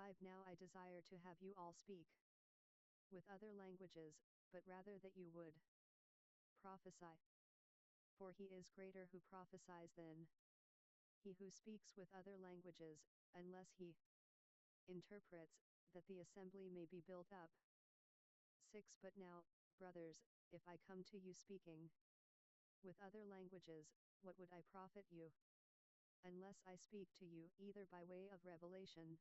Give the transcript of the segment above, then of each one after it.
5 Now I desire to have you all speak with other languages, but rather that you would prophesy. For he is greater who prophesies than he who speaks with other languages, unless he interprets, that the assembly may be built up. 6 But now, brothers, if I come to you speaking with other languages, what would I profit you? Unless I speak to you either by way of revelation,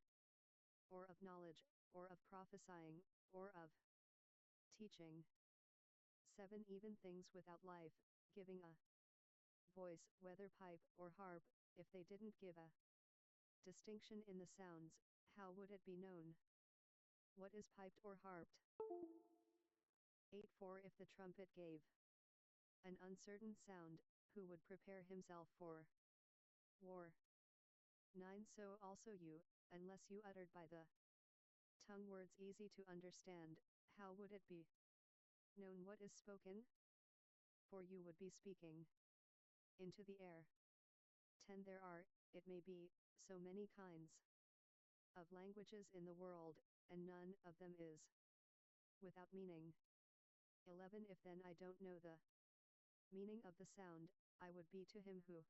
or of knowledge, or of prophesying, or of teaching. 7 Even things without life, giving a voice, whether pipe or harp, if they didn't give a distinction in the sounds, how would it be known what is piped or harped? 8 For if the trumpet gave an uncertain sound, who would prepare himself for war? 9 So also you, unless you uttered by the tongue words easy to understand, how would it be known what is spoken? For you would be speaking into the air. 10 There are, it may be, so many kinds of languages in the world, and none of them is without meaning. 11 If then I don't know the meaning of the sound, I would be to him who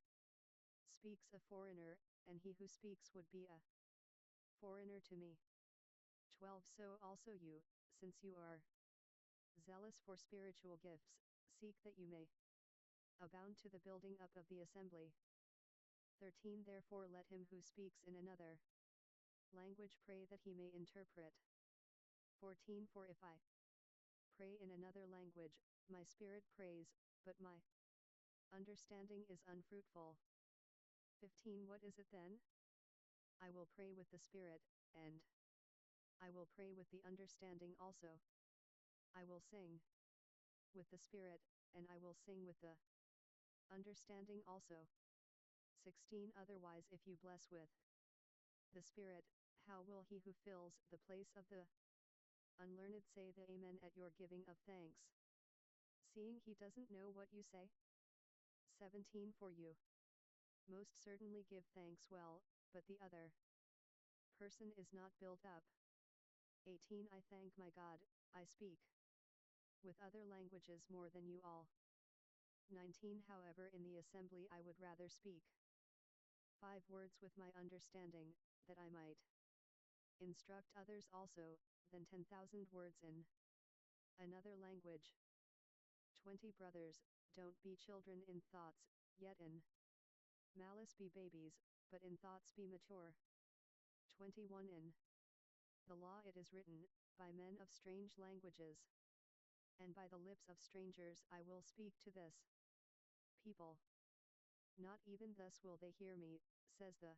speaks a foreigner, and he who speaks would be a foreigner to me. 12 So also you, since you are zealous for spiritual gifts, seek that you may abound to the building up of the assembly. 13 Therefore let him who speaks in another language pray that he may interpret. 14 For if I pray in another language, my spirit prays, but my understanding is unfruitful. 15 What is it then? I will pray with the spirit, and I will pray with the understanding also. I will sing with the spirit, and I will sing with the understanding also. 16 Otherwise if you bless with the spirit, how will he who fills the place of the unlearned say the Amen at your giving of thanks, seeing he doesn't know what you say? 17 For you most certainly give thanks well, but the other person is not built up. 18 I thank my God, I speak with other languages more than you all. 19 However in the assembly I would rather speak 5 words with my understanding, that I might instruct others also, than 10,000 words in another language. 20 Brothers, don't be children in thoughts, yet in malice be babies, but in thoughts be mature. 21 In the law it is written, by men of strange languages, and by the lips of strangers I will speak to this people. Not even thus will they hear me, says the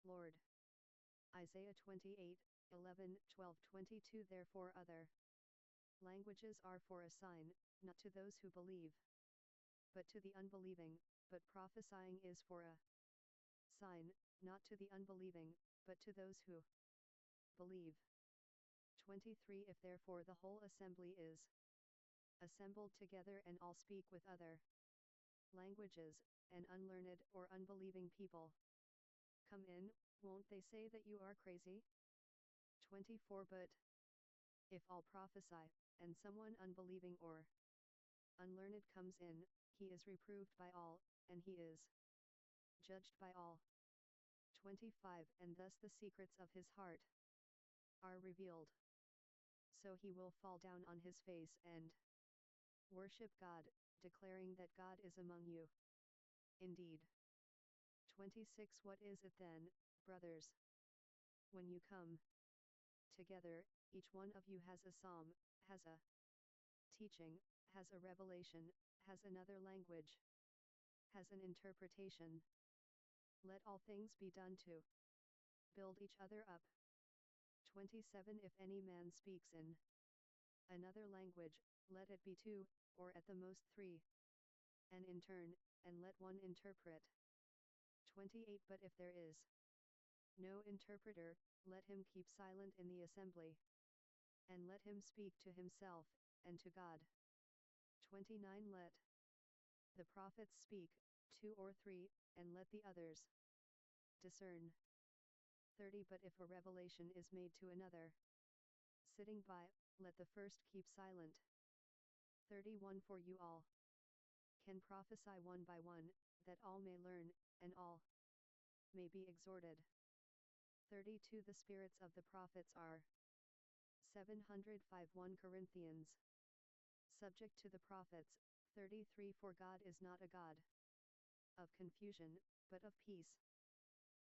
Lord. Isaiah 28, 11, 12, 22 Therefore other languages are for a sign, not to those who believe, but to the unbelieving, but prophesying is for a sign, not to the unbelieving, but to those who believe. 23 If therefore the whole assembly is assembled together and all speak with other languages, and unlearned or unbelieving people come in, won't they say that you are crazy? 24 But if all prophesy, and someone unbelieving or unlearned comes in, he is reproved by all, and he is judged by all. 25 And thus the secrets of his heart are revealed. So he will fall down on his face and worship God, declaring that God is among you indeed. 26 What is it then, brothers? When you come together, each one of you has a psalm, has a teaching, has a revelation, has another language, has an interpretation. Let all things be done to build each other up. 27 If any man speaks in another language, let it be 2, or at the most 3, and in turn, and let one interpret. 28 But if there is no interpreter, let him keep silent in the assembly, and let him speak to himself, and to God. 29 Let the prophets speak, 2 or 3, and let the others discern. 30 But if a revelation is made to another sitting by, let the first keep silent. 31 For you all can prophesy one by one, that all may learn, and all may be exhorted. 32 The spirits of the prophets are 705 1 Corinthians. Subject to the prophets. 33 For God is not a God of confusion, but of peace,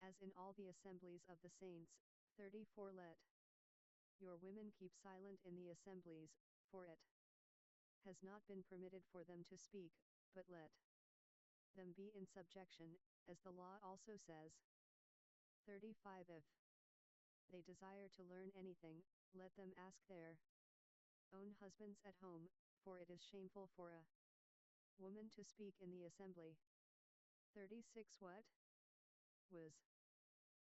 as in all the assemblies of the saints. 34 Let your women keep silent in the assemblies, for it has not been permitted for them to speak, but let them be in subjection, as the law also says. 35 If they desire to learn anything, let them ask their own husbands at home, for it is shameful for a woman to speak in the assembly. 36 What was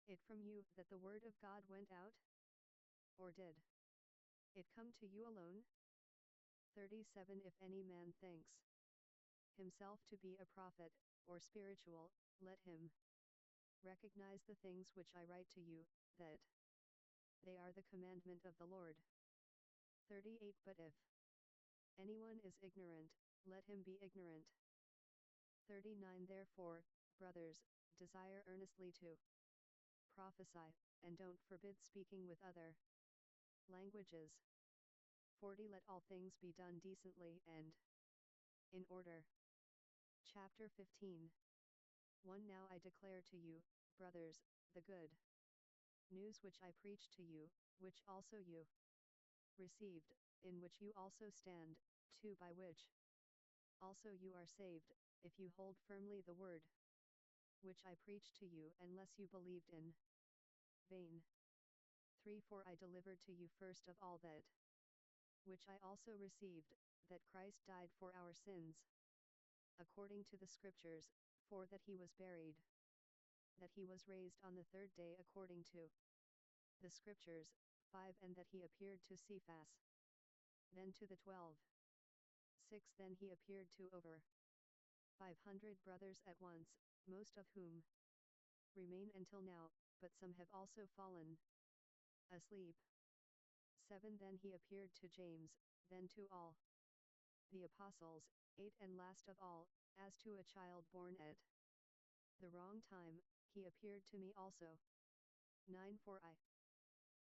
it from you that the word of God went out? Or did it come to you alone? 37 If any man thinks himself to be a prophet, or spiritual, let him recognize the things which I write to you, that they are the commandment of the Lord. 38 But if anyone is ignorant, let him be ignorant. 39 Therefore, brothers, desire earnestly to prophesy, and don't forbid speaking with other languages. 40 Let all things be done decently and in order. Chapter 15. 1 Now I declare to you, brothers, the good news which I preached to you, which also you received, in which you also stand. 2 By which also you are saved, if you hold firmly the word which I preached to you, unless you believed in vain. 3 For I delivered to you first of all that which I also received, that Christ died for our sins, according to the Scriptures, 4 That he was buried, that he was raised on the third day according to the Scriptures, 5 And that he appeared to Cephas, then to the 12. 6 Then he appeared to over 500 brothers at once, most of whom remain until now, but some have also fallen asleep. 7 Then he appeared to James, then to all the apostles. 8 And last of all, as to a child born at the wrong time, he appeared to me also. 9 For I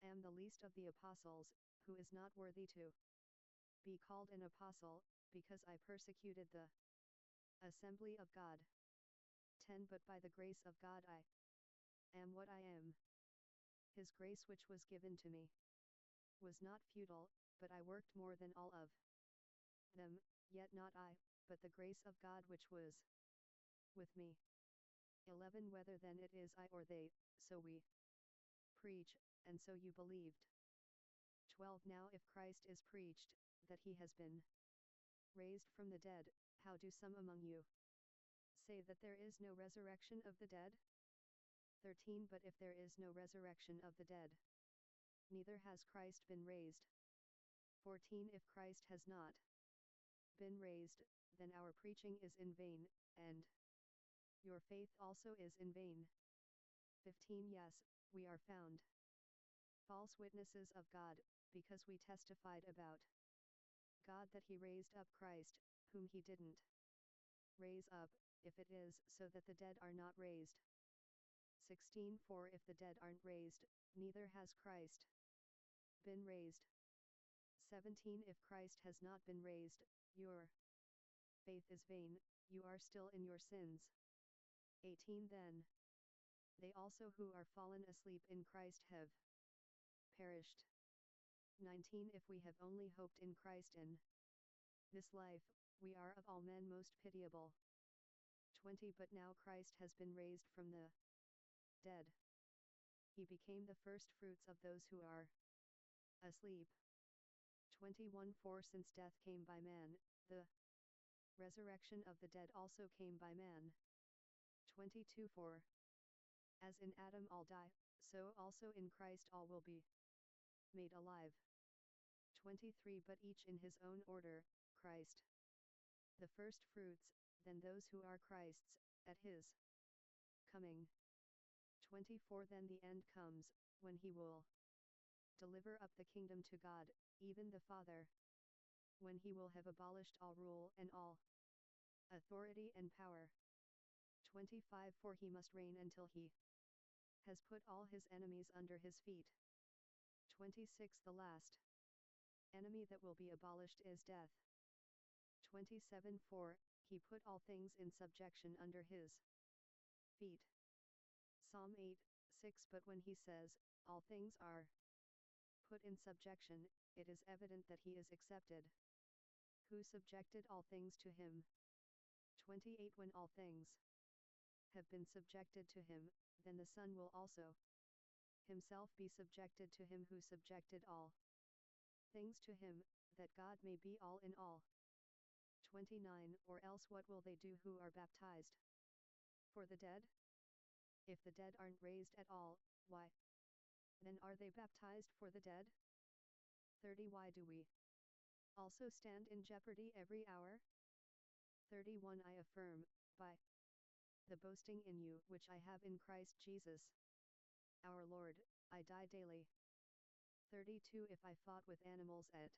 am the least of the apostles, who is not worthy to be called an apostle, because I persecuted the assembly of God. 10 But by the grace of God I am what I am. His grace which was given to me was not futile, but I worked more than all of them, yet not I, but the grace of God which was with me. 11 Whether then it is I or they, so we preach, and so you believed. 12 Now if Christ is preached, that he has been raised from the dead, how do some among you say that there is no resurrection of the dead? 13 But if there is no resurrection of the dead, neither has Christ been raised. 14 If Christ has not been raised, then our preaching is in vain, and your faith also is in vain. 15 Yes, we are found false witnesses of God, because we testified about God that he raised up Christ, whom he didn't raise up, if it is so that the dead are not raised. 16 For if the dead aren't raised, neither has Christ been raised. 17 If Christ has not been raised, your faith is vain, you are still in your sins. 18 Then they also who are fallen asleep in Christ have perished. 19 If we have only hoped in Christ in this life, we are of all men most pitiable. 20 But now Christ has been raised from the dead, he became the first fruits of those who are asleep. 21 For since death came by man, the resurrection of the dead also came by man. 22 For as in Adam all die, so also in Christ all will be made alive. 23 But each in his own order, Christ the first fruits, then those who are Christ's, at his coming. 24 Then the end comes, when he will deliver up the kingdom to God, even the Father, when he will have abolished all rule and all authority and power. 25 For he must reign until he has put all his enemies under his feet. 26 The last enemy that will be abolished is death. 27 For he put all things in subjection under his feet. Psalm 8:6 But when he says, all things are put in subjection, it is evident that he is accepted, who subjected all things to him. 28 When all things have been subjected to him, then the Son will also himself be subjected to him who subjected all things to him, that God may be all in all. 29 Or else what will they do who are baptized for the dead? If the dead aren't raised at all, why then are they baptized for the dead? 30 Why do we also stand in jeopardy every hour? 31 I affirm, by the boasting in you which I have in Christ Jesus our Lord, I die daily. 32 If I fought with animals at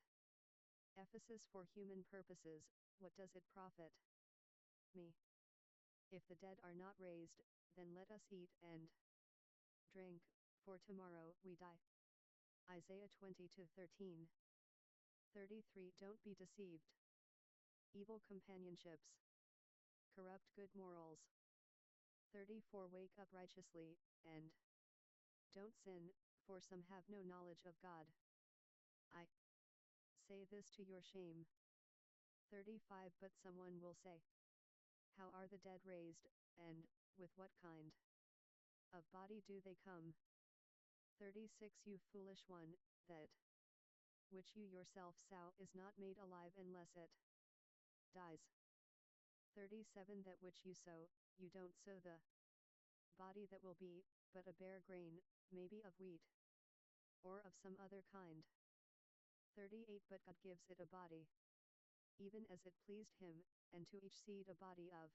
Ephesus for human purposes, what does it profit me? If the dead are not raised, then let us eat and drink, for tomorrow we die. Isaiah 20:13. 33 Don't be deceived. Evil companionships corrupt good morals. 34 Wake up righteously, and don't sin, for some have no knowledge of God. I say this to your shame. 35 But someone will say, how are the dead raised, and with what kind of body do they come? 36 You foolish one, that which you yourself sow is not made alive unless it dies. 37 That which you sow, you don't sow the body that will be, but a bare grain, maybe of wheat, or of some other kind. 38 But God gives it a body, even as it pleased him, and to each seed a body of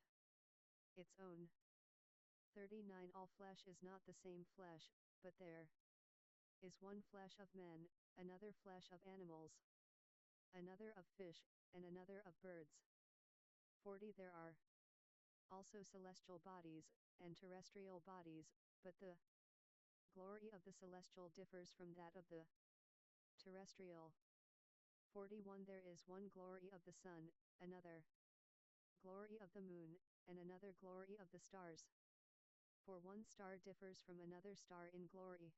its own. 39 All flesh is not the same flesh, but there is one flesh of men, another flesh of animals, another of fish, and another of birds. 40 There are also celestial bodies, and terrestrial bodies, but the glory of the celestial differs from that of the terrestrial. 41 There is one glory of the sun, another glory of the moon, and another glory of the stars. For one star differs from another star in glory.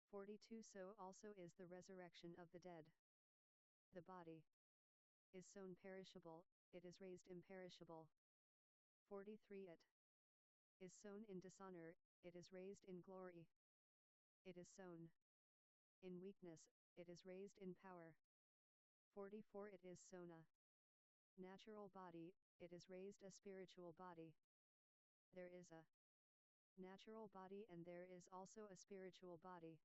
42 So also is the resurrection of the dead. The body is sown perishable, it is raised imperishable. 43 It is sown in dishonor, it is raised in glory. It is sown in weakness, it is raised in power. 44 It is sown a natural body, it is raised a spiritual body. There is a natural body and there is also a spiritual body.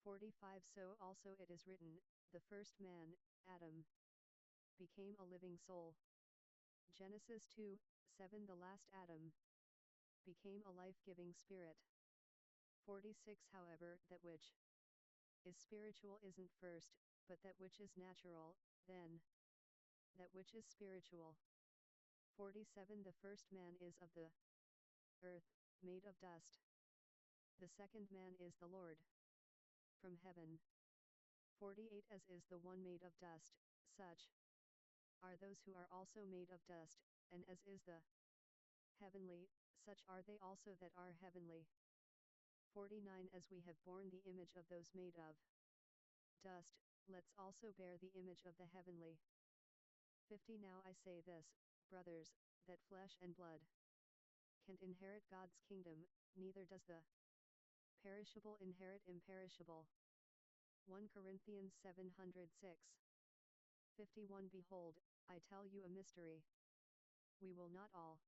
45 So also it is written, the first man, Adam, became a living soul. Genesis 2:7 The last Adam became a life-giving spirit. 46 However, that which is spiritual isn't first, but that which is natural, then that which is spiritual. 47 The first man is of the earth, made of dust. The second man is the Lord from heaven. 48 As is the one made of dust, such are those who are also made of dust, and as is the heavenly, such are they also that are heavenly. 49 As we have borne the image of those made of dust, let's also bear the image of the heavenly. 50 Now I say this, brothers, that flesh and blood can't inherit God's kingdom, neither does the perishable inherit imperishable. 1 Corinthians 7:6. 51 Behold, I tell you a mystery. We will not all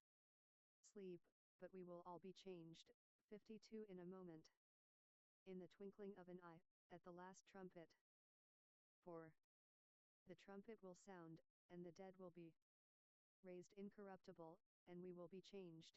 sleep, but we will all be changed. 52 In a moment, in the twinkling of an eye, at the last trumpet. For the trumpet will sound, and the dead will be raised incorruptible, and we will be changed.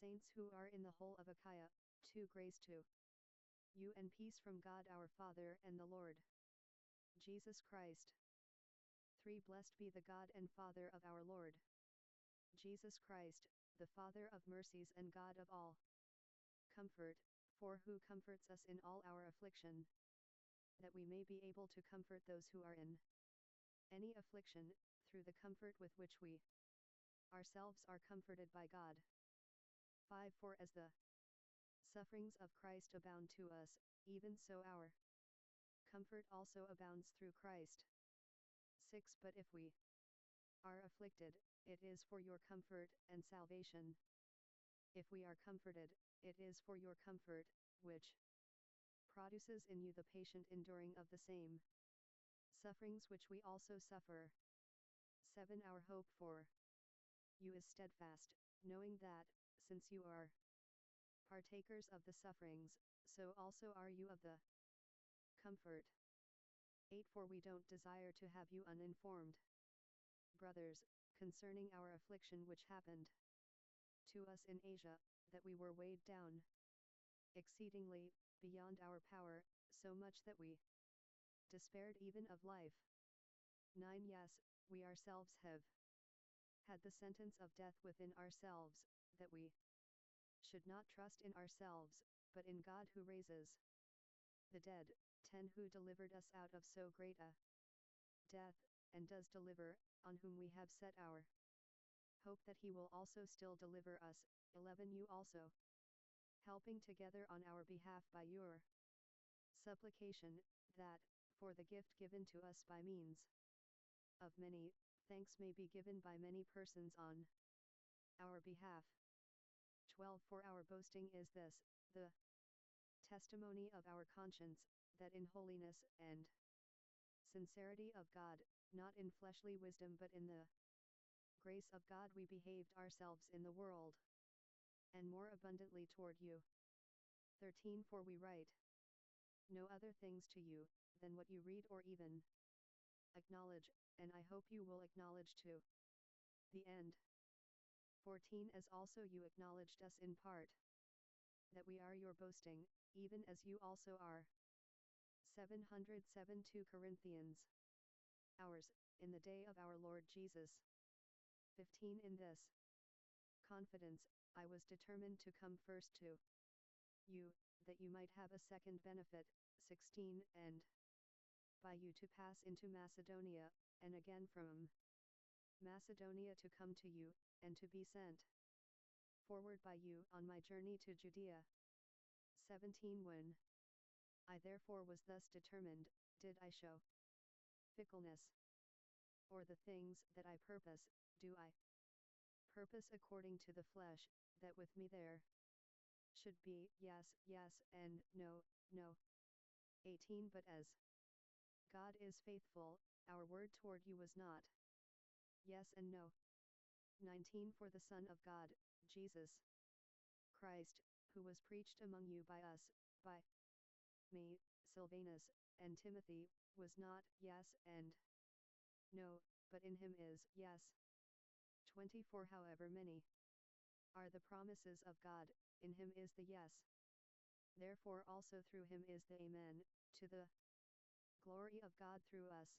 saints who are in the whole of Achaia, 2 Grace to you and peace from God our Father and the Lord Jesus Christ. 3 Blessed be the God and Father of our Lord Jesus Christ, the Father of mercies and God of all comfort, for who comforts us in all our affliction, that we may be able to comfort those who are in any affliction, through the comfort with which we ourselves are comforted by God. 5 For as the sufferings of Christ abound to us, even so our comfort also abounds through Christ. 6 But if we are afflicted, it is for your comfort and salvation. If we are comforted, it is for your comfort, which produces in you the patient enduring of the same sufferings which we also suffer. 7 Our hope for you is steadfast, knowing that, since you are partakers of the sufferings, so also are you of the comfort. 8 For we don't desire to have you uninformed, brothers, concerning our affliction which happened to us in Asia, that we were weighed down exceedingly, beyond our power, so much that we despaired even of life. 9 Yes, we ourselves have had the sentence of death within ourselves, that we should not trust in ourselves, but in God who raises the dead. 10 Who delivered us out of so great a death, and does deliver, on whom we have set our hope that he will also still deliver us. 11 You also, helping together on our behalf by your supplication, that, for the gift given to us by means of many, thanks may be given by many persons on our behalf. 12 For our boasting is this, the testimony of our conscience, that in holiness and sincerity of God, not in fleshly wisdom but in the grace of God we behaved ourselves in the world, and more abundantly toward you. 13 For we write no other things to you, than what you read or even acknowledge, and I hope you will acknowledge to the end. 14 As also you acknowledged us in part, that we are your boasting, even as you also are. 707 2 Corinthians. Ours, in the day of our Lord Jesus. 15 In this confidence, I was determined to come first to you, that you might have a second benefit. 16 And by you to pass into Macedonia, and again from Macedonia to come to you, and to be sent forward by you on my journey to Judea. 17 When I therefore was thus determined, did I show fickleness, or the things that I purpose, do I purpose according to the flesh, that with me there should be yes, yes, and no, no. 18 But as God is faithful, our word toward you was not yes and no. 19 For the Son of God, Jesus Christ, who was preached among you by us, by me, Silvanus, and Timothy, was not yes and no, but in him is yes. 24 However many are the promises of God, in him is the yes. Therefore also through him is the Amen, to the glory of God through us.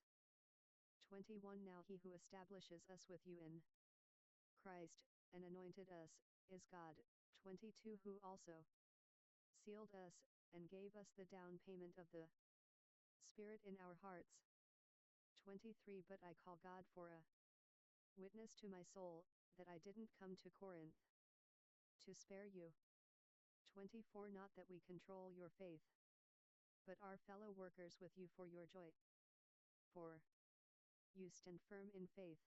21 Now he who establishes us with you in Christ, and anointed us, is God. 22 Who also sealed us, and gave us the down payment of the Spirit in our hearts. 23 But I call God for a witness to my soul, that I didn't come to Corinth to spare you. 24 Not that we control your faith, but are fellow workers with you for your joy. For you stand firm in faith.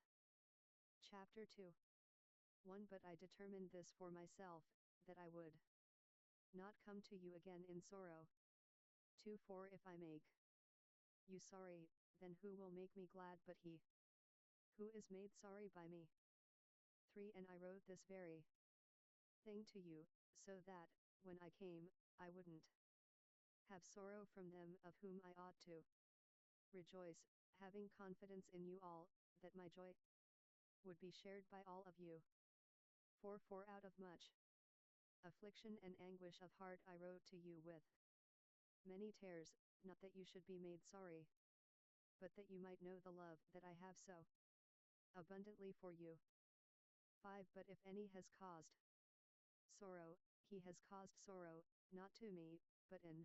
Chapter 2. 1 But I determined this for myself, that I would not come to you again in sorrow. 2 For if I make you sorry, then who will make me glad but he who is made sorry by me? 3 And I wrote this very thing to you, so that, when I came, I wouldn't have sorrow from them of whom I ought to rejoice, having confidence in you all, that my joy would be shared by all of you. 4 For out of much affliction and anguish of heart I wrote to you with many tears, not that you should be made sorry, but that you might know the love that I have so abundantly for you. 5. But if any has caused sorrow, he has caused sorrow, not to me, but in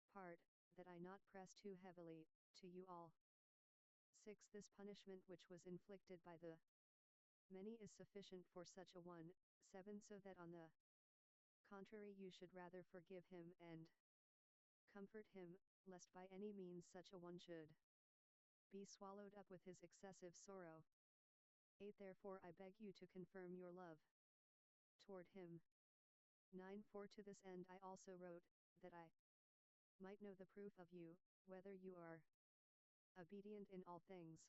part, that I not press too heavily, to you all. 6. This punishment which was inflicted by the many is sufficient for such a one. 7. So that on the contrary you should rather forgive him and comfort him, lest by any means such a one should be swallowed up with his excessive sorrow. 8. Therefore I beg you to confirm your love toward him. 9. For to this end I also wrote, that I might know the proof of you, whether you are obedient in all things.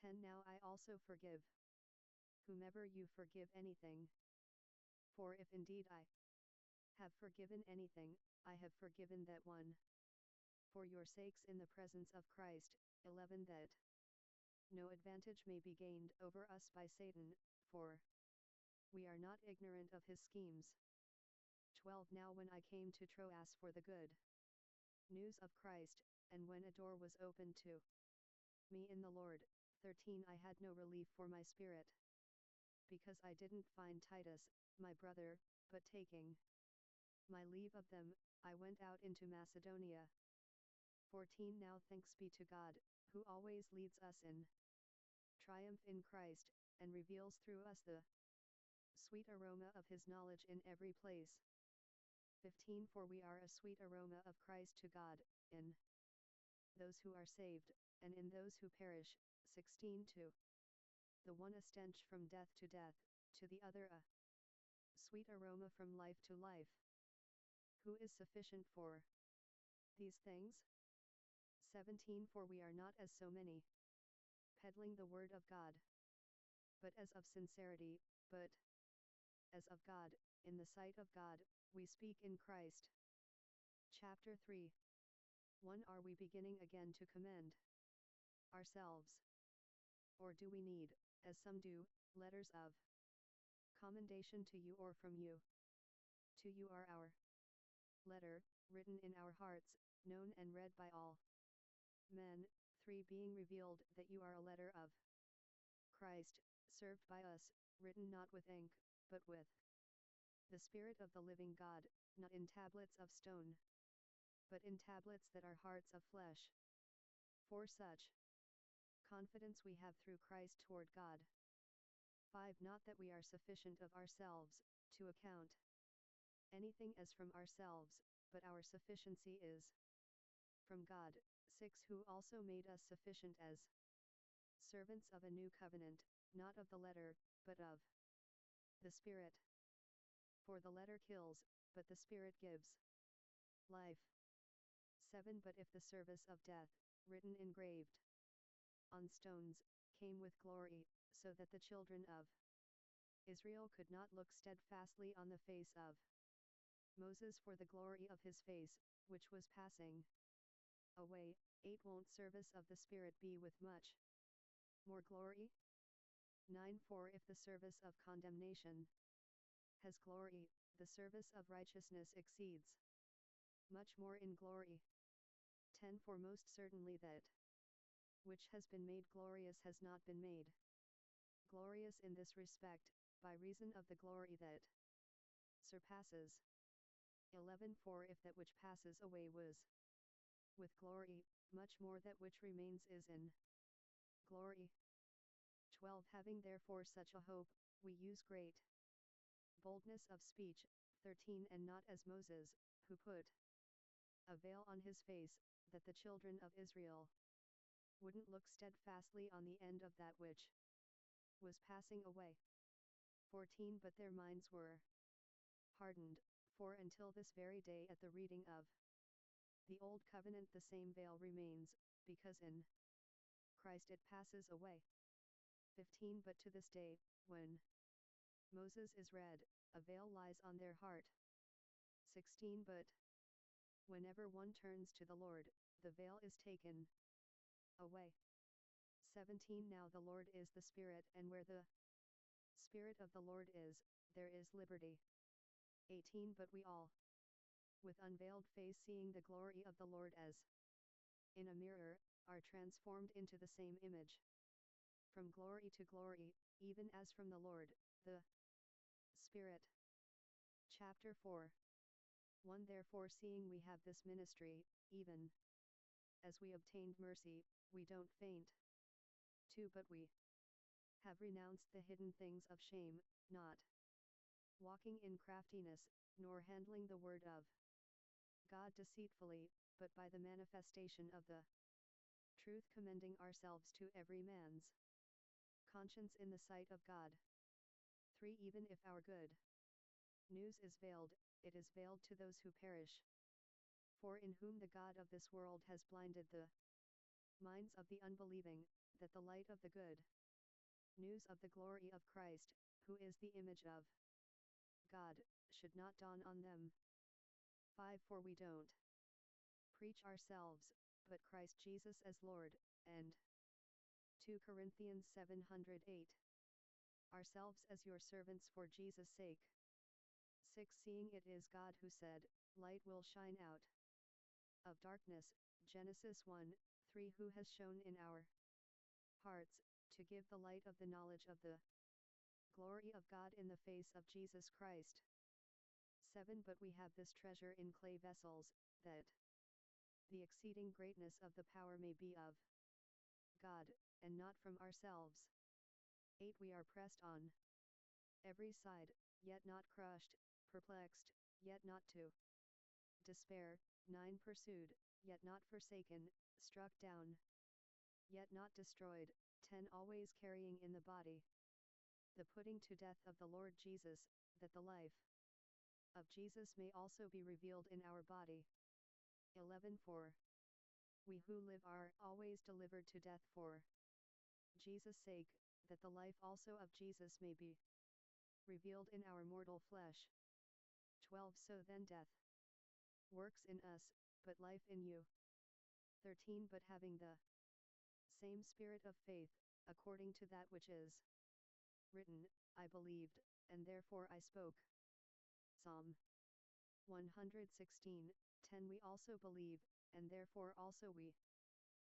10. Now I also forgive whomever you forgive anything. For if indeed I have forgiven anything, I have forgiven that one for your sakes in the presence of Christ. 11. That no advantage may be gained over us by Satan, for we are not ignorant of his schemes. 12. Now when I came to Troas for the good news of Christ, and when a door was opened to me in the Lord. 13. I had no relief for my spirit, because I didn't find Titus, my brother, but taking my leave of them, I went out into Macedonia. 14. Now thanks be to God, who always leads us in triumph in Christ, and reveals through us the sweet aroma of his knowledge in every place. 15. For we are a sweet aroma of Christ to God, in those who are saved, and in those who perish. 16. To the one a stench from death to death, to the other a sweet aroma from life to life. Who is sufficient for these things? 17. For we are not as so many peddling the word of God, but as of sincerity, but as of God, in the sight of God, we speak in Christ. Chapter 3. 1. Are we beginning again to commend ourselves? Or do we need, as some do, letters of commendation to you or from you? To you are our letter, written in our hearts, known and read by all men. 3. Being revealed that you are a letter of Christ, served by us, written not with ink, but with the Spirit of the living God, not in tablets of stone, but in tablets that are hearts of flesh. For such confidence we have through Christ toward God. 5. Not that we are sufficient of ourselves, to account anything as from ourselves, but our sufficiency is from God. 6. Who also made us sufficient as servants of a new covenant, not of the letter, but of the Spirit. For the letter kills, but the Spirit gives life. 7. But if the service of death, written engraved on stones, came with glory, so that the children of Israel could not look steadfastly on the face of Moses for the glory of his face, which was passing away. 8. Won't service of the Spirit be with much more glory? 9. For if the service of condemnation has glory, the service of righteousness exceeds much more in glory. 10. For most certainly that which has been made glorious has not been made glorious in this respect, by reason of the glory that surpasses. 11. For if that which passes away was with glory, much more that which remains is in glory. 12. Having therefore such a hope, we use great boldness of speech. 13. And not as Moses, who put a veil on his face, that the children of Israel wouldn't look steadfastly on the end of that which was passing away. 14. But their minds were hardened, for until this very day at the reading of the Old Covenant the same veil remains, because in Christ it passes away. 15. But to this day, when Moses is read, a veil lies on their heart. 16. But whenever one turns to the Lord, the veil is taken away. 17. Now the Lord is the Spirit, and where the Spirit of the Lord is, there is liberty. 18 But we all, with unveiled face seeing the glory of the Lord as in a mirror, are transformed into the same image, from glory to glory, even as from the Lord, the Spirit. Chapter 4. 1 Therefore seeing we have this ministry, even as we obtained mercy, we don't faint. 2 But we have renounced the hidden things of shame, not walking in craftiness, nor handling the word of God deceitfully, but by the manifestation of the truth commending ourselves to every man's conscience in the sight of God. 3 Even if our good news is veiled, it is veiled to those who perish. For in whom the God of this world has blinded the minds of the unbelieving, that the light of the good news of the glory of Christ, who is the image of God, should not dawn on them. 5 For we don't preach ourselves, but Christ Jesus as Lord, and 2 Corinthians 708 ourselves as your servants for Jesus' sake. 6 Seeing it is God who said, Light will shine out of darkness, Genesis 1:3 Who has shown in our hearts, to give the light of the knowledge of the glory of God in the face of Jesus Christ. 7 But we have this treasure in clay vessels, that the exceeding greatness of the power may be of God, and not from ourselves. 8 We are pressed on every side, yet not crushed, perplexed, yet not to despair. 9 Pursued, yet not forsaken, struck down, yet not destroyed. 10 Always carrying in the body the putting to death of the Lord Jesus, that the life of Jesus may also be revealed in our body. 11 For we who live are always delivered to death for Jesus' sake, that the life also of Jesus may be revealed in our mortal flesh. 12 So then death works in us, but life in you. 13 But having the same spirit of faith, according to that which is written, I believed, and therefore I spoke. Psalm 116:10 We also believe, and therefore also we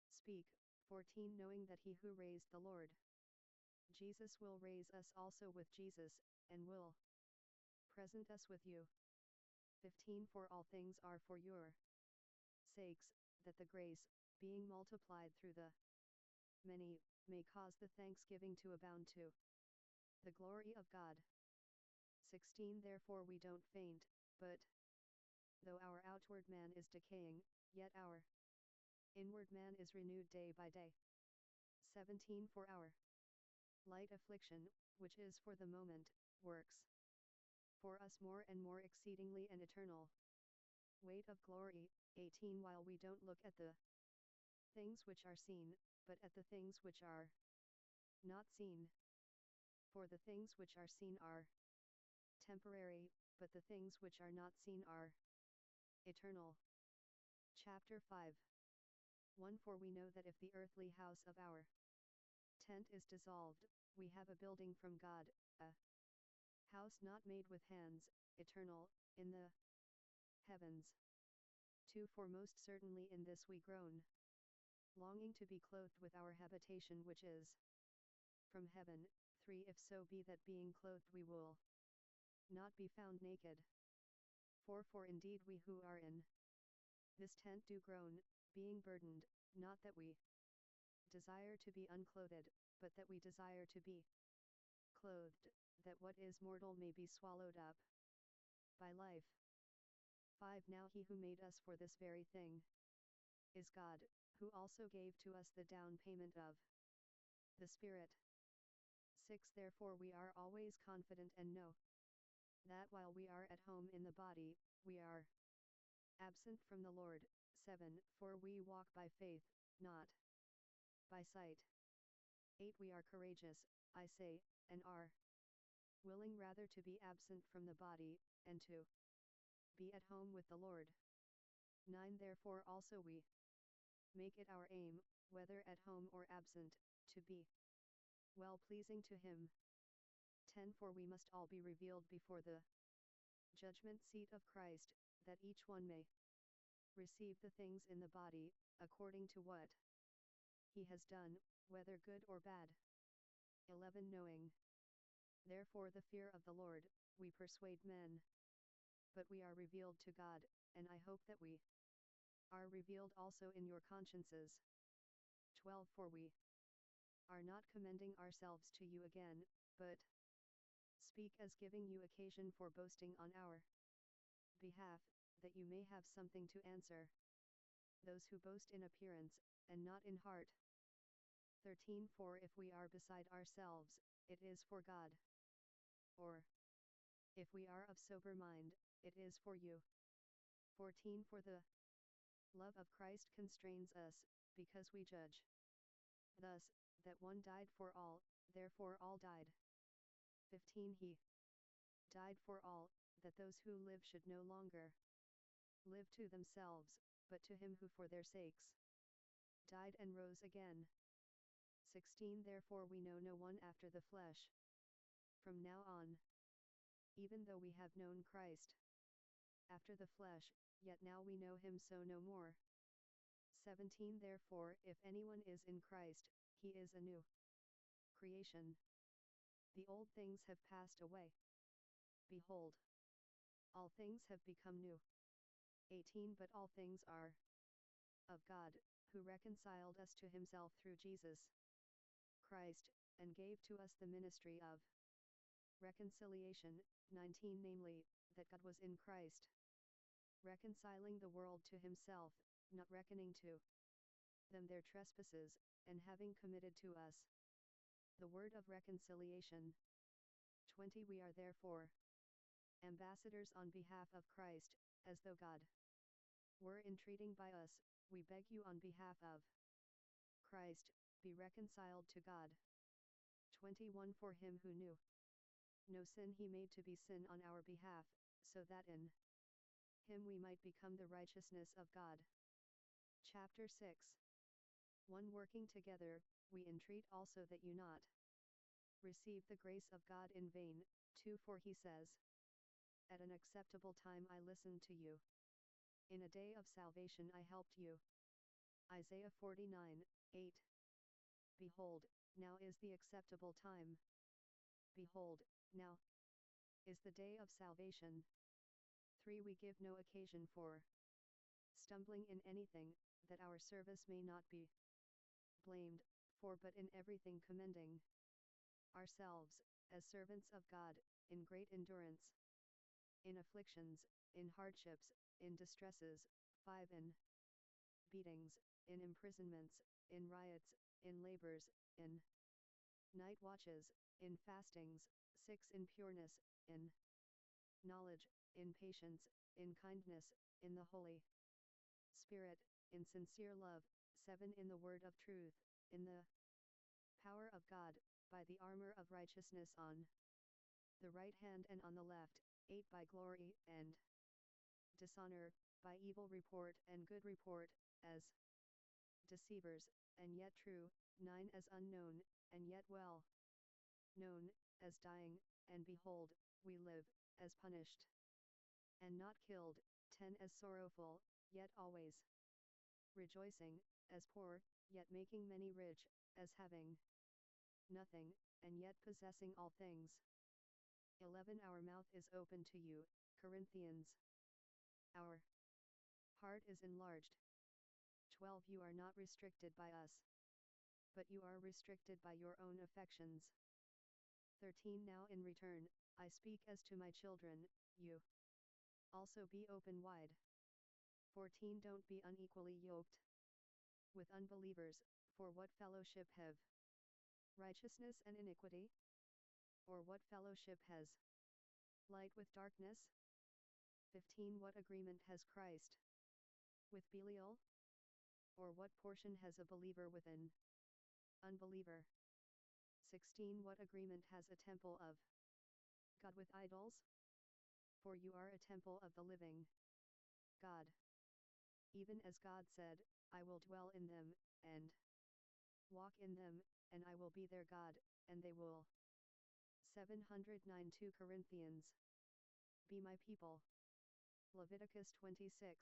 speak. 14 Knowing that he who raised the Lord Jesus will raise us also with Jesus, and will present us with you. 15 For all things are for your sakes, that the grace, being multiplied through the many, may cause the thanksgiving to abound to the glory of God. 16 Therefore we don't faint, but though our outward man is decaying, yet our inward man is renewed day by day. 17 For our light affliction, which is for the moment, works for us more and more exceedingly an eternal weight of glory. 18 While we don't look at the things which are seen, but at the things which are not seen. For the things which are seen are temporary, but the things which are not seen are eternal. Chapter 5. 1 For we know that if the earthly house of our tent is dissolved, we have a building from God, a house not made with hands, eternal, in the heavens. 2 For most certainly in this we groan, longing to be clothed with our habitation which is from heaven. 3 If so be that being clothed we will not be found naked. 4 For indeed we who are in this tent do groan, being burdened, not that we desire to be unclothed, but that we desire to be clothed, that what is mortal may be swallowed up by life. 5 Now he who made us for this very thing is God, who also gave to us the down payment of the Spirit. 6 Therefore we are always confident and know that while we are at home in the body, we are absent from the Lord. 7 For we walk by faith, not by sight. 8 We are courageous, I say, and are willing rather to be absent from the body, and to be at home with the Lord. 9 Therefore also we make it our aim, whether at home or absent, to be well pleasing to him. 10 For we must all be revealed before the judgment seat of Christ, that each one may receive the things in the body, according to what he has done, whether good or bad. 11 Knowing therefore the fear of the Lord, we persuade men. But we are revealed to God, and I hope that we are revealed also in your consciences. 12 For we are not commending ourselves to you again, but speak as giving you occasion for boasting on our behalf, that you may have something to answer those who boast in appearance, and not in heart. 13 For if we are beside ourselves, it is for God. Or, if we are of sober mind, it is for you. 14 For the love of Christ constrains us, because we judge thus, that one died for all, therefore all died. 15 He died for all, that those who live should no longer live to themselves, but to him who for their sakes died and rose again. 16 Therefore we know no one after the flesh from now on. Even though we have known Christ after the flesh, yet now we know him so no more. 17 Therefore if anyone is in Christ, he is a new creation. The old things have passed away. Behold, all things have become new. 18 But all things are of God, who reconciled us to himself through Jesus Christ, and gave to us the ministry of reconciliation. 19 Namely, that God was in Christ, reconciling the world to himself, not reckoning to them their trespasses, and having committed to us the word of reconciliation. 20 We are therefore ambassadors on behalf of Christ, as though God were entreating by us. We beg you on behalf of Christ, be reconciled to God. 21 For him who knew no sin he made to be sin on our behalf, so that in him we might become the righteousness of God. Chapter 6 1 Working together, we entreat also that you not receive the grace of God in vain. 2 For he says, at an acceptable time I listened to you. In a day of salvation I helped you. Isaiah 49:8. Behold, now is the acceptable time. Behold, now is the day of salvation. 3 We give no occasion for stumbling in anything, that our service may not be blamed, for but in everything commending ourselves, as servants of God, in great endurance, in afflictions, in hardships, in distresses. 5 In beatings, in imprisonments, in riots, in labors, in night watches, in fastings. 6 In pureness, in knowledge, in patience, in kindness, in the Holy Spirit, in sincere love. 7 In the word of truth, in the power of God, by the armor of righteousness on the right hand and on the left. 8 By glory and dishonor, by evil report and good report, as deceivers, and yet true. 9 As unknown, and yet well known, as dying, and behold, we live, as punished, and not killed. 10 As sorrowful, yet always rejoicing, as poor, yet making many rich, as having nothing, and yet possessing all things. 11 Our mouth is open to you, Corinthians. Our heart is enlarged. 12 You are not restricted by us, but you are restricted by your own affections. 13 Now in return, I speak as to my children, you also be open wide. 14 Don't be unequally yoked with unbelievers, for what fellowship have righteousness and iniquity? Or what fellowship has light with darkness? 15 What agreement has Christ with Belial? Or what portion has a believer with an unbeliever? 16 What agreement has a temple of God with idols? For you are a temple of the living God. Even as God said, I will dwell in them, and walk in them, and I will be their God, and they will. 709 2 Corinthians. Be my people. Leviticus 26:12,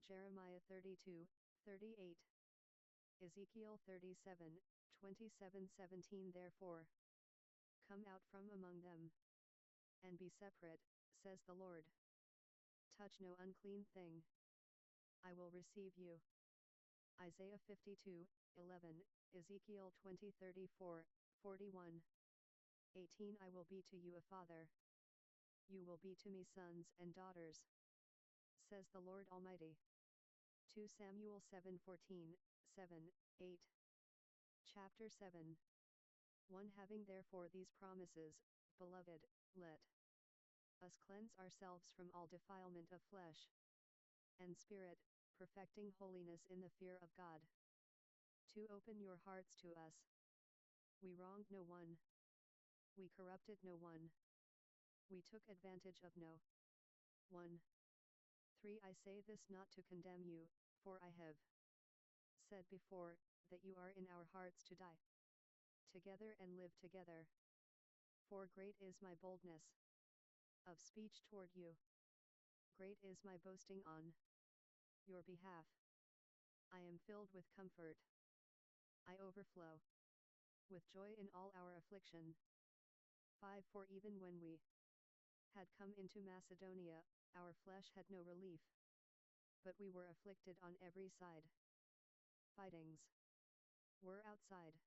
Jeremiah 32:38. Ezekiel 37:27-17. Therefore, come out from among them, and be separate, says the Lord. Touch no unclean thing. I will receive you. Isaiah 52:11, Ezekiel 20:34-41. 18. I will be to you a father. You will be to me sons and daughters, says the Lord Almighty. 2 Samuel 7:14-7-8. Chapter 7. 1. Having therefore these promises, beloved, let us cleanse ourselves from all defilement of flesh and spirit, perfecting holiness in the fear of God. 2. Open your hearts to us. We wronged no one. We corrupted no one. We took advantage of no one. 3. I say this not to condemn you, for I have said before, that you are in our hearts to die together and live together. 4. Great is my boldness of speech toward you. Great is my boasting on your behalf. I am filled with comfort. I overflow with joy in all our affliction. 5. For even when we had come into Macedonia, our flesh had no relief, but we were afflicted on every side. Fightings were outside.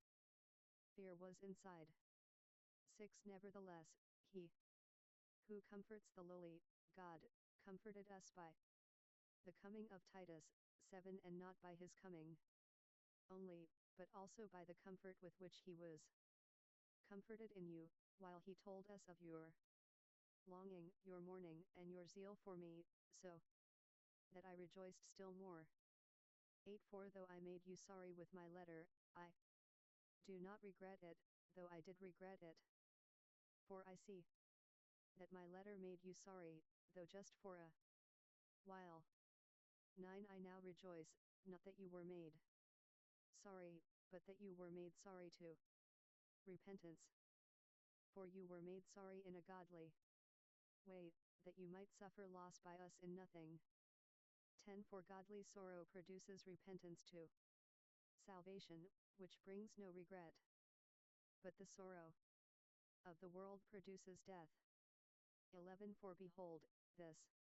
Fear was inside. 6. Nevertheless, he who comforts the lowly, God, comforted us by the coming of Titus. 7. And not by his coming only, but also by the comfort with which he was comforted in you, while he told us of your longing, your mourning, and your zeal for me, so that I rejoiced still more. 8. For though I made you sorry with my letter, I do not regret it, though I did regret it. For I see that my letter made you sorry, though just for a while. 9. I now rejoice, not that you were made sorry, but that you were made sorry to repentance. For you were made sorry in a godly way, that you might suffer loss by us in nothing. 10. For godly sorrow produces repentance to salvation, which brings no regret. But the sorrow of the world produces death. 11. For behold, this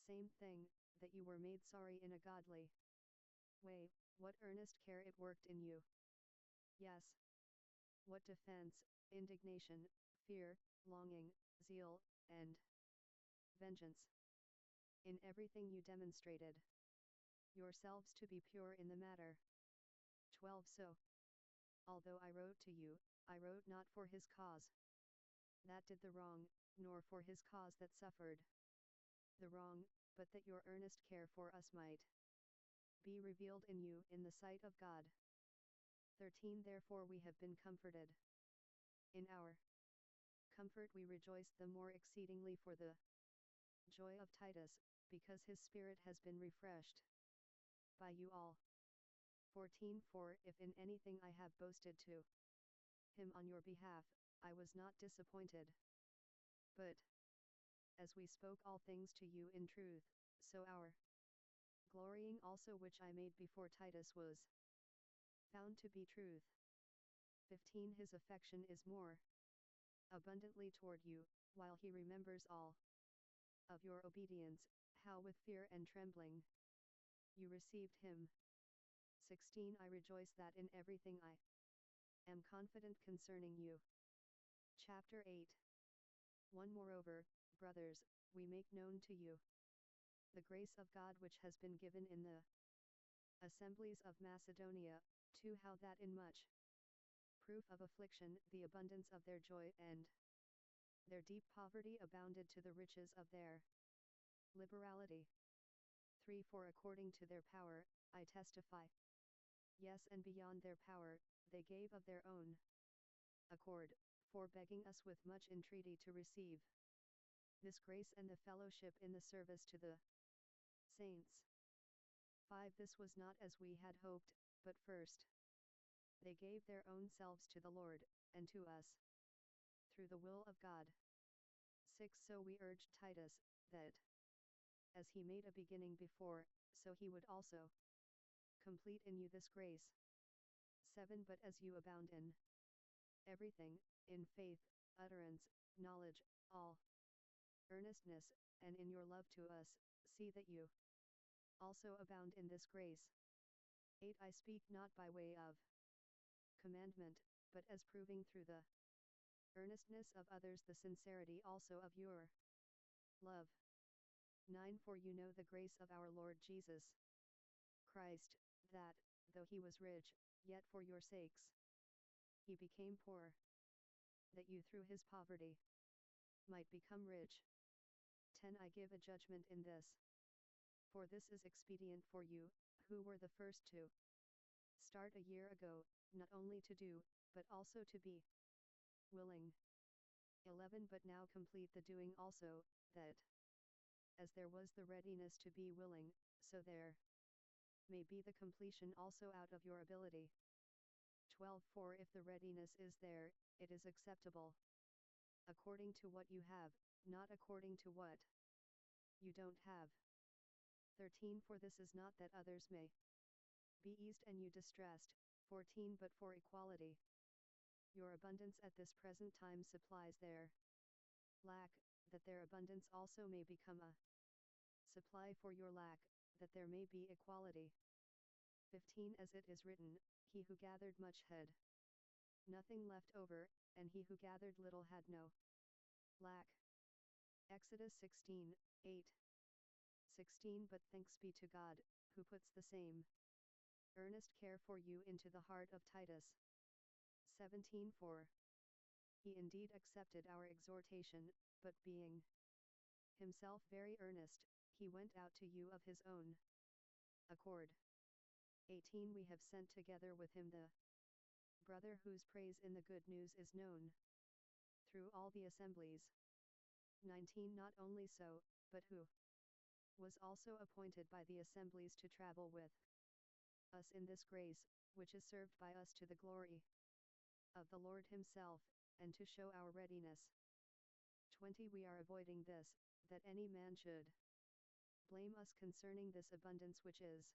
same thing, that you were made sorry in a godly way, what earnest care it worked in you. Yes. What defense, indignation, fear, longing, zeal, and vengeance. In everything you demonstrated yourselves to be pure in the matter. 12. So, although I wrote to you, I wrote not for his cause that did the wrong, nor for his cause that suffered the wrong, but that your earnest care for us might be revealed in you in the sight of God. 13. Therefore we have been comforted. In our comfort we rejoiced the more exceedingly for the joy of Titus, because his spirit has been refreshed by you all. 14. For if in anything I have boasted to him on your behalf, I was not disappointed. But, as we spoke all things to you in truth, so our glorying also which I made before Titus was found to be truth. 15. His affection is more abundantly toward you, while he remembers all of your obedience, how with fear and trembling you received him. 16. I rejoice that in everything I am confident concerning you. Chapter 8. 1. Moreover, brothers, we make known to you the grace of God which has been given in the assemblies of Macedonia. 2. How that in much proof of affliction the abundance of their joy and their deep poverty abounded to the riches of their liberality. 3. For according to their power, I testify, yes, and beyond their power, they gave of their own accord, for begging us with much entreaty to receive this grace and the fellowship in the service to the saints. 5. This was not as we had hoped, but first they gave their own selves to the Lord, and to us, through the will of God. 6 So we urged Titus, that, as he made a beginning before, so he would also complete in you this grace. 7 But as you abound in everything, in faith, utterance, knowledge, all earnestness, and in your love to us, see that you also abound in this grace. 8 I speak not by way of commandment, but as proving through the earnestness of others the sincerity also of your love. 9 For you know the grace of our Lord Jesus Christ, that, though he was rich, yet for your sakes he became poor, that you through his poverty might become rich. 10 I give a judgment in this, for this is expedient for you, who were the first to start a year ago, not only to do, but also to be willing. 11 But now complete the doing also, that, as there was the readiness to be willing, so there may be the completion also out of your ability. 12 For if the readiness is there, it is acceptable according to what you have, not according to what you don't have. 13 For this is not that others may be eased and you distressed. 14 But for equality, your abundance at this present time supplies their lack, that their abundance also may become a supply for your lack, that there may be equality. 15 As it is written, he who gathered much had nothing left over, and he who gathered little had no lack. Exodus 16:8. 16 But thanks be to God, who puts the same earnest care for you into the heart of Titus. 17 For he indeed accepted our exhortation, but being himself very earnest, he went out to you of his own accord. 18 We have sent together with him the brother whose praise in the good news is known through all the assemblies. 19 Not only so, but who was also appointed by the assemblies to travel with us in this grace, which is served by us to the glory of the Lord himself, and to show our readiness. 20 We are avoiding this, that any man should blame us concerning this abundance which is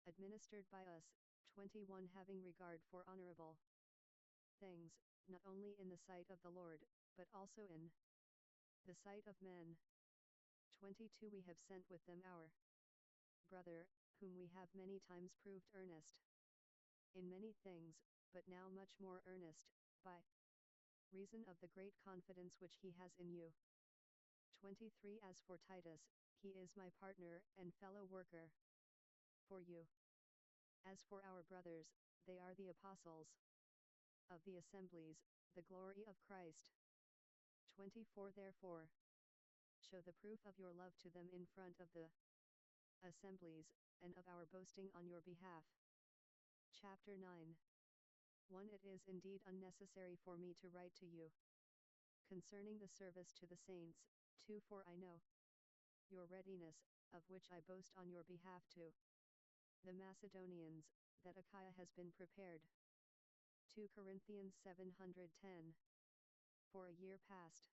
administered by us. 21 Having regard for honorable things, not only in the sight of the Lord, but also in the sight of men. 22 We have sent with them our brother, whom we have many times proved earnest in many things, but now much more earnest, by reason of the great confidence which he has in you. 23 As for Titus, he is my partner and fellow worker for you. As for our brothers, they are the apostles of the assemblies, the glory of Christ. 24 Therefore, show the proof of your love to them in front of the assemblies, and of our boasting on your behalf. Chapter 9. 1 It is indeed unnecessary for me to write to you concerning the service to the saints. 2 For I know your readiness, of which I boast on your behalf to the Macedonians, that Achaia has been prepared. 2 Corinthians 710. For a year past,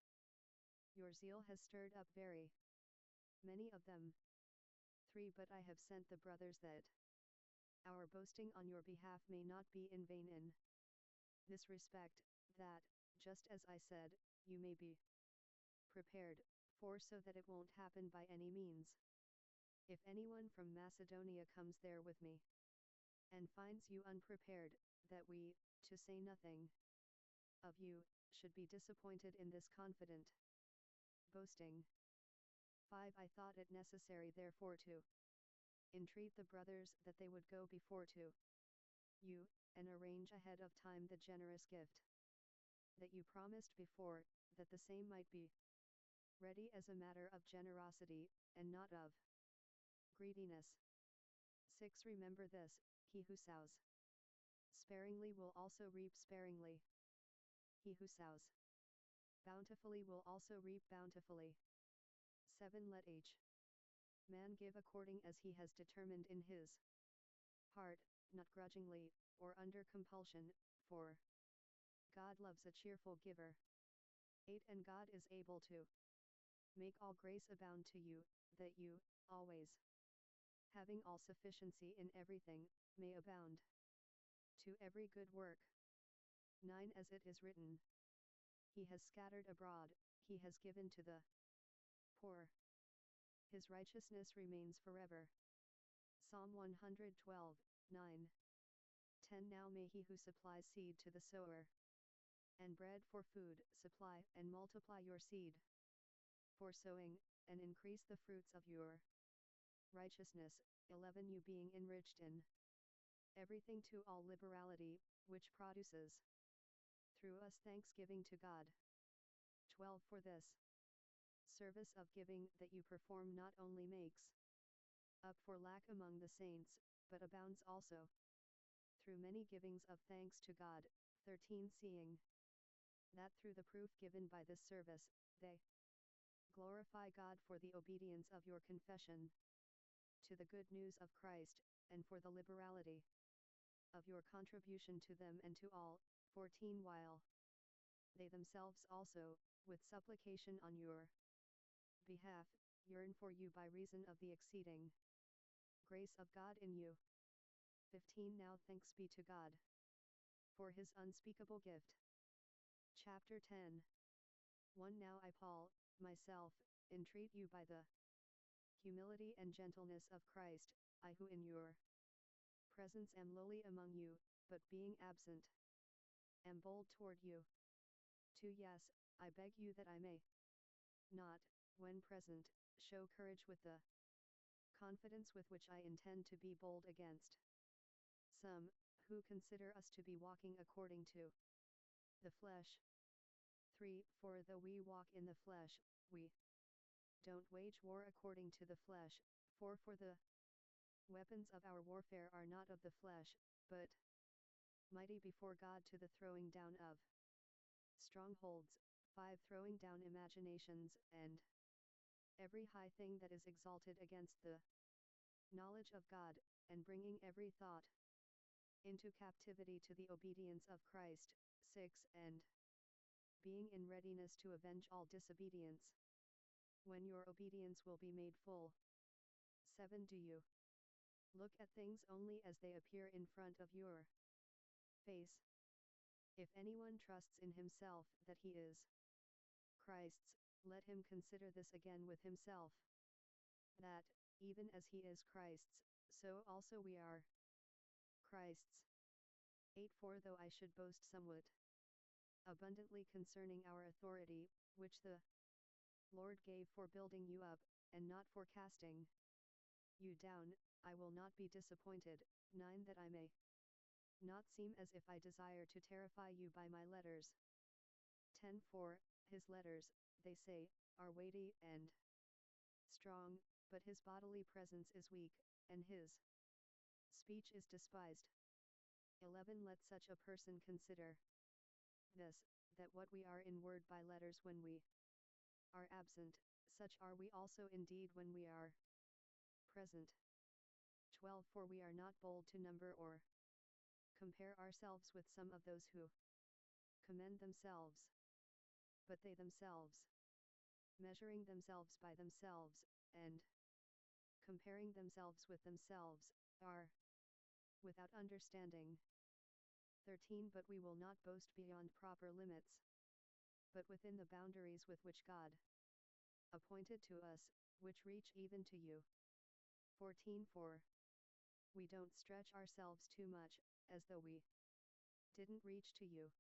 your zeal has stirred up very many of them. 3 But I have sent the brothers that our boasting on your behalf may not be in vain in this respect, that, just as I said, you may be prepared. 4 So that it won't happen by any means, if anyone from Macedonia comes there with me, and finds you unprepared, that we, to say nothing of you, should be disappointed in this confident boasting. 5 I thought it necessary therefore to entreat the brothers that they would go before to you, and arrange ahead of time the generous gift that you promised before, that the same might be ready as a matter of generosity, and not of greediness. 6 Remember this, he who sows sparingly will also reap sparingly. He who sows bountifully will also reap bountifully. 7 Let each man give according as he has determined in his heart, not grudgingly, or under compulsion, for God loves a cheerful giver. 8 And God is able to make all grace abound to you, that you, always, having all sufficiency in everything, may abound to every good work. 9 As it is written, He has scattered abroad, He has given to the poor. His righteousness remains forever. Psalm 112, 9. 10 Now may He who supplies seed to the sower, and bread for food, supply and multiply your seed for sowing, and increase the fruits of your righteousness. 11 You being enriched in everything to all liberality, which produces through us thanksgiving to God. 12 For this service of giving that you perform not only makes up for lack among the saints, but abounds also through many givings of thanks to God. 13 Seeing that through the proof given by this service, they glorify God for the obedience of your confession to the good news of Christ, and for the liberality of your contribution to them and to all. 14 While they themselves also, with supplication on your behalf, yearn for you by reason of the exceeding grace of God in you. 15 Now thanks be to God for His unspeakable gift. Chapter 10. 1 Now I Paul, myself, entreat you by the humility and gentleness of Christ, I who in your presence am lowly among you, but being absent am bold toward you. 2 Yes, I beg you that I may not, when present, show courage with the confidence with which I intend to be bold against some, who consider us to be walking according to the flesh. 3 For though we walk in the flesh, we don't wage war according to the flesh. 4 For the weapons of our warfare are not of the flesh, but mighty before God to the throwing down of strongholds. 5 Throwing down imaginations, and every high thing that is exalted against the knowledge of God, and bringing every thought into captivity to the obedience of Christ. 6 And being in readiness to avenge all disobedience, when your obedience will be made full. 7 Do you look at things only as they appear in front of your face? If anyone trusts in himself that he is Christ's, let him consider this again with himself, that, even as he is Christ's, so also we are Christ's. 8 For though I should boast somewhat abundantly concerning our authority, which the Lord gave for building you up, and not for casting you down, I will not be disappointed. 9 That I may not seem as if I desire to terrify you by my letters. 10 For his letters, they say, are weighty and strong, but his bodily presence is weak, and his speech is despised. 11 Let such a person consider this, that what we are in word by letters when we are absent, such are we also indeed when we are present. 12 For we are not bold to number or compare ourselves with some of those who commend themselves, but they themselves, measuring themselves by themselves, and comparing themselves with themselves, are without understanding. 13 But we will not boast beyond proper limits, but within the boundaries with which God appointed to us, which reach even to you. 14 For we don't stretch ourselves too much, as though we didn't reach to you.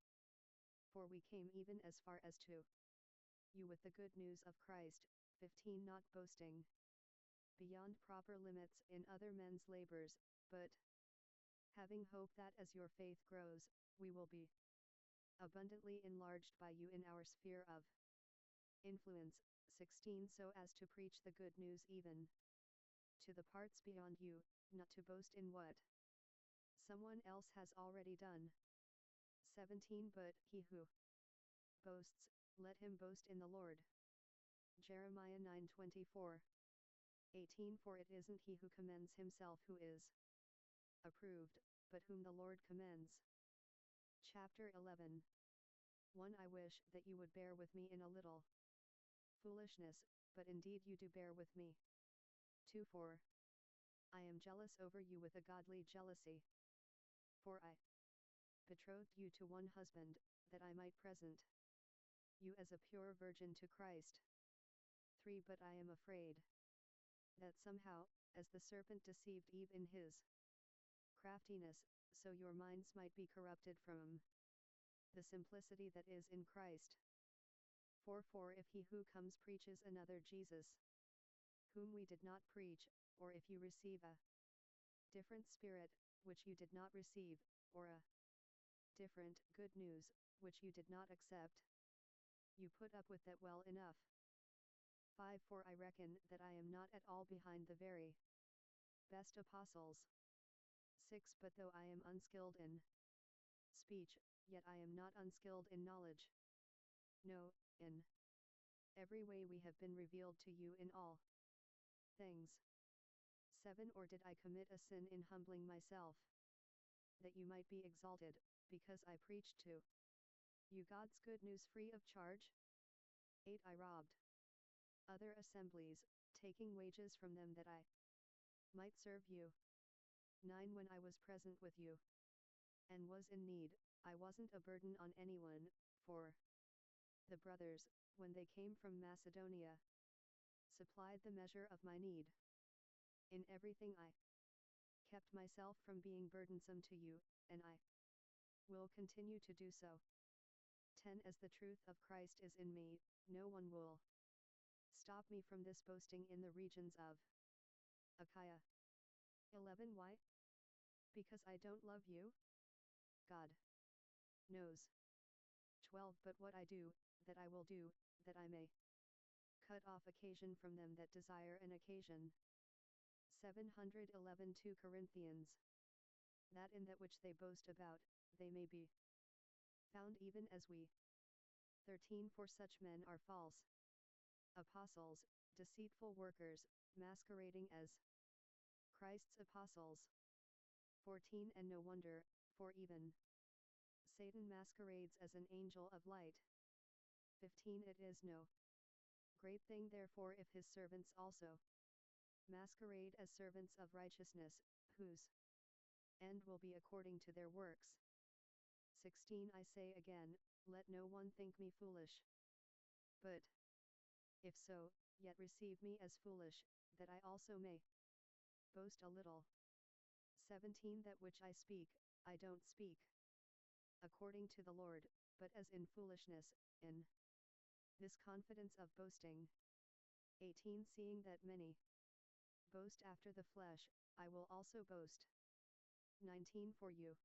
For we came even as far as to you with the good news of Christ. 15 Not boasting beyond proper limits in other men's labors, but having hope that as your faith grows, we will be abundantly enlarged by you in our sphere of influence. 16 So as to preach the good news even to the parts beyond you, not to boast in what someone else has already done. 17 But he who boasts, let him boast in the Lord. Jeremiah 9:24. 18 For it isn't he who commends himself who is approved, but whom the Lord commends. Chapter 11. 1. I wish that you would bear with me in a little foolishness, but indeed you do bear with me. 2. 4. I am jealous over you with a godly jealousy. For I betrothed you to one husband, that I might present you as a pure virgin to Christ. 3. But I am afraid that somehow, as the serpent deceived Eve in his craftiness, so your minds might be corrupted from the simplicity that is in Christ. 4. For if he who comes preaches another Jesus, whom we did not preach, or if you receive a different spirit, which you did not receive, or a different good news, which you did not accept, you put up with that well enough. 5. For I reckon that I am not at all behind the very best apostles. 6. But though I am unskilled in speech, yet I am not unskilled in knowledge. No, in every way we have been revealed to you in all things. 7. Or did I commit a sin in humbling myself, that you might be exalted, because I preached to you God's good news free of charge? 8. I robbed other assemblies, taking wages from them that I might serve you. 9. When I was present with you and was in need, I wasn't a burden on anyone, for the brothers, when they came from Macedonia, supplied the measure of my need. In everything I kept myself from being burdensome to you, and I will continue to do so. 10. As the truth of Christ is in me, no one will stop me from this boasting in the regions of Achaia. 11. Why? Because I don't love you? God knows. 12. But what I do, that I will do, that I may cut off occasion from them that desire an occasion. 711. 2 Corinthians. That in that which they boast about, they may be found even as we. 13. For such men are false apostles, deceitful workers, masquerading as Christ's apostles. 14. And no wonder, for even Satan masquerades as an angel of light. 15. It is no great thing therefore if his servants also masquerade as servants of righteousness, whose end will be according to their works. 16. I say again, let no one think me foolish. But if so, yet receive me as foolish, that I also may boast a little. 17. That which I speak, I don't speak according to the Lord, but as in foolishness, in this confidence of boasting. 18. Seeing that many boast after the flesh, I will also boast. 19. For you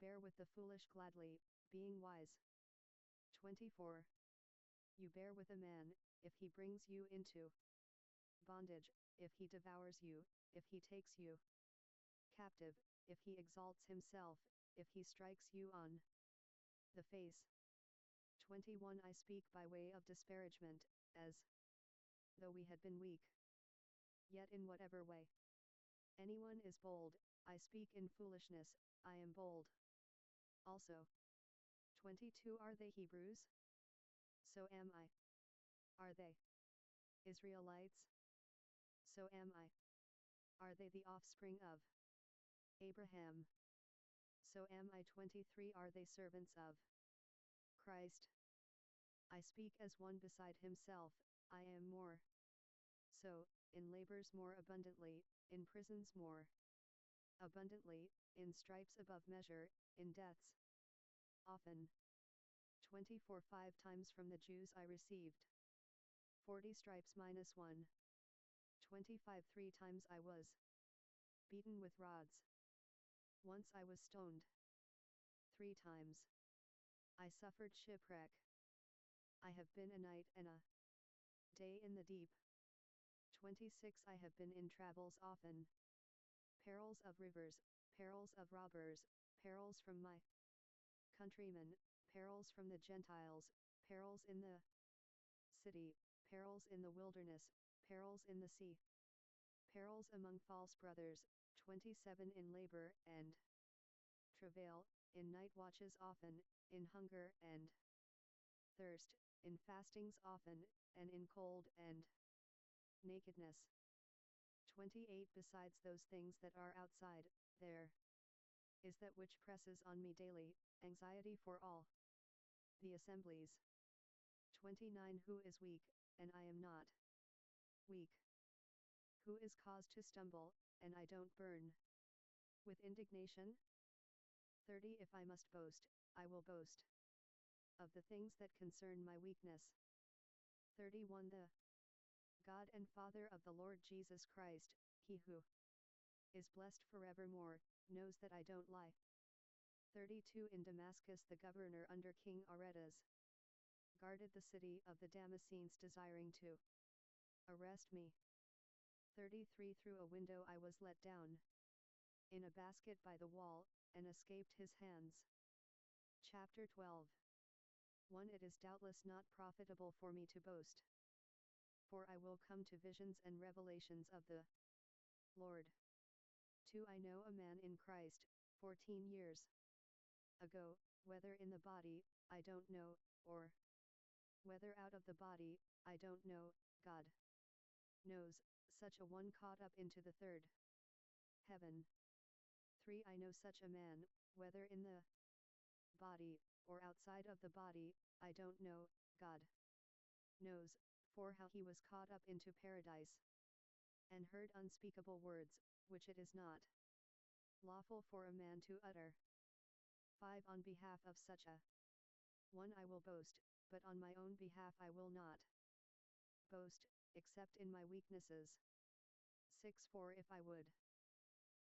bear with the foolish gladly, being wise. 24. You bear with a man, if he brings you into bondage, if he devours you, if he takes you captive, if he exalts himself, if he strikes you on the face. 21. I speak by way of disparagement, as though we had been weak. Yet in whatever way anyone is bold, I speak in foolishness, I am bold also. 22. Are they Hebrews? So am I. Are they Israelites? So am I. Are they the offspring of Abraham? So am I. 23. Are they servants of Christ? I speak as one beside himself, I am more so, in labors more abundantly, in prisons more abundantly, in stripes above measure, in deaths often. 24. 5 times from the Jews I received 40 stripes minus 1. 25. 3 times I was beaten with rods. Once I was stoned. 3 times I suffered shipwreck. I have been a night and a day in the deep. 26. I have been in travels often. Perils of rivers, perils of robbers, perils from my countrymen, perils from the Gentiles, perils in the city, perils in the wilderness, perils in the sea, perils among false brothers. 27. In labor and travail, in night watches often, in hunger and thirst, in fastings often, and in cold and nakedness. 28 Besides those things that are outside, there is that which presses on me daily, anxiety for all the assemblies. 29 Who is weak, and I am not weak? Who is caused to stumble, and I don't burn with indignation? 30 If I must boast, I will boast of the things that concern my weakness. 31 The God and Father of the Lord Jesus Christ, he who is blessed forevermore, knows that I don't lie. 32 In Damascus the governor under King Aretas guarded the city of the Damascenes, desiring to arrest me. 33 Through a window I was let down in a basket by the wall, and escaped his hands. Chapter 12 1 It is doubtless not profitable for me to boast, for I will come to visions and revelations of the Lord. 2 I know a man in Christ, 14 years ago, whether in the body, I don't know, or whether out of the body, I don't know, God knows, such a one caught up into the third heaven. 3 I know such a man, whether in the body, or outside of the body, I don't know, God knows, for how he was caught up into paradise, and heard unspeakable words, which it is not lawful for a man to utter. 5 On behalf of such a one I will boast, but on my own behalf I will not boast, except in my weaknesses. 6 For if I would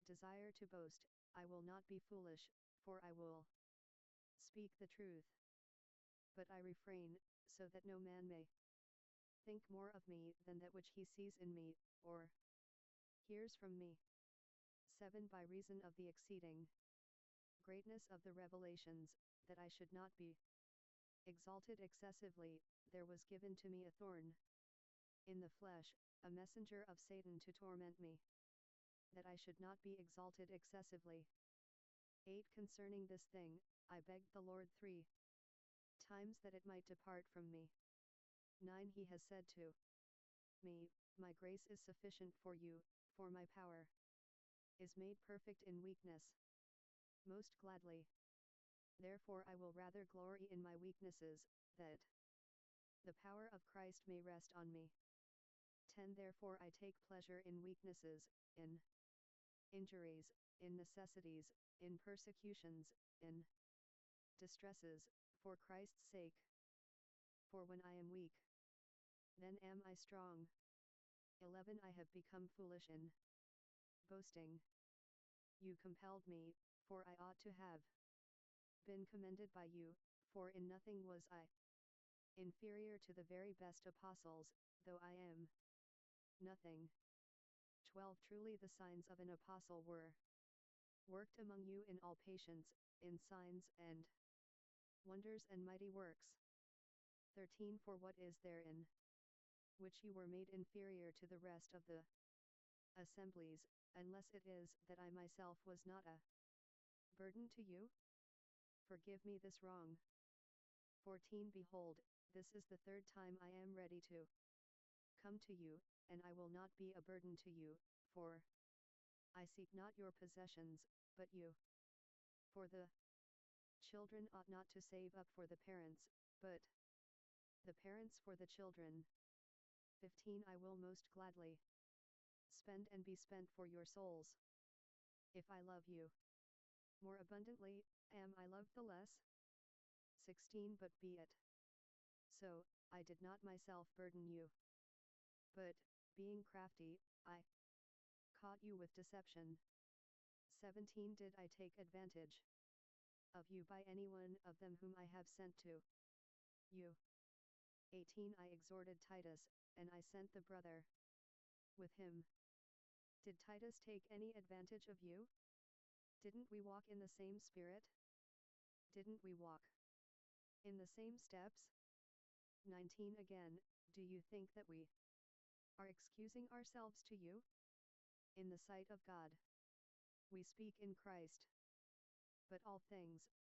desire to boast, I will not be foolish, for I will speak the truth. But I refrain, so that no man may think more of me than that which he sees in me, or hears from me. 7 By reason of the exceeding greatness of the revelations, that I should not be exalted excessively, there was given to me a thorn in the flesh, a messenger of Satan to torment me, that I should not be exalted excessively. 8 Concerning this thing, I begged the Lord 3 times that it might depart from me. 9 He has said to me, My grace is sufficient for you, for my power is made perfect in weakness. Most gladly, therefore I will rather glory in my weaknesses, that the power of Christ may rest on me. 10 Therefore I take pleasure in weaknesses, in injuries, in necessities, in persecutions, in distresses, for Christ's sake. For when I am weak, then am I strong. 11 I have become foolish in boasting. You compelled me, for I ought to have been commended by you, for in nothing was I inferior to the very best apostles, though I am nothing. 12 Truly the signs of an apostle were worked among you in all patience, in signs and wonders and mighty works. 13 For what is there in which you were made inferior to the rest of the assemblies, unless it is that I myself was not a burden to you? Forgive me this wrong. 14 Behold, this is the third time I am ready to come to you, and I will not be a burden to you, for I seek not your possessions, but you. For the children ought not to save up for the parents, but the parents for the children. 15 I will most gladly spend and be spent for your souls. If I love you more abundantly, am I loved the less? 16 But be it so, I did not myself burden you, but, being crafty, I caught you with deception. 17 Did I take advantage of you by any one of them whom I have sent to you? 18 I exhorted Titus, and I sent the brother with him. Did Titus take any advantage of you? Didn't we walk in the same spirit? Didn't we walk in the same steps? 19 Again, do you think that we are excusing ourselves to you? In the sight of God, we speak in Christ. But all things,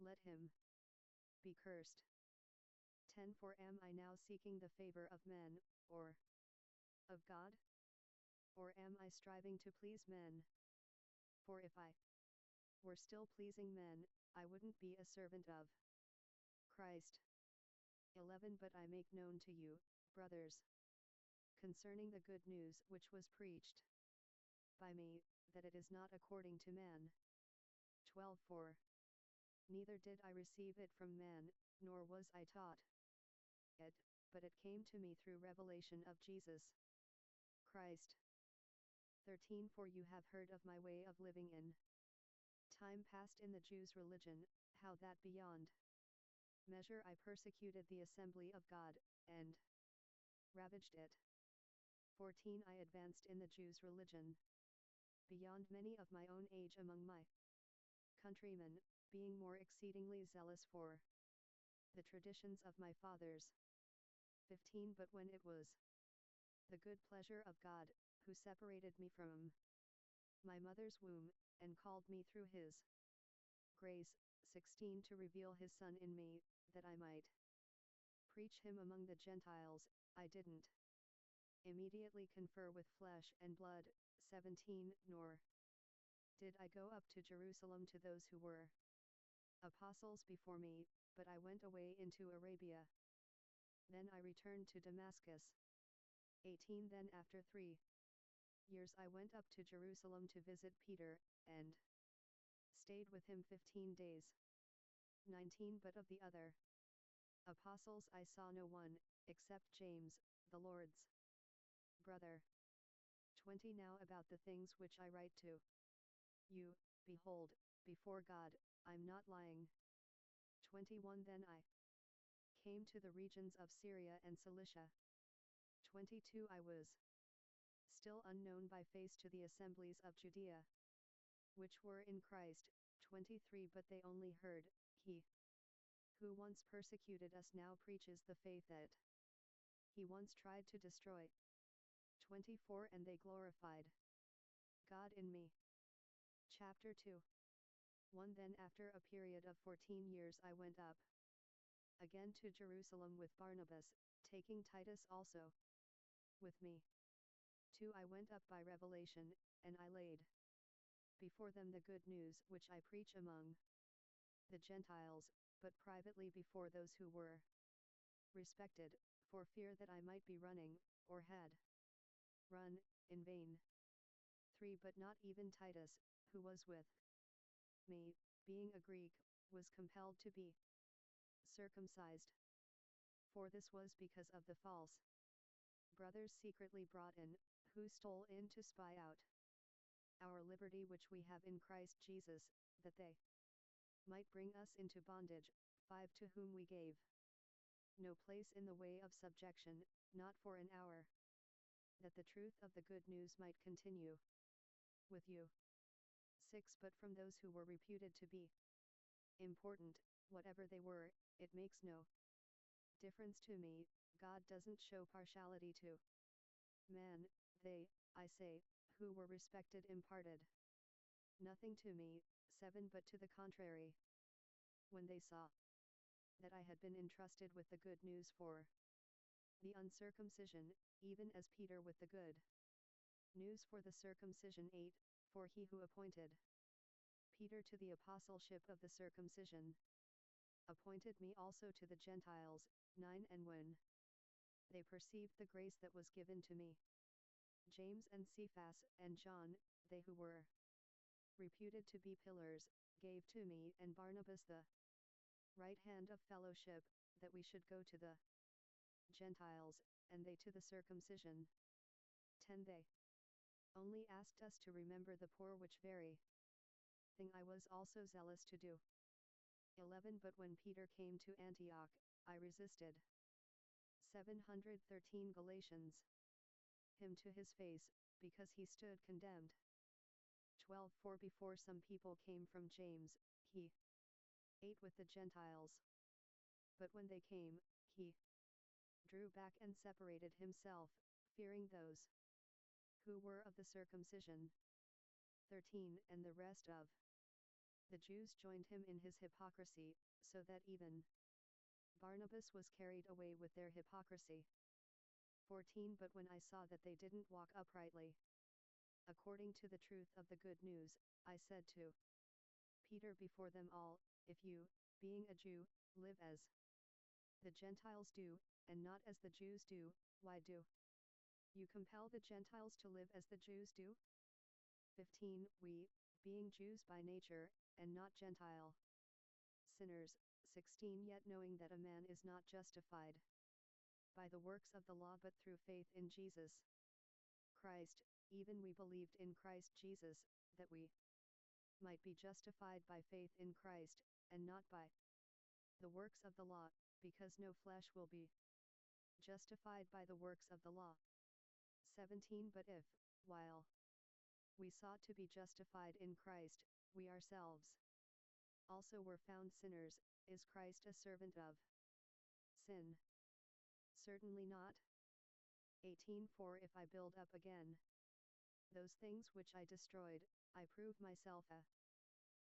let him be cursed. 10 For am I now seeking the favor of men, or of God? Or am I striving to please men? For if I were still pleasing men, I wouldn't be a servant of Christ. 11 But I make known to you, brothers, concerning the good news which was preached by me, that it is not according to man. 12 For neither did I receive it from man, nor was I taught it, but it came to me through revelation of Jesus Christ. 13 For you have heard of my way of living in time past in the Jews' religion, how that beyond measure I persecuted the assembly of God, and ravaged it. 14 I advanced in the Jews' religion beyond many of my own age among my countrymen, being more exceedingly zealous for the traditions of my fathers. 15 But when it was the good pleasure of God, who separated me from my mother's womb, and called me through his grace, 16 To reveal his Son in me, that I might preach him among the Gentiles, I didn't immediately confer with flesh and blood. 17 Nor did I go up to Jerusalem to those who were apostles before me, but I went away into Arabia. Then I returned to Damascus. 18 Then after 3 years I went up to Jerusalem to visit Peter, and stayed with him 15 days. 19 But of the other apostles I saw no one, except James, the Lord's brother. 20 Now about the things which I write to you, behold, before God, I'm not lying. 21 Then I came to the regions of Syria and Cilicia. 22 I was still unknown by face to the assemblies of Judea, which were in Christ. 23 But they only heard, he who once persecuted us now preaches the faith that he once tried to destroy. 24 And they glorified God in me. Chapter 2 1 Then after a period of 14 years I went up again to Jerusalem with Barnabas, taking Titus also with me. 2 I went up by revelation, and I laid before them the good news which I preach among the Gentiles, but privately before those who were respected, for fear that I might be running, or had run, in vain. 3 But not even Titus, who was with me, being a Greek, was compelled to be circumcised. For this was because of the false brothers secretly brought in, who stole in to spy out our liberty which we have in Christ Jesus, that they might bring us into bondage. 5 To whom we gave no place in the way of subjection, not for an hour, that the truth of the good news might continue with you. 6 But from those who were reputed to be important, whatever they were, it makes no difference to me. God doesn't show partiality to man. They, I say, who were respected imparted nothing to me. 7 But to the contrary, when they saw that I had been entrusted with the good news for the uncircumcision, even as Peter with the good news for the circumcision. 8 For he who appointed Peter to the apostleship of the circumcision appointed me also to the Gentiles. 9 And when they perceived the grace that was given to me, James and Cephas and John, they who were reputed to be pillars, gave to me and Barnabas the right hand of fellowship, that we should go to the Gentiles, and they to the circumcision. 10 They only asked us to remember the poor, which very thing I was also zealous to do. 11 But when Peter came to Antioch, I resisted 713 Galatians him to his face, because he stood condemned. 12 For before some people came from James, he ate with the Gentiles. But when they came, he drew back and separated himself, fearing those who were of the circumcision. 13 And the rest of The Jews joined him in his hypocrisy, so that even Barnabas was carried away with their hypocrisy. 14 But when I saw that they didn't walk uprightly according to the truth of the good news, I said to Peter before them all, if you, being a Jew, live as the Gentiles do, and not as the Jews do, why do you compel the Gentiles to live as the Jews do? 15 We, being Jews by nature, and not Gentile sinners, 16 Yet knowing that a man is not justified by the works of the law but through faith in Jesus Christ, even we believed in Christ Jesus, that we might be justified by faith in Christ, and not by the works of the law, because no flesh will be justified by the works of the law. 17 But if, while we sought to be justified in Christ, we ourselves also were found sinners, is Christ a servant of sin? Certainly not. 18 For if I build up again those things which I destroyed, I prove myself a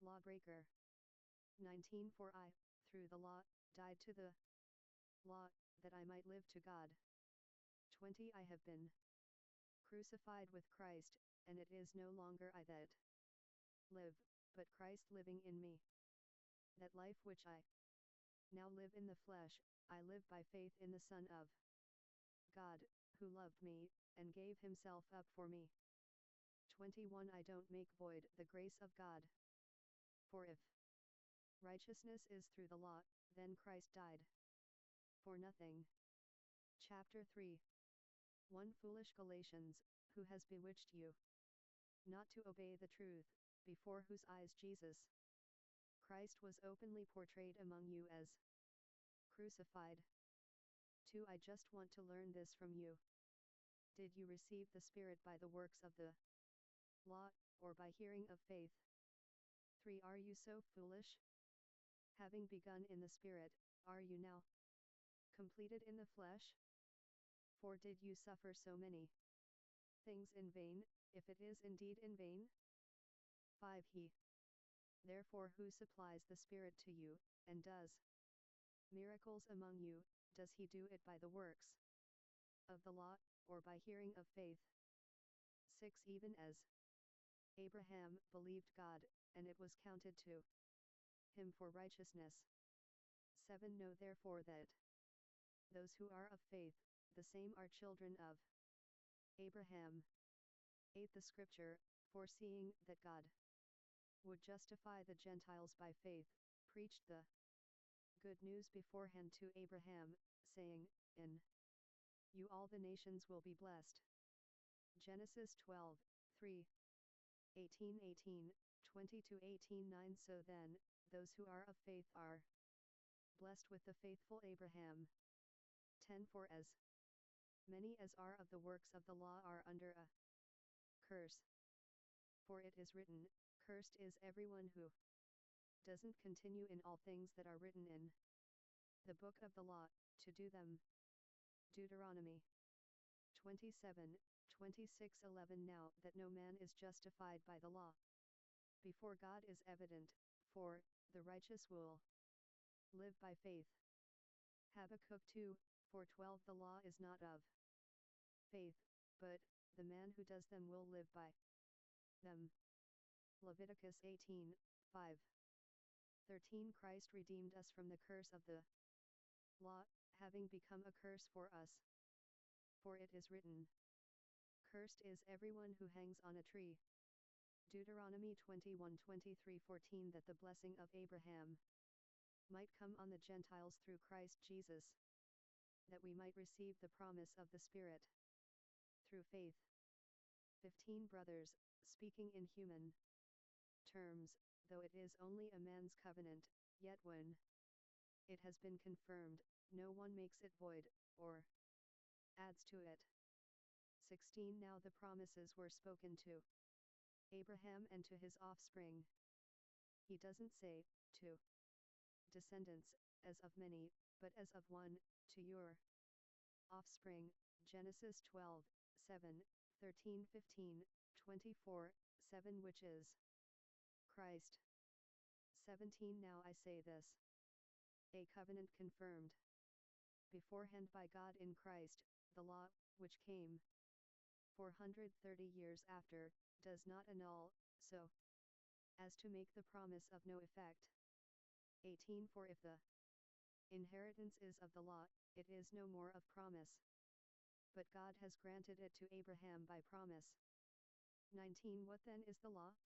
lawbreaker. 19 For I, through the law, died to the law, that I might live to God. 20 I have been crucified with Christ, and it is no longer I that live, but Christ living in me. That life which I now live in the flesh, I live by faith in the Son of God, who loved me, and gave himself up for me. 21 I don't make void the grace of God. For if righteousness is through the law, then Christ died for nothing. Chapter 3 1 Foolish Galatians, who has bewitched you not to obey the truth, before whose eyes Jesus Christ was openly portrayed among you as crucified? 2 I just want to learn this from you. Did you receive the Spirit by the works of the law, or by hearing of faith? 3 Are you so foolish? Having begun in the Spirit, are you now completed in the flesh? 4 Did you suffer so many things in vain, if it is indeed in vain? 5 He, therefore, who supplies the Spirit to you, and does miracles among you, does he do it by the works of the law, or by hearing of faith? 6 Even as Abraham believed God, and it was counted to him for righteousness. 7 Know therefore that those who are of faith, the same are children of Abraham. 8 The Scripture, foreseeing that God would justify the Gentiles by faith, preached the good news beforehand to Abraham, saying, in you all the nations will be blessed. Genesis 12:3, 18:18, 20-18:9 So then, those who are of faith are blessed with the faithful Abraham. 10 For as many as are of the works of the law are under a curse. For it is written, Cursed is everyone who doesn't continue in all things that are written in the book of the law, to do them. Deuteronomy 27:26-11 Now that no man is justified by the law before God is evident, for the righteous will live by faith. Habakkuk 2:4-12 The law is not of faith, but the man who does them will live by them. Leviticus 18:5-13 Christ redeemed us from the curse of the law, having become a curse for us. For it is written, Cursed is everyone who hangs on a tree. Deuteronomy 21:23-14 That the blessing of Abraham might come on the Gentiles through Christ Jesus, that we might receive the promise of the Spirit through faith. 15 Brothers, speaking in human terms, though it is only a man's covenant, yet when it has been confirmed, no one makes it void, or adds to it. 16 Now the promises were spoken to Abraham and to his offspring. He doesn't say, to descendants, as of many, but as of one, to your offspring. Genesis 12:7, 13-15, 24:7 Which is Christ. 17 Now I say this, a covenant confirmed beforehand by God in Christ, the law, which came 430 years after, does not annul, so as to make the promise of no effect. 18 For if the inheritance is of the law, it is no more of promise. But God has granted it to Abraham by promise. 19 What then is the law?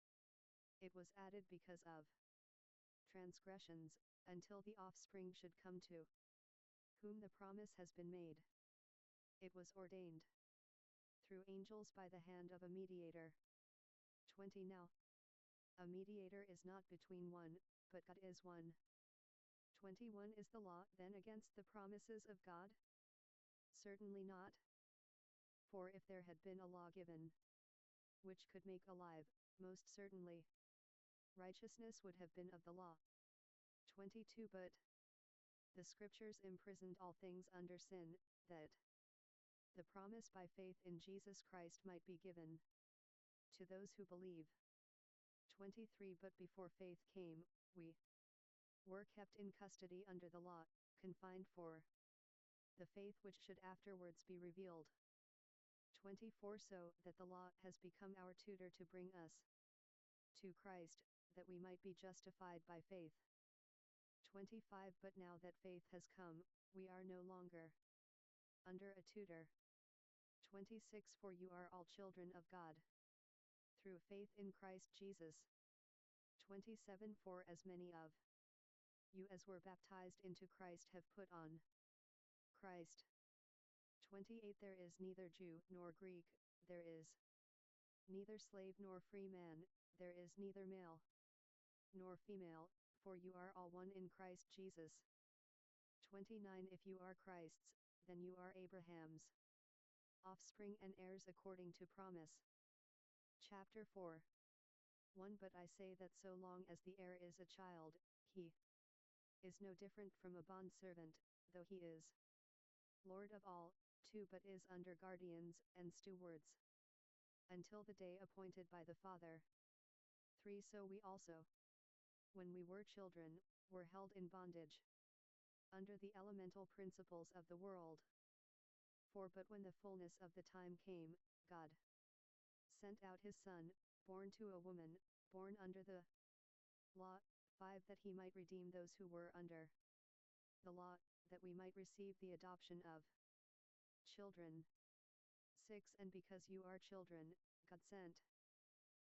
It was added because of transgressions, until the offspring should come to whom the promise has been made. It was ordained through angels by the hand of a mediator. 20 Now a mediator is not between one, but God is one. 21 Is the law then against the promises of God? Certainly not. For if there had been a law given which could make alive, most certainly righteousness would have been of the law. 22 But the Scriptures imprisoned all things under sin, that the promise by faith in Jesus Christ might be given to those who believe. 23 But before faith came, we were kept in custody under the law, confined for the faith which should afterwards be revealed. 24 So that the law has become our tutor to bring us to Christ, that we might be justified by faith. 25 But now that faith has come, we are no longer under a tutor. 26 For you are all children of God through faith in Christ Jesus. 27 For as many of you as were baptized into Christ have put on Christ. 28 There is neither Jew nor Greek, there is neither slave nor free man, there is neither male nor female, for you are all one in Christ Jesus. 29 If you are Christ's, then you are Abraham's offspring and heirs according to promise. Chapter 4 1 But I say that so long as the heir is a child, he is no different from a bondservant, though he is Lord of all. 2 But is under guardians and stewards until the day appointed by the Father. 3 So we also, when we were children, were held in bondage under the elemental principles of the world. 4 But when the fullness of the time came, God sent out his Son, born to a woman, born under the law. 5 That he might redeem those who were under the law, that we might receive the adoption of children. 6 And because you are children, God sent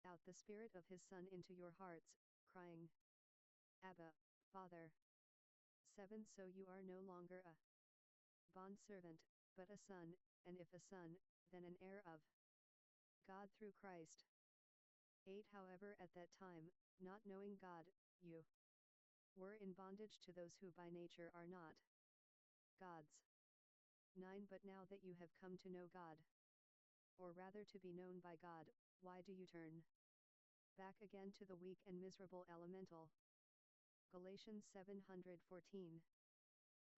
out the Spirit of his Son into your hearts, crying, Abba, Father. 7 So you are no longer a bondservant, but a son, and if a son, then an heir of God through Christ. 8 However at that time, not knowing God, you were in bondage to those who by nature are not God's. 9 But now that you have come to know God, or rather to be known by God, why do you turn back again to the weak and miserable elemental? Galatians 7:14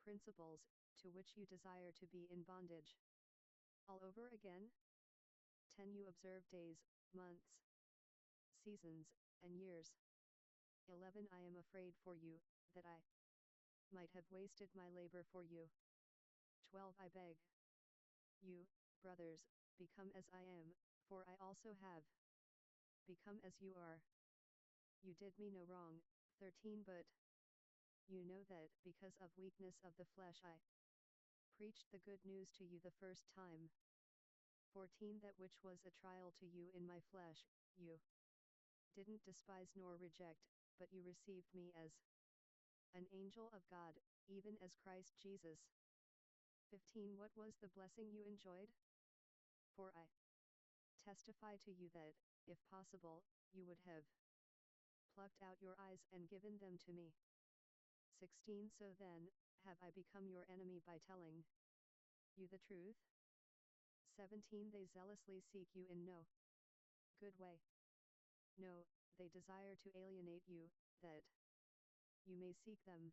Principles, to which you desire to be in bondage all over again? 10 You observe days, months, seasons, and years. 11 I am afraid for you, that I might have wasted my labor for you. 12 I beg you, brothers, become as I am, for I also have become as you are. You did me no wrong. 13 But you know that because of weakness of the flesh I preached the good news to you the first time. 14 That which was a trial to you in my flesh, you didn't despise nor reject, but you received me as an angel of God, even as Christ Jesus. 15 What was the blessing you enjoyed? For I testify to you that, if possible, you would have plucked out your eyes and given them to me. 16 So then, have I become your enemy by telling you the truth? 17 They zealously seek you in no good way. No, they desire to alienate you, that you may seek them.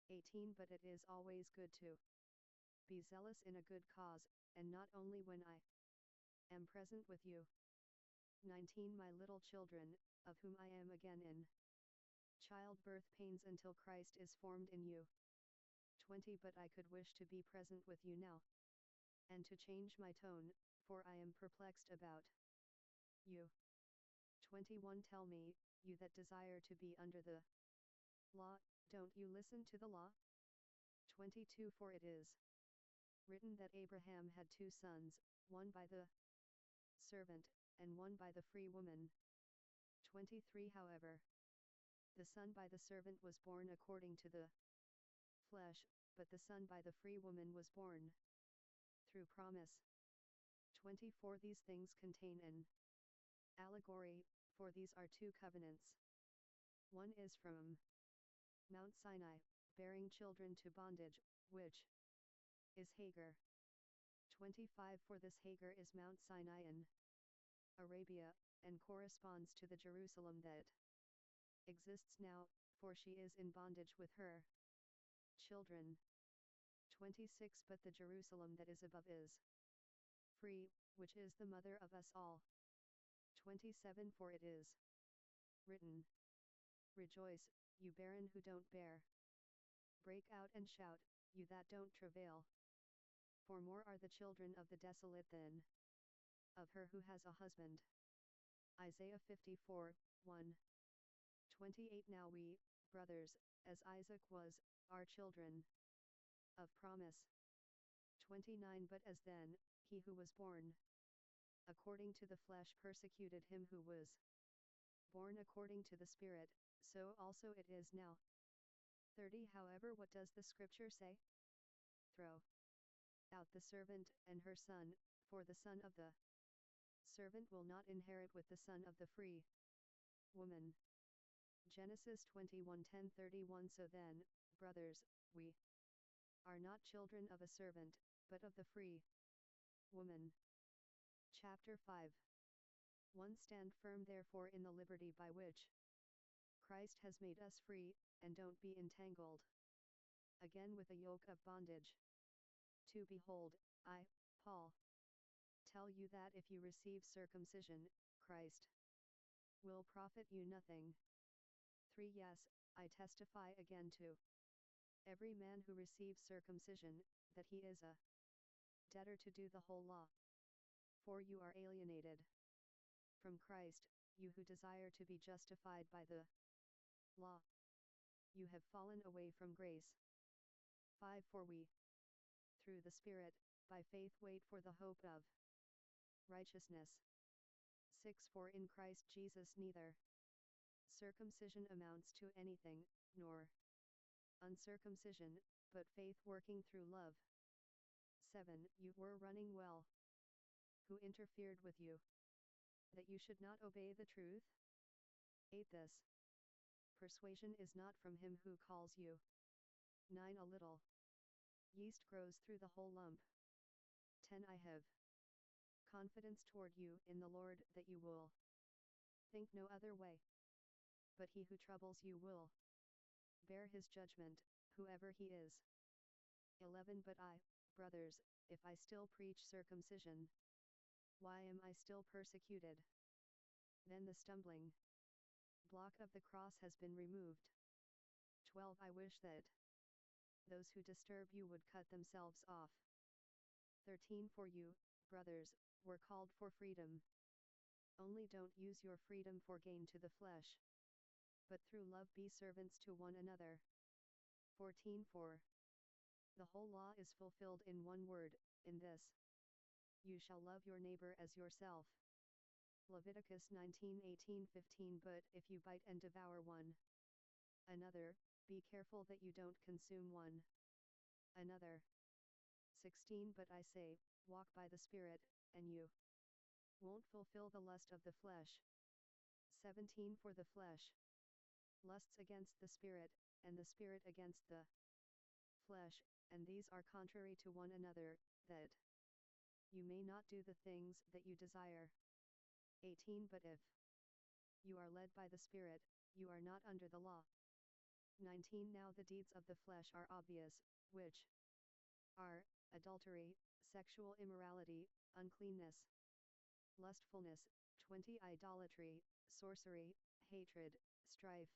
18 But it is always good to be zealous in a good cause, and not only when I am present with you. 19 My little children, of whom I am again in childbirth pains until Christ is formed in you. 20 But I could wish to be present with you now, and to change my tone, for I am perplexed about you. 21 Tell me, you that desire to be under the law, don't you listen to the law? 22 For it is written that Abraham had 2 sons, one by the servant, and one by the free woman. 23 However, the son by the servant was born according to the flesh, but the son by the free woman was born through promise. 24 These things contain an allegory, for these are 2 covenants. One is from Mount Sinai, bearing children to bondage, which is Hagar. 25 For this Hagar is Mount Sinai in Arabia, and corresponds to the Jerusalem that exists now, for she is in bondage with her children. 26 But the Jerusalem that is above is free, which is the mother of us all. 27 For it is written, Rejoice, you barren who don't bear. Break out and shout, you that don't travail. For more are the children of the desolate than of her who has a husband. Isaiah 54, 1. 28 Now we, brothers, as Isaac was, are children of promise. 29 But as then, he who was born according to the flesh persecuted him who was born according to the Spirit, so also it is now. 30 However, what does the scripture say? Throw out the servant and her son, for the son of the servant will not inherit with the son of the free woman. Genesis 21:10-31 So then, brothers, we are not children of a servant, but of the free woman. Chapter 5 1 Stand firm therefore in the liberty by which Christ has made us free, and don't be entangled again with a yoke of bondage. 2 Behold, I, Paul, tell you that if you receive circumcision, Christ will profit you nothing. 3 Yes, I testify again to every man who receives circumcision, that he is a debtor to do the whole law. 4 You are alienated from Christ, you who desire to be justified by the law. You have fallen away from grace. 5 For we, through the Spirit, by faith wait for the hope of righteousness. 6 For in Christ Jesus neither circumcision amounts to anything, nor uncircumcision, but faith working through love. 7 You were running well. Who interfered with you, that you should not obey the truth? 8 This persuasion is not from him who calls you. 9 A little yeast grows through the whole lump. 10 I have confidence toward you in the Lord that you will think no other way. But he who troubles you will bear his judgment, whoever he is. 11 But I, brothers, if I still preach circumcision, why am I still persecuted? Then the stumbling block of the cross has been removed. 12 I wish that those who disturb you would cut themselves off. 13 For you, brothers, were called for freedom. Only don't use your freedom for gain to the flesh, but through love be servants to one another. 14 For the whole law is fulfilled in one word, in this: you shall love your neighbor as yourself. Leviticus 19:18-15 But if you bite and devour one another, be careful that you don't consume one another. 16 But I say, walk by the Spirit, and you won't fulfill the lust of the flesh. 17 For the flesh lusts against the Spirit, and the Spirit against the flesh, and these are contrary to one another, that you may not do the things that you desire. 18 But if you are led by the Spirit, you are not under the law. 19 Now the deeds of the flesh are obvious, which are adultery, sexual immorality, uncleanness, lustfulness, 20 Idolatry, sorcery, hatred, strife,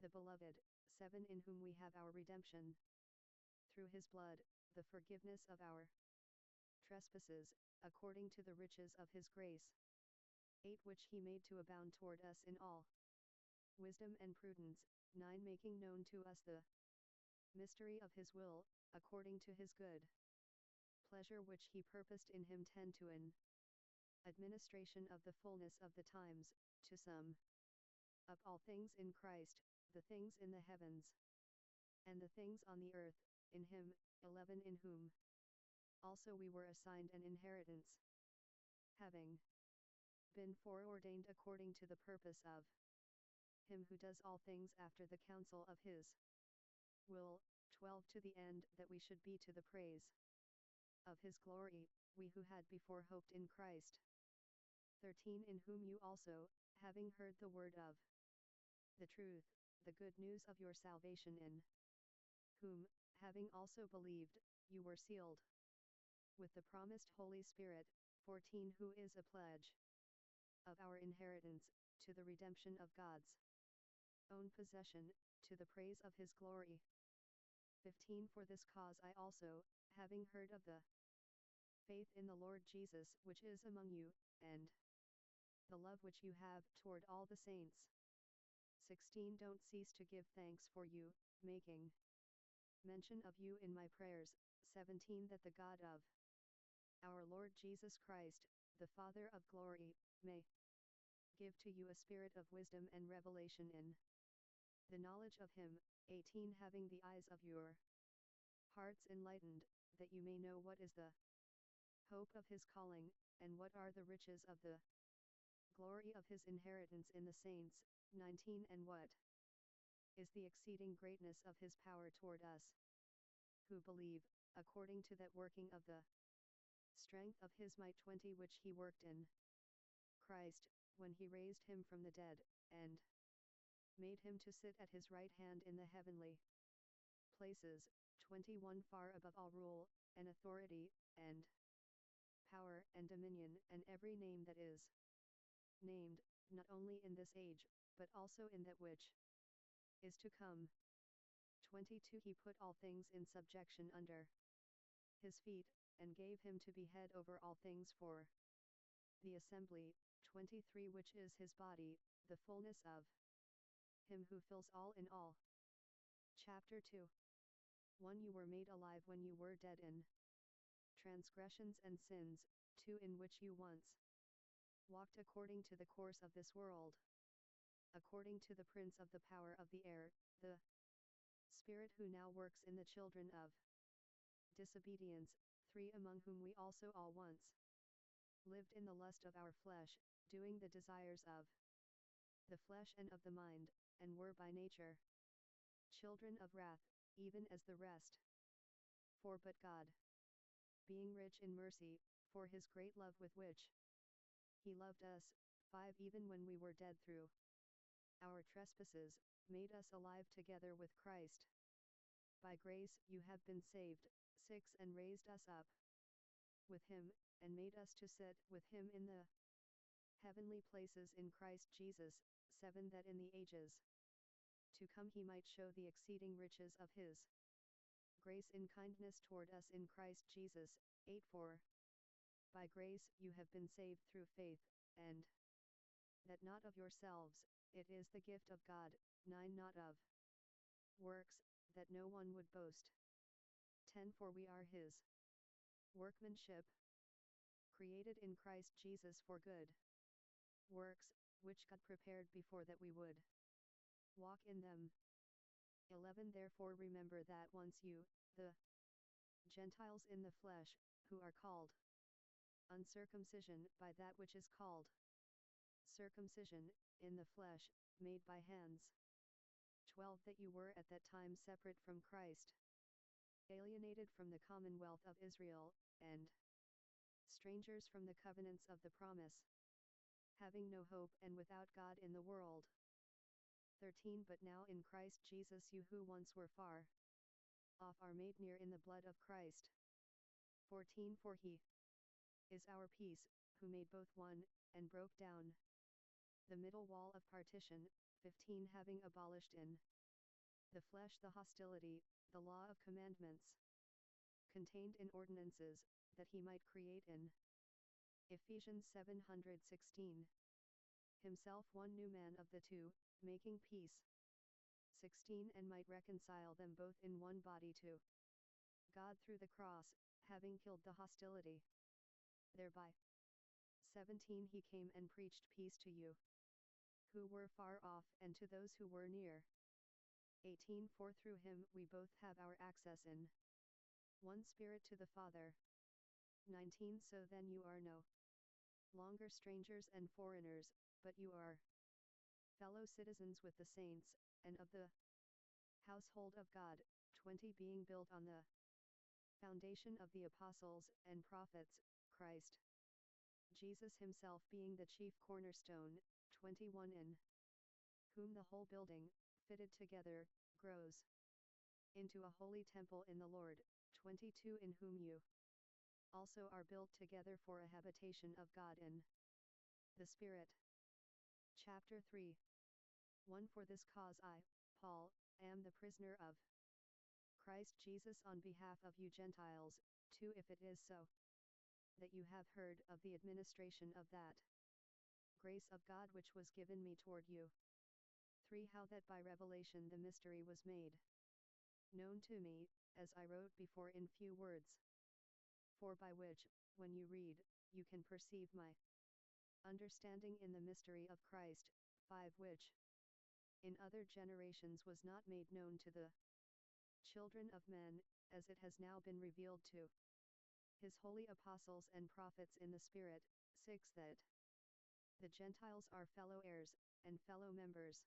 the Beloved, 7 in whom we have our redemption through his blood, the forgiveness of our trespasses, according to the riches of his grace. 8 which he made to abound toward us in all wisdom and prudence. 9 making known to us the mystery of his will, according to his good pleasure which he purposed in him. 10 to an administration of the fullness of the times, to sum up all things in Christ, the things in the heavens and the things on the earth, in him. 11 in whom also we were assigned an inheritance, having been foreordained according to the purpose of him who does all things after the counsel of his will. 12 to the end that we should be to the praise of his glory, we who had before hoped in Christ. 13 in whom you also, having heard the word of the truth, the good news of your salvation, in whom, having also believed, you were sealed with the promised Holy Spirit. 14 who is a pledge of our inheritance, to the redemption of God's own possession, to the praise of his glory. 15 for this cause I also, having heard of the faith in the Lord Jesus which is among you, and the love which you have toward all the saints. 16 don't cease to give thanks for you, making mention of you in my prayers. 17 that the God of our Lord Jesus Christ, the Father of glory, may give to you a spirit of wisdom and revelation in the knowledge of him. 18 having the eyes of your hearts enlightened, that you may know what is the hope of his calling, and what are the riches of the glory of his inheritance in the saints. 19 and what is the exceeding greatness of his power toward us who believe, according to that working of the strength of his might. 20 which he worked in Christ, when he raised him from the dead, and made him to sit at his right hand in the heavenly places. 21 far above all rule, and authority, and power, and dominion, and every name that is named, not only in this age, but also in that which is to come. 22 he put all things in subjection under his feet, and gave him to be head over all things for the assembly. 23 which is his body, the fullness of him who fills all in all. Chapter 2. 1 you were made alive when you were dead in transgressions and sins. 2 in which you once walked according to the course of this world, according to the prince of the power of the air, the spirit who now works in the children of disobedience. 3 among whom we also all once lived in the lust of our flesh, doing the desires of the flesh and of the mind, and were by nature children of wrath, even as the rest. 4 but God, being rich in mercy, for his great love with which he loved us. 5 even when we were dead through our trespasses, made us alive together with Christ. By grace you have been saved. 6 and raised us up with him, and made us to sit with him in the heavenly places in Christ Jesus. 7 that in the ages to come he might show the exceeding riches of his grace in kindness toward us in Christ Jesus. 8 for by grace you have been saved through faith, and that not of yourselves, it is the gift of God. 9 not of works, that no one would boast. 10 for we are his workmanship, created in Christ Jesus for good works, which God prepared before that we would walk in them. 11 therefore remember that once you, the Gentiles in the flesh, who are called uncircumcision by that which is called circumcision, in the flesh, made by hands. 12 that you were at that time separate from Christ, alienated from the commonwealth of Israel, and strangers from the covenants of the promise, having no hope and without God in the world. 13 but now in Christ Jesus you who once were far off are made near in the blood of Christ. 14 for he is our peace, who made both one, and broke down the middle wall of partition. 15 having abolished in the flesh the hostility, the law of commandments, contained in ordinances, that he might create in Ephesians 7:16 himself one new man of the two, making peace 16 and might reconcile them both in one body to God through the cross, having killed the hostility thereby. 17 He came and preached peace to you who were far off and to those who were near. 18 For through him we both have our access in one Spirit to the Father. 19 So then you are no longer strangers and foreigners, but you are fellow citizens with the saints, and of the household of God. 20 Being built on the foundation of the apostles and prophets, Christ Jesus himself being the chief cornerstone. 21 In whom the whole building, fitted together, grows into a holy temple in the Lord. 22 In whom you also are built together for a habitation of God in the Spirit. Chapter 3 1 For this cause I, Paul, am the prisoner of Christ Jesus on behalf of you Gentiles. 2 If it is so that you have heard of the administration of that grace of God which was given me toward you. 3 How that by revelation the mystery was made known to me, as I wrote before in few words. 4 By which, when you read, you can perceive my understanding in the mystery of Christ. 5 Which in other generations was not made known to the children of men, as it has now been revealed to his holy apostles and prophets in the Spirit. 6 That the Gentiles are fellow heirs, and fellow members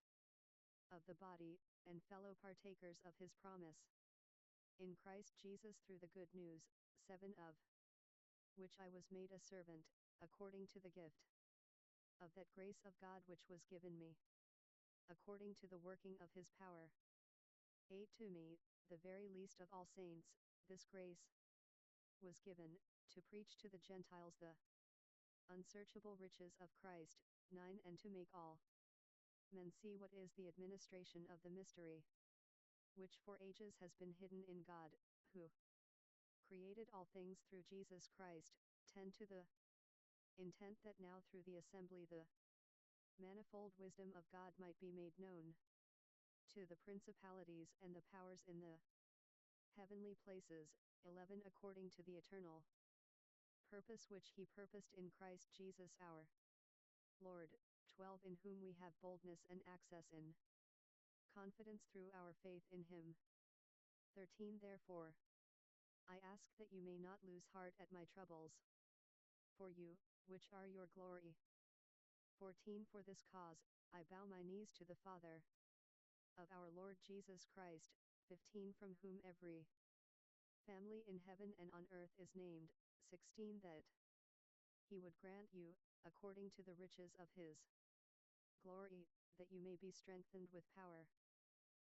of the body, and fellow partakers of his promise in Christ Jesus through the good news. 7 Of which I was made a servant, according to the gift of that grace of God which was given me, according to the working of his power. 8 To me, the very least of all saints, this grace was given, to preach to the Gentiles the unsearchable riches of Christ. 9 And to make all men see what is the administration of the mystery, which for ages has been hidden in God, who created all things through Jesus Christ. 10 To the intent that now through the assembly the manifold wisdom of God might be made known to the principalities and the powers in the heavenly places. 11 According to the eternal purpose which he purposed in Christ Jesus our Lord. 12 In whom we have boldness and access in confidence through our faith in him. 13 Therefore I ask that you may not lose heart at my troubles for you, which are your glory. 14 For this cause, I bow my knees to the Father of our Lord Jesus Christ. 15 From whom every family in heaven and on earth is named. 16 That he would grant you, according to the riches of his glory, that you may be strengthened with power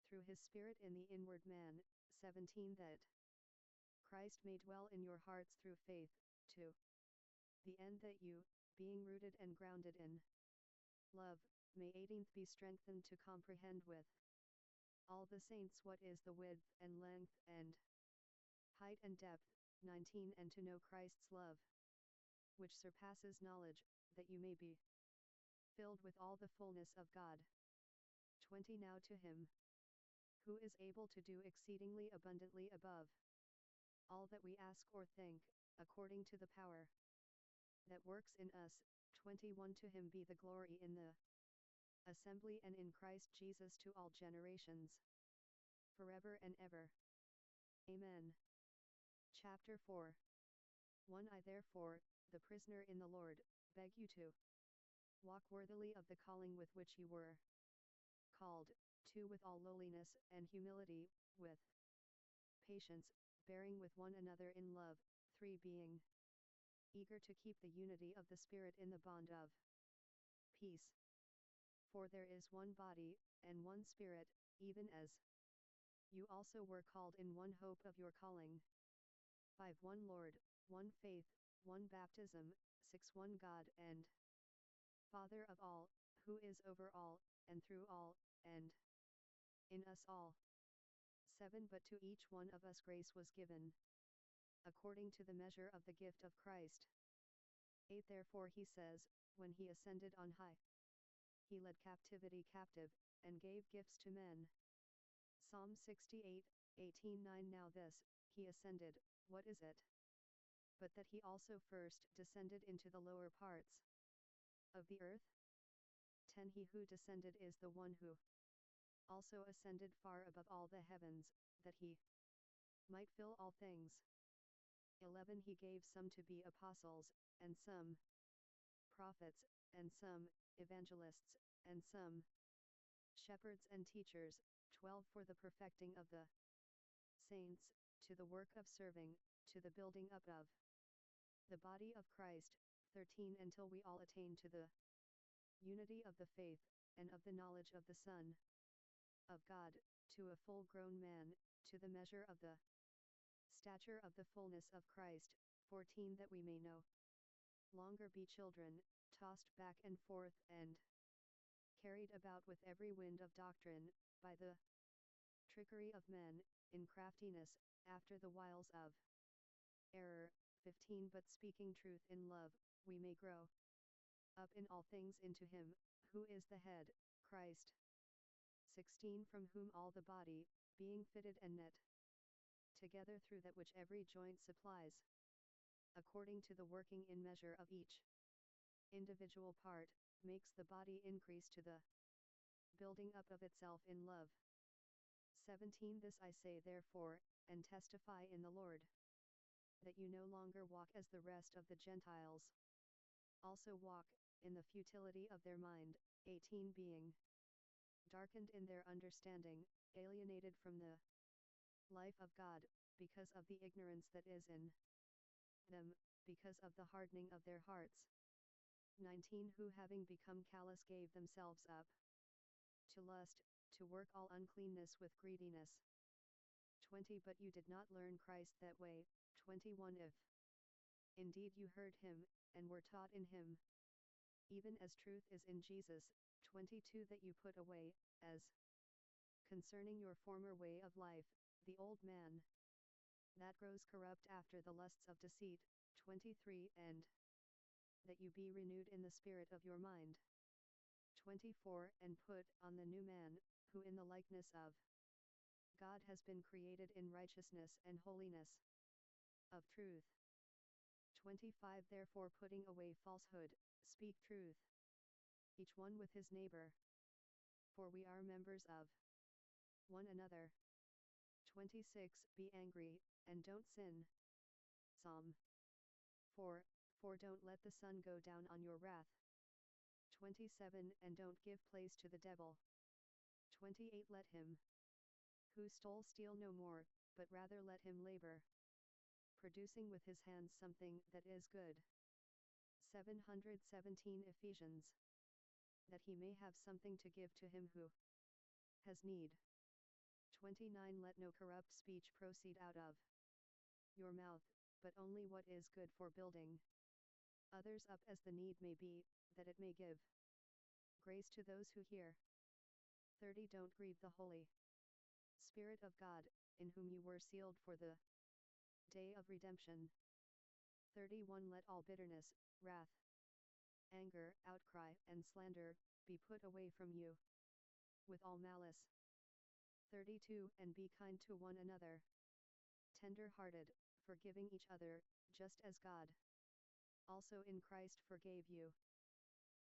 through his Spirit in the inward man. 17 That Christ may dwell in your hearts through faith, to the end that you, being rooted and grounded in love, may 18th be strengthened to comprehend with all the saints what is the width and length and height and depth. 19 And to know Christ's love, which surpasses knowledge, that you may be filled with all the fullness of God. 20 Now to him who is able to do exceedingly abundantly above all that we ask or think, according to the power that works in us. 21 To him be the glory in the assembly and in Christ Jesus to all generations, forever and ever. Amen. Chapter 4 1 I therefore, the prisoner in the Lord, beg you to walk worthily of the calling with which you were called. 2 With all lowliness and humility, with patience, bearing with one another in love. 3 Being eager to keep the unity of the Spirit in the bond of peace. For there is one body, and one Spirit, even as you also were called in one hope of your calling. 5 One Lord, one faith, one baptism. 6 One God and Father of all, who is over all, and through all, and in us all. 7 But to each one of us grace was given, according to the measure of the gift of Christ. 8 Therefore he says, when he ascended on high, he led captivity captive, and gave gifts to men. Psalm 68:18-9 Now this, he ascended, what is it? But that he also first descended into the lower parts of the earth? 10 He who descended is the one who also ascended far above all the heavens, that he might fill all things. 11 He gave some to be apostles, and some prophets, and some evangelists, and some shepherds and teachers. 12 For the perfecting of the saints, to the work of serving, to the building up of the body of Christ. 13 Until we all attain to the unity of the faith, and of the knowledge of the Son of God, to a full-grown man, to the measure of the stature of the fullness of Christ. 14 That we may no longer be children, tossed back and forth and carried about with every wind of doctrine, by the trickery of men, in craftiness, after the wiles of error. 15 But speaking truth in love, we may grow up in all things into him, who is the head, Christ. 16 From whom all the body, being fitted and knit together through that which every joint supplies, according to the working in measure of each individual part, makes the body increase to the building up of itself in love. 17 This I say therefore, and testify in the Lord, that you no longer walk as the rest of the Gentiles also walk, in the futility of their mind. 18 Being darkened in their understanding, alienated from the life of God, because of the ignorance that is in them, because of the hardening of their hearts. 19 Who having become callous gave themselves up to lust, to work all uncleanness with greediness. 20 But you did not learn Christ that way. 21 If indeed you heard him, and were taught in him, even as truth is in Jesus. 22 That you put away, as concerning your former way of life, the old man that grows corrupt after the lusts of deceit. 23 And that you be renewed in the spirit of your mind. 24 And put on the new man, who in the likeness of God has been created in righteousness and holiness of truth. 25 Therefore putting away falsehood, speak truth, each one with his neighbor, for we are members of one another. 26 Be angry, and don't sin. Psalm 4 Don't let the sun go down on your wrath. 27 And don't give place to the devil. 28 Let him who stole steal no more, but rather let him labor, producing with his hands something that is good. 717 Ephesians, that he may have something to give to him who has need. 29 Let no corrupt speech proceed out of your mouth, but only what is good for building others up as the need may be, that it may give grace to those who hear. 30 Don't grieve the Holy Spirit of God, in whom you were sealed for the day of redemption. 31 Let all bitterness, wrath, anger, outcry, and slander be put away from you, with all malice. 32 And be kind to one another, tender-hearted, forgiving each other, just as God also in Christ forgave you.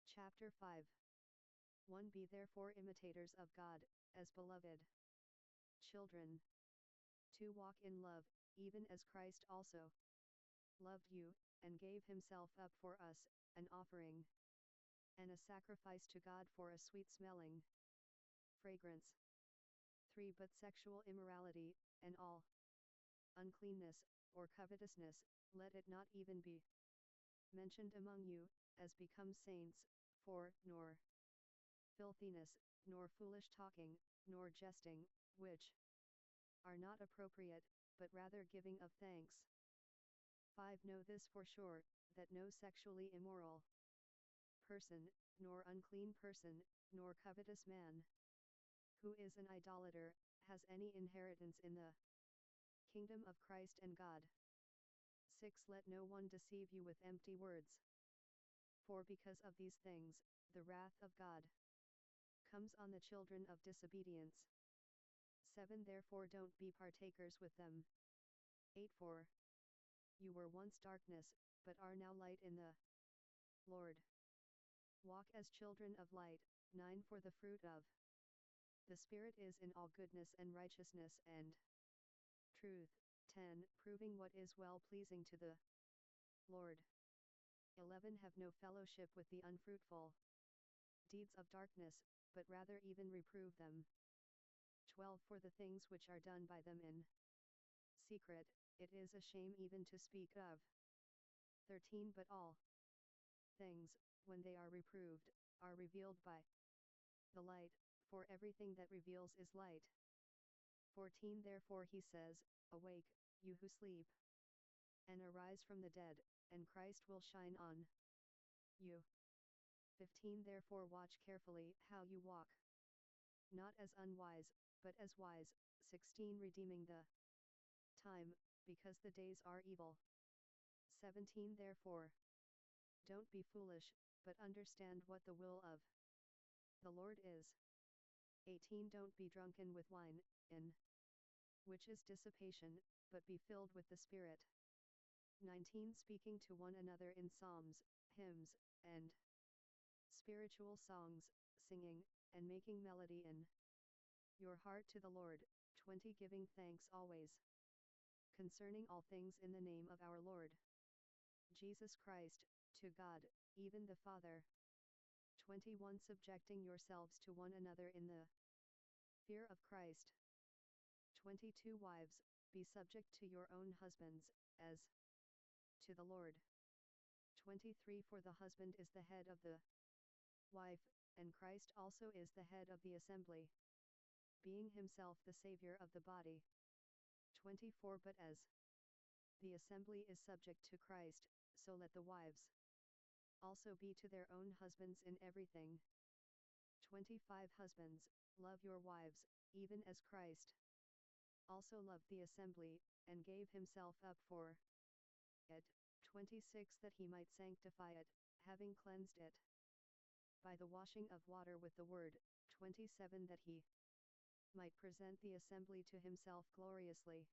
Chapter 5 1 Be therefore imitators of God, as beloved children. 2 Walk in love, even as Christ also loved you, and gave himself up for us, an offering and a sacrifice to God for a sweet-smelling fragrance. 3 But sexual immorality, and all uncleanness, or covetousness, let it not even be mentioned among you, as becomes saints. 4 Nor filthiness, nor foolish talking, nor jesting, which are not appropriate, but rather giving of thanks. 5 Know this for sure, that no sexually immoral person, nor unclean person, nor covetous man, who is an idolater, has any inheritance in the kingdom of Christ and God. 6. Let no one deceive you with empty words. For because of these things, the wrath of God comes on the children of disobedience. 7. Therefore don't be partakers with them. 8. For you were once darkness, but are now light in the Lord. Walk as children of light. 9. For the fruit of the Spirit is in all goodness and righteousness and truth. 10. Proving what is well-pleasing to the Lord. 11. Have no fellowship with the unfruitful deeds of darkness, but rather even reprove them. 12. For the things which are done by them in secret, it is a shame even to speak of. 13. But all things, when they are reproved, are revealed by the light, for everything that reveals is light. 14. Therefore he says, Awake, you who sleep, and arise from the dead, and Christ will shine on you. 15. Therefore watch carefully how you walk, not as unwise, but as wise. 16. Redeeming the time, because the days are evil. 17. Therefore don't be foolish, but understand what the will of the Lord is. 18. Don't be drunken with wine, in which is dissipation, but be filled with the Spirit. 19. Speaking to one another in psalms, hymns, and spiritual songs, singing, and making melody in your heart to the Lord. 20. Giving thanks always concerning all things in the name of our Lord Jesus Christ, to God, even the Father. 21. Subjecting yourselves to one another in the fear of Christ. 22. Wives, be subject to your own husbands, as to the Lord. 23. For the husband is the head of the wife, and Christ also is the head of the assembly, being himself the Savior of the body. 24. But as the assembly is subject to Christ, so let the wives also be to their own husbands in everything. 25. Husbands, love your wives, even as Christ also loved the assembly, and gave himself up for it. 26. That he might sanctify it, having cleansed it by the washing of water with the word. 27. That he might present the assembly to himself gloriously,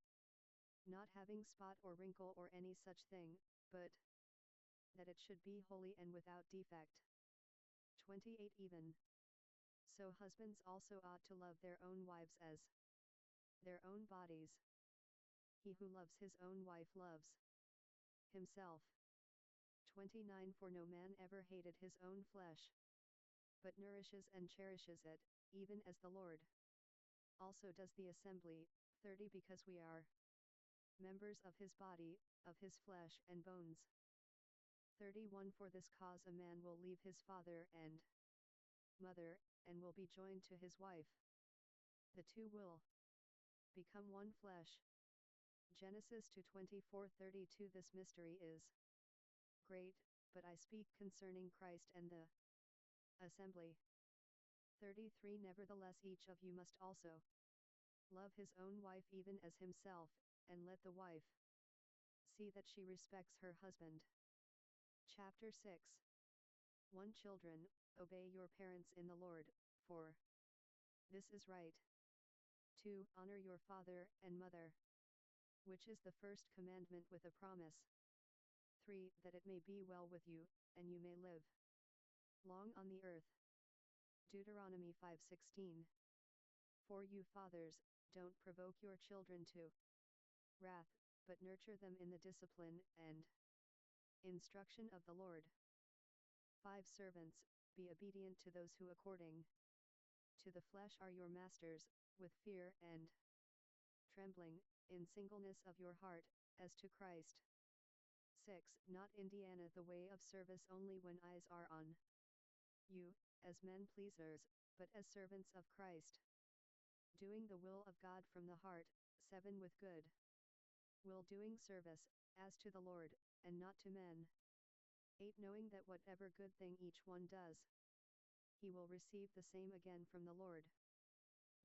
not having spot or wrinkle or any such thing, but that it should be holy and without defect. 28. Even so husbands also ought to love their own wives as their own bodies. He who loves his own wife loves himself. 29. For no man ever hated his own flesh, but nourishes and cherishes it, even as the Lord also does the assembly. 30. Because we are members of his body, of his flesh and bones. 31. For this cause a man will leave his father and mother, and will be joined to his wife. The two will become one flesh. Genesis 2:24-32. This mystery is great, but I speak concerning Christ and the assembly. 33. Nevertheless each of you must also love his own wife even as himself, and let the wife see that she respects her husband. Chapter 6. 1. Children, obey your parents in the Lord, for this is right. 2. Honor your father and mother, which is the first commandment with a promise. 3. That it may be well with you, and you may live long on the earth. Deuteronomy 5:16. 4. You fathers, don't provoke your children to wrath, but nurture them in the discipline and instruction of the Lord. 5. Servants, be obedient to those who according to the flesh are your masters, with fear and trembling, in singleness of your heart, as to Christ. 6. Not Indiana the way of service only when eyes are on you, as men pleasers, but as servants of Christ, doing the will of God from the heart. 7. With good will doing service, as to the Lord, and not to men. 8. Knowing that whatever good thing each one does, he will receive the same again from the Lord.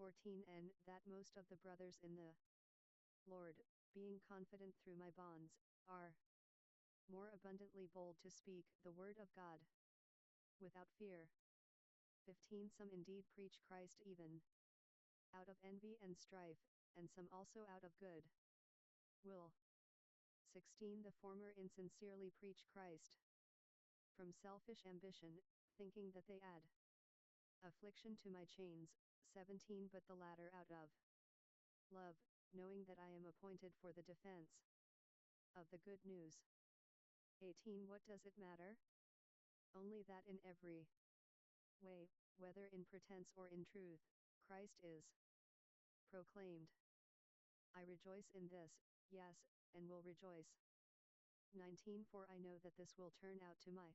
14 And that most of the brothers in the Lord, being confident through my bonds, are more abundantly bold to speak the word of God without fear. 15 Some indeed preach Christ even out of envy and strife, and some also out of good will. 16 The former insincerely preach Christ from selfish ambition, thinking that they add affliction to my chains. 17 But the latter out of love, knowing that I am appointed for the defense of the good news. 18 What does it matter? Only that in every way, whether in pretense or in truth, Christ is proclaimed. I rejoice in this, yes, and will rejoice. 19 For I know that this will turn out to my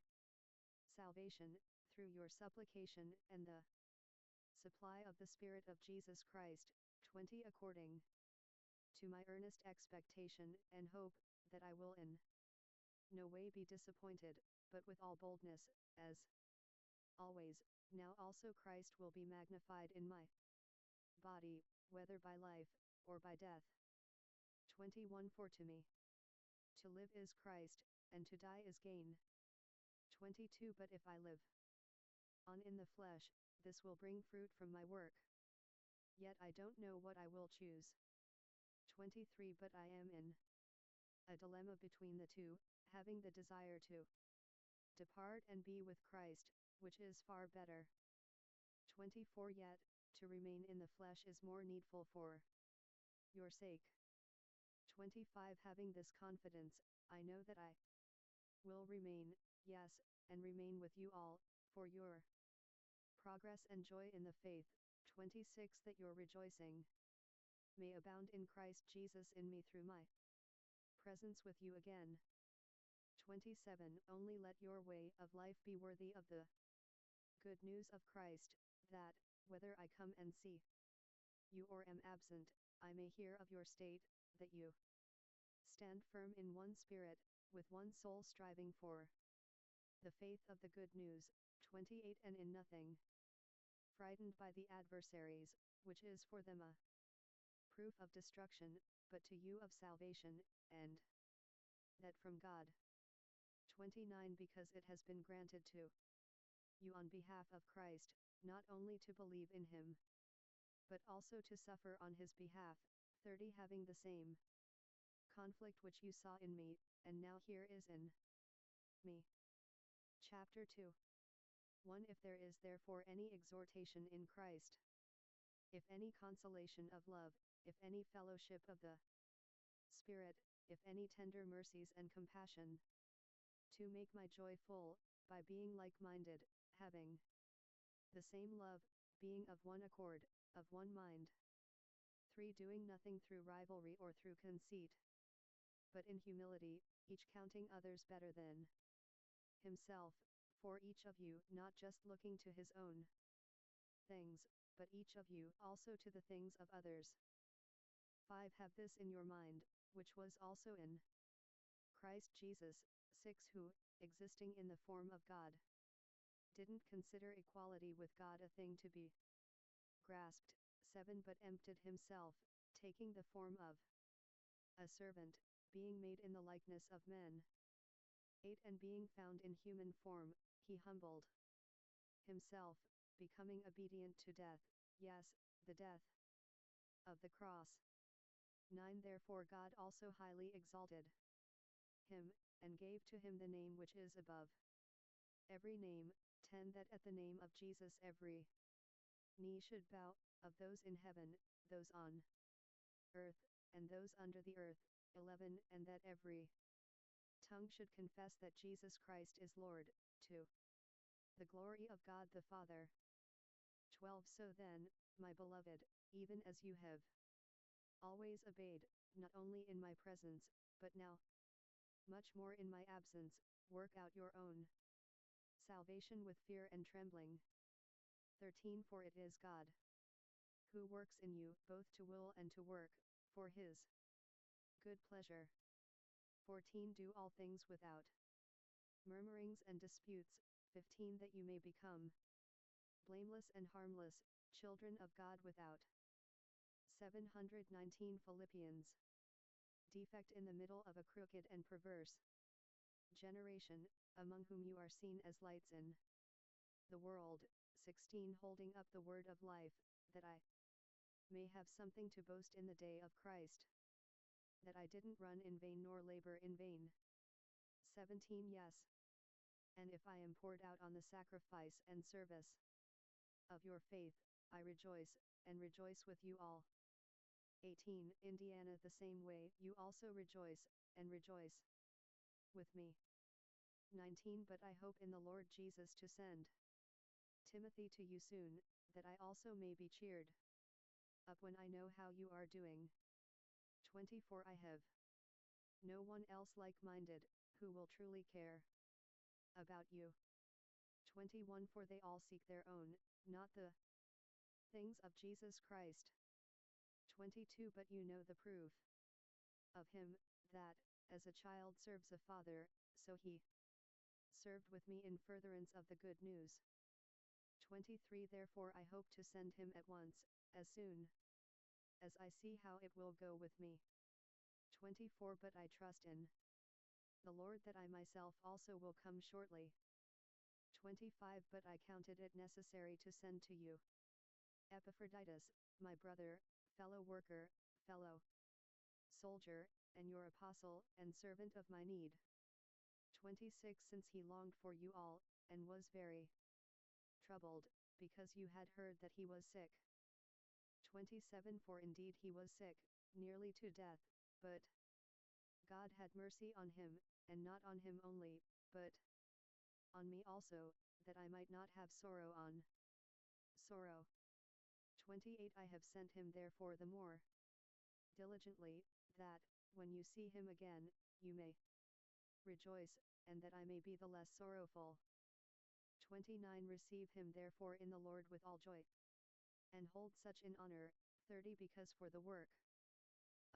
salvation, through your supplication and the supply of the Spirit of Jesus Christ. 20 According to my earnest expectation and hope, that I will in no way be disappointed, but with all boldness, as always, now also Christ will be magnified in my body, whether by life, or by death. 21 For to me to live is Christ, and to die is gain. 22 But if I live on in the flesh, this will bring fruit from my work. Yet I don't know what I will choose. 23 But I am in a dilemma between the two, having the desire to depart and be with Christ, which is far better. 24 Yet, to remain in the flesh is more needful for your sake. 25 Having this confidence, I know that I will remain, yes, and remain with you all, for your progress and joy in the faith. 26 That your rejoicing may abound in Christ Jesus in me through my presence with you again. 27 Only let your way of life be worthy of the good news of Christ, that, whether I come and see you or am absent, I may hear of your state, that you stand firm in one spirit, with one soul striving for the faith of the good news. 28 And in nothing frightened by the adversaries, which is for them a proof of destruction, but to you of salvation, and that from God. 29 Because it has been granted to you on behalf of Christ, not only to believe in him, but also to suffer on his behalf. 30 Having the same conflict which you saw in me, and now here is in me. Chapter 2. 1 If there is therefore any exhortation in Christ, if any consolation of love, if any fellowship of the Spirit, if any tender mercies and compassion, to make my joy full, by being like-minded, having the same love, being of one accord, of one mind. 3 Doing nothing through rivalry or through conceit, but in humility, each counting others better than himself, for each of you not just looking to his own things, but each of you also to the things of others. 5 Have this in your mind, which was also in Christ Jesus. 6 Who, existing in the form of God, didn't consider equality with God a thing to be grasped. 7 But emptied himself, taking the form of a servant, being made in the likeness of men. 8 And being found in human form, he humbled himself, becoming obedient to death, yes, the death of the cross. 9 Therefore God also highly exalted him, and gave to him the name which is above every name. 10 That at the name of Jesus every knee should bow, of those in heaven, those on earth, and those under the earth. 11 And that every tongue should confess that Jesus Christ is Lord, to the glory of God the Father. 12 So then, my beloved, even as you have always obeyed, not only in my presence, but now much more in my absence, work out your own salvation with fear and trembling. 13 For it is God who works in you both to will and to work, for his good pleasure. 14 Do all things without murmurings and disputes. 15 That you may become blameless and harmless, children of God without 719 Philippians. Defect in the middle of a crooked and perverse generation, among whom you are seen as lights in the world. 16 Holding up the word of life, that I may have something to boast in the day of Christ, that I didn't run in vain nor labor in vain. 17 Yes. And if I am poured out on the sacrifice and service of your faith, I rejoice, and rejoice with you all. 18 Indiana. The same way you also rejoice, and rejoice with me. 19 But I hope in the Lord Jesus to send Timothy to you soon, that I also may be cheered up when I know how you are doing. 24 I have no one else like-minded, who will truly care about you. 21 For they all seek their own, not the things of Jesus Christ. 22 But you know the proof of him, that, as a child serves a father, so he served with me in furtherance of the good news. 23 Therefore I hope to send him at once, as soon as I see how it will go with me. 24 But I trust in the Lord that I myself also will come shortly. 25 But I counted it necessary to send to you Epaphroditus, my brother, fellow worker, fellow soldier, and your apostle and servant of my need. 26 Since he longed for you all, and was very troubled, because you had heard that he was sick. 27 For indeed he was sick, nearly to death, but God had mercy on him, and not on him only, but on me also, that I might not have sorrow on sorrow. 28 I have sent him therefore the more diligently, that, when you see him again, you may rejoice, and that I may be the less sorrowful. 29 Receive him therefore in the Lord with all joy, and hold such in honor. 30 Because for the work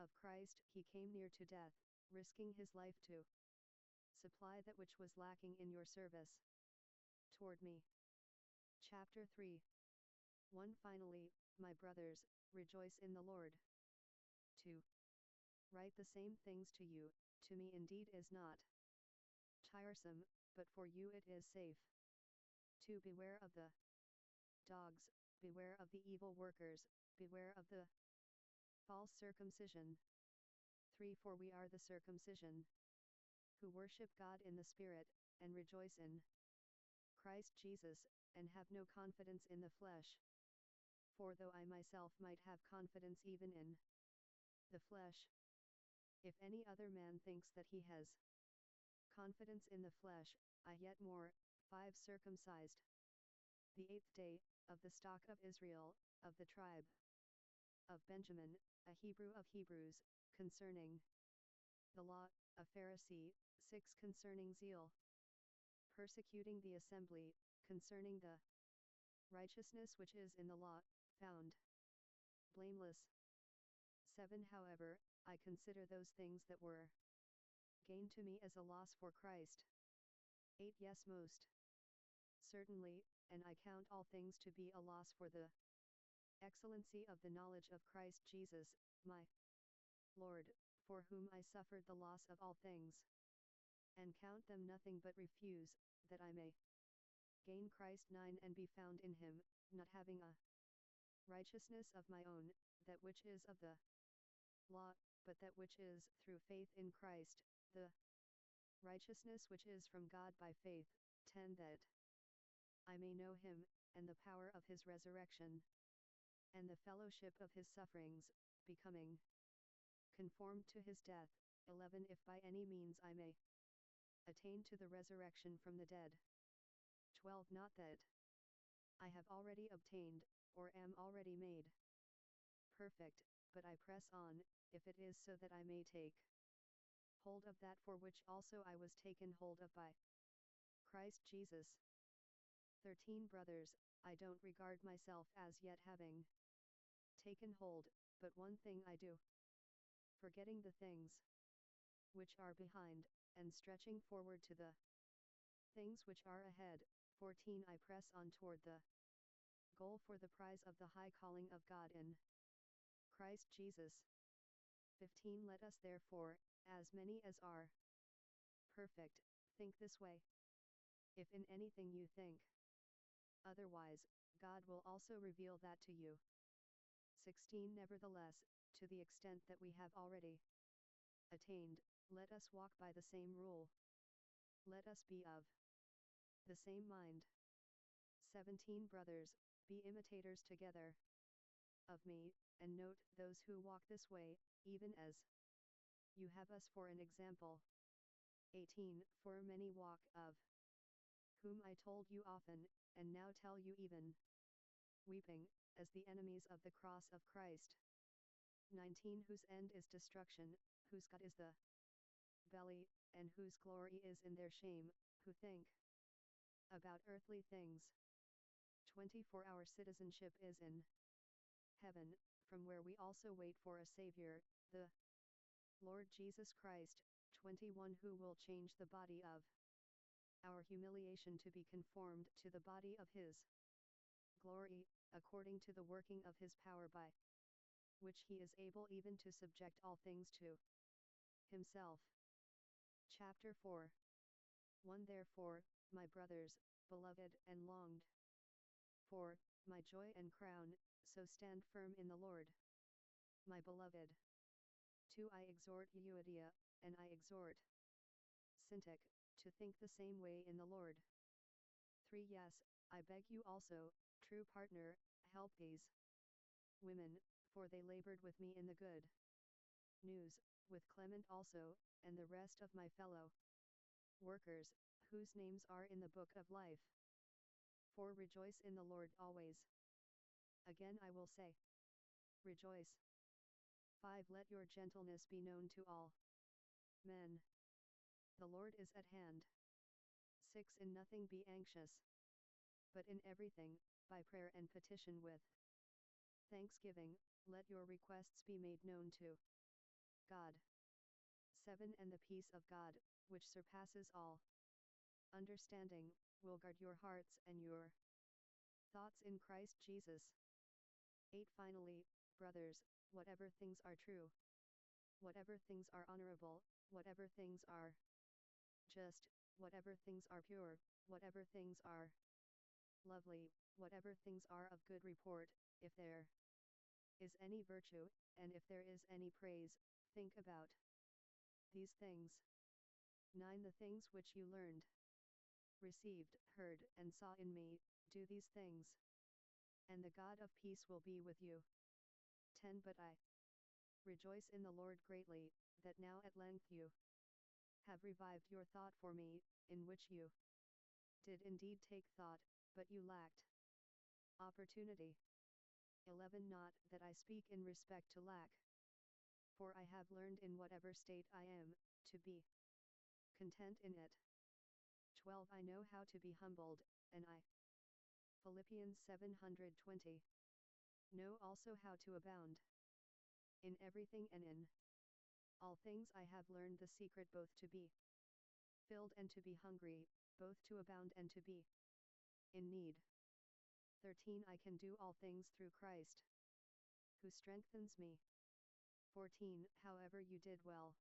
of Christ he came near to death, risking his life to supply that which was lacking in your service toward me. Chapter 3. 1 Finally, my brothers, rejoice in the Lord. 2. Write the same things to you, to me indeed is not tiresome, but for you it is safe. 2 Beware of the dogs, beware of the evil workers, beware of the false circumcision. 3 For we are the circumcision, who worship God in the Spirit, and rejoice in Christ Jesus, and have no confidence in the flesh. For though I myself might have confidence even in the flesh, if any other man thinks that he has confidence in the flesh, I yet more. 5 Circumcised the 8th day, of the stock of Israel, of the tribe of Benjamin, a Hebrew of Hebrews, concerning the law, a Pharisee. 6 Concerning zeal, persecuting the assembly, concerning the righteousness which is in the law, found blameless. 7 However, I consider those things that were gain to me as a loss for Christ. 8 Yes, most certainly, and I count all things to be a loss for the excellency of the knowledge of Christ Jesus, my Lord, for whom I suffered the loss of all things, and count them nothing but refuse, that I may gain Christ. 9 And be found in him, not having a righteousness of my own, that which is of the law, but that which is through faith in Christ, the righteousness which is from God by faith. 10 That I may know him, and the power of his resurrection, and the fellowship of his sufferings, becoming conformed to his death. 11 If by any means I may attain to the resurrection from the dead. 12 Not that I have already obtained, or am already made perfect, but I press on, if it is so that I may take hold of that for which also I was taken hold of by Christ Jesus. 13 Brothers, I don't regard myself as yet having taken hold, but one thing I do, forgetting the things which are behind, and stretching forward to the things which are ahead. 14 I press on toward the goal for the prize of the high calling of God in Christ Jesus. 15 Let us therefore, as many as are perfect, think this way. If in anything you think otherwise, God will also reveal that to you. 16 Nevertheless, to the extent that we have already attained, let us walk by the same rule. Let us be of the same mind. 17 Brothers, be imitators together of me, and note those who walk this way, even as you have us for an example. 18 For many walk of whom I told you often, and now tell you even weeping, as the enemies of the cross of Christ. 19 Whose end is destruction, whose God is the belly, and whose glory is in their shame, who think about earthly things. 20 For our citizenship is in heaven, from where we also wait for a Savior, the Lord Jesus Christ. 21 Who will change the body of our humiliation to be conformed to the body of his glory, according to the working of his power, by which he is able even to subject all things to himself. Chapter 4 1 Therefore, my brothers, beloved and longed for, my joy and crown, so stand firm in the Lord, my beloved. 2 I exhort Euodia, and I exhort Syntyche, to think the same way in the Lord. 3 Yes, I beg you also, true partner, help these women, for they labored with me in the good news, with Clement also, and the rest of my fellow workers, whose names are in the book of life. 4 Rejoice in the Lord always. Again I will say, rejoice. 5 Let your gentleness be known to all men. The Lord is at hand. 6 In nothing be anxious, but in everything, by prayer and petition with thanksgiving, let your requests be made known to God. 7 And the peace of God, which surpasses all understanding, will guard your hearts and your thoughts in Christ Jesus. 8 Finally, brothers, whatever things are true, whatever things are honorable, whatever things are just, whatever things are pure, whatever things are lovely, whatever things are of good report, if there is any virtue, and if there is any praise, think about these things. 9 The things which you learned, received, heard, and saw in me, do these things, and the God of peace will be with you. 10 But I rejoice in the Lord greatly, that now at length you have revived your thought for me, in which you did indeed take thought, but you lacked opportunity. 11 Not that I speak in respect to lack, for I have learned in whatever state I am, to be content in it. 12 I know how to be humbled, and I Philippians 7:20 know also how to abound. In everything and in all things I have learned the secret, both to be filled and to be hungry, both to abound and to be in need. 13 I can do all things through Christ, who strengthens me. 14 However you did well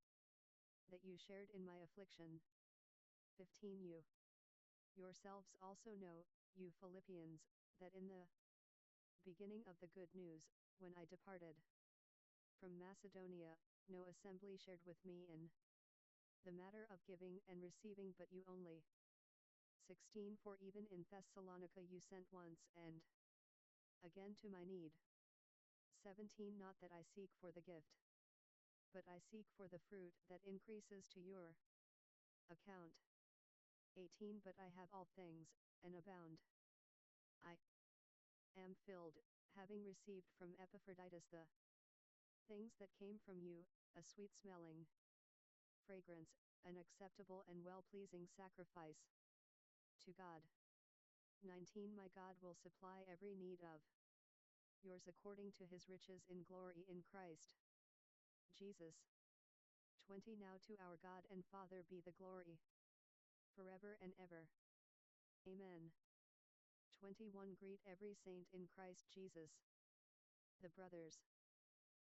that you shared in my affliction. 15 You yourselves also know, you Philippians, that in the beginning of the good news, when I departed from Macedonia, no assembly shared with me in the matter of giving and receiving, but you only. 16 For even in Thessalonica you sent once and again to my need. 17 Not that I seek for the gift, but I seek for the fruit that increases to your account. 18 But I have all things, and abound. I am filled, having received from Epaphroditus the things that came from you, a sweet-smelling fragrance, an acceptable and well-pleasing sacrifice to God. 19 My God will supply every need of yours according to his riches in glory in Christ Jesus. 20 Now to our God and Father be the glory forever and ever. Amen. 21 Greet every saint in Christ Jesus. The brothers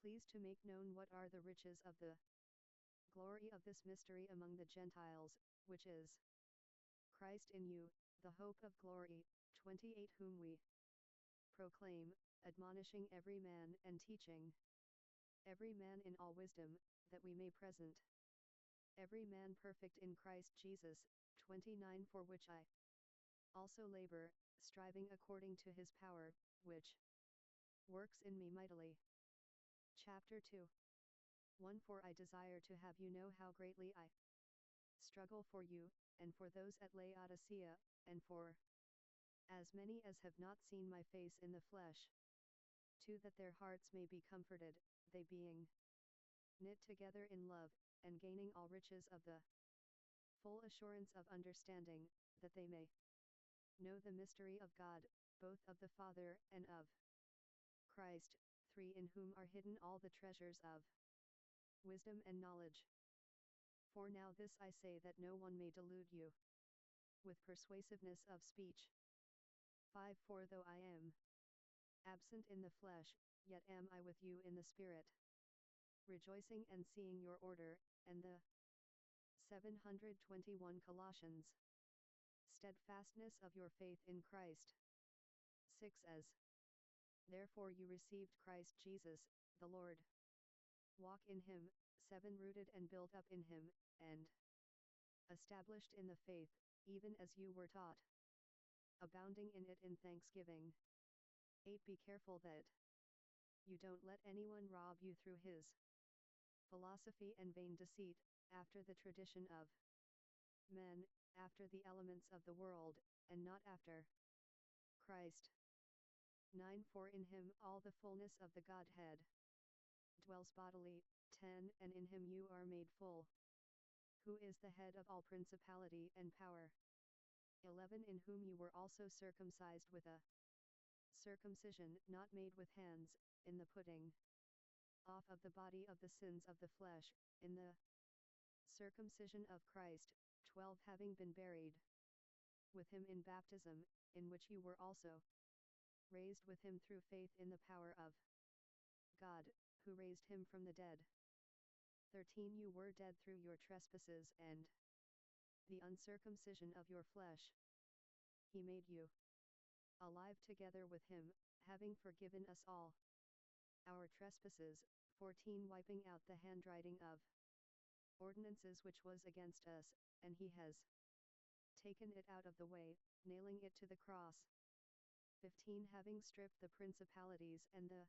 pleased to make known what are the riches of the glory of this mystery among the Gentiles, which is Christ in you, the hope of glory. 28 Whom we proclaim, admonishing every man and teaching every man in all wisdom, that we may present every man perfect in Christ Jesus. 29 For which I also labor, striving according to his power, which works in me mightily. Chapter 2 1 For I desire to have you know how greatly I struggle for you, and for those at Laodicea, and for as many as have not seen my face in the flesh, 2 That their hearts may be comforted, they being knit together in love, and gaining all riches of the full assurance of understanding, that they may know the mystery of God, both of the Father and of Christ. 3 In whom are hidden all the treasures of wisdom and knowledge. 4 Now this I say, that no one may delude you with persuasiveness of speech. 5 For though I am absent in the flesh, yet am I with you in the Spirit, rejoicing and seeing your order, and the 721 Colossians. Steadfastness of your faith in Christ. 6 As therefore you received Christ Jesus, the Lord, walk in him. 7 Rooted and built up in him, and established in the faith, even as you were taught, abounding in it in thanksgiving. 8 Be careful that you don't let anyone rob you through his philosophy and vain deceit, after the tradition of men, after the elements of the world, and not after Christ. 9 For in him all the fullness of the Godhead dwells bodily. 10 And in him you are made full, who is the head of all principality and power. 11 In whom you were also circumcised with a circumcision not made with hands, in the putting off of the body of the sins of the flesh, in the circumcision of Christ. 12 Having been buried with him in baptism, in which you were also raised with him through faith in the power of God, who raised him from the dead. 13 You were dead through your trespasses and the uncircumcision of your flesh. He made you alive together with him, having forgiven us all our trespasses. 14 Wiping out the handwriting of ordinances which was against us, and he has taken it out of the way, nailing it to the cross. 15 Having stripped the principalities and the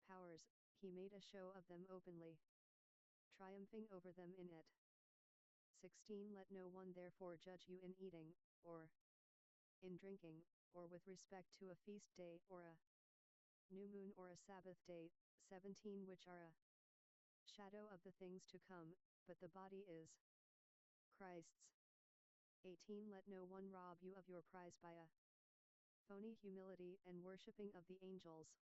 powers, he made a show of them openly, triumphing over them in it. 16 Let no one therefore judge you in eating, or in drinking, or with respect to a feast day, or a new moon, or a Sabbath day. 17 Which are a shadow of the things to come, but the body is Christ's. 18 Let no one rob you of your prize by a phony humility and worshipping of the angels,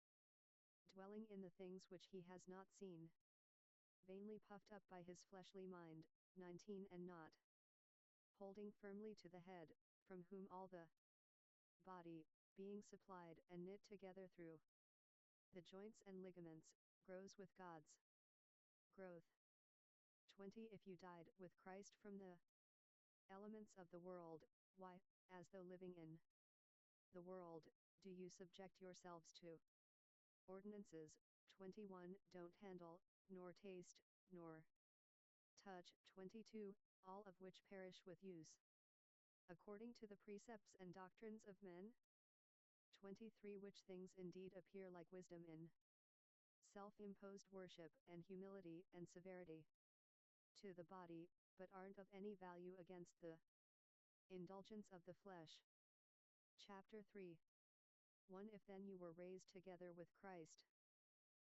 dwelling in the things which he has not seen, vainly puffed up by his fleshly mind. 19 And not holding firmly to the head, from whom all the body, being supplied and knit together through the joints and ligaments, grows with God's growth. 20 If you died with Christ from the elements of the world, why, as though living in the world, do you subject yourselves to ordinances? 21 Don't handle, nor taste, nor touch. 22 All of which perish with use, according to the precepts and doctrines of men. 23 Which things indeed appear like wisdom in self-imposed worship and humility and severity to the body, but aren't of any value against the indulgence of the flesh. Chapter 3 1 If then you were raised together with Christ,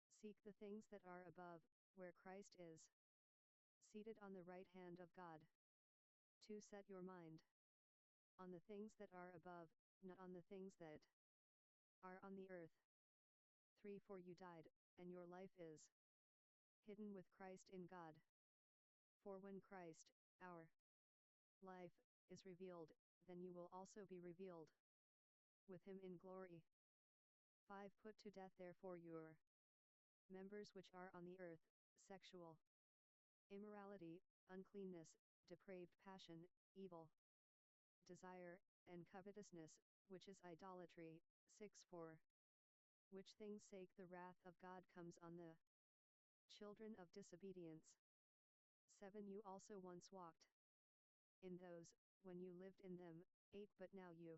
seek the things that are above, where Christ is seated on the right hand of God. 2 Set your mind on the things that are above, not on the things that are on the earth. 3 For you died, and your life is hidden with Christ in God. For when Christ, our life, is revealed, then you will also be revealed with him in glory. 5 Put to death therefore your members which are on the earth, sexual immorality, uncleanness, depraved passion, evil desire, and covetousness, which is idolatry. 6 For which things' sake the wrath of God comes on the children of disobedience. 7 You also once walked in those, when you lived in them. 8 But now you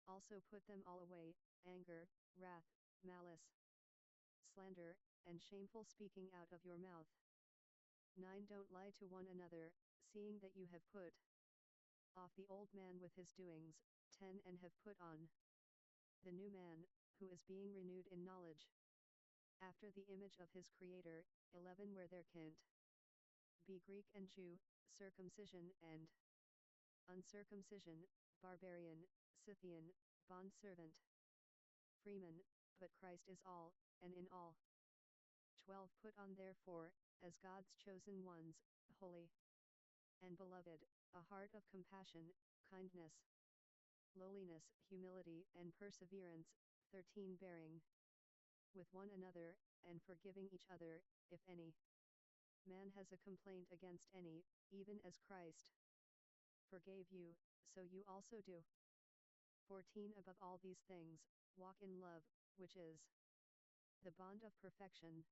also put them all away, anger, wrath, malice, slander, and shameful speaking out of your mouth. 9 Don't lie to one another, seeing that you have put off the old man with his doings. 10 And have put on the new man, who is being renewed in knowledge, after the image of his Creator. 11 Where there can't be Greek and Jew, circumcision and uncircumcision, barbarian, Scythian, bondservant, freeman, but Christ is all, and in all. 12 Put on therefore, as God's chosen ones, holy and beloved, a heart of compassion, kindness, lowliness, humility, and perseverance. 13 Bearing with one another, and forgiving each other, if any man has a complaint against any, even as Christ forgave you, so you also do. 14 Above all these things, walk in love, which is the bond of perfection.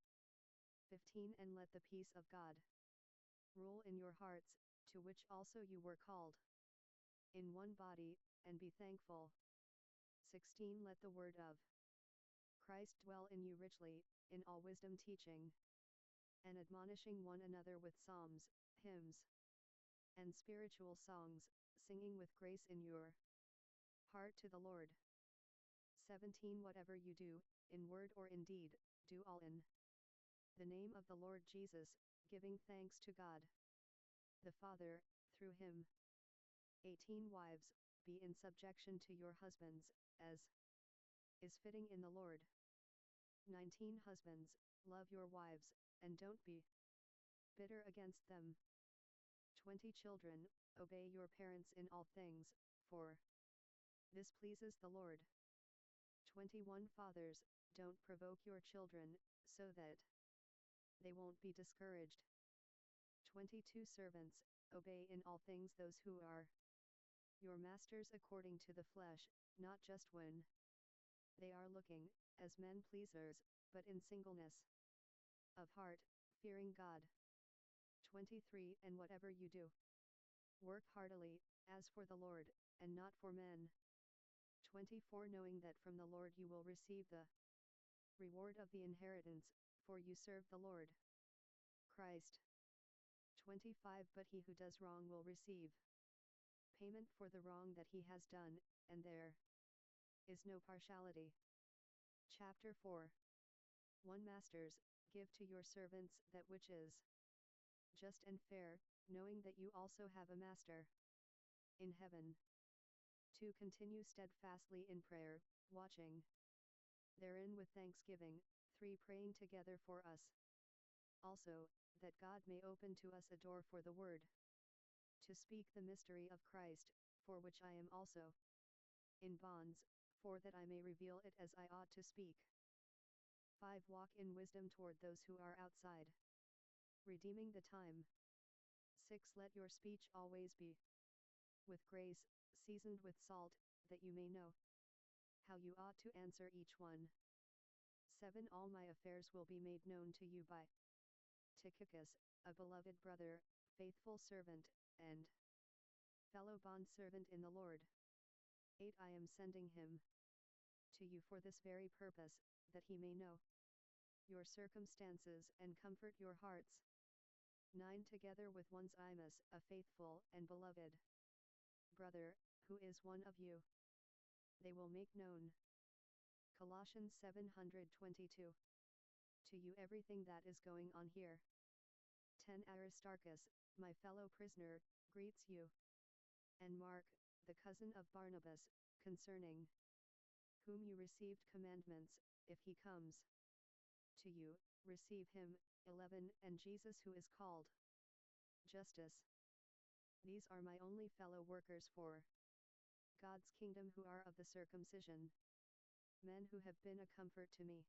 15 And let the peace of God rule in your hearts, to which also you were called in one body, and be thankful. 16 Let the word of Christ dwell in you richly, in all wisdom teaching and admonishing one another with psalms, hymns, and spiritual songs, singing with grace in your heart to the Lord. 17 Whatever you do, in word or in deed, do all in the name of the Lord Jesus, giving thanks to God the Father, through him. 18 Wives, be in subjection to your husbands, as is fitting in the Lord. 19 Husbands, love your wives, and don't be bitter against them. 20 Children, obey your parents in all things, for this pleases the Lord. 21 Fathers, don't provoke your children, so that they won't be discouraged. 22 Servants, obey in all things those who are your masters according to the flesh, not just when they are looking, as men pleasers, but in singleness of heart, fearing God. 23 And whatever you do, work heartily, as for the Lord, and not for men. 24 Knowing that from the Lord you will receive the reward of the inheritance, for you serve the Lord Christ. 25 But he who does wrong will receive payment for the wrong that he has done, and there is no partiality. Chapter 4 1 Masters, give to your servants that which is just and fair, knowing that you also have a master in heaven. 2 Continue steadfastly in prayer, watching therein with thanksgiving. 3 Praying together for us also, that God may open to us a door for the word to speak the mystery of Christ, for which I am also in bonds, for that I may reveal it as I ought to speak. 5 Walk in wisdom toward those who are outside, redeeming the time. 6 Let your speech always be with grace, seasoned with salt, that you may know how you ought to answer each one. 7 All my affairs will be made known to you by Tychicus, a beloved brother, faithful servant, and fellow bondservant in the Lord. 8 I am sending him to you for this very purpose, that he may know your circumstances and comfort your hearts. 9 Together with Onesimus, a faithful and beloved brother, who is one of you, they will make known Colossians 7:22 to you everything that is going on here. 10 Aristarchus, my fellow prisoner, greets you, and Mark, the cousin of Barnabas, concerning whom you received commandments. If he comes to you, receive him. 11 And Jesus, who is called Justus. These are my only fellow workers for God's kingdom, who are of the circumcision, men who have been a comfort to me.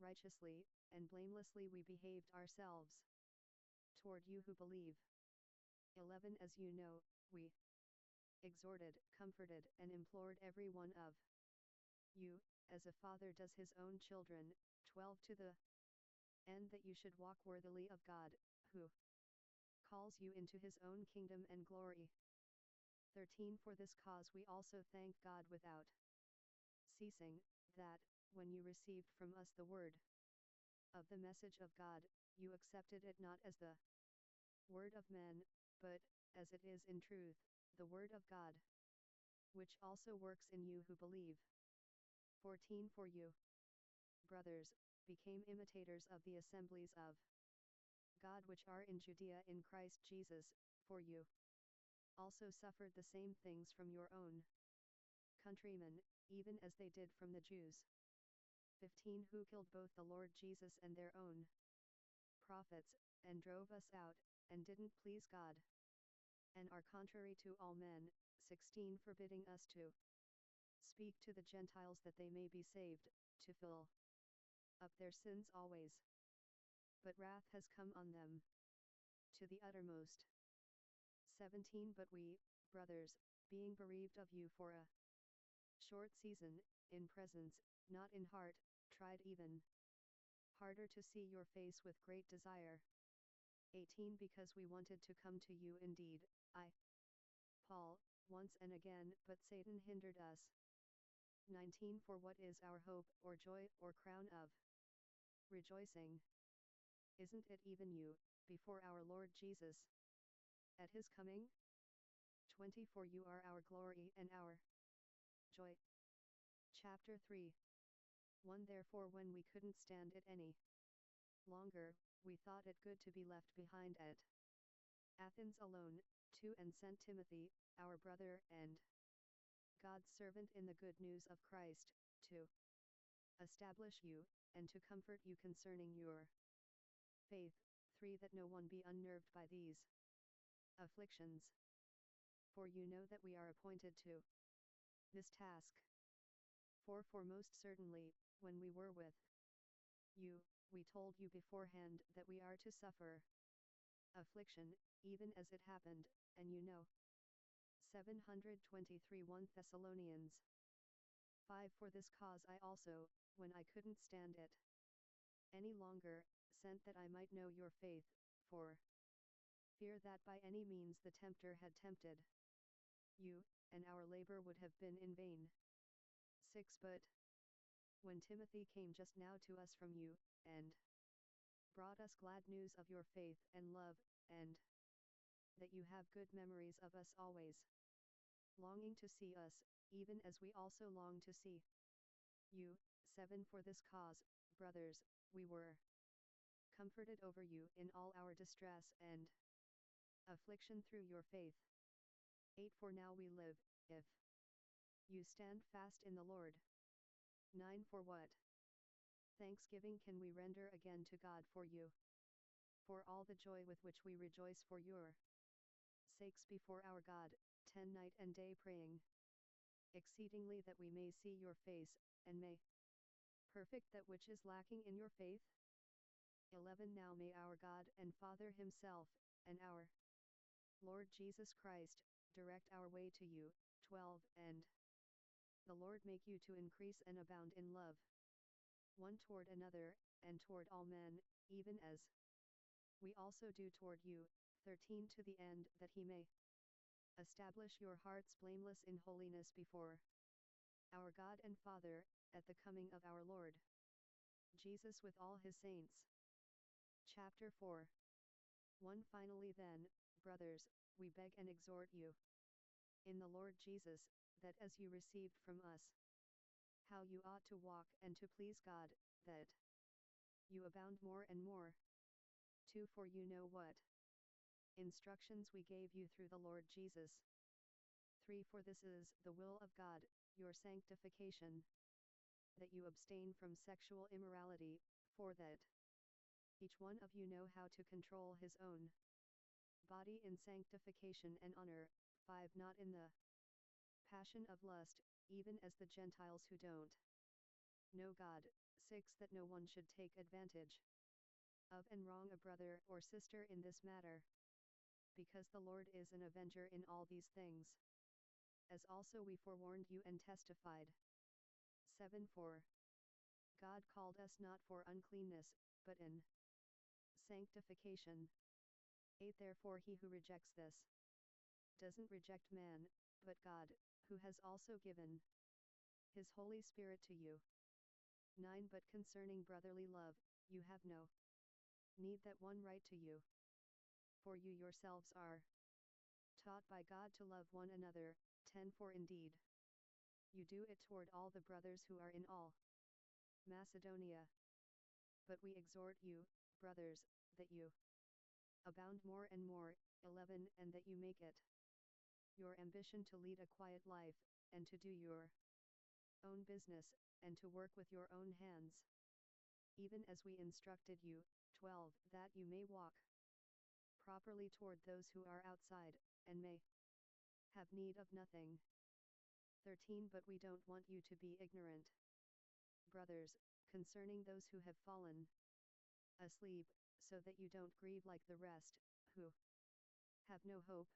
righteously, and blamelessly we behaved ourselves toward you who believe. 11 As you know, we exhorted, comforted, and implored every one of you, as a father does his own children. 12 To the end that you should walk worthily of God, who calls you into his own kingdom and glory. 13 For this cause we also thank God without ceasing, that, when you received from us the word of the message of God, you accepted it not as the word of men, but, as it is in truth, the word of God, which also works in you who believe. 14 For you, brothers, became imitators of the assemblies of God which are in Judea in Christ Jesus, for you also suffered the same things from your own countrymen, even as they did from the Jews. 15 Who killed both the Lord Jesus and their own prophets, and drove us out, and didn't please God, and are contrary to all men. 16 Forbidding us to speak to the Gentiles that they may be saved, to fill up their sins always. But wrath has come on them to the uttermost. 17 But we, brothers, being bereaved of you for a short season, in presence, not in heart, tried even harder to see your face with great desire. 18 Because we wanted to come to you indeed, I, Paul, once and again, but Satan hindered us. 19 For what is our hope, or joy, or crown of rejoicing? Isn't it even you, before our Lord Jesus, at his coming? 20 For you are our glory and our joy. Chapter 3 1 Therefore when we couldn't stand it any longer, we thought it good to be left behind at Athens alone, 2 And sent Timothy, our brother and God's servant in the good news of Christ, to establish you, and to comfort you concerning your faith. 3 That no one be unnerved by these afflictions. For you know that we are appointed to this task. 4 For most certainly, when we were with you, we told you beforehand that we are to suffer affliction, even as it happened, and you know. 723 1 Thessalonians 5 For this cause I also, when I couldn't stand it any longer, sent that I might know your faith, for fear that by any means the tempter had tempted you, and our labor would have been in vain. 6 But when Timothy came just now to us from you, and brought us glad news of your faith and love, and that you have good memories of us always, longing to see us, even as we also long to see you. 7 For this cause, brothers, we were comforted over you in all our distress and affliction through your faith. 8 For now we live, if you stand fast in the Lord. 9 For what thanksgiving can we render again to God for you, for all the joy with which we rejoice for your sakes before our God, 10 Night and day praying exceedingly that we may see your face, and may perfect that which is lacking in your faith. 11 Now may our God and Father himself, and our Lord Jesus Christ, direct our way to you. 12 And the Lord make you to increase and abound in love, one toward another, and toward all men, even as we also do toward you. 13 To the end that he may establish your hearts blameless in holiness before our God and Father, at the coming of our Lord Jesus with all his saints. Chapter 4 1 Finally then, brothers, we beg and exhort you in the Lord Jesus, that as you received from us how you ought to walk and to please God, that you abound more and more. 2 For you know what instructions we gave you through the Lord Jesus. 3 For this is the will of God, your sanctification, that you abstain from sexual immorality, for that each one of you know how to control his own body in sanctification and honor. 5 Not in the passion of lust, even as the Gentiles who don't know God, 6. That no one should take advantage of and wrong a brother or sister in this matter, because the Lord is an avenger in all these things, as also we forewarned you and testified. 7. For God called us not for uncleanness, but in sanctification. 8. Therefore he who rejects this doesn't reject man, but God, who has also given his Holy Spirit to you. 9. But concerning brotherly love, you have no need that one write to you, for you yourselves are taught by God to love one another. 10. For indeed you do it toward all the brothers who are in all Macedonia. But we exhort you, brothers, that you abound more and more. 11. And that you make it your ambition to lead a quiet life, and to do your own business, and to work with your own hands, even as we instructed you. 12. That you may walk properly toward those who are outside, and may have need of nothing. 13. But we don't want you to be ignorant, brothers, concerning those who have fallen asleep, so that you don't grieve like the rest, who have no hope.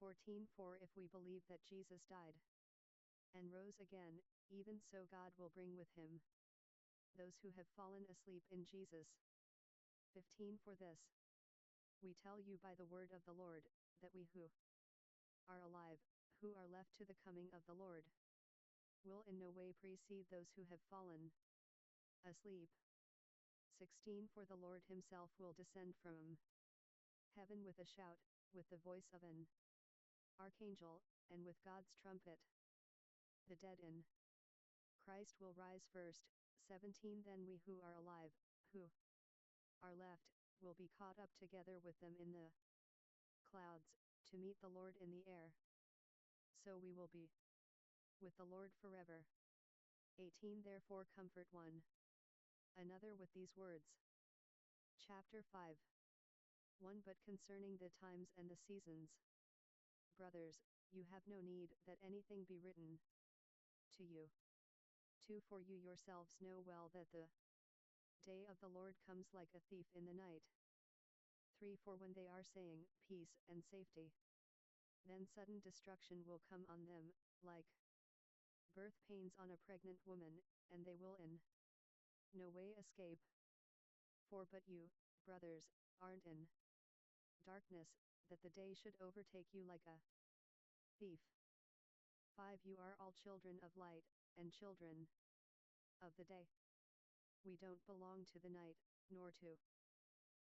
14. For if we believe that Jesus died and rose again, even so God will bring with him those who have fallen asleep in Jesus. 15. For this we tell you by the word of the Lord, that we who are alive, who are left to the coming of the Lord, will in no way precede those who have fallen asleep. 16. For the Lord himself will descend from heaven with a shout, with the voice of an archangel, and with God's trumpet. The dead in Christ will rise first. 17. Then we who are alive, who are left, will be caught up together with them in the clouds, to meet the Lord in the air. So we will be with the Lord forever. 18. Therefore comfort one another with these words. Chapter 5. 1. But concerning the times and the seasons, brothers, you have no need that anything be written to you. 2. For you yourselves know well that the day of the Lord comes like a thief in the night. 3. For when they are saying peace and safety, then sudden destruction will come on them, like birth pains on a pregnant woman, and they will in no way escape. 4. But you, brothers, aren't in darkness, that the day should overtake you like a thief. 5. You are all children of light, and children of the day. We don't belong to the night, nor to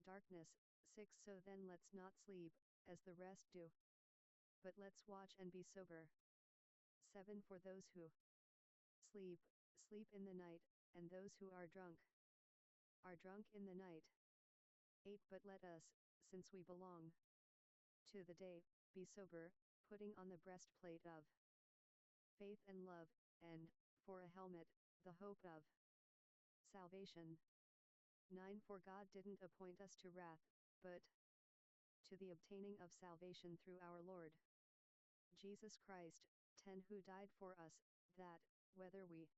darkness. 6. So then let's not sleep, as the rest do, but let's watch and be sober. 7. For those who sleep, sleep in the night, and those who are drunk in the night. 8. But let us, since we belong to the day, be sober, putting on the breastplate of faith and love, and, for a helmet, the hope of salvation. 9. For God didn't appoint us to wrath, but to the obtaining of salvation through our Lord Jesus Christ. 10. Who died for us, that, whether we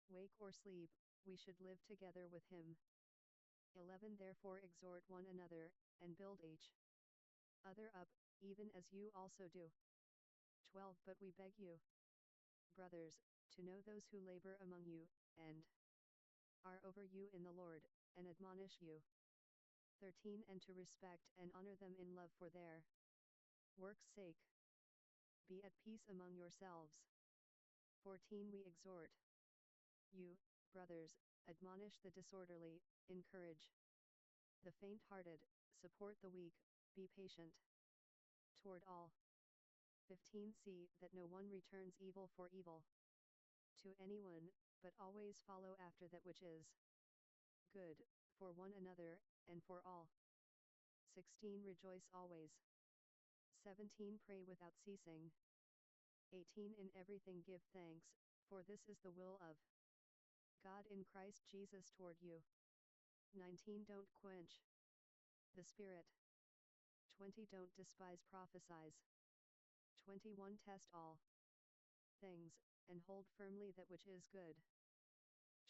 wake or sleep, we should live together with him. 11. Therefore exhort one another, and build each other up, even as you also do. 12. But we beg you, brothers, to know those who labor among you, and are over you in the Lord, and admonish you. 13. And to respect and honor them in love for their work's sake. Be at peace among yourselves. 14. We exhort you, brothers, admonish the disorderly, encourage the faint-hearted, support the weak, be patient toward all. 15. See that no one returns evil for evil to anyone, but always follow after that which is good, for one another, and for all. 16. Rejoice always. 17. Pray without ceasing. 18. In everything give thanks, for this is the will of God in Christ Jesus toward you. 19. Don't quench the Spirit. 20. Don't despise prophesies. 21. Test all things, and hold firmly that which is good.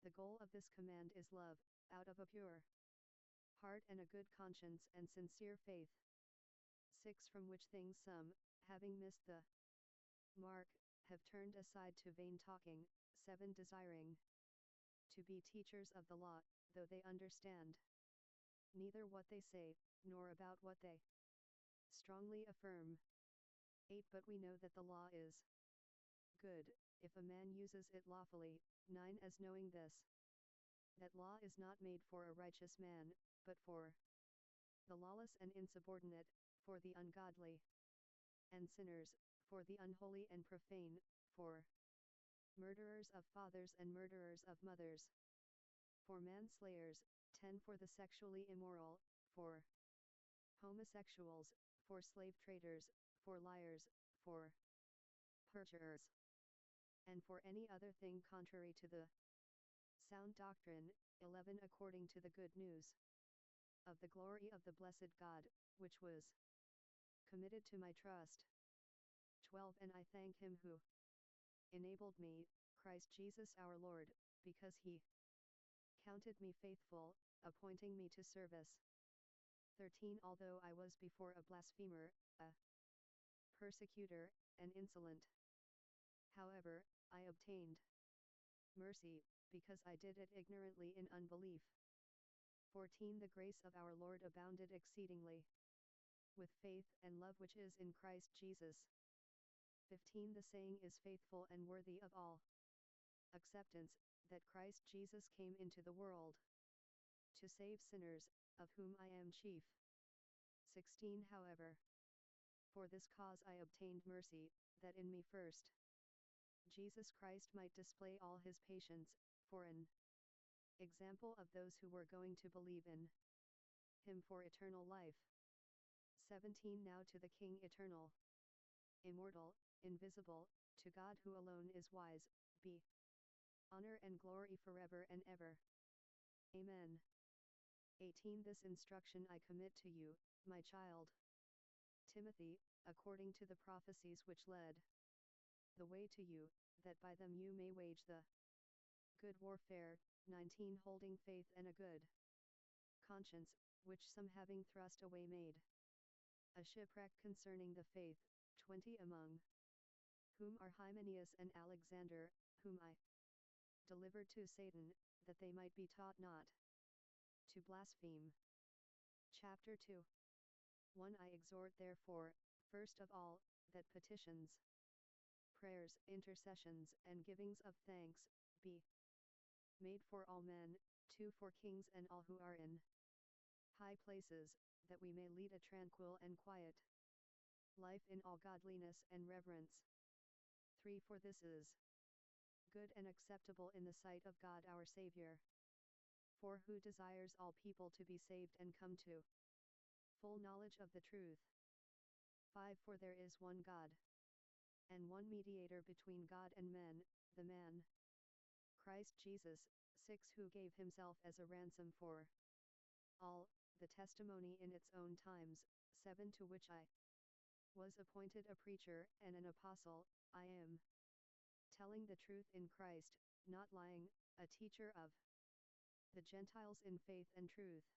The goal of this command is love, out of a pure heart and a good conscience and sincere faith. 6. From which things some, having missed the mark, have turned aside to vain talking. 7. Desiring to be teachers of the law, though they understand neither what they say, nor about what they strongly affirm. 8. But we know that the law is good, if a man uses it lawfully. 9. As knowing this, that law is not made for a righteous man, but for the lawless and insubordinate, for the ungodly and sinners, for the unholy and profane, for murderers of fathers and murderers of mothers, for manslayers. 10. For the sexually immoral, for homosexuals, for slave traders, for liars, for perjurers, and for any other thing contrary to the sound doctrine. 11. According to the good news of the glory of the blessed God, which was committed to my trust. 12. And I thank him who enabled me, Christ Jesus our Lord, because he counted me faithful, appointing me to service. 13. Although I was before a blasphemer, a persecutor, and insolent, however, I obtained mercy, because I did it ignorantly in unbelief. 14. The grace of our Lord abounded exceedingly with faith and love which is in Christ Jesus. 15. The saying is faithful and worthy of all acceptance, that Christ Jesus came into the world to save sinners, of whom I am chief. 16. However, for this cause I obtained mercy, that in me first Jesus Christ might display all his patience, for an example of those who were going to believe in him for eternal life. 17. Now to the King eternal, immortal, invisible, to God who alone is wise, be honor and glory forever and ever. Amen. 18. This instruction I commit to you, my child Timothy, according to the prophecies which led the way to you, that by them you may wage the good warfare. 19. Holding faith and a good conscience, which some having thrust away made a shipwreck concerning the faith. 20. Among whom are Hymenaeus and Alexander, whom I delivered to Satan, that they might be taught not to blaspheme. Chapter 2. 1. I exhort therefore, first of all, that petitions, prayers, intercessions, and givings of thanks, be made for all men. 2. For kings and all who are in high places, that we may lead a tranquil and quiet life in all godliness and reverence. 3. For this is good and acceptable in the sight of God our Savior. 4. Who desires all people to be saved and come to full knowledge of the truth. 5. For there is one God, and one mediator between God and men, the man Christ Jesus. 6. Who gave himself as a ransom for all, the testimony in its own times. 7. To which I was appointed a preacher and an apostle. I am telling the truth in Christ, not lying, a teacher of the Gentiles in faith and truth.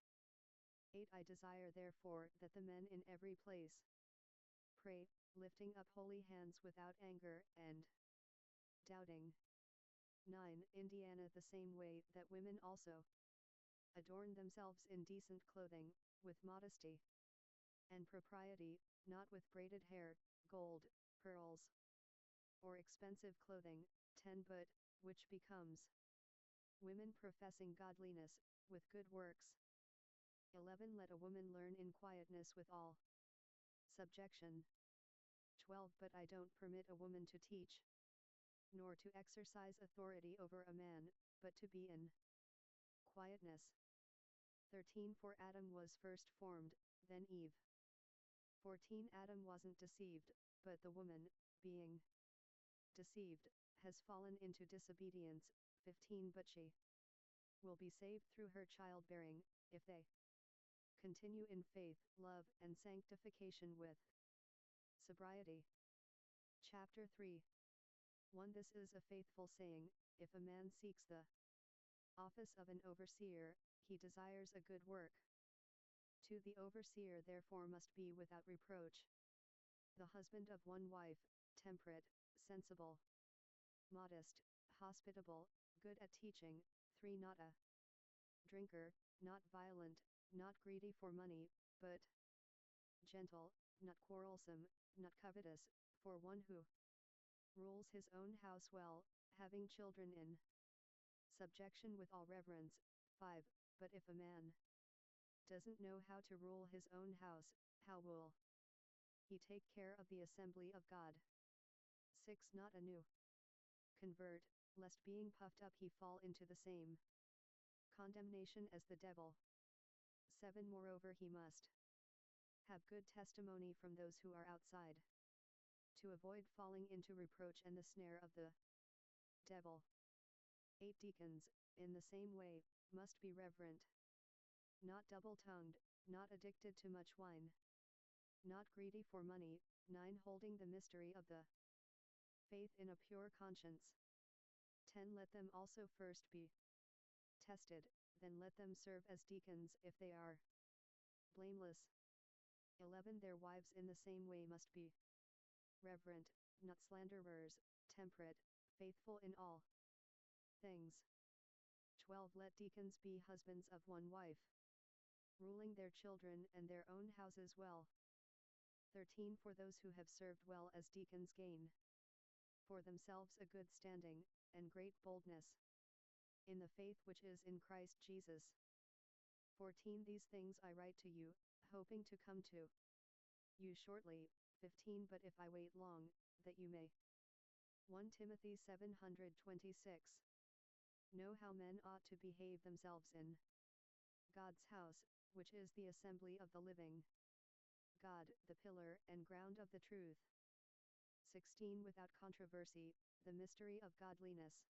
8. I desire therefore that the men in every place pray, lifting up holy hands without anger and doubting. 9. Indiana. The same way that women also adorn themselves in decent clothing, with modesty and propriety, not with braided hair, gold, pearls, or expensive clothing. 10. But, which becomes women professing godliness, with good works. 11. Let a woman learn in quietness with all subjection. 12. But I don't permit a woman to teach, nor to exercise authority over a man, but to be in quietness. 13. For Adam was first formed, then Eve. 14. Adam wasn't deceived, but the woman, being deceived, has fallen into disobedience. 15. But she will be saved through her childbearing, if they continue in faith, love, and sanctification with sobriety. Chapter 3. 1. This is a faithful saying, if a man seeks the Office of an overseer, he desires a good work. 2. The overseer therefore must be without reproach, the husband of one wife, temperate, sensible, modest, hospitable, good at teaching. 3. Not a drinker, not violent, not greedy for money, but gentle, not quarrelsome, not covetous, 4. One who rules his own house well, having children in subjection with all reverence. 5. But if a man doesn't know how to rule his own house, how will he take care of the assembly of God? 6. Not a new convert, lest being puffed up he fall into the same condemnation as the devil. 7. Moreover he must have good testimony from those who are outside, to avoid falling into reproach and the snare of the devil. 8. Deacons, in the same way, must be reverent, not double-tongued, not addicted to much wine, not greedy for money. 9. Holding the mystery of the faith in a pure conscience. 10. Let them also first be tested, then let them serve as deacons if they are blameless. 11. Their wives in the same way must be reverent, not slanderers, temperate, faithful in all things. 12. Let deacons be husbands of one wife, ruling their children and their own houses well. 13. For those who have served well as deacons gain for themselves a good standing, and great boldness in the faith which is in Christ Jesus. 14. These things I write to you, hoping to come to you shortly. 15. But if I wait long, that you may. 1 Timothy 7:26. Know how men ought to behave themselves in God's house, which is the assembly of the living God, the pillar and ground of the truth. 16. Without controversy, the mystery of godliness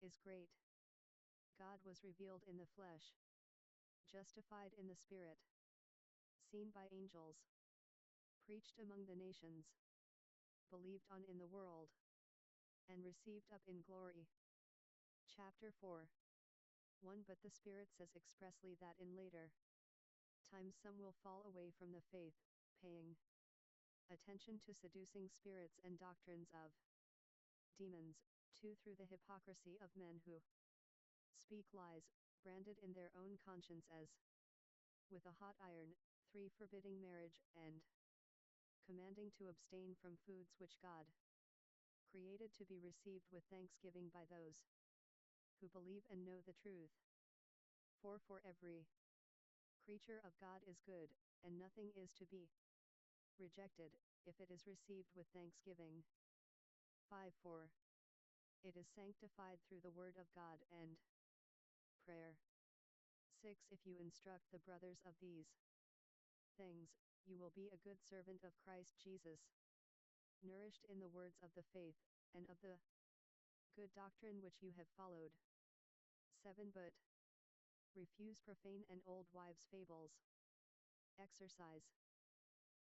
is great. God was revealed in the flesh, justified in the Spirit, seen by angels, preached among the nations, believed on in the world, and received up in glory. Chapter 4. 1. But the Spirit says expressly that in later times some will fall away from the faith, paying attention to seducing spirits and doctrines of demons. 2. Through the hypocrisy of men who speak lies, branded in their own conscience as with a hot iron. 3. Forbidding marriage, and commanding to abstain from foods which God created to be received with thanksgiving by those who believe and know the truth. 4. For every creature of God is good, and nothing is to be rejected, if it is received with thanksgiving. 5. For it is sanctified through the word of God and prayer. 6. If you instruct the brothers of these things, you will be a good servant of Christ Jesus, nourished in the words of the faith, and of the good doctrine which you have followed. 7. But refuse profane and old wives' fables. Exercise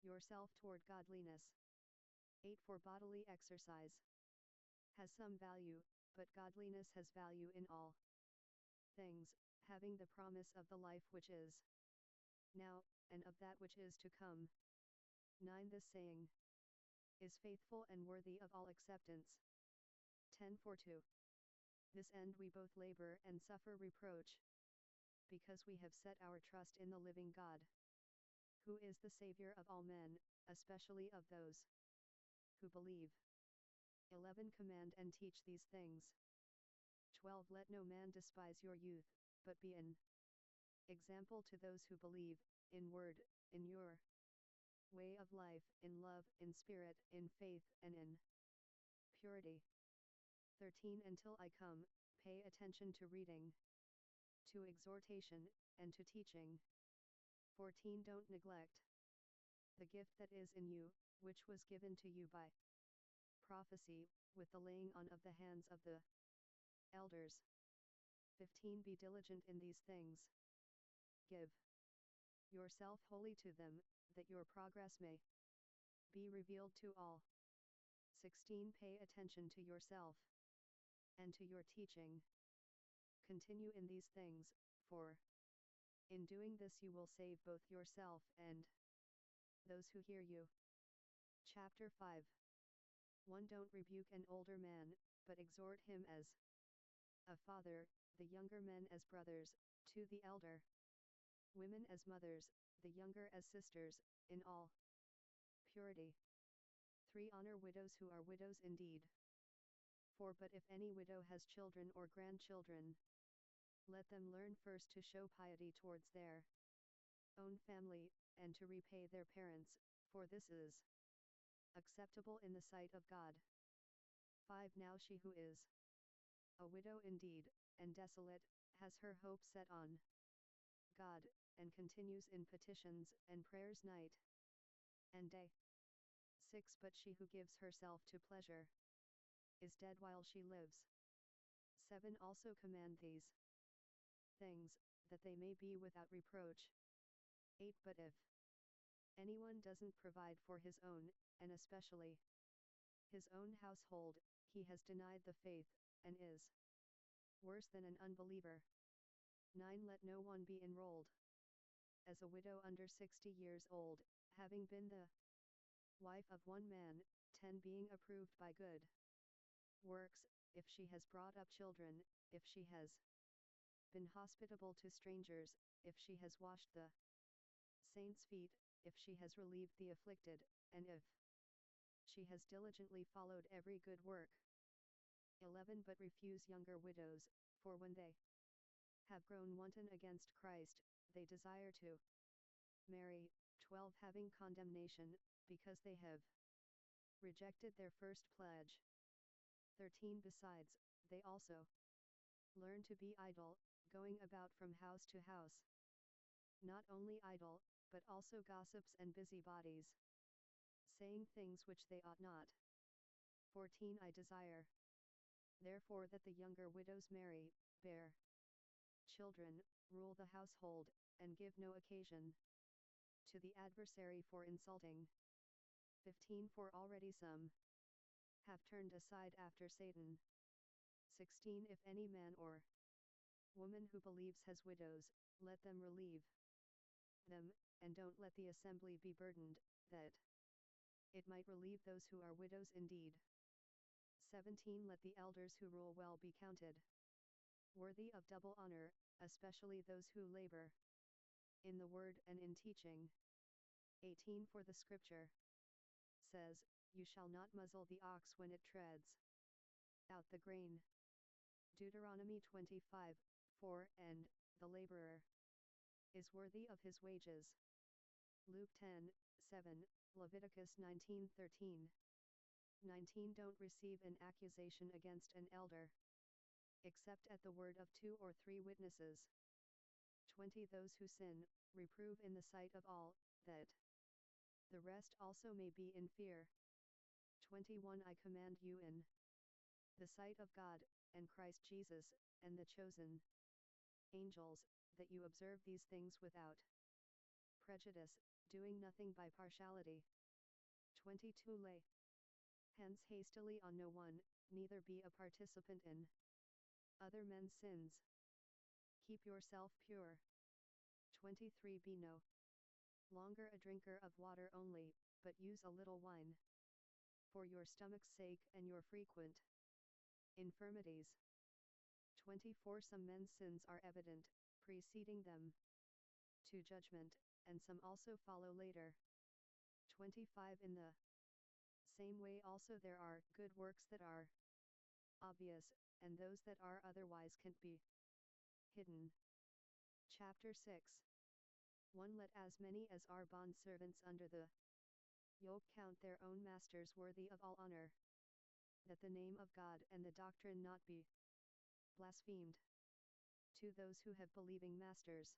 yourself toward godliness. 8. For bodily exercise has some value, but godliness has value in all things, having the promise of the life which is now, and of that which is to come. 9. This saying is faithful and worthy of all acceptance. 10. For to this end we both labor and suffer reproach, because we have set our trust in the living God, who is the Savior of all men, especially of those who believe. 11. Command and teach these things. 12. Let no man despise your youth, but be an example to those who believe, in word, in your way of life, in love, in spirit, in faith, and in purity. 13. Until I come, pay attention to reading, to exhortation, and to teaching. 14. Don't neglect the gift that is in you, which was given to you by prophecy, with the laying on of the hands of the elders. 15. Be diligent in these things. Give yourself wholly to them, that your progress may be revealed to all. 16. Pay attention to yourself and to your teaching. Continue in these things, for in doing this you will save both yourself and those who hear you. Chapter 5. 1. Don't rebuke an older man, but exhort him as a father, the younger men as brothers, to the elder women as mothers, the younger as sisters, in all purity. 3. Honor widows who are widows indeed. 4. But if any widow has children or grandchildren, let them learn first to show piety towards their own family, and to repay their parents, for this is acceptable in the sight of God. 5. Now she who is a widow indeed, and desolate, has her hope set on God, and continues in petitions and prayers night and day. 6. But she who gives herself to pleasure is dead while she lives. 7. Also command these things, that they may be without reproach. 8. But if anyone doesn't provide for his own, and especially his own household, he has denied the faith, and is worse than an unbeliever. 9. Let no one be enrolled as a widow under 60 years old, having been the wife of one man. 10. Being approved by good works, if she has brought up children, if she has been hospitable to strangers, if she has washed the saints' feet, if she has relieved the afflicted, and if she has diligently followed every good work. 11. But refuse younger widows, for when they have grown wanton against Christ, they desire to marry. 12. Having condemnation, because they have rejected their first pledge. 13. Besides, they also learn to be idle, going about from house to house. Not only idle, but also gossips and busybodies, saying things which they ought not. 14. I desire therefore that the younger widows marry, bear children, rule the household, and give no occasion to the adversary for insulting. 15. For already some have turned aside after Satan. 16. If any man or woman who believes has widows, let them relieve them, and don't let the assembly be burdened, that it might relieve those who are widows indeed. 17. Let the elders who rule well be counted worthy of double honor, especially those who labor in the word and in teaching. 18. For the scripture says, you shall not muzzle the ox when it treads out the grain. Deuteronomy 25:4. And the laborer is worthy of his wages. Luke 10:7, Leviticus 19:13. 19. Don't receive an accusation against an elder, except at the word of 2 or 3 witnesses. 20. Those who sin, reprove in the sight of all, that the rest also may be in fear. 21. I command you in the sight of God, and Christ Jesus, and the chosen angels, that you observe these things without prejudice, doing nothing by partiality. 22. Lay hands hastily on no one, neither be a participant in other men's sins. Keep yourself pure. 23. Be no longer a drinker of water only, but use a little wine, for your stomach's sake and your frequent infirmities. 24. Some men's sins are evident, preceding them to judgment, and some also follow later. 25. In the same way also there are good works that are obvious, and those that are otherwise can't be hidden. Chapter 6. 1. Let as many as are bondservants under the yoke count their own masters worthy of all honor, that the name of God and the doctrine not be blasphemed. 2. Those who have believing masters,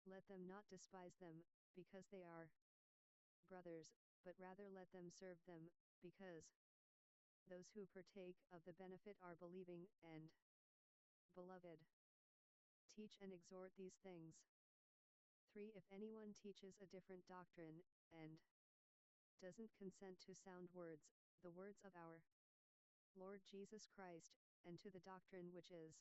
let them not despise them, because they are brothers, but rather let them serve them, because those who partake of the benefit are believing and beloved. Teach and exhort these things. 3. If anyone teaches a different doctrine, and doesn't consent to sound words, the words of our Lord Jesus Christ, and to the doctrine which is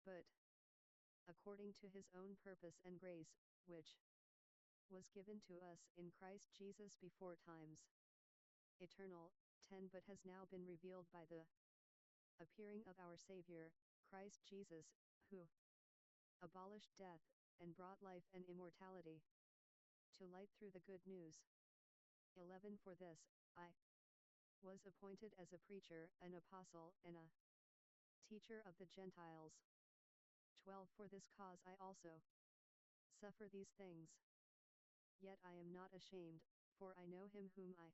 but according to his own purpose and grace, which was given to us in Christ Jesus before times eternal, 10 but has now been revealed by the appearing of our Savior, Christ Jesus, who abolished death, and brought life and immortality to light through the good news. 11 For this, I was appointed as a preacher, an apostle, and a teacher of the Gentiles. 12 For this cause I also suffer these things. Yet I am not ashamed, for I know him whom I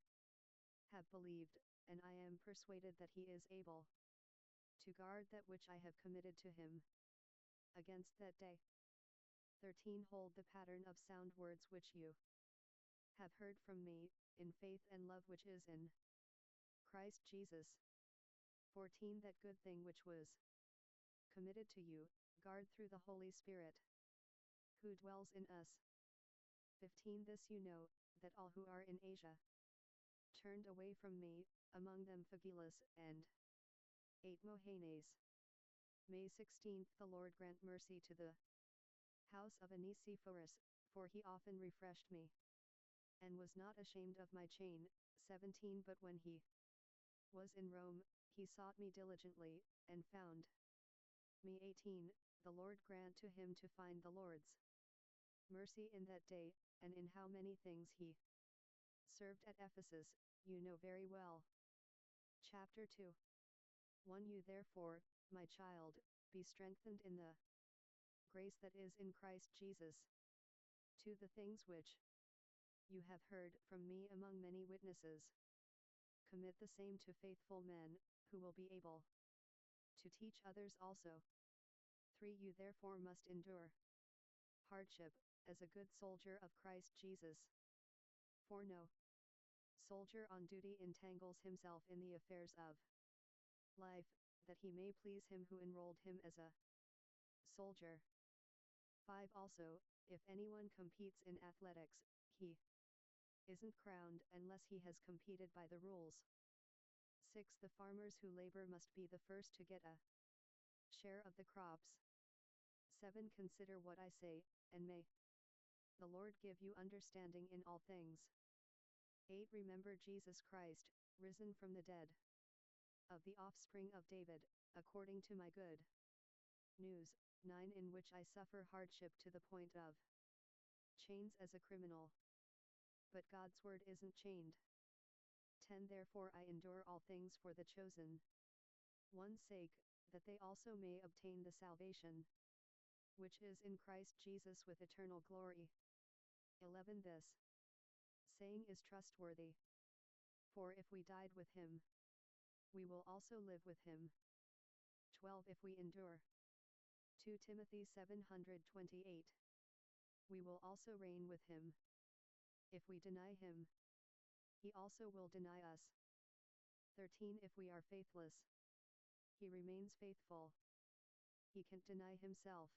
have believed, and I am persuaded that he is able to guard that which I have committed to him against that day. 13 Hold the pattern of sound words which you have heard from me, in faith and love which is in Christ Jesus. 14 That good thing which was committed to you, guard through the Holy Spirit, who dwells in us. 15 This you know, that all who are in Asia turned away from me, among them Phygellus and 8 Mohanes. May 16 The Lord grant mercy to the house of Onesiphorus, for he often refreshed me, and was not ashamed of my chain. 17 But when he was in Rome, he sought me diligently, and found me. 18 The Lord grant to him to find the Lord's mercy in that day, and in how many things he served at Ephesus, you know very well. Chapter 2 1 You therefore, my child, be strengthened in the grace that is in Christ Jesus. 2 The things which you have heard from me among many witnesses, commit the same to faithful men, who will be able to teach others also. 3 You therefore must endure hardship, as a good soldier of Christ Jesus. 4 No soldier on duty entangles himself in the affairs of life, that he may please him who enrolled him as a soldier. 5 Also, if anyone competes in athletics, he isn't crowned unless he has competed by the rules. 6 The farmers who labor must be the first to get a share of the crops. 7 Consider what I say, and may the Lord give you understanding in all things. 8 Remember Jesus Christ, risen from the dead, of the offspring of David, according to my good news. 9 In which I suffer hardship to the point of chains as a criminal, but God's word isn't chained. 10 Therefore I endure all things for the chosen one's sake, that they also may obtain the salvation which is in Christ Jesus with eternal glory. 11 This saying is trustworthy. For if we died with him, we will also live with him. 12 If we endure, 2 Timothy 7:28, we will also reign with him. If we deny him, he also will deny us. 13 If we are faithless, he remains faithful. He can't deny himself.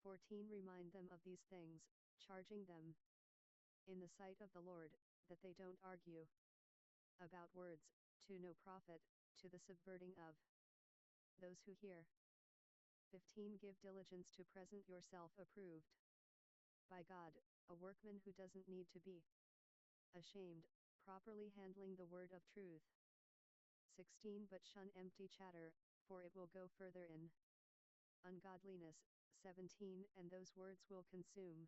14 Remind them of these things, charging them in the sight of the Lord, that they don't argue about words, to no profit, to the subverting of those who hear. 15 Give diligence to present yourself approved by God, a workman who doesn't need to be ashamed, properly handling the word of truth. 16 But shun empty chatter, for it will go further in ungodliness. 17 And those words will consume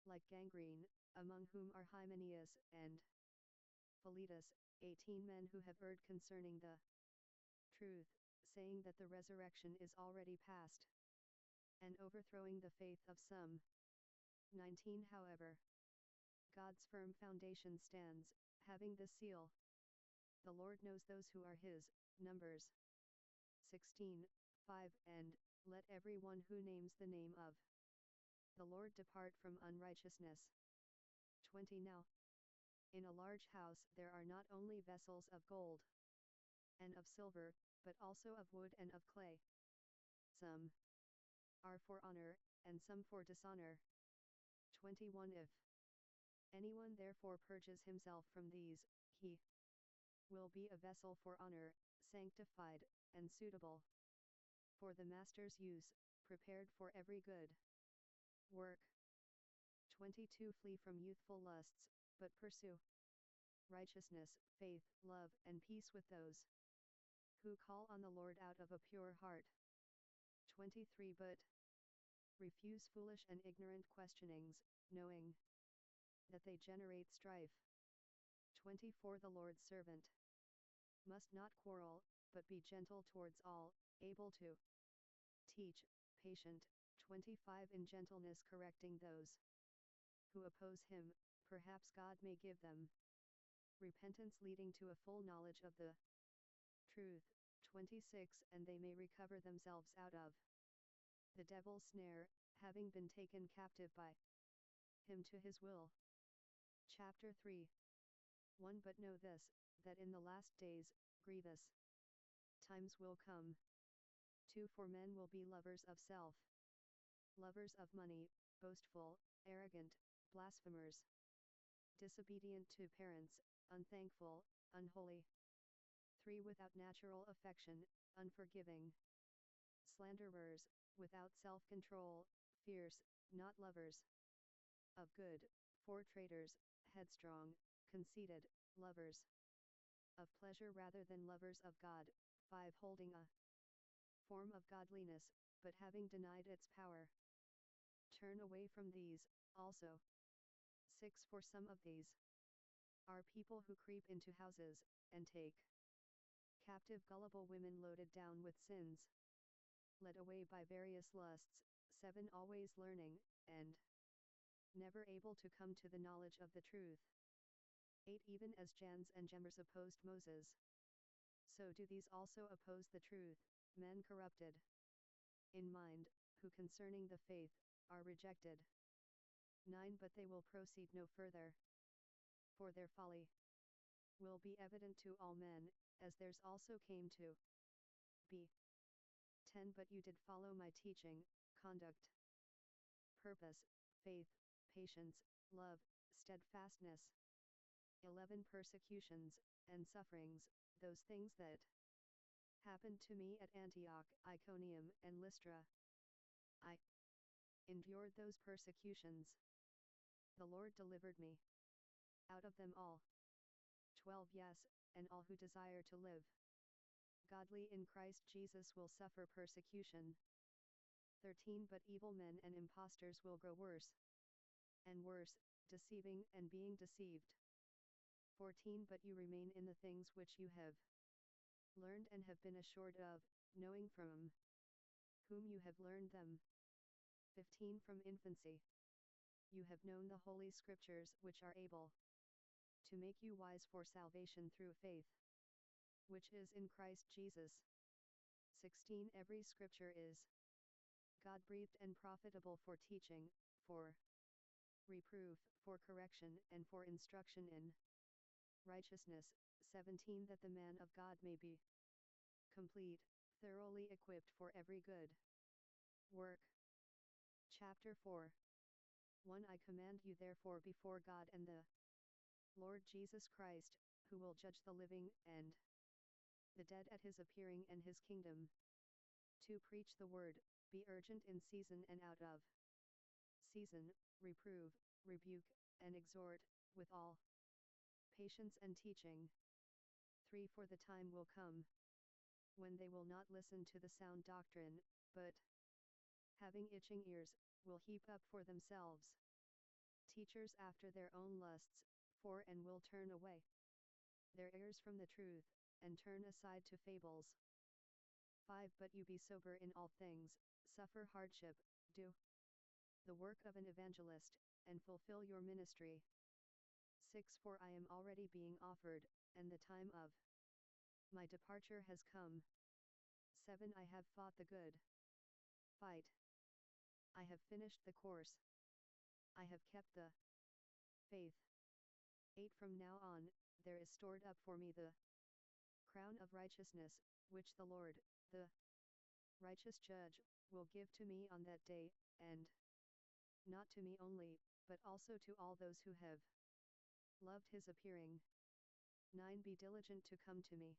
like gangrene, among whom are Hymenaeus and Philetus, 18 men who have erred concerning the truth, saying that the resurrection is already past, and overthrowing the faith of some. 19 However, God's firm foundation stands, having this seal: the Lord knows those who are his. Numbers 16:5 And let everyone who names the name of the Lord depart from unrighteousness. 20 Now, in a large house there are not only vessels of gold and of silver, but also of wood and of clay. Some are for honor, and some for dishonor. 21 If anyone therefore purges himself from these, he will be a vessel for honor, sanctified, and suitable for the master's use, prepared for every good work. 22 Flee from youthful lusts, but pursue righteousness, faith, love, and peace with those who call on the Lord out of a pure heart. 23 But refuse foolish and ignorant questionings, knowing that they generate strife. 24 The Lord's servant must not quarrel, but be gentle towards all, able to teach, patient. 25 In gentleness correcting those who oppose him, perhaps God may give them repentance leading to a full knowledge of the truth. 26 And they may recover themselves out of the devil's snare, having been taken captive by him to his will. Chapter 3 1 But know this, that in the last days, grievous times will come. 2 For men will be lovers of self, lovers of money, boastful, arrogant, blasphemers, disobedient to parents, unthankful, unholy. 3 Without natural affection, unforgiving, slanderers, without self-control, fierce, not lovers of good. 4 Traitors, headstrong, conceited, lovers of pleasure rather than lovers of God. 5 Holding a form of godliness, but having denied its power. Turn away from these, also. 6 For some of these are people who creep into houses, and take captive gullible women loaded down with sins, led away by various lusts. 7 Always learning, and never able to come to the knowledge of the truth. 8 Even as Jannes and Jambres opposed Moses, so do these also oppose the truth, men corrupted in mind, who concerning the faith, are rejected. 9 But they will proceed no further, for their folly will be evident to all men, as theirs also came to be. 10 But you did follow my teaching, conduct, purpose, faith, patience, love, steadfastness. 11 Persecutions, and sufferings, those things that happened to me at Antioch, Iconium, and Lystra. I endured those persecutions. The Lord delivered me out of them all. 12 Yes, and all who desire to live godly in Christ Jesus will suffer persecution. 13 But evil men and impostors will grow worse and worse, deceiving and being deceived. 14 But you remain in the things which you have learned and have been assured of, knowing from whom you have learned them. 15 From infancy you have known the Holy Scriptures, which are able to make you wise for salvation through faith, which is in Christ Jesus. 16 Every Scripture is God-breathed and profitable for teaching, for reproof, for correction, and for instruction in righteousness. 17 That the man of God may be complete, thoroughly equipped for every good work. Chapter 4 1 I command you therefore before God and the Lord Jesus Christ, who will judge the living and the dead at his appearing and his kingdom. 2 Preach the word, be urgent in season and out of season, reprove, rebuke, and exhort, with all patience and teaching. 3 For the time will come when they will not listen to the sound doctrine, but, having itching ears, will heap up for themselves teachers after their own lusts. 4 And will turn away their ears from the truth, and turn aside to fables. 5 But you be sober in all things, suffer hardship, do the work of an evangelist, and fulfill your ministry. 6 For I am already being offered, and the time of my departure has come. 7 I have fought the good fight. I have finished the course. I have kept the faith. 8 From now on, there is stored up for me the crown of righteousness, which the Lord, the righteous judge, will give to me on that day, and not to me only, but also to all those who have loved his appearing. 9 Be diligent to come to me,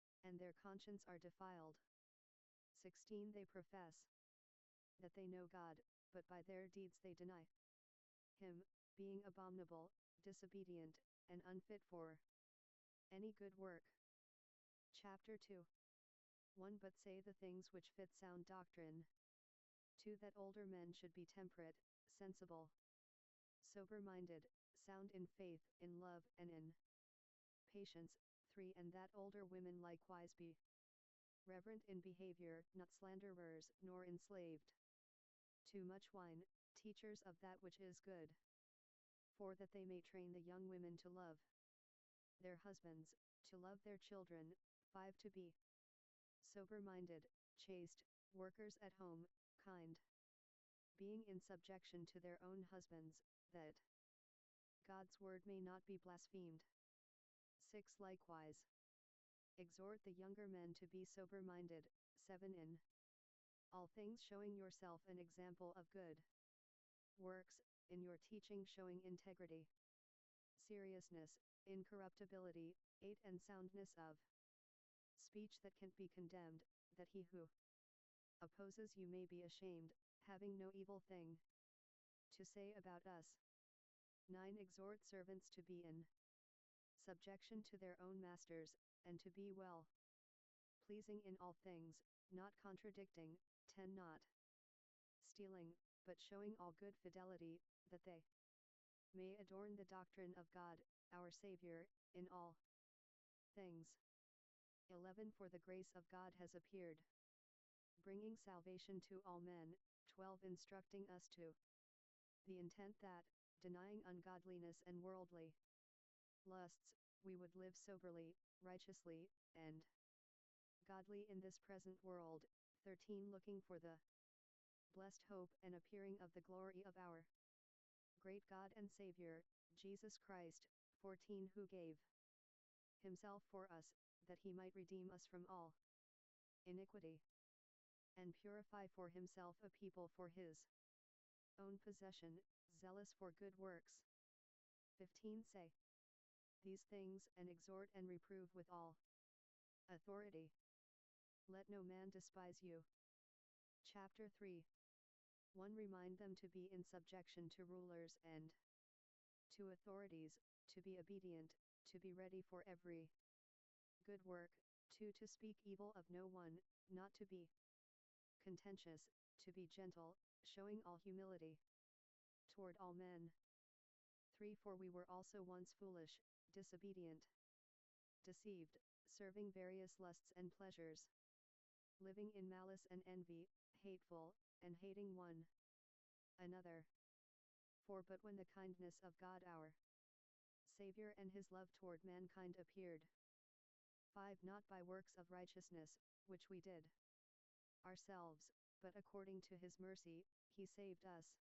and their conscience are defiled. 16 They profess that they know God, but by their deeds they deny him, being abominable, disobedient, and unfit for any good work. Chapter 2. 1 But say the things which fit sound doctrine. 2 That older men should be temperate, sensible, sober-minded, sound in faith, in love, and in patience. 3 And that older women likewise be reverent in behavior, not slanderers, nor enslaved to much wine, teachers of that which is good. 4 That they may train the young women to love their husbands, to love their children. 5 To be sober-minded, chaste, workers at home, kind, being in subjection to their own husbands, that God's word may not be blasphemed. 6 Likewise exhort the younger men to be sober-minded. 7 In all things showing yourself an example of good works, in your teaching showing integrity, seriousness, incorruptibility. 8 And soundness of speech that can't be condemned, that he who opposes you may be ashamed, having no evil thing to say about us. 9 Exhort servants to be in subjection to their own masters, and to be well pleasing in all things, not contradicting. 10 Not stealing, but showing all good fidelity, that they may adorn the doctrine of God, our Savior, in all things. 11 For the grace of God has appeared, bringing salvation to all men. 12 Instructing us to the intent that, denying ungodliness and worldly lusts, we would live soberly, righteously, and godly in this present world. 13 Looking for the blessed hope and appearing of the glory of our great God and Savior, Jesus Christ. 14 Who gave himself for us, that he might redeem us from all iniquity, and purify for himself a people for his own possession, zealous for good works. 15 Say these things, and exhort and reprove with all authority. Let no man despise you. Chapter 3. 1 Remind them to be in subjection to rulers and to authorities, to be obedient, to be ready for every good work. 2 To speak evil of no one, not to be contentious, to be gentle, showing all humility toward all men. 3 For we were also once foolish, disobedient, deceived, serving various lusts and pleasures, living in malice and envy, hateful, and hating one another. 4 But when the kindness of God our Savior and his love toward mankind appeared, 5 Not by works of righteousness, which we did ourselves, but according to his mercy, he saved us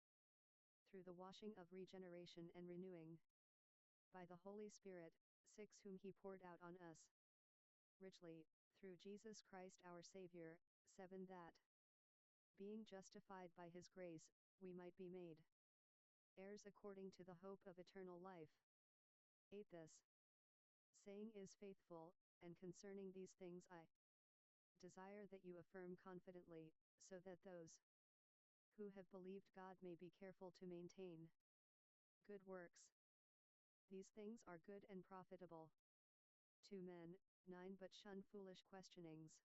through the washing of regeneration and renewing by the Holy Spirit. 6 Whom he poured out on us richly, through Jesus Christ our Savior. 7 That, being justified by his grace, we might be made heirs according to the hope of eternal life. 8 This saying is faithful, and concerning these things I desire that you affirm confidently, so that those who have believed God may be careful to maintain good works. These things are good and profitable to men. 9 But shun foolish questionings,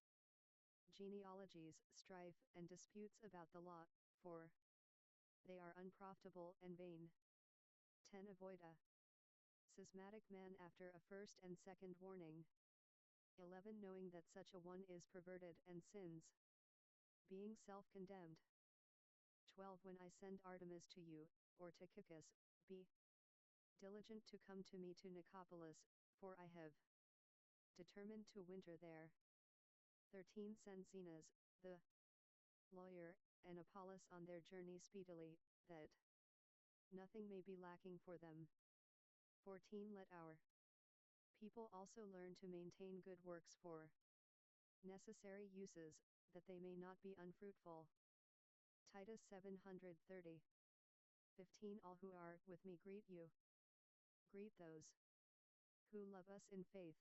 genealogies, strife, and disputes about the law, for they are unprofitable and vain. 10 Avoid a schismatic man after a first and second warning. 11 Knowing that such a one is perverted and sins, being self-condemned. 12 When I send Artemas to you, or Tychicus, be diligent to come to me to Nicopolis, for I have determined to winter there. 13 Send Zenas, the lawyer, and Apollos on their journey speedily, that nothing may be lacking for them. 14 Let our people also learn to maintain good works for necessary uses, that they may not be unfruitful. Titus 7:30. 15 All who are with me greet you. Greet those who love us in faith.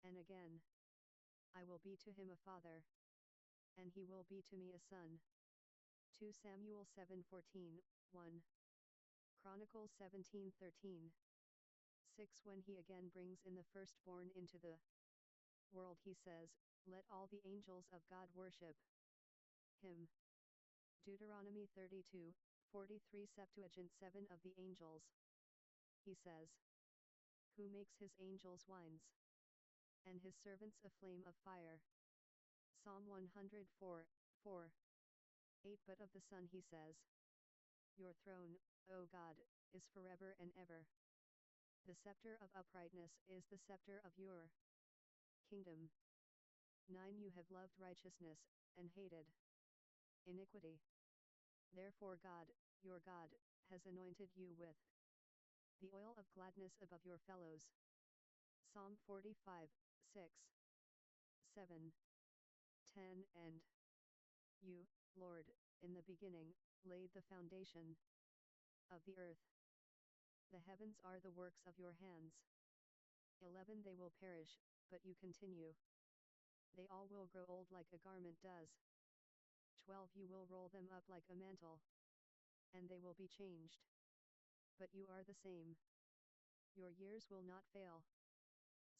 And again, I will be to him a father, and he will be to me a son. 2 Samuel 7:14, 1. Chronicles 17:13. 6. When he again brings in the firstborn into the world, he says, "Let all the angels of God worship him." Deuteronomy 32:43. Septuagint 7. Of the angels, he says, "Who makes his angels winds, and his servants a flame of fire." Psalm 104:4. 8. But of the Son he says, "Your throne, O God, is forever and ever. The scepter of uprightness is the scepter of your kingdom." 9. You have loved righteousness, and hated iniquity. Therefore God, your God, has anointed you with the oil of gladness above your fellows. Psalm 45:6, 7, 10. And you, Lord, in the beginning, laid the foundation of the earth. The heavens are the works of your hands. 11. They will perish, but you continue. They all will grow old like a garment does. 12. You will roll them up like a mantle, and they will be changed. But you are the same. Your years will not fail.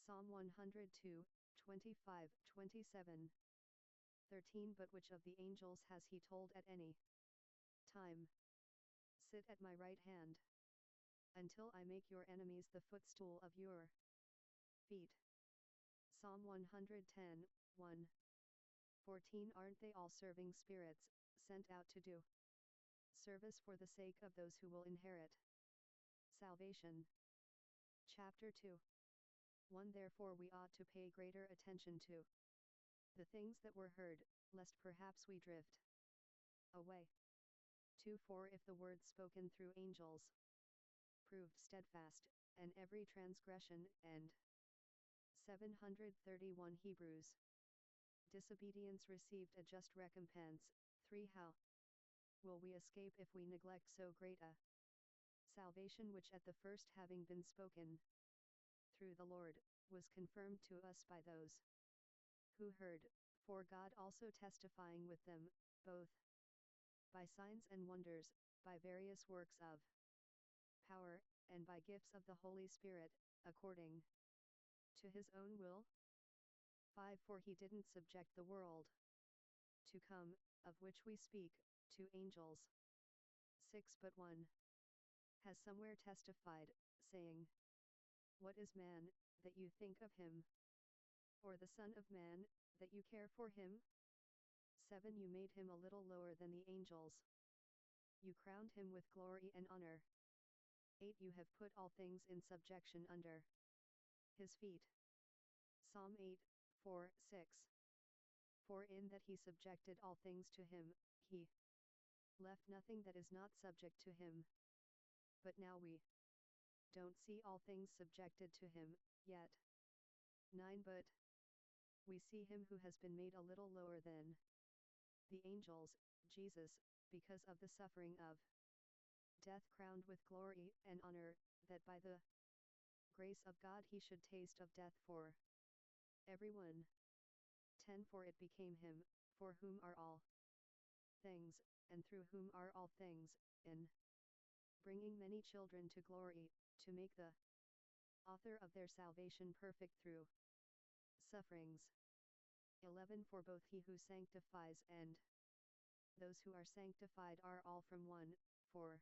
Psalm 102:25-27. 13. But which of the angels has he told at any time, "Sit at my right hand, until I make your enemies the footstool of your feet"? Psalm 110:1. 14. Aren't they all serving spirits, sent out to do service for the sake of those who will inherit salvation? Chapter 2. 1. Therefore we ought to pay greater attention to the things that were heard, lest perhaps we drift away. 2. For if the word spoken through angels proved steadfast, and every transgression and 731 Hebrews disobedience received a just recompense. 3. How will we escape if we neglect so great a salvation, which at the first having been spoken through the Lord, was confirmed to us by those who heard? For God also testifying with them, both by signs and wonders, by various works of power, and by gifts of the Holy Spirit, according to his own will. 5. For he didn't subject the world to come, of which we speak, to angels. 6. But one has somewhere testified, saying, "What is man, that you think of him? Or the Son of Man, that you care for him?" 7. You made him a little lower than the angels. You crowned him with glory and honor. 8. You have put all things in subjection under his feet. Psalm 8:4-6. For in that he subjected all things to him, he left nothing that is not subject to him. But now we don't see all things subjected to him, yet. 9. But we see him who has been made a little lower than the angels, Jesus, because of the suffering of death, crowned with glory and honor, that by the grace of God he should taste of death for everyone. 10. For it became him, for whom are all things, and through whom are all things, in bringing many children to glory, to make the author of their salvation perfect through sufferings. 11. For both he who sanctifies and those who are sanctified are all from one, for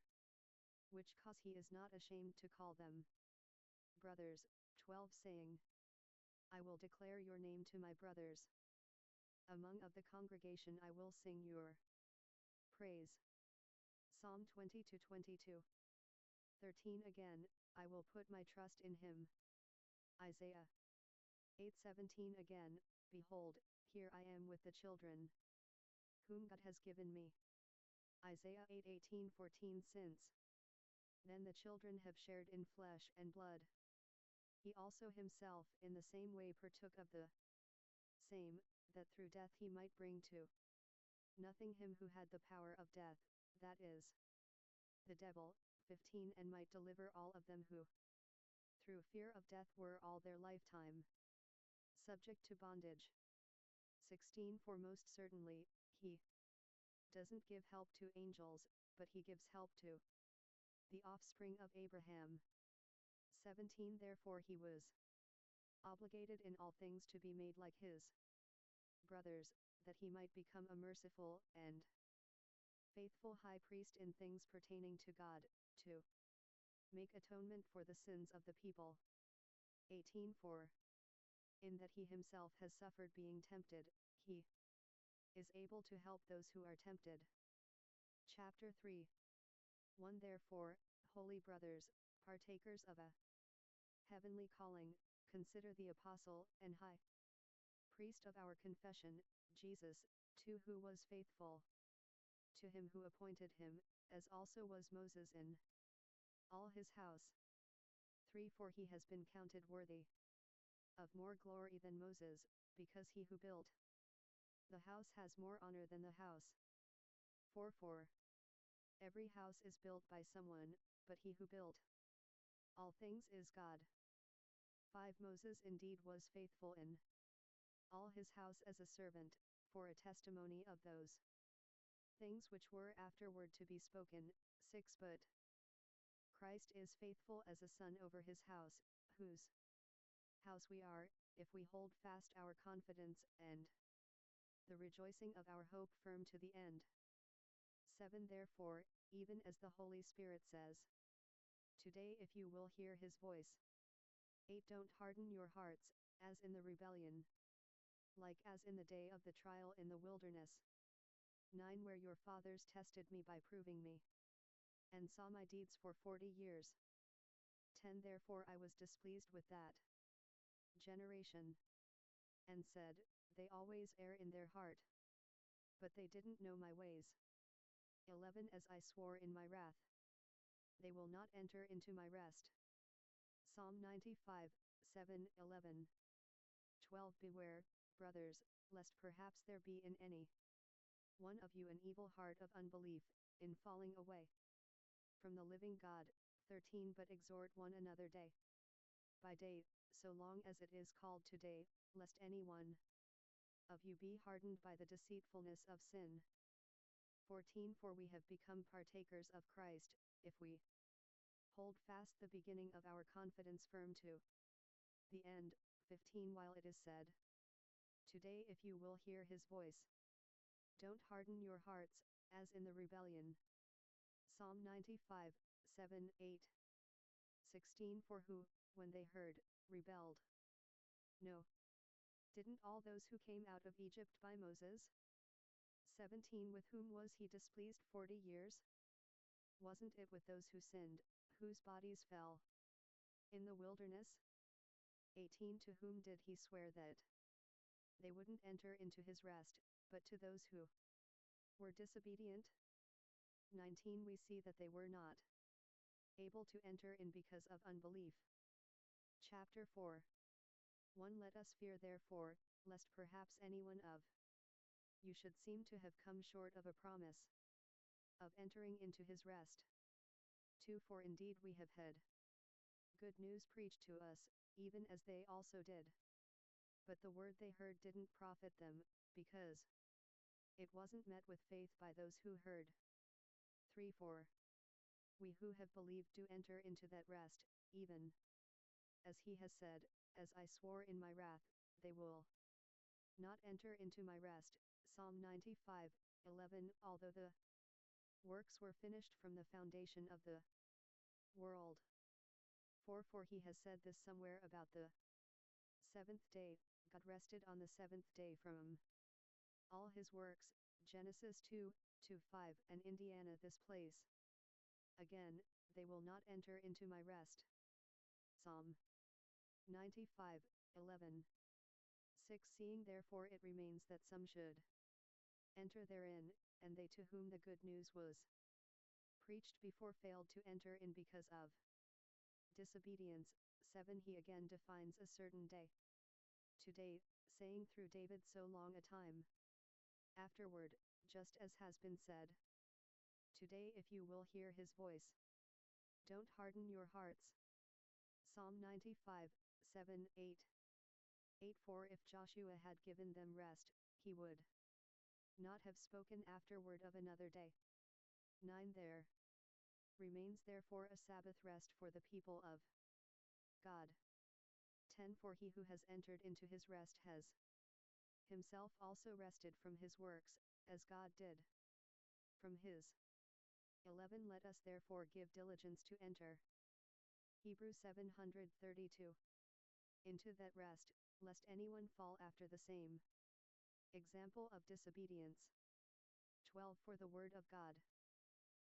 which cause he is not ashamed to call them brothers. 12. Saying, "I will declare your name to my brothers. Among of the congregation I will sing your praise." Psalm 20-22. 13. Again, "I will put my trust in him." Isaiah 8:17. Again, "Behold, here I am with the children, whom God has given me." Isaiah 8:18-14. Since then the children have shared in flesh and blood, he also himself in the same way partook of the same, that through death he might bring to nothing him who had the power of death, that is, the devil. 15. And might deliver all of them who through fear of death were all their lifetime subject to bondage. 16 For most certainly, he doesn't give help to angels, but he gives help to the offspring of Abraham. 17 Therefore he was obligated in all things to be made like his brothers, that he might become a merciful and faithful high priest in things pertaining to God, to make atonement for the sins of the people. 18 For in that he himself has suffered being tempted, he is able to help those who are tempted. Chapter 3 1 Therefore, holy brothers, partakers of a heavenly calling, consider the apostle and high priest of our confession, Jesus, 2 who was faithful to him who appointed him, as also was Moses in all his house. 3 For he has been counted worthy of more glory than Moses, because he who built the house has more honor than the house. 4 For every house is built by someone, but he who built all things is God. 5 Moses indeed was faithful in all his house as a servant, for a testimony of those things which were afterward to be spoken. 6 But Christ is faithful as a son over his house, whose house we are, if we hold fast our confidence and the rejoicing of our hope firm to the end. 7 Therefore, even as the Holy Spirit says, today if you will hear his voice. 8 Don't harden your hearts, as in the rebellion, like as in the day of the trial in the wilderness. 9 Where your fathers tested me by proving me, and saw my deeds for 40 years. 10 Therefore I was displeased with that generation, and said, they always err in their heart, but they didn't know my ways. 11 As I swore in my wrath, they will not enter into my rest. Psalm 95, 7, 11. 12 Beware, brothers, lest perhaps there be in any one of you an evil heart of unbelief, in falling away from the living God. 13 But exhort one another day by day, so long as it is called today, lest any one of you be hardened by the deceitfulness of sin. 14 For we have become partakers of Christ, if we hold fast the beginning of our confidence firm to the end. 15 While it is said, today if you will hear his voice, don't harden your hearts, as in the rebellion. Psalm 95, 7, 8. 16 For who, when they heard, rebelled? No. Didn't all those who came out of Egypt by Moses? 17 With whom was he displeased 40 years? Wasn't it with those who sinned, whose bodies fell in the wilderness? 18 To whom did he swear that they wouldn't enter into his rest, but to those who were disobedient? 19 We see that they were not able to enter in because of unbelief. Chapter 4 1 Let us fear therefore, lest perhaps anyone of you should seem to have come short of a promise of entering into his rest. 2 For indeed we have had good news preached to us, even as they also did. But the word they heard didn't profit them, because it wasn't met with faith by those who heard. 3 For we who have believed do enter into that rest, even as he has said, as I swore in my wrath, they will not enter into my rest. Psalm 95, 11 Although the works were finished from the foundation of the world. 4 For he has said this somewhere about the seventh day, God rested on the seventh day from all his works. Genesis 2, 2-5 and Indiana this place. Again, they will not enter into my rest. Psalm 95, 11. 6 Seeing therefore it remains that some should enter therein, and they to whom the good news was preached before failed to enter in because of disobedience. 7 He again defines a certain day, today, saying through David so long a time afterward, just as has been said, today if you will hear his voice, don't harden your hearts. Psalm 95, 7, 8. 8 For if Joshua had given them rest, he would not have spoken afterward of another day. 9 There remains therefore a Sabbath rest for the people of God. 10 For he who has entered into his rest has himself also rested from his works, as God did from his. 11 Let us therefore give diligence to enter. Hebrews 732. Into that rest, lest anyone fall after the same example of disobedience. 12 For the word of God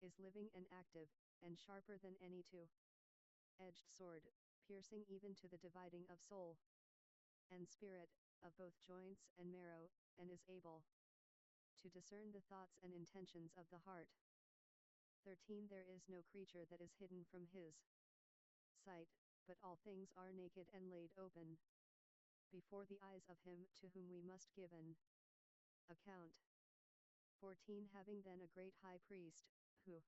is living and active, and sharper than any two-edged sword, piercing even to the dividing of soul and spirit, of both joints and marrow, and is able to discern the thoughts and intentions of the heart. 13 There is no creature that is hidden from his sight, but all things are naked and laid open before the eyes of him to whom we must give an account. 14 Having then a great high priest, who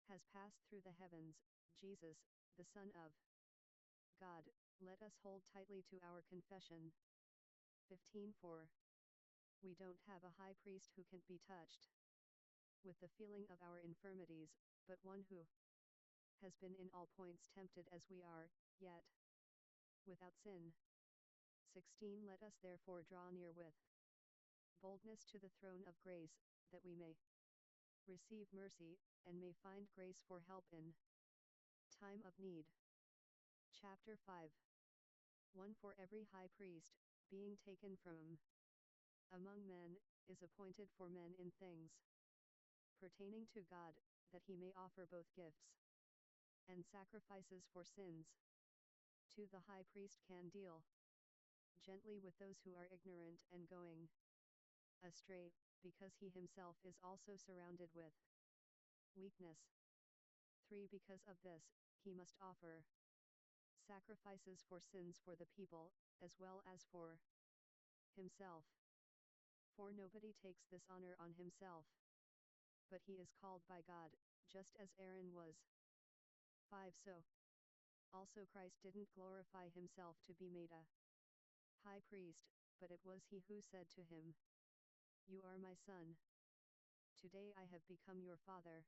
has passed through the heavens, Jesus, the Son of God, let us hold tightly to our confession. 15 For we don't have a high priest who can't be touched with the feeling of our infirmities, but one who has been in all points tempted as we are, yet without sin. 16 Let us therefore draw near with boldness to the throne of grace, that we may receive mercy, and may find grace for help in time of need. Chapter 5. 1 For every high priest, being taken from among men, is appointed for men in things pertaining to God, that he may offer both gifts and sacrifices for sins. 2 The high priest can deal gently with those who are ignorant and going astray, because he himself is also surrounded with weakness. 3 Because of this, he must offer sacrifices for sins for the people, as well as for himself. 4 Nobody takes this honor on himself, but he is called by God, just as Aaron was. 5 So also Christ didn't glorify himself to be made a high priest, but it was he who said to him, You are my son. Today I have become your father.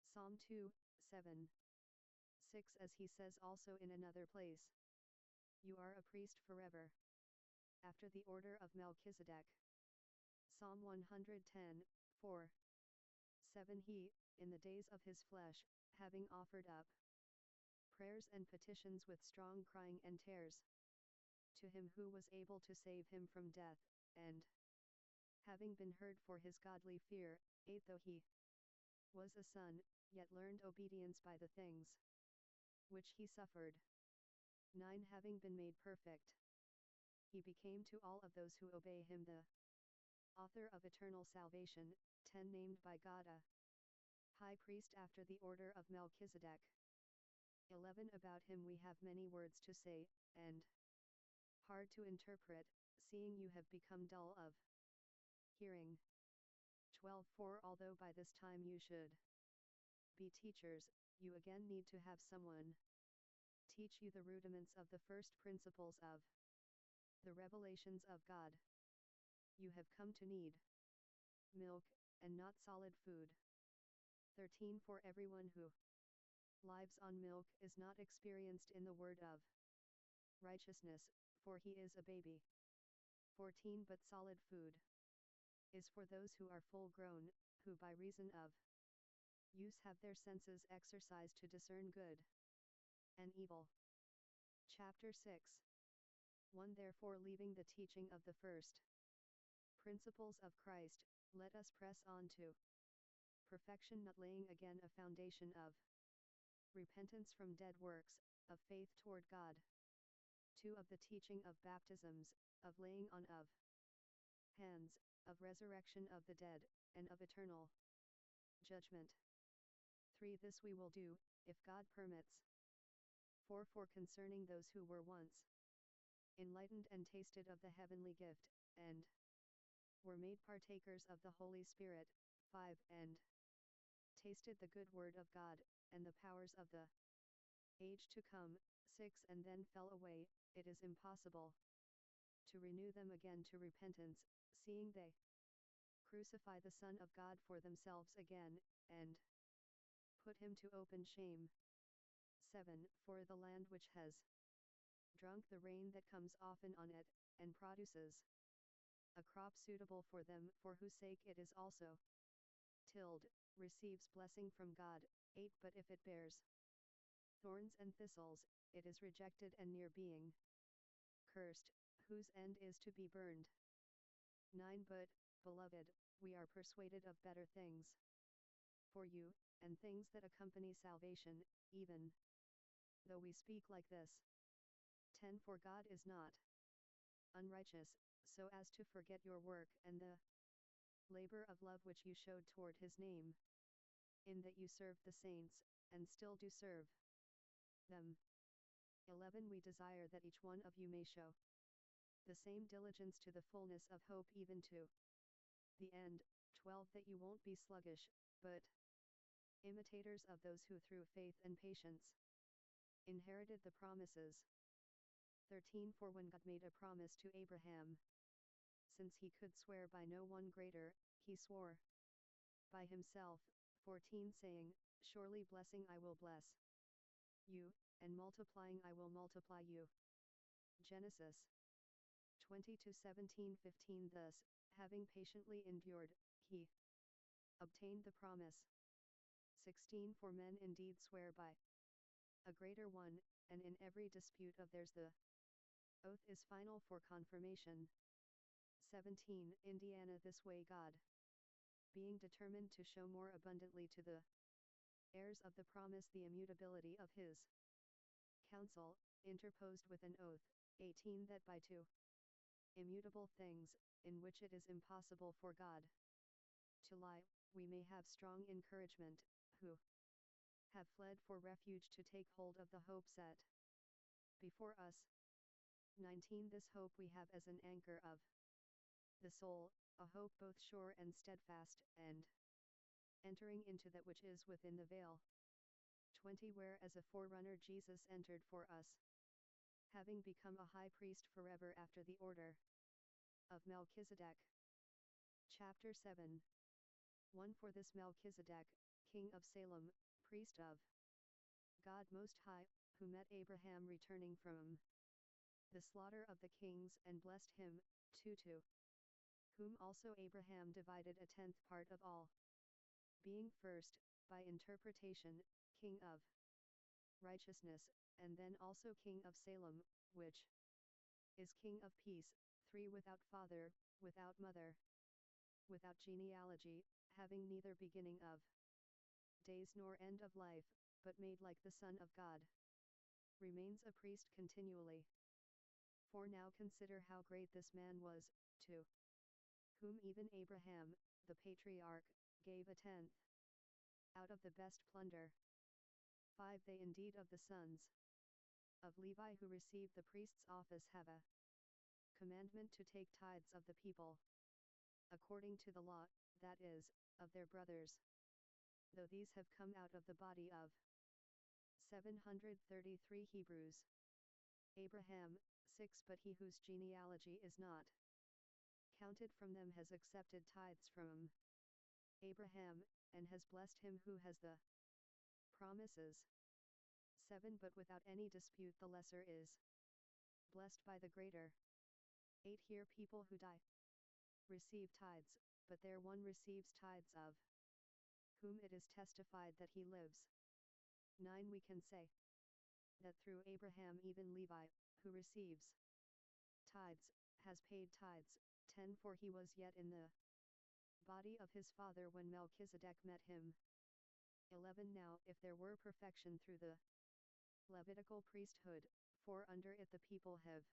Psalm 2, 7. 6 As he says also in another place, You are a priest forever, after the order of Melchizedek. Psalm 110, 4. 7 He, in the days of his flesh, having offered up prayers and petitions with strong crying and tears to him who was able to save him from death, and having been heard for his godly fear, 8 Though he was a son, yet learned obedience by the things which he suffered. 9 Having been made perfect, he became to all of those who obey him the author of eternal salvation. 10 Named by God a high priest after the order of Melchizedek. 11 About him we have many words to say, and hard to interpret, seeing you have become dull of hearing. 12 For although by this time you should be teachers, you again need to have someone teach you the rudiments of the first principles of the revelations of God. You have come to need milk, and not solid food. 13 For everyone who lives on milk is not experienced in the word of righteousness, for he is a baby. 14 But solid food is for those who are full grown, who by reason of use have their senses exercised to discern good and evil. Chapter 6. 1 Therefore leaving the teaching of the first principles of Christ, let us press on to perfection, not laying again a foundation of repentance from dead works, of faith toward God. 2 Of the teaching of baptisms, of laying on of hands, of resurrection of the dead, and of eternal judgment. 3 This we will do, if God permits. 4 For concerning those who were once enlightened and tasted of the heavenly gift, and were made partakers of the Holy Spirit. 5 And tasted the good word of God, and the powers of the age to come. 6 And then fell away, it is impossible to renew them again to repentance, seeing they crucify the Son of God for themselves again, and put him to open shame. 7. For the land which has drunk the rain that comes often on it, and produces a crop suitable for them, for whose sake it is also tilled, receives blessing from God. 8. But if it bears thorns and thistles, it is rejected and near being cursed, whose end is to be burned. 9. But, beloved, we are persuaded of better things for you, and things that accompany salvation, even though we speak like this. 10. For God is not unrighteous, so as to forget your work and the labor of love which you showed toward his name, in that you served the saints, and still do serve them. 11. We desire that each one of you may show the same diligence to the fullness of hope, even to the end. 12. That you won't be sluggish, but imitators of those who through faith and patience inherited the promises. 13. For when God made a promise to Abraham, since he could swear by no one greater, he swore by himself. 14. Saying, surely blessing I will bless you, and multiplying I will multiply you. Genesis 20:17. 15. Thus, having patiently endured, he obtained the promise. 16. For men indeed swear by a greater one, and in every dispute of theirs the oath is final for confirmation. 17. Indiana. This way God, being determined to show more abundantly to the heirs of the promise the immutability of his counsel, interposed with an oath. 18. That by two immutable things, in which it is impossible for God to lie, we may have strong encouragement, who have fled for refuge, to take hold of the hope set before us. 19. This hope we have as an anchor of the soul, a hope both sure and steadfast, and entering into that which is within the veil. 20. Where as a forerunner Jesus entered for us, having become a high priest forever after the order of Melchizedek. Chapter 7. 1. For this Melchizedek, king of Salem, priest of God Most High, who met Abraham returning from the slaughter of the kings and blessed him. 2. To whom also Abraham divided a tenth part of all, being first, by interpretation, king of righteousness, and then also king of Salem, which is king of peace. 3. Without father, without mother, without genealogy, having neither beginning of days nor end of life, but made like the Son of God, remains a priest continually. 4. Now consider how great this man was, to whom even Abraham, the patriarch, gave a tenth out of the best plunder. 5. They indeed of the sons of Levi who received the priest's office have a commandment to take tithes of the people, according to the law, that is, of their brothers, though these have come out of the body of 733 Hebrews. Abraham. 6. But he whose genealogy is not counted from them has accepted tithes from Abraham, and has blessed him who has the promises. 7. But without any dispute the lesser is blessed by the greater. 8. Here people who die receive tithes, but there one receives tithes of whom it is testified that he lives. 9. We can say that through Abraham even Levi, who receives tithes, has paid tithes. 10. For he was yet in the body of his father when Melchizedek met him. 11. Now if there were perfection through the Levitical priesthood, for under it the people have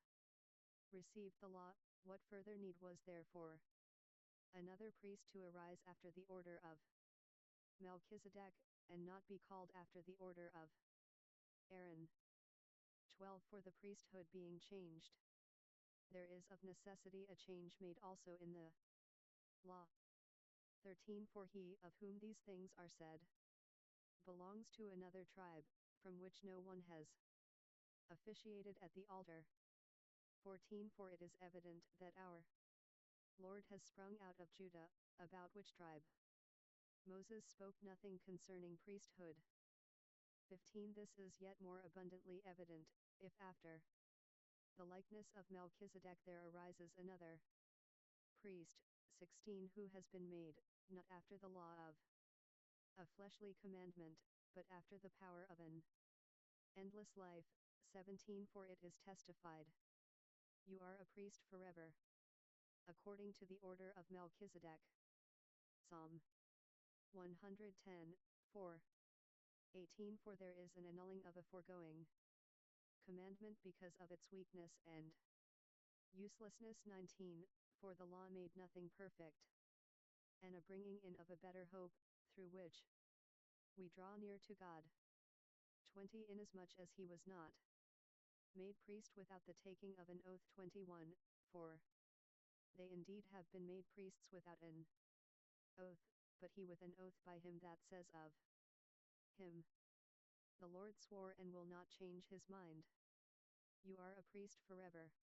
received the law, what further need was there for another priest to arise after the order of Melchizedek, and not be called after the order of Aaron? 12. For the priesthood being changed, there is of necessity a change made also in the law. 13. For he of whom these things are said belongs to another tribe, from which no one has officiated at the altar. 14 For it is evident that our Lord has sprung out of Judah, about which tribe Moses spoke nothing concerning priesthood. 15 This is yet more abundantly evident, if after the likeness of Melchizedek there arises another priest, 16 who has been made, not after the law of a fleshly commandment, but after the power of an endless life, 17 For it is testified, you are a priest forever, according to the order of Melchizedek. Psalm 110, 4. 18 For there is an annulling of a foregoing commandment because of its weakness and uselessness. 19 For the law made nothing perfect, and a bringing in of a better hope, through which we draw near to God. 20 Inasmuch as he was not made priest without the taking of an oath. 21 For they indeed have been made priests without an oath, but he with an oath by him that says of him, the Lord swore and will not change his mind. You are a priest forever,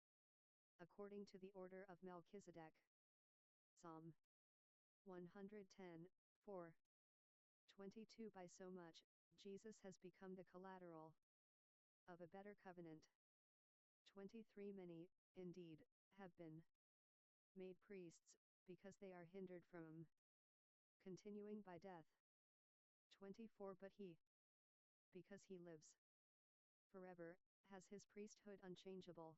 according to the order of Melchizedek. Psalm 110, 4. 22 By so much, Jesus has become the collateral of a better covenant. 23 Many, indeed, have been made priests, because they are hindered from continuing by death. 24 But he, because he lives forever, has his priesthood unchangeable.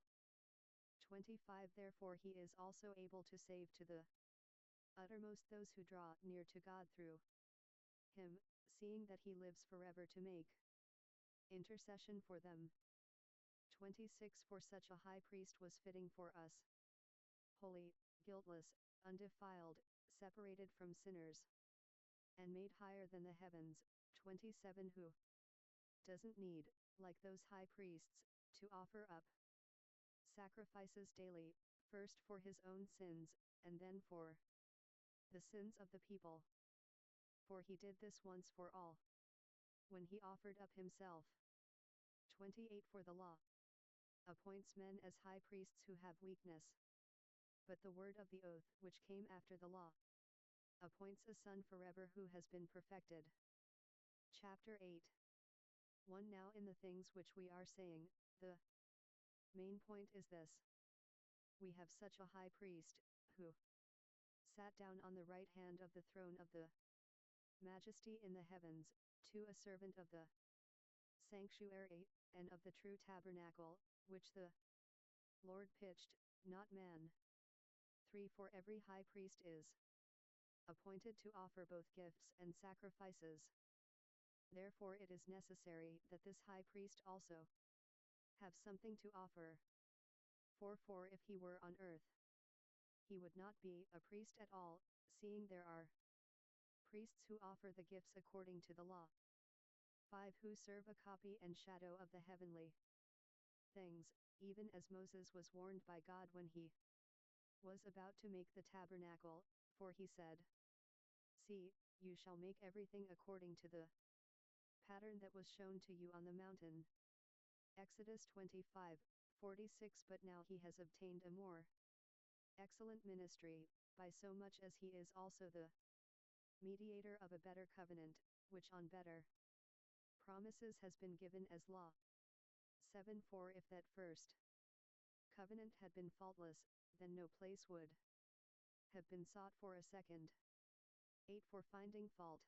25 Therefore he is also able to save to the uttermost those who draw near to God through him, seeing that he lives forever to make intercession for them. 26 For such a high priest was fitting for us, holy, guiltless, undefiled, separated from sinners, and made higher than the heavens. 27 Who doesn't need, like those high priests, to offer up sacrifices daily, first for his own sins, and then for the sins of the people. For he did this once for all, when he offered up himself. 28 For the law appoints men as high priests who have weakness, but the word of the oath which came after the law appoints a son forever who has been perfected. Chapter 8. 1 Now in the things which we are saying, the main point is this: we have such a high priest, who sat down on the right hand of the throne of the majesty in the heavens, 2 A servant of the sanctuary, and of the true tabernacle, which the Lord pitched, not man. 3 For every high priest is appointed to offer both gifts and sacrifices. Therefore it is necessary that this high priest also have something to offer. 4 For if he were on earth, he would not be a priest at all, seeing there are priests who offer the gifts according to the law. 5 Who serve a copy and shadow of the heavenly things, even as Moses was warned by God when he was about to make the tabernacle, for he said, See, you shall make everything according to the pattern that was shown to you on the mountain. Exodus 25:46 But now he has obtained a more excellent ministry, by so much as he is also the mediator of a better covenant, which on better promises has been given as law. 7 For if that first covenant had been faultless, then no place would have been sought for a second. 8 For finding fault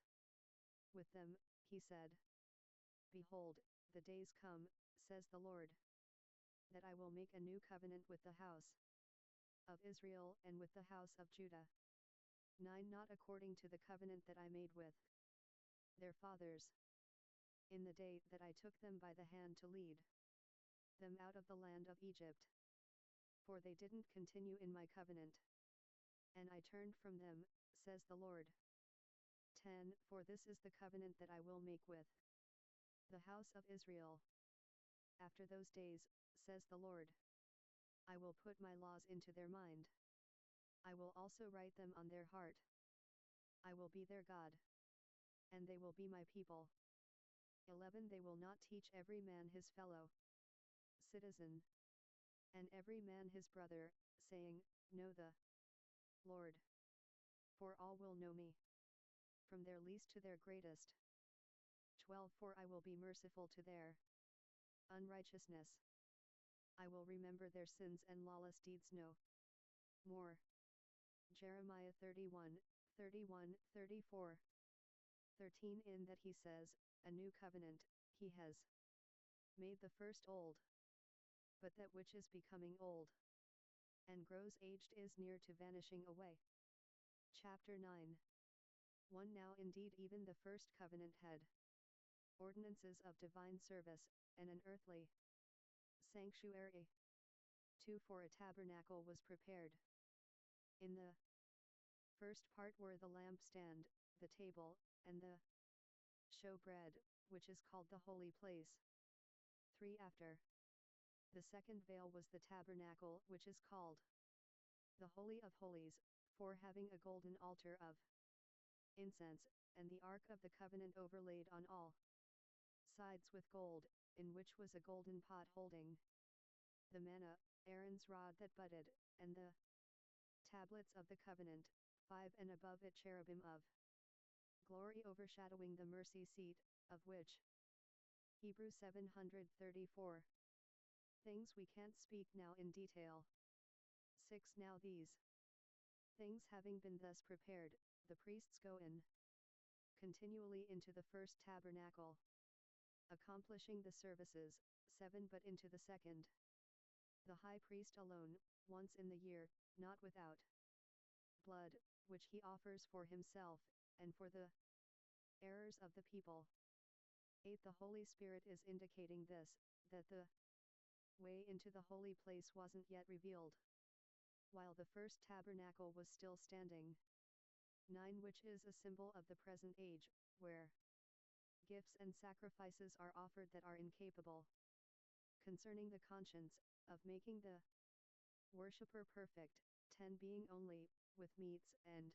with them, he said, Behold, the days come, says the Lord, that I will make a new covenant with the house of Israel and with the house of Judah. 9 Not according to the covenant that I made with their fathers in the day that I took them by the hand to lead them out of the land of Egypt. For they didn't continue in my covenant, and I turned from them, says the Lord. 10 For this is the covenant that I will make with the house of Israel. After those days, says the Lord, I will put my laws into their mind. I will also write them on their heart. I will be their God, and they will be my people. 11 They will not teach every man his fellow citizen and every man his brother, saying, Know the Lord. For all will know me, from their least to their greatest. 12 For I will be merciful to their unrighteousness. I will remember their sins and lawless deeds no more. Jeremiah 31:31-34. 13 In that he says, A new covenant, he has made the first old. But that which is becoming old and grows aged is near to vanishing away. Chapter 9. 1 Now indeed even the first covenant had ordinances of divine service, and an earthly sanctuary. 2 For a tabernacle was prepared. In the first part were the lampstand, the table, and the showbread, which is called the holy place. 3 After the second veil was the tabernacle, which is called the Holy of Holies, 4 Having a golden altar of incense, and the ark of the covenant overlaid on all sides with gold, in which was a golden pot holding the manna, Aaron's rod that budded, and the tablets of the covenant, 5 And above it cherubim of glory overshadowing the mercy seat, of which Hebrews 734 things we can't speak now in detail. 6 Now these things having been thus prepared, the priests go in continually into the first tabernacle, accomplishing the services. 7 But into the second, the high priest alone, once in the year, not without blood, which he offers for himself, and for the errors of the people. 8 The Holy Spirit is indicating this, that the way into the holy place wasn't yet revealed, while the first tabernacle was still standing. 9 Which is a symbol of the present age, where gifts and sacrifices are offered that are incapable, concerning the conscience, of making the worshipper perfect. 10 Being only, with meats and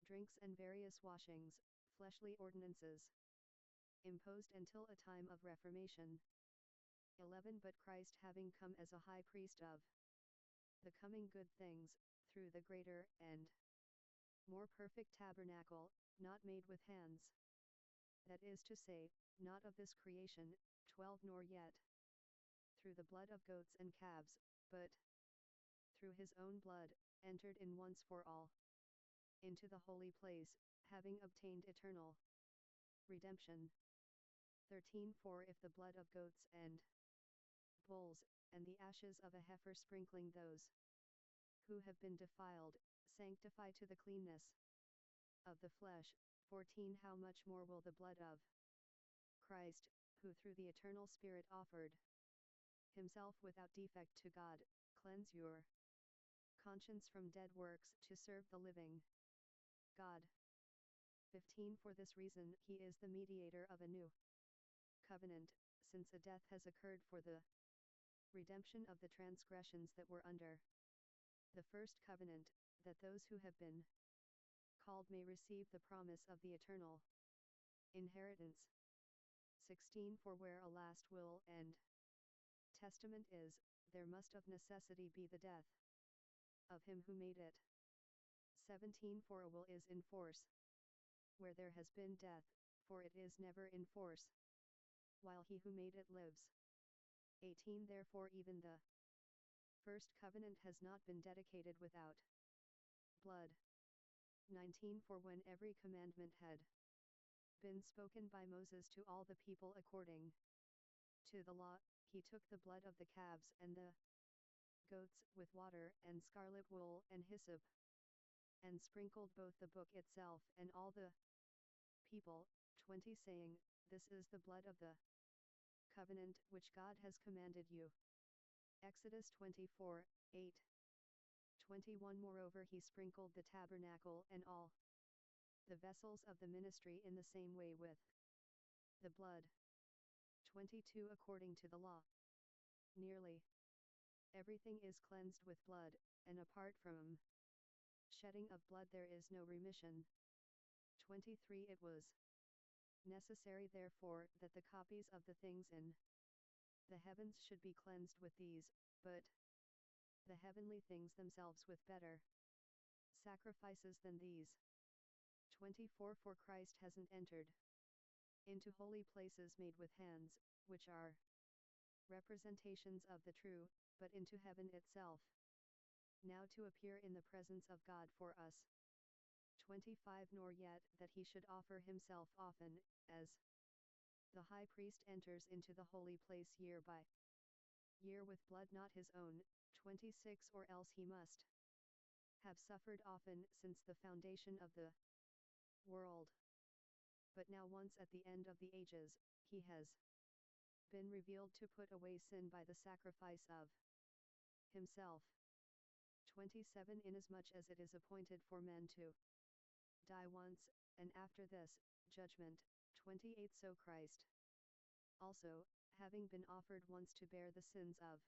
drinks and various washings, fleshly ordinances, imposed until a time of reformation. 11 But Christ having come as a high priest of the coming good things, through the greater and more perfect tabernacle, not made with hands, that is to say, not of this creation. 12 Nor yet through the blood of goats and calves, but through his own blood, entered in once for all into the holy place, having obtained eternal redemption. 13 For if the blood of goats and bulls, and the ashes of a heifer sprinkling those who have been defiled, sanctify to the cleanness of the flesh. 14 How much more will the blood of Christ, who through the eternal Spirit offered himself without defect to God, cleanse your conscience from dead works to serve the living God. 15 For this reason he is the mediator of a new covenant, since a death has occurred for the redemption of the transgressions that were under the first covenant, that those who have been called may receive the promise of the eternal inheritance. 16 For where a last will and testament is, there must of necessity be the death of him who made it. 17 For a will is in force where there has been death, for it is never in force while he who made it lives. 18 Therefore even the first covenant has not been dedicated without blood. 19 For when every commandment had been spoken by Moses to all the people according to the law, he took the blood of the calves and the goats with water and scarlet wool and hyssop, and sprinkled both the book itself and all the people. 20 Saying, This is the blood of the covenant which God has commanded you. Exodus 24:8. 21 Moreover he sprinkled the tabernacle and all the vessels of the ministry in the same way with the blood. 22 According to the law, nearly everything is cleansed with blood, and apart from shedding of blood there is no remission. 23 It was necessary therefore that the copies of the things in the heavens should be cleansed with these, but the heavenly things themselves with better sacrifices than these. 24 For Christ hasn't entered into holy places made with hands, which are representations of the true, but into heaven itself, now to appear in the presence of God for us. 25 Nor yet that he should offer himself often, as the high priest enters into the holy place year by year with blood not his own. 26 Or else he must have suffered often since the foundation of the world. But now once at the end of the ages, he has been revealed to put away sin by the sacrifice of himself. 27 Inasmuch as it is appointed for men to die once, and after this, judgment. 28 So Christ also, having been offered once to bear the sins of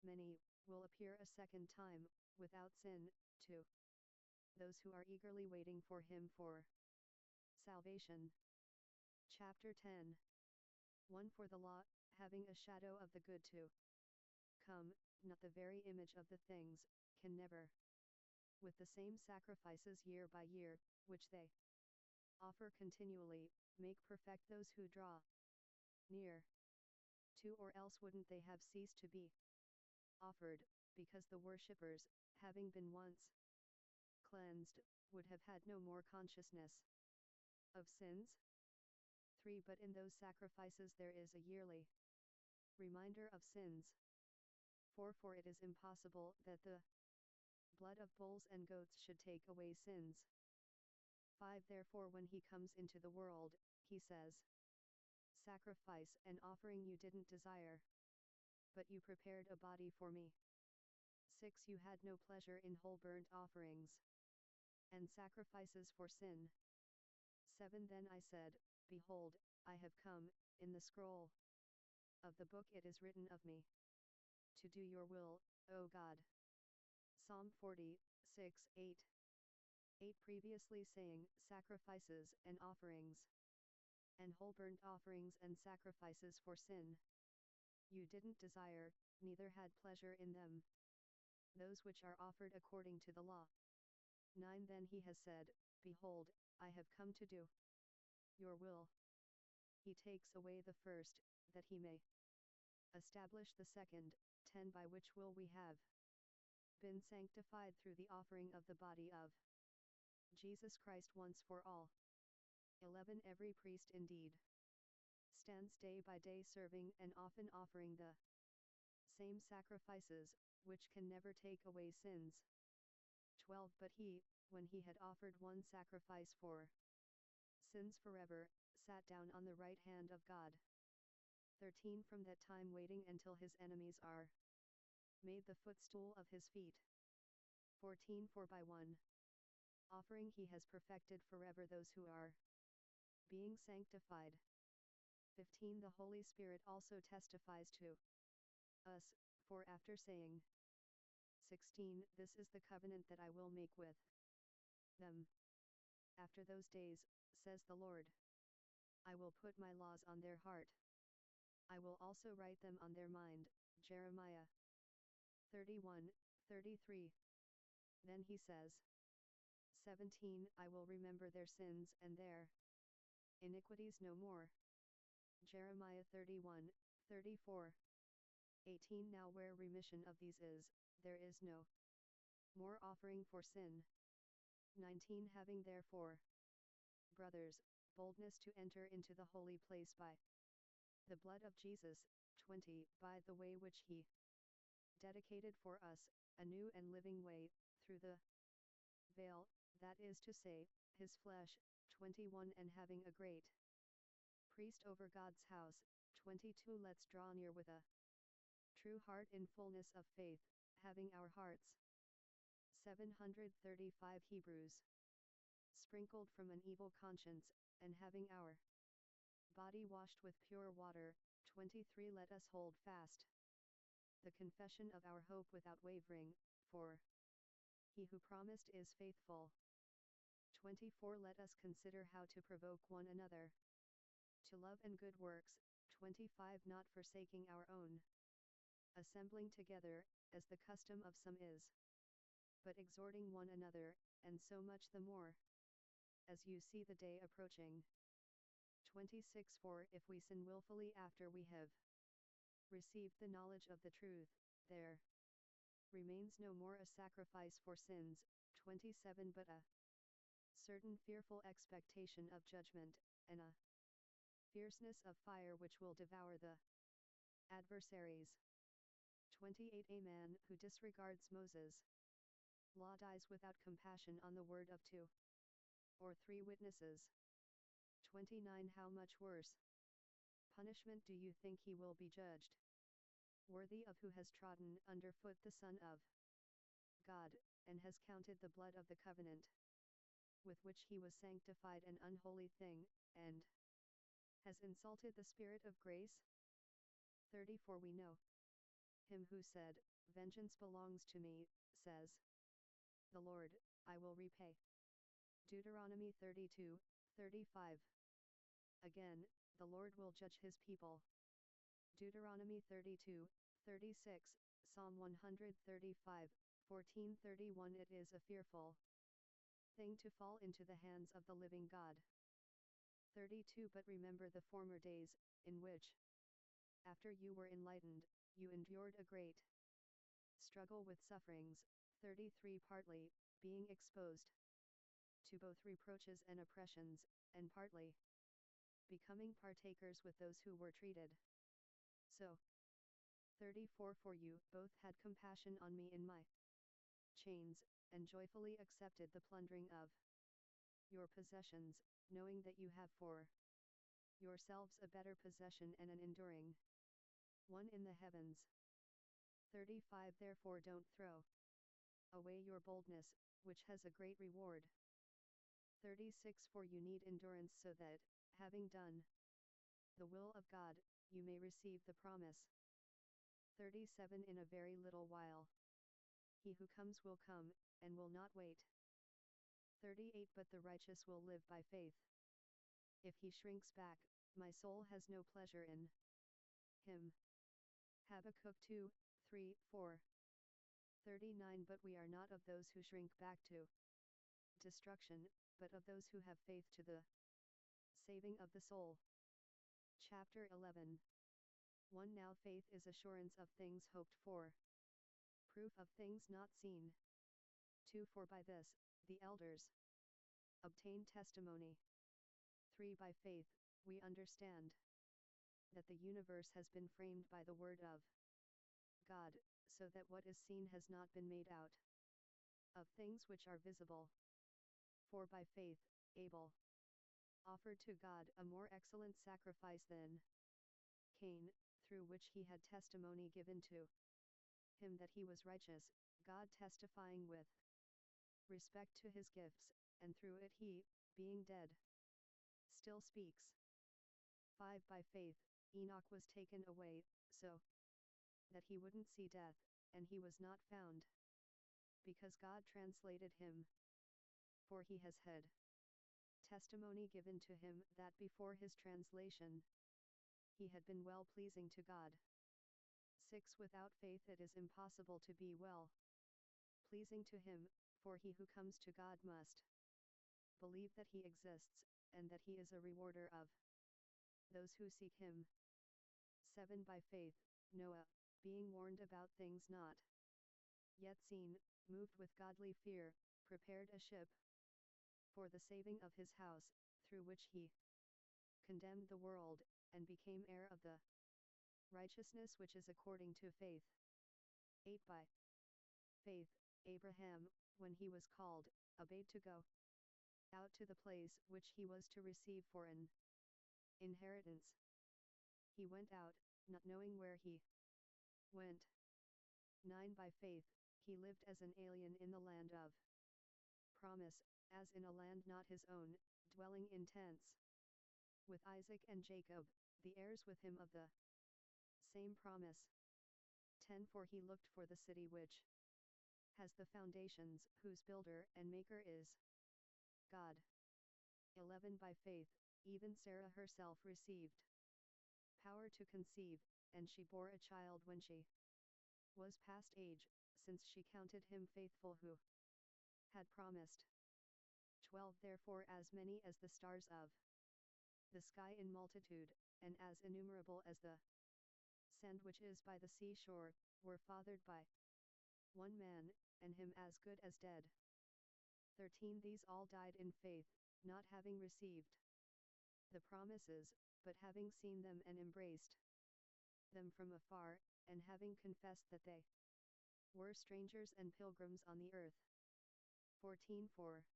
many, will appear a second time, without sin, to those who are eagerly waiting for him for salvation. Chapter 10 1 For the law, having a shadow of the good to come, not the very image of the things, can never, with the same sacrifices year by year, which they offer continually, make perfect those who draw near to, or else wouldn't they have ceased to be offered, because the worshippers, having been once cleansed, would have had no more consciousness of sins. 3 But in those sacrifices there is a yearly reminder of sins. 4 For it is impossible that the blood of bulls and goats should take away sins. 5 Therefore when he comes into the world, he says, sacrifice and offering you didn't desire, but you prepared a body for me. 6 You had no pleasure in whole burnt offerings and sacrifices for sin. 7 Then I said, Behold, I have come, in the scroll of the book it is written of me, to do your will, O God. Psalm 46, 8. 8 Previously saying, sacrifices and offerings, and whole burnt offerings and sacrifices for sin, you didn't desire, neither had pleasure in them, those which are offered according to the law. 9 Then he has said, Behold, I have come to do your will. He takes away the first, that he may establish the second. 10 By which will we have been sanctified through the offering of the body of Jesus Christ once for all. 11 Every priest indeed stands day by day serving and often offering the same sacrifices, which can never take away sins. 12 But he, when he had offered one sacrifice for sins forever, sat down on the right hand of God. 13 From that time waiting until his enemies are made the footstool of his feet. 14 For by one offering he has perfected forever those who are being sanctified. 15 The Holy Spirit also testifies to us, for after saying, 16 This is the covenant that I will make with them after those days, says the Lord. I will put my laws on their heart. I will also write them on their mind. Jeremiah 31, 33. Then he says, 17 I will remember their sins and their iniquities no more. Jeremiah 31, 34. 18 Now where remission of these is, there is no more offering for sin. 19 Having therefore, brothers, boldness to enter into the holy place by the blood of Jesus. 20 By the way which he dedicated for us, a new and living way, through the veil, that is to say, his flesh. 21 And having a great priest over God's house. 22 Let's draw near with a true heart in fullness of faith, having our hearts 735 Hebrews sprinkled from an evil conscience, and having our body washed with pure water. 23 Let us hold fast the confession of our hope without wavering, for he who promised is faithful. 24 Let us consider how to provoke one another to love and good works. 25 Not forsaking our own assembling together, as the custom of some is, but exhorting one another, and so much the more, as you see the day approaching. 26 For if we sin willfully after we have received the knowledge of the truth, there remains no more a sacrifice for sins. 27 But a certain fearful expectation of judgment, and a fierceness of fire which will devour the adversaries. 28 A man who disregards Moses' law dies without compassion on the word of 2 or 3 witnesses. 29 How much worse punishment do you think he will be judged worthy of who has trodden underfoot the Son of God, and has counted the blood of the covenant with which he was sanctified an unholy thing, and has insulted the Spirit of grace? 30 For we know him who said, Vengeance belongs to me, says the Lord, I will repay. Deuteronomy 32:35. Again, the Lord will judge his people. Deuteronomy 32:36, Psalm 135:14-31 It is a fearful thing to fall into the hands of the living God. 32 But remember the former days, in which, after you were enlightened, you endured a great struggle with sufferings. 33 Partly, being exposed to both reproaches and oppressions, and partly becoming partakers with those who were treated so. 34 For you both had compassion on me in my chains, and joyfully accepted the plundering of your possessions, knowing that you have for yourselves a better possession and an enduring one in the heavens. 35 Therefore don't throw away your boldness, which has a great reward. 36 For you need endurance so that, having done the will of God, you may receive the promise. 37 In a very little while he who comes will come, and will not wait. 38 But the righteous will live by faith. If he shrinks back, my soul has no pleasure in him. Habakkuk 2:3-4. 39 But we are not of those who shrink back to destruction, but of those who have faith to the saving of the soul. Chapter 11. 1 Now faith is assurance of things hoped for, proof of things not seen. 2 For by this, the elders obtained testimony. 3 By faith, we understand that the universe has been framed by the word of God, so that what is seen has not been made out of things which are visible. 4 By faith, Abel offered to God a more excellent sacrifice than Cain, through which he had testimony given to him that he was righteous, God testifying with respect to his gifts, and through it he, being dead, still speaks. 5 By faith, Enoch was taken away, so that he wouldn't see death, and he was not found, because God translated him. For he has had testimony given to him that before his translation he had been well pleasing to God. 6 Without faith it is impossible to be well pleasing to him, for he who comes to God must believe that he exists, and that he is a rewarder of those who seek him. 7 By faith, Noah, being warned about things not yet seen, moved with godly fear, prepared a ship for the saving of his house, through which he condemned the world, and became heir of the righteousness which is according to faith. 8 By faith, Abraham, when he was called, obeyed to go out to the place which he was to receive for an inheritance. He went out, not knowing where he went. 9 By faith, he lived as an alien in the land of promise, as in a land not his own, dwelling in tents with Isaac and Jacob, the heirs with him of the same promise. 10 For he looked for the city which has the foundations, whose builder and maker is God. 11 By faith, even Sarah herself received power to conceive, and she bore a child when she was past age, since she counted him faithful who had promised. 12 Therefore as many as the stars of the sky in multitude, and as innumerable as the sand which is by the seashore, were fathered by one man, and him as good as dead. 13 These all died in faith, not having received the promises, but having seen them and embraced them from afar, and having confessed that they were strangers and pilgrims on the earth. 14 For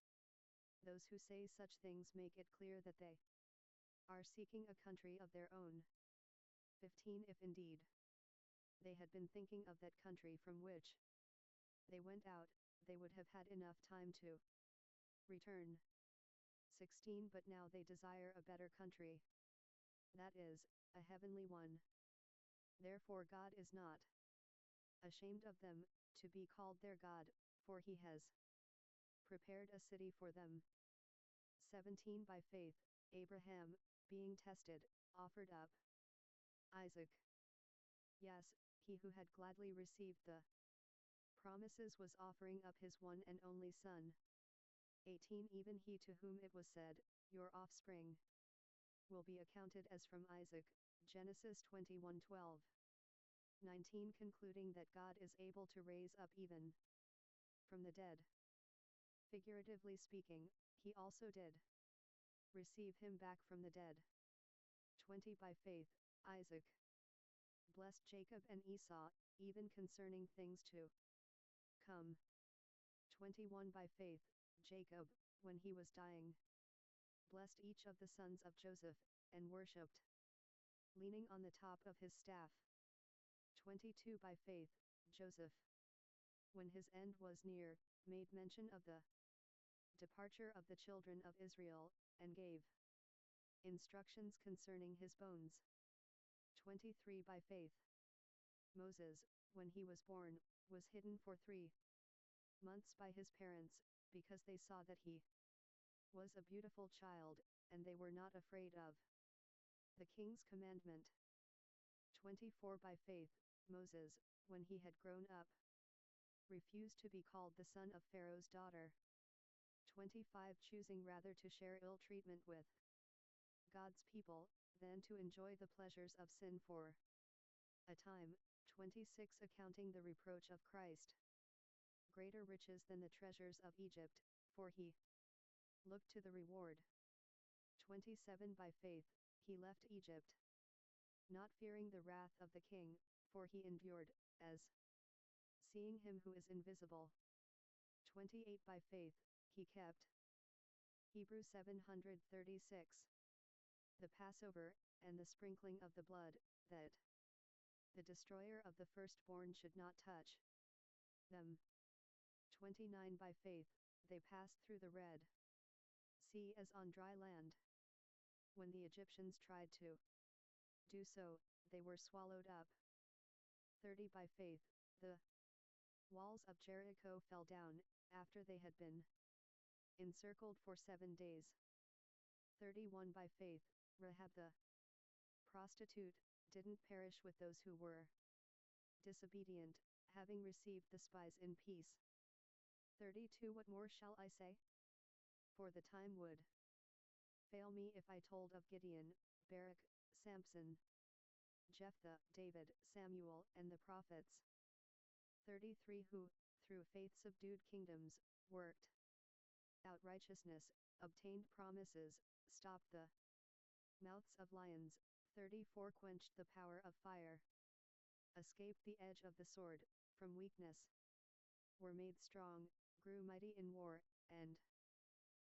those who say such things make it clear that they are seeking a country of their own. 15 If indeed they had been thinking of that country from which they went out, they would have had enough time to return. 16 But now they desire a better country, that is, a heavenly one. Therefore God is not ashamed of them, to be called their God, for he has prepared a city for them. 17 By faith, Abraham, being tested, offered up Isaac. Yes, he who had gladly received the promises was offering up his one and only son. 18 Even he to whom it was said, your offspring will be accounted as from Isaac, Genesis 21:12. 19 Concluding that God is able to raise up even from the dead. Figuratively speaking, he also did receive him back from the dead. 20 By faith, Isaac blessed Jacob and Esau, even concerning things to come. 21 By faith, Jacob, when he was dying, blessed each of the sons of Joseph, and worshipped, leaning on the top of his staff. 22 By faith, Joseph, when his end was near, made mention of the departure of the children of Israel, and gave instructions concerning his bones. 23 By faith, Moses, when he was born, was hidden for 3 months by his parents, because they saw that he was a beautiful child, and they were not afraid of the king's commandment. 24 By faith, Moses, when he had grown up, refused to be called the son of Pharaoh's daughter. 25 Choosing rather to share ill treatment with God's people, than to enjoy the pleasures of sin for a time. 26 Accounting the reproach of Christ greater riches than the treasures of Egypt, for he looked to the reward. 27 By faith, he left Egypt, not fearing the wrath of the king, for he endured, as seeing him who is invisible. 28 By faith, he kept Hebrews 736 the Passover, and the sprinkling of the blood, that the destroyer of the firstborn should not touch them. 29 By faith, they passed through the Red Sea as on dry land. When the Egyptians tried to do so, they were swallowed up. 30 By faith, the walls of Jericho fell down, after they had been encircled for 7 days. 31 By faith, Rahab the prostitute didn't perish with those who were disobedient, having received the spies in peace. 32 What more shall I say? For the time would fail me if I told of Gideon, Barak, Samson, Jephthah, David, Samuel, and the prophets. 33 Who, through faith subdued kingdoms, worked out righteousness, obtained promises, stopped the mouths of lions. 34 Quenched the power of fire, escaped the edge of the sword, from weakness were made strong, grew mighty in war, and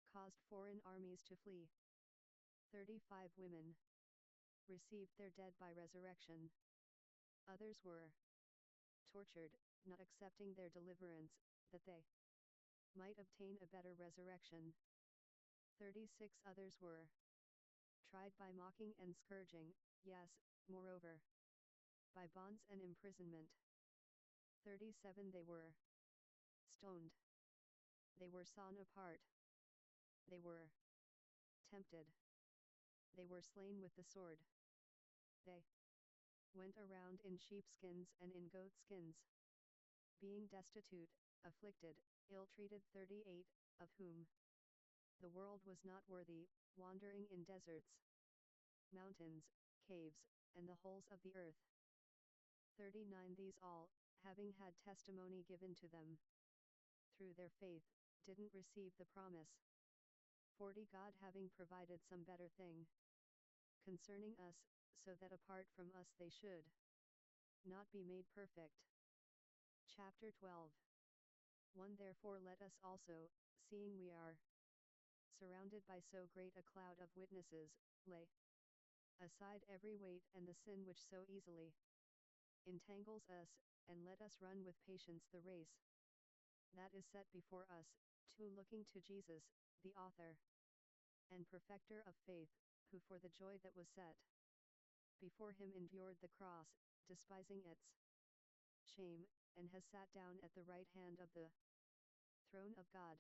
caused foreign armies to flee. 35 Women received their dead by resurrection. Others were tortured, not accepting their deliverance, that they might obtain a better resurrection. 36 Others were tried by mocking and scourging, yes, moreover, by bonds and imprisonment. 37 They were stoned. They were sawn apart. They were tempted. They were slain with the sword. They went around in sheepskins and in goatskins. being destitute, afflicted, ill-treated 38, of whom the world was not worthy, wandering in deserts, mountains, caves, and the holes of the earth. 39 These all, having had testimony given to them through their faith, didn't receive the promise. 40 God having provided some better thing concerning us, so that apart from us they should not be made perfect. Chapter 12. 1 Therefore let us also, seeing we are surrounded by so great a cloud of witnesses, lay aside every weight and the sin which so easily entangles us, and let us run with patience the race that is set before us, 2 Looking to Jesus, the author and perfecter of faith, who for the joy that was set before him endured the cross, despising its shame, and has sat down at the right hand of the throne of God.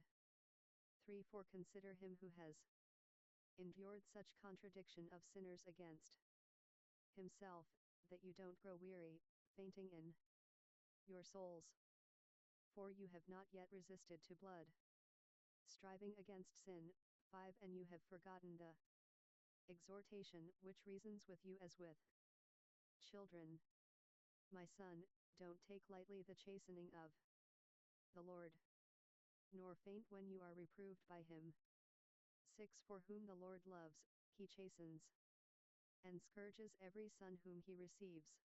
3 For consider him who has endured such contradiction of sinners against himself, that you don't grow weary, fainting in your souls. For you have not yet resisted to blood, striving against sin. 5 And you have forgotten the exhortation which reasons with you as with children. My son, don't take lightly the chastening of the Lord, nor faint when you are reproved by him. 6 For whom the Lord loves, he chastens and scourges every son whom he receives.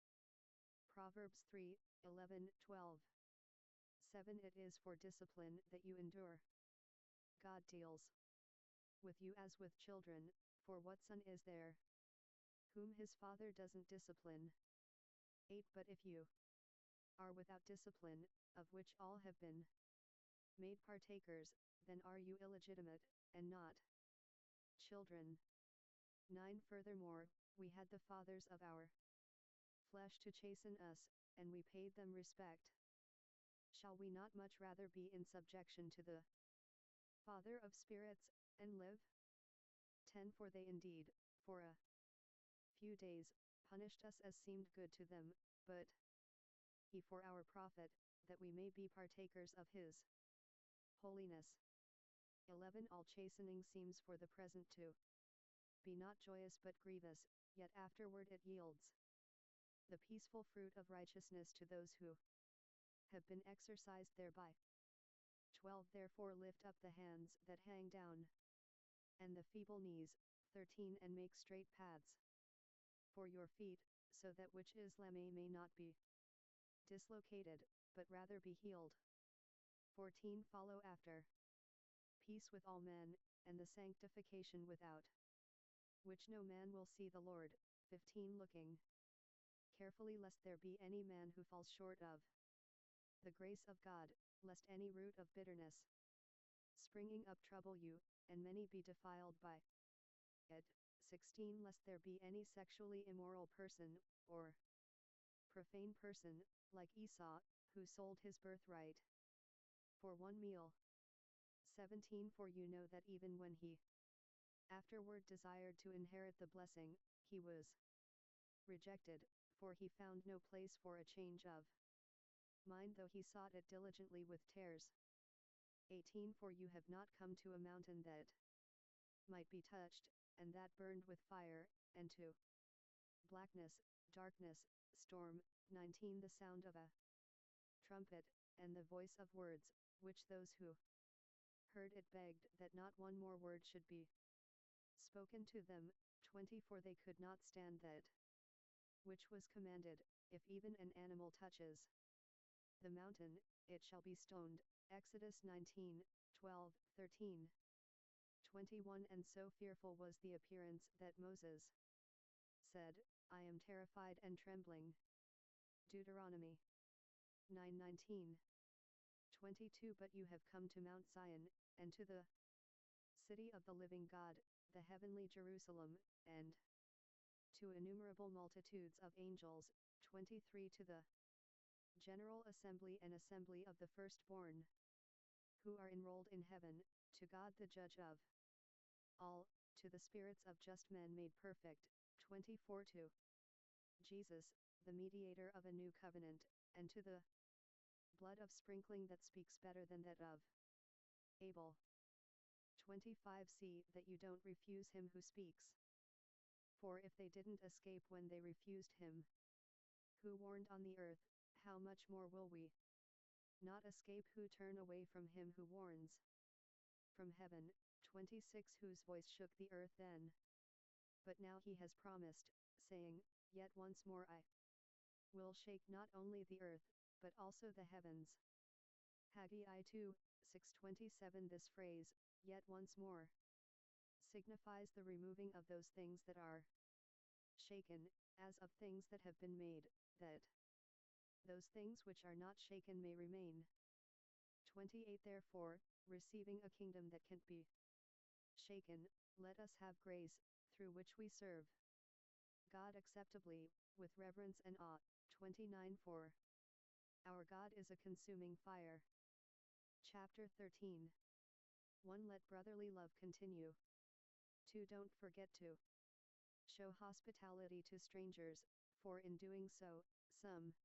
Proverbs 3:11-12. 7 It is for discipline that you endure. God deals with you as with children, for what son is there whom his father doesn't discipline? 8 But if you are without discipline, of which all have been made partakers, then are you illegitimate, and not children. 9 Furthermore, we had the fathers of our flesh to chasten us, and we paid them respect. Shall we not much rather be in subjection to the Father of spirits, and live? 10 For they indeed, for a few days, punished us as seemed good to them, but he for our profit, that we may be partakers of his holiness. 11 All chastening seems for the present to be not joyous but grievous, yet afterward it yields the peaceful fruit of righteousness to those who have been exercised thereby. 12 Therefore lift up the hands that hang down, and the feeble knees. 13 And make straight paths for your feet, so that which is lame may not be dislocated, but rather be healed. 14 Follow after peace with all men, and the sanctification without which no man will see the Lord. 15 Looking carefully lest there be any man who falls short of the grace of God, lest any root of bitterness springing up trouble you, and many be defiled by it. 16 Lest there be any sexually immoral person, or profane person, like Esau, who sold his birthright for one meal. 17 For you know that even when he afterward desired to inherit the blessing, he was rejected, for he found no place for a change of mind, though he sought it diligently with tears. 18 For you have not come to a mountain that might be touched, and that burned with fire, and to blackness, darkness, storm. 19 The sound of a trumpet, and the voice of words, which those who heard it begged that not one more word should be spoken to them. 20 For they could not stand that which was commanded. If even an animal touches the mountain, it shall be stoned. Exodus 19:12-13. 21 And so fearful was the appearance that Moses said, I am terrified and trembling. Deuteronomy 9:19. 22 But you have come to Mount Zion, and to the city of the living God, the heavenly Jerusalem, and to innumerable multitudes of angels. 23 To the general assembly and assembly of the firstborn, who are enrolled in heaven, to God the judge of all, to the spirits of just men made perfect. 24 To Jesus, the mediator of a new covenant, and to the blood of sprinkling that speaks better than that of Abel. 25 See that you don't refuse him who speaks. For if they didn't escape when they refused him who warned on the earth, how much more will we not escape who turn away from him who warns from heaven. 26 Whose voice shook the earth then. But now he has promised, saying, Yet once more I will shake not only the earth, but also the heavens. Haggai 2, 6:27 This phrase, yet once more, signifies the removing of those things that are shaken, as of things that have been made, that those things which are not shaken may remain. 28 Therefore, receiving a kingdom that can't be shaken, let us have grace, through which we serve God acceptably, with reverence and awe. 29 For our God is a consuming fire. Chapter 13. 1 Let brotherly love continue. 2 Don't forget to show hospitality to strangers, for in doing so, some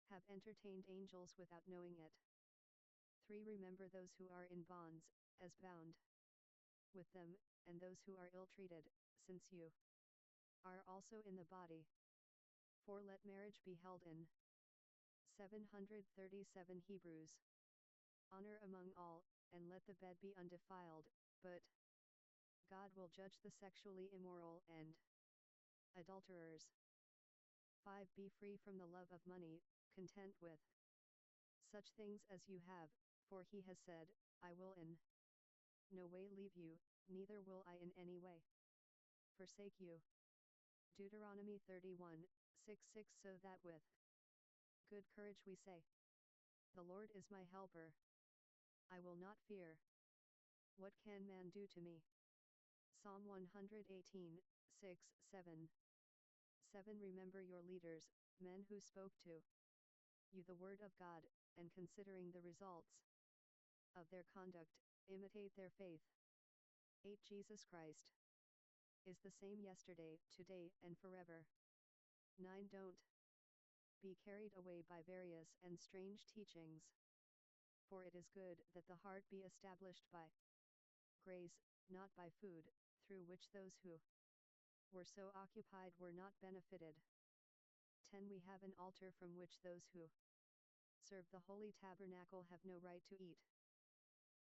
have entertained angels without knowing it. 3 Remember those who are in bonds, as bound with them, and those who are ill-treated, since you are also in the body. 4 Let marriage be held in 737 Hebrews. Honor among all, and let the bed be undefiled, but God will judge the sexually immoral and adulterers. 5 Be free from the love of money, content with such things as you have, for he has said, I will in no way leave you, neither will I in any way forsake you. Deuteronomy 31:6 So that with good courage we say, The Lord is my helper. I will not fear. What can man do to me? Psalm 118:6-7. 7 Remember your leaders, men who spoke to you the word of God, and considering the results of their conduct, imitate their faith. 8 Jesus Christ is the same yesterday, today, and forever. 9 Don't be carried away by various and strange teachings. For it is good that the heart be established by grace, not by food, through which those who were so occupied were not benefited. 10 We have an altar from which those who serve the holy tabernacle have no right to eat.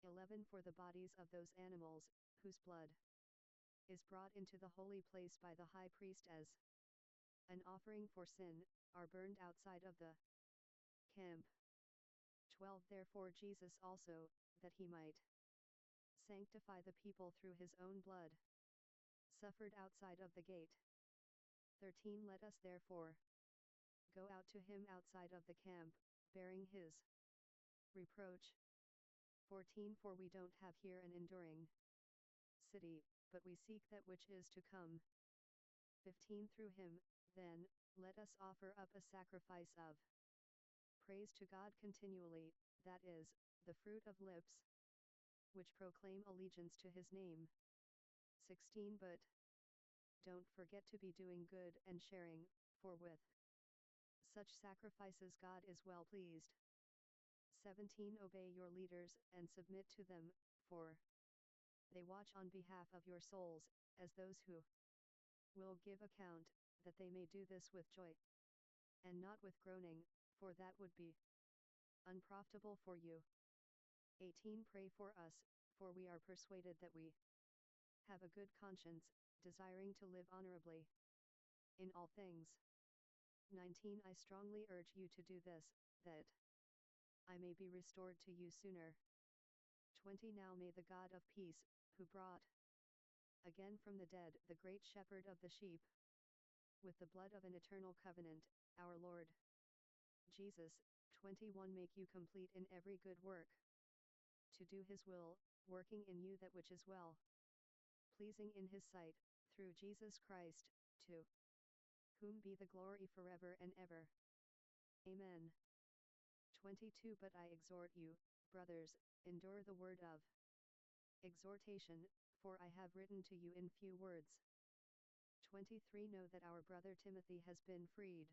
11 For the bodies of those animals, whose blood is brought into the holy place by the high priest as an offering for sin, are burned outside of the camp. 12 Therefore Jesus also, that he might sanctify the people through his own blood, suffered outside of the gate. 13 Let us therefore go out to him outside of the camp, bearing his reproach. 14 For we don't have here an enduring city, but we seek that which is to come. 15 Through him, then, let us offer up a sacrifice of praise to God continually, that is, the fruit of lips which proclaim allegiance to his name. 16 But don't forget to be doing good and sharing, for with such sacrifices God is well pleased. 17 Obey your leaders and submit to them, for they watch on behalf of your souls, as those who will give account, that they may do this with joy, and not with groaning, for that would be unprofitable for you. 18 Pray for us, for we are persuaded that we have a good conscience, desiring to live honorably in all things. 19 I strongly urge you to do this, that I may be restored to you sooner. 20 Now may the God of peace, who brought again from the dead the great shepherd of the sheep, with the blood of an eternal covenant, our Lord Jesus, 21 Make you complete in every good work, to do his will, working in you that which is well pleasing in his sight, through Jesus Christ, to whom be the glory forever and ever. Amen. 22 But I exhort you, brothers, endure the word of exhortation, for I have written to you in few words. 23 Know that our brother Timothy has been freed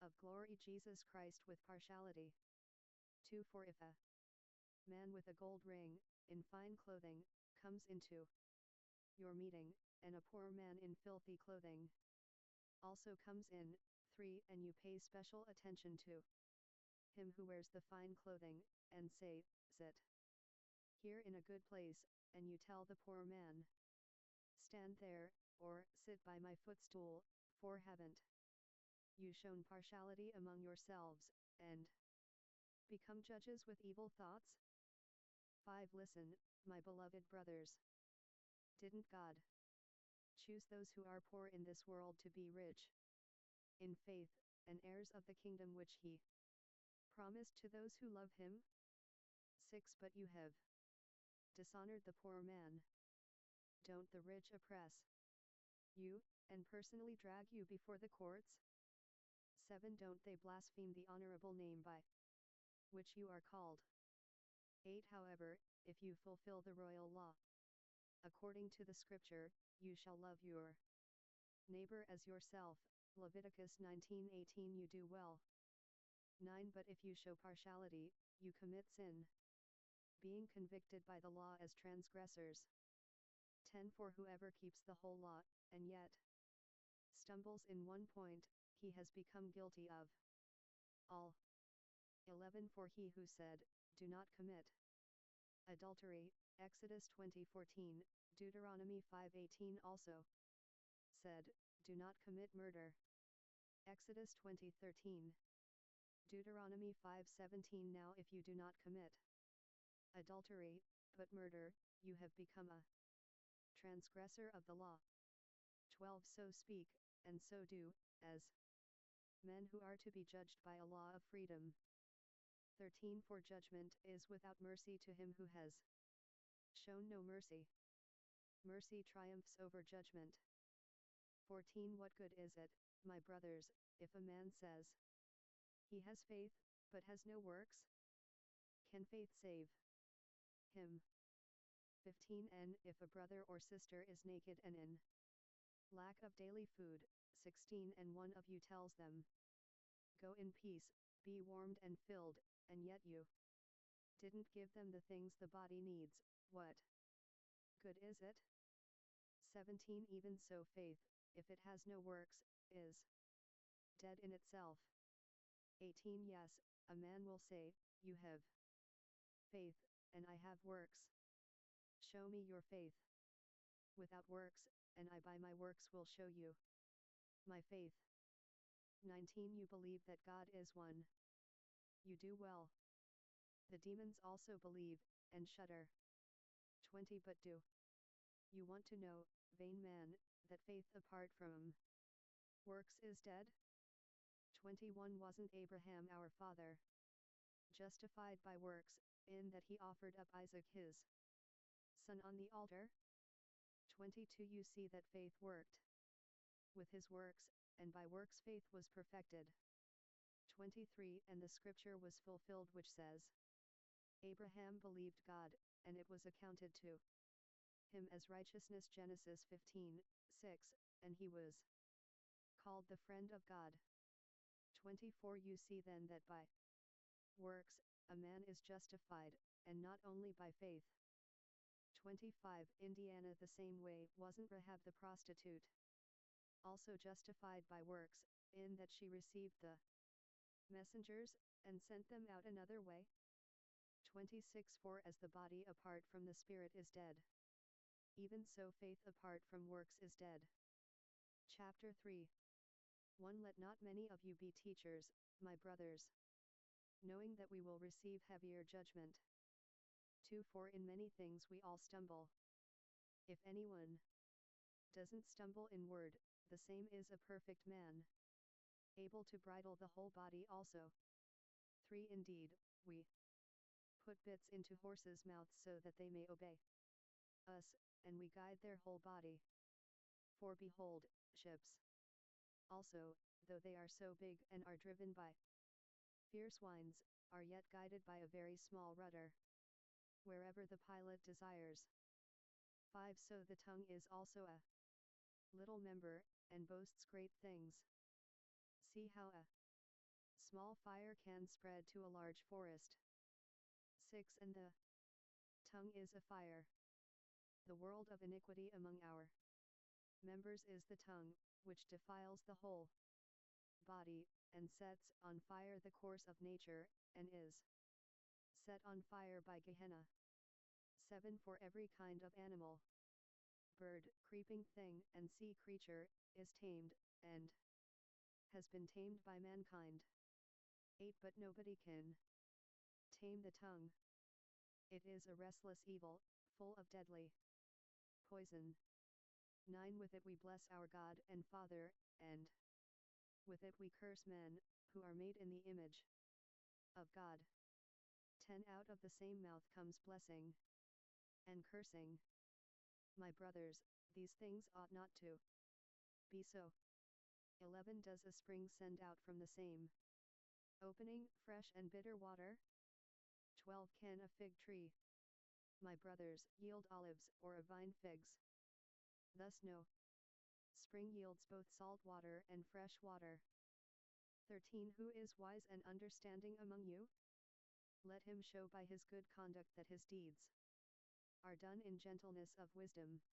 of glory Jesus Christ with partiality. 2. For if a man with a gold ring, in fine clothing, comes into your meeting, and a poor man in filthy clothing also comes in, 3. And you pay special attention to him who wears the fine clothing, and say, sit here in a good place, and you tell the poor man, stand there, or sit by my footstool, for haven't you shown partiality among yourselves, and become judges with evil thoughts? 5. Listen, my beloved brothers. Didn't God choose those who are poor in this world to be rich in faith, and heirs of the kingdom which he promised to those who love him? 6. But you have dishonored the poor man. Don't the rich oppress you, and personally drag you before the courts? 7. Don't they blaspheme the honorable name by which you are called? 8. However, if you fulfill the royal law, according to the scripture, you shall love your neighbor as yourself, Leviticus 19:18. You do well. 9. But if you show partiality, you commit sin, being convicted by the law as transgressors. 10. For whoever keeps the whole law, and yet stumbles in one point, he has become guilty of all. 11. For he who said, do not commit adultery, Exodus 20:14, Deuteronomy 5:18 also said, do not commit murder, Exodus 20:13, Deuteronomy 5:17. Now if you do not commit adultery, but murder, you have become a transgressor of the law. 12. So speak, and so do, as men who are to be judged by a law of freedom. 13. For judgment is without mercy to him who has shown no mercy. Mercy triumphs over judgment. 14. What good is it, my brothers, if a man says he has faith, but has no works? Can faith save him? 15. And if a brother or sister is naked and in lack of daily food, 16. And one of you tells them, go in peace, be warmed and filled, and yet you didn't give them the things the body needs, what good is it? 17. Even so faith, if it has no works, is dead in itself. 18. Yes, a man will say, you have faith, and I have works. Show me your faith without works, and I by my works will show you my faith. 19. You believe that God is one. You do well. The demons also believe, and shudder. 20. But do you want to know, vain man, that faith apart from works is dead? 21. Wasn't Abraham our father justified by works, in that he offered up Isaac his son on the altar? 22. You see that faith worked with his works, and by works faith was perfected. 23. And the scripture was fulfilled which says, Abraham believed God, and it was accounted to him as righteousness. Genesis 15:6, and he was called the friend of God. 24. You see then that by works, a man is justified, and not only by faith. 25. Indiana the same way wasn't Rahab the prostitute also justified by works, in that she received the messengers, and sent them out another way? 26. For as the body apart from the spirit is dead, even so faith apart from works is dead. Chapter 3. 1. Let not many of you be teachers, my brothers, knowing that we will receive heavier judgment. 2. For in many things we all stumble. If anyone doesn't stumble in word, the same is a perfect man, able to bridle the whole body also. 3. Indeed, we put bits into horses' mouths so that they may obey us, and we guide their whole body. 4. Behold, ships also, though they are so big and are driven by fierce winds, are yet guided by a very small rudder, wherever the pilot desires. 5. So the tongue is also a little member, and boasts great things. See how a small fire can spread to a large forest. 6. And the tongue is a fire. The world of iniquity among our members is the tongue, which defiles the whole body, and sets on fire the course of nature, and is set on fire by Gehenna. 7. For every kind of animal, bird, creeping thing, and sea creature, is tamed, and has been tamed by mankind. 8. But nobody can tame the tongue. It is a restless evil, full of deadly poison. 9. With it we bless our God and Father, and with it we curse men, who are made in the image of God. 10. Out of the same mouth comes blessing and cursing. My brothers, these things ought not to be so. 11. Does a spring send out from the same opening fresh and bitter water? 12. Can a fig tree, my brothers, yield olives, or a vine figs? Thus no spring yields both salt water and fresh water. 13. Who is wise and understanding among you? Let him show by his good conduct that his deeds are done in gentleness of wisdom.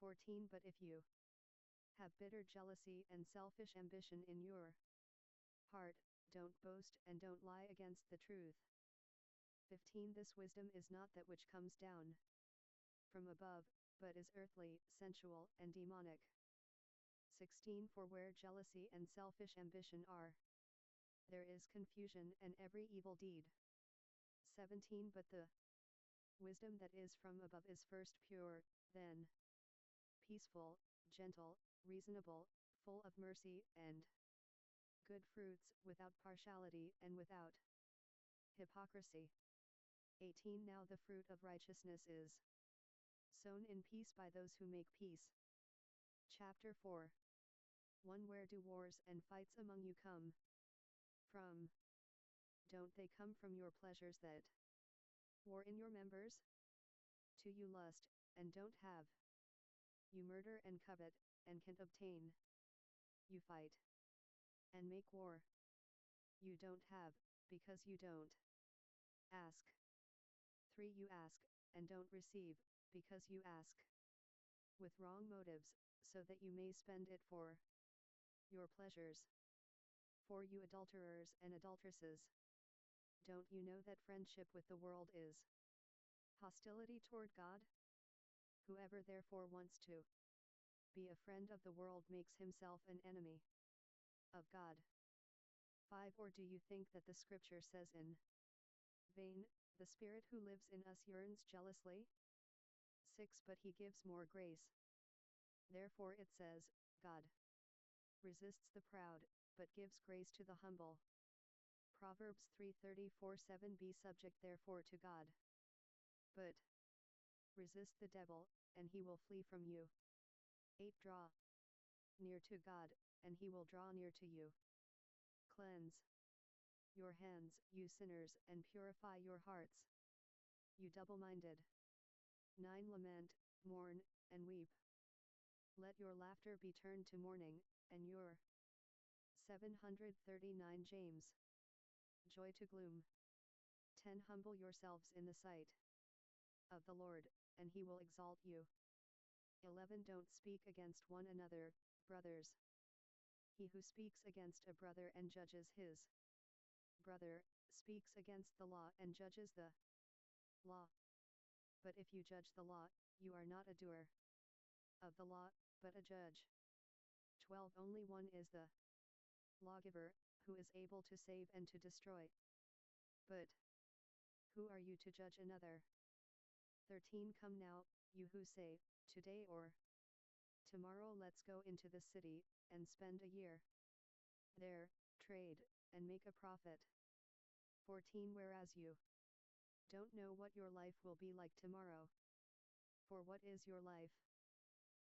14. But if you have bitter jealousy and selfish ambition in your heart, don't boast and don't lie against the truth. 15. This wisdom is not that which comes down from above, but is earthly, sensual, and demonic. 16. For where jealousy and selfish ambition are, there is confusion and every evil deed. 17. But the wisdom that is from above is first pure, then peaceful, gentle, reasonable, full of mercy and good fruits, without partiality and without hypocrisy. 18. Now the fruit of righteousness is sown in peace by those who make peace. Chapter 4. 1. Where do wars and fights among you come from? Don't they come from your pleasures that war in your members? 2. You lust, and don't have. You murder and covet, and can't obtain. You fight and make war. You don't have, because you don't ask. 3. You ask, and don't receive, because you ask with wrong motives, so that you may spend it for your pleasures. 4. You adulterers and adulteresses, don't you know that friendship with the world is hostility toward God? Whoever therefore wants to be a friend of the world makes himself an enemy of God. 5. Or do you think that the Scripture says in vain, the Spirit who lives in us yearns jealously? 6. But he gives more grace. Therefore it says, God resists the proud, but gives grace to the humble. Proverbs 3:34-7. Be subject therefore to God, but resist the devil, and he will flee from you. 8. Draw near to God, and he will draw near to you. Cleanse your hands, you sinners, and purify your hearts, you double-minded. 9. Lament, mourn, and weep. Let your laughter be turned to mourning, and your 739 James. Joy to gloom. 10. Humble yourselves in the sight of the Lord, and he will exalt you. 11. Don't speak against one another, brothers. He who speaks against a brother and judges his brother, speaks against the law and judges the law. But if you judge the law, you are not a doer of the law, but a judge. 12. Only one is the lawgiver, who is able to save and to destroy. But who are you to judge another? 13. Come now, you who say, today or tomorrow let's go into the city, and spend a year there, trade, and make a profit. 14. Whereas you don't know what your life will be like tomorrow. For what is your life?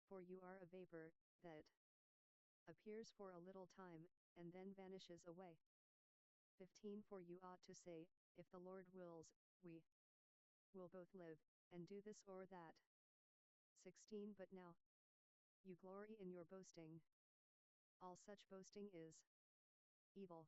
For you are a vapor, that appears for a little time, and then vanishes away. 15. For you ought to say, if the Lord wills, we will both live, and do this or that. 16. But now you glory in your boasting. All such boasting is evil.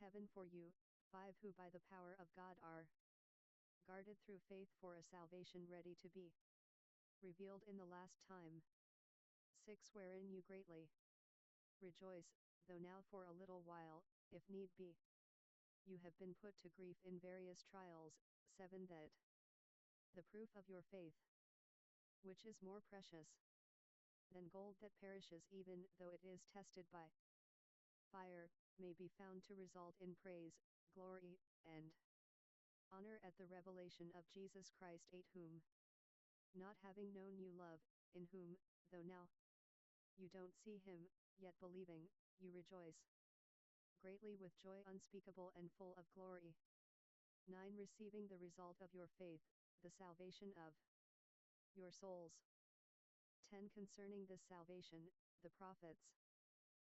heaven for you. 5 Who by the power of God are guarded through faith for a salvation ready to be revealed in the last time. 6 Wherein you greatly rejoice, though now for a little while, if need be, you have been put to grief in various trials. 7 That the proof of your faith, which is more precious than gold that perishes even though it is tested by fire, may be found to result in praise, glory, and honor at the revelation of Jesus Christ. 8 Whom, not having known you love, in whom, though now you don't see him, yet believing, you rejoice greatly with joy unspeakable and full of glory. 9 Receiving the result of your faith, the salvation of your souls. 10 Concerning this salvation, the prophets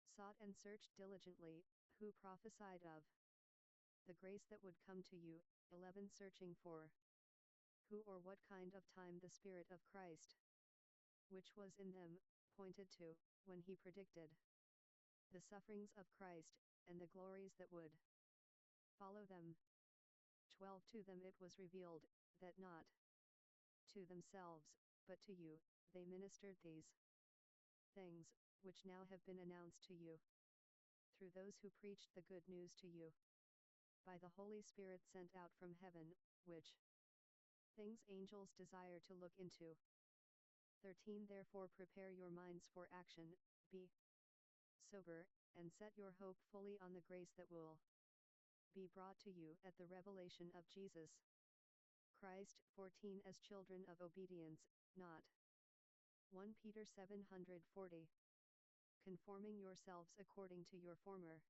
sought and searched diligently, who prophesied of the grace that would come to you. 11 Searching for who or what kind of time the Spirit of Christ, which was in them, pointed to, when he predicted the sufferings of Christ, and the glories that would follow them. 12 To them it was revealed, that not to themselves, but to you, they ministered these things, which now have been announced to you, through those who preached the good news to you, by the Holy Spirit sent out from heaven, which things angels desire to look into. 13 Therefore prepare your minds for action, be sober, and set your hope fully on the grace that will be brought to you at the revelation of Jesus Christ. 14 As children of obedience, not 1 Peter 740. Conforming yourselves according to your former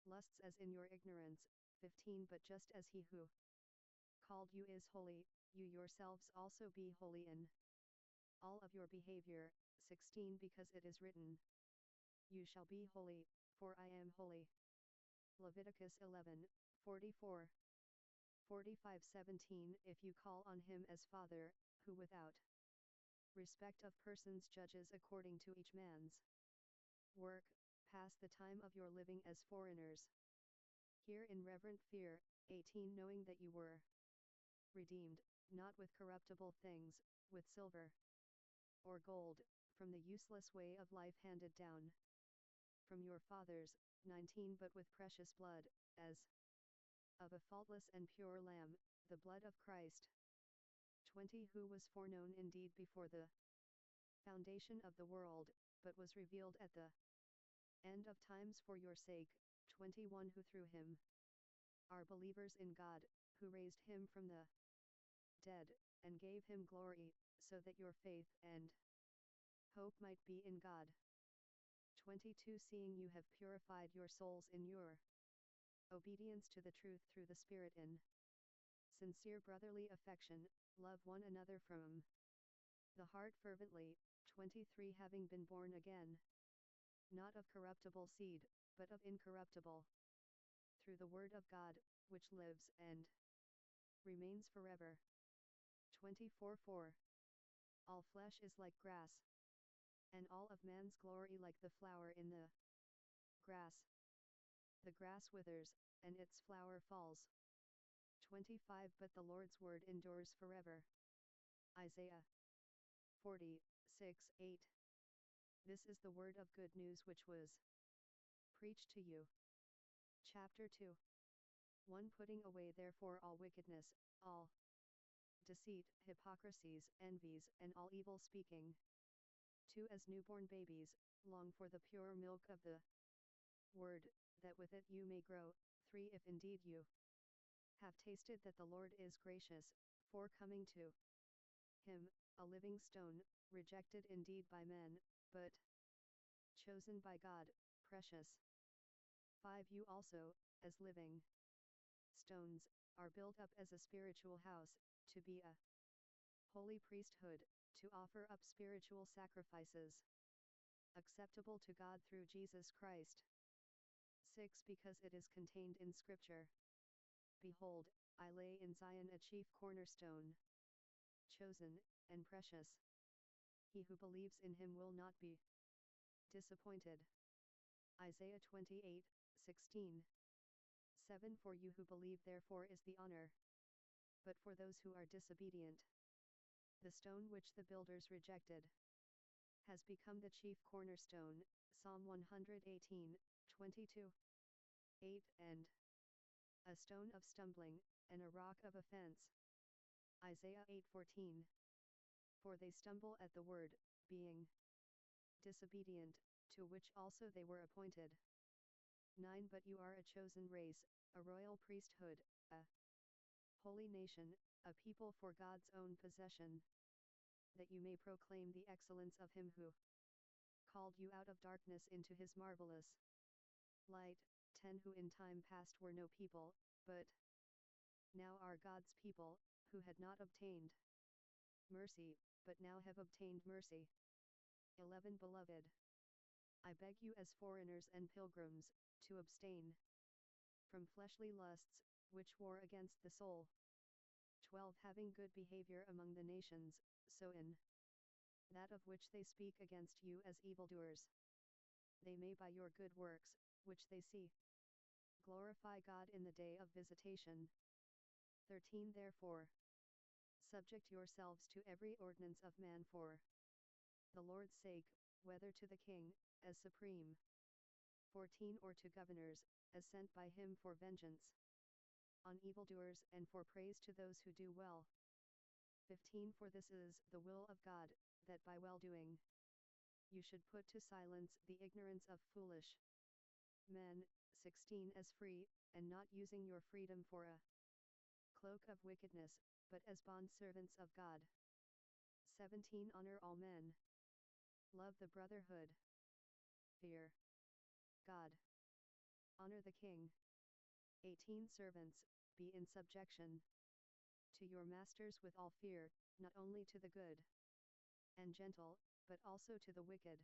lusts as in your ignorance. 15 But just as he who called you is holy, you yourselves also be holy in all of your behavior. 16 Because it is written, you shall be holy, for I am holy. Leviticus 11:44. 45 17 If you call on him as Father, who without respect of persons judges according to each man's work, pass the time of your living as foreigners here in reverent fear. 18 Knowing that you were redeemed, not with corruptible things, with silver or gold, from the useless way of life handed down from your fathers. 19 But with precious blood, as of a faultless and pure lamb, the blood of Christ. 20 Who was foreknown indeed before the foundation of the world, but was revealed at the end of times for your sake. 21 Who through him are believers in God, who raised him from the dead, and gave him glory, so that your faith and hope might be in God. 22 Seeing you have purified your souls in your obedience to the truth through the Spirit in sincere brotherly affection, love one another from the heart fervently. 23 Having been born again, not of corruptible seed, but of incorruptible, through the word of God, which lives and remains forever. 24:4 All flesh is like grass, and all of man's glory like the flower in the grass. The grass withers, and its flower falls. 25 But the Lord's word endures forever. Isaiah 46:8. This is the word of good news which was preached to you. Chapter 2. 1 Putting away therefore all wickedness, all deceit, hypocrisies, envies, and all evil speaking. 2 As newborn babies, long for the pure milk of the word, that with it you may grow. 3 If indeed you have tasted that the Lord is gracious, for coming to him, a living stone, rejected indeed by men, but chosen by God, precious. 5 You also, as living stones, are built up as a spiritual house, to be a holy priesthood, to offer up spiritual sacrifices acceptable to God through Jesus Christ. 6 Because it is contained in Scripture, behold, I lay in Zion a chief cornerstone, chosen, and precious. He who believes in him will not be disappointed. Isaiah 28:16. 7 For you who believe therefore is the honor. But for those who are disobedient, the stone which the builders rejected has become the chief cornerstone, Psalm 118, 22. 8 And a stone of stumbling, and a rock of offense, Isaiah 8:14. For they stumble at the word, being disobedient, to which also they were appointed. 9 But you are a chosen race, a royal priesthood, a holy nation, a people for God's own possession, that you may proclaim the excellence of him who called you out of darkness into his marvelous light. 10 Who in time past were no people, but now are God's people, who had not obtained mercy, but now have obtained mercy. 11 Beloved, I beg you as foreigners and pilgrims, to abstain from fleshly lusts, which war against the soul. 12 Having good behavior among the nations, so in that of which they speak against you as evildoers, they may by your good works, which they see, glorify God in the day of visitation. 13 Therefore, subject yourselves to every ordinance of man for the Lord's sake, whether to the king, as supreme, 14 or to governors, as sent by him for vengeance on evildoers and for praise to those who do well. 15 For this is the will of God, that by well-doing you should put to silence the ignorance of foolish men. 16 As free, and not using your freedom for a cloak of wickedness, but as bondservants of God. 17 Honor all men. Love the brotherhood. Fear God. Honor the king. 18 Servants, be in subjection to your masters with all fear, not only to the good and gentle, but also to the wicked.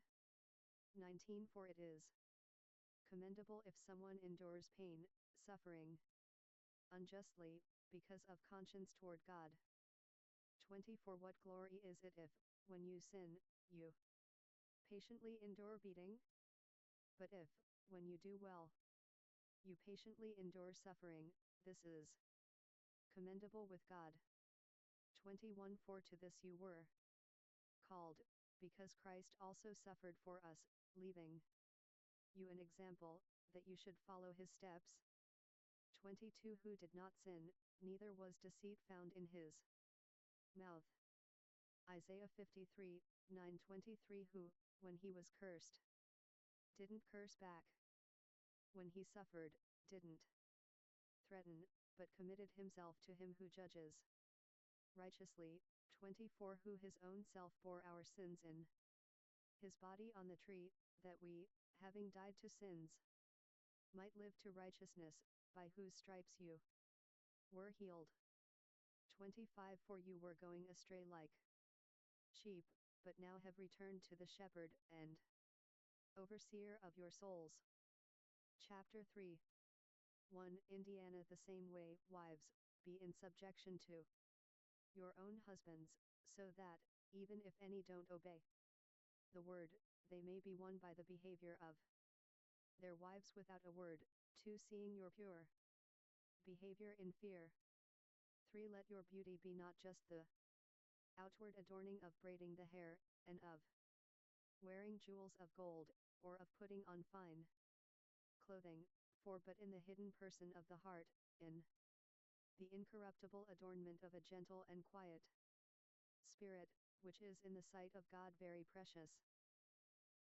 19 For it is commendable if someone endures pain, suffering unjustly, because of conscience toward God. 20 For what glory is it if, when you sin, you patiently endure beating? But if, when you do well, you patiently endure suffering, this is commendable with God. 21 For to this you were called, because Christ also suffered for us, leaving you an example, that you should follow his steps. 22 Who did not sin, neither was deceit found in his mouth. Isaiah 53, 9:23 Who, when he was cursed, didn't curse back. When he suffered, didn't threaten, but committed himself to him who judges righteously. 24 Who his own self bore our sins in his body on the tree, that we, having died to sins, might live to righteousness, by whose stripes you were healed. 25 For you were going astray like sheep, but now have returned to the shepherd and overseer of your souls. Chapter 3. 1 Indiana The same way, wives, be in subjection to your own husbands, so that, even if any don't obey the word, they may be won by the behavior of their wives without a word. 2 Seeing your pure behavior in fear. 3 Let your beauty be not just the outward adorning of braiding the hair, and of wearing jewels of gold, or of putting on fine clothing, 4 But in the hidden person of the heart, in the incorruptible adornment of a gentle and quiet spirit, which is in the sight of God very precious.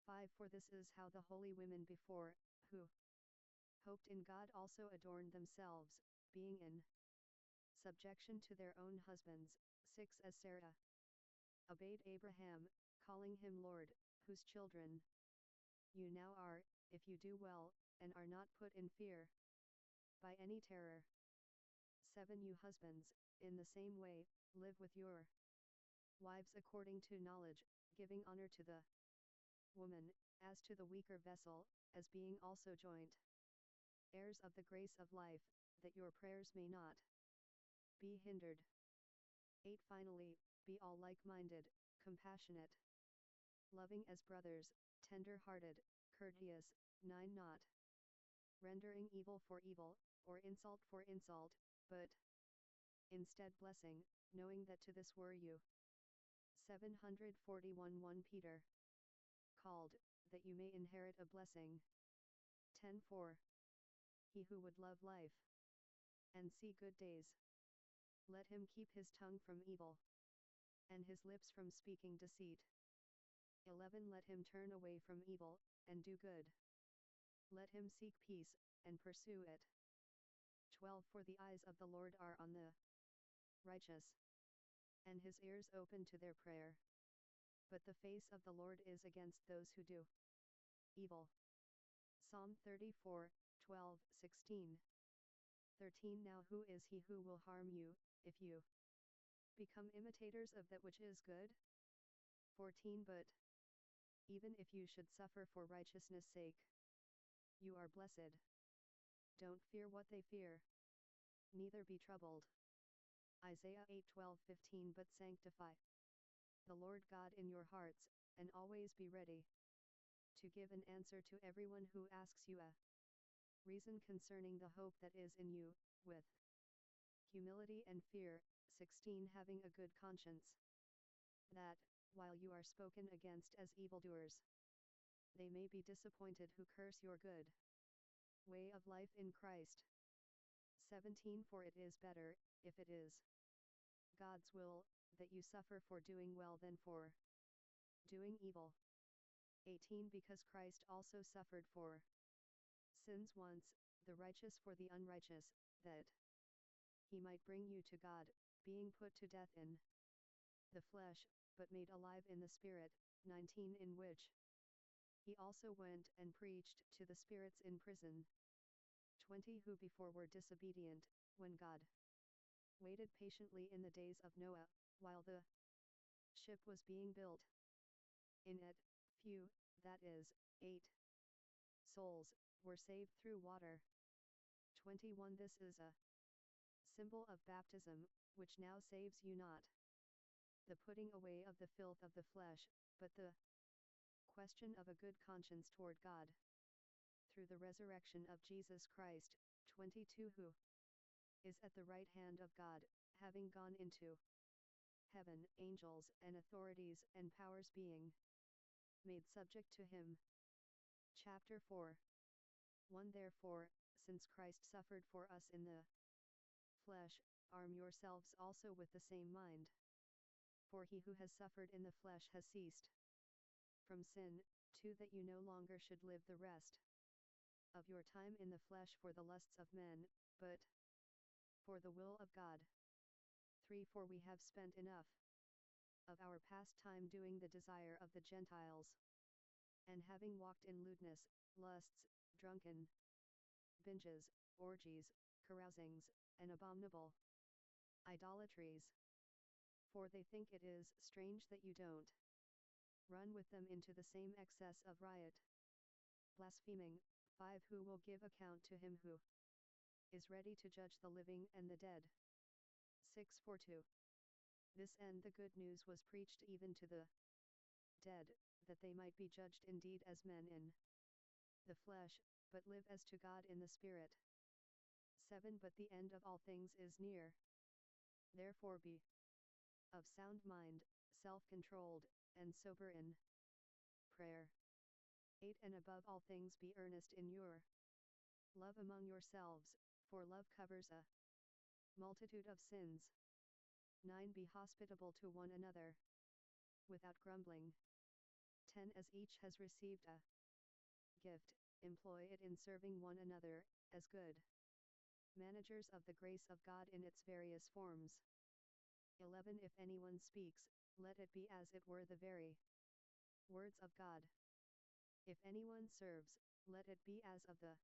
5 For this is how the holy women before, who hoped in God also adorned themselves, being in subjection to their own husbands. 6 As Sarah obeyed Abraham, calling him Lord, whose children you now are, if you do well, and are not put in fear by any terror. 7 You husbands, in the same way, live with your wives according to knowledge, giving honor to the woman, as to the weaker vessel, as being also joint heirs of the grace of life, that your prayers may not be hindered. 8 Finally, be all like-minded, compassionate, loving as brothers, tender-hearted, courteous. 9 Not rendering evil for evil, or insult for insult, but instead blessing, knowing that to this were you 741 1 Peter called, that you may inherit a blessing. 10:4. He who would love life and see good days, let him keep his tongue from evil, and his lips from speaking deceit. 11. Let him turn away from evil, and do good. Let him seek peace, and pursue it. 12. For the eyes of the Lord are on the righteous, and his ears open to their prayer. But the face of the Lord is against those who do evil. Psalm 34, 12, 16. 13. Now who is he who will harm you, if you become imitators of that which is good? 14. But even if you should suffer for righteousness' sake, you are blessed. Don't fear what they fear, neither be troubled. Isaiah 8:12-15. But sanctify the Lord God in your hearts, and always be ready to give an answer to everyone who asks you a reason concerning the hope that is in you, with humility and fear. 16. Having a good conscience, that, while you are spoken against as evildoers, they may be disappointed who curse your good way of life in Christ. 17. For it is better, if it is God's will, that you suffer for doing well than for doing evil. 18. Because Christ also suffered for sins once, the righteous for the unrighteous, that he might bring you to God, being put to death in the flesh, but made alive in the Spirit. 19. In which he also went and preached to the spirits in prison. 20. Who before were disobedient, when God waited patiently in the days of Noah, while the ship was being built. In it, few, that is, 8 souls, were saved through water. 21. This is a symbol of baptism, which now saves you not the putting away of the filth of the flesh, but the question of a good conscience toward God, through the resurrection of Jesus Christ. 22. Who is at the right hand of God, having gone into heaven, angels and authorities and powers being made subject to him. Chapter 4. 1. Therefore, since Christ suffered for us in the flesh, arm yourselves also with the same mind. For he who has suffered in the flesh has ceased from sin. 2. That you no longer should live the rest of your time in the flesh for the lusts of men, but for the will of God. 3. For we have spent enough of our past time doing the desire of the Gentiles, and having walked in lewdness, lusts, drunken binges, orgies, carousings, and abominable idolatries. For they think it is strange that you don't run with them into the same excess of riot, blaspheming. 5. Who will give account to him who is ready to judge the living and the dead. 6. For to this end the good news was preached even to the dead, that they might be judged indeed as men in the flesh, but live as to God in the Spirit. 7. But the end of all things is near. Therefore be of sound mind, self-controlled, and sober in prayer. 8. And above all things be earnest in your love among yourselves, for love covers a multitude of sins. 9. Be hospitable to one another, without grumbling. 10. As each has received a gift, employ it in serving one another, as good managers of the grace of God in its various forms. 11. If anyone speaks, let it be as it were the very words of God. If anyone serves, let it be as of the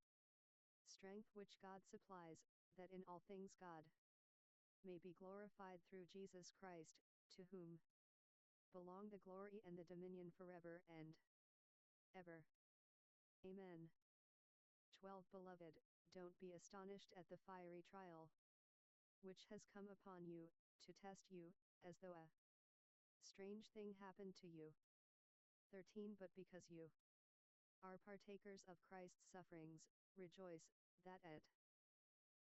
strength which God supplies, that in all things God may be glorified through Jesus Christ, to whom belong the glory and the dominion forever and ever. Amen. 12. Beloved, don't be astonished at the fiery trial which has come upon you, to test you, as though a strange thing happened to you. 13. But because you are partakers of Christ's sufferings, rejoice, that at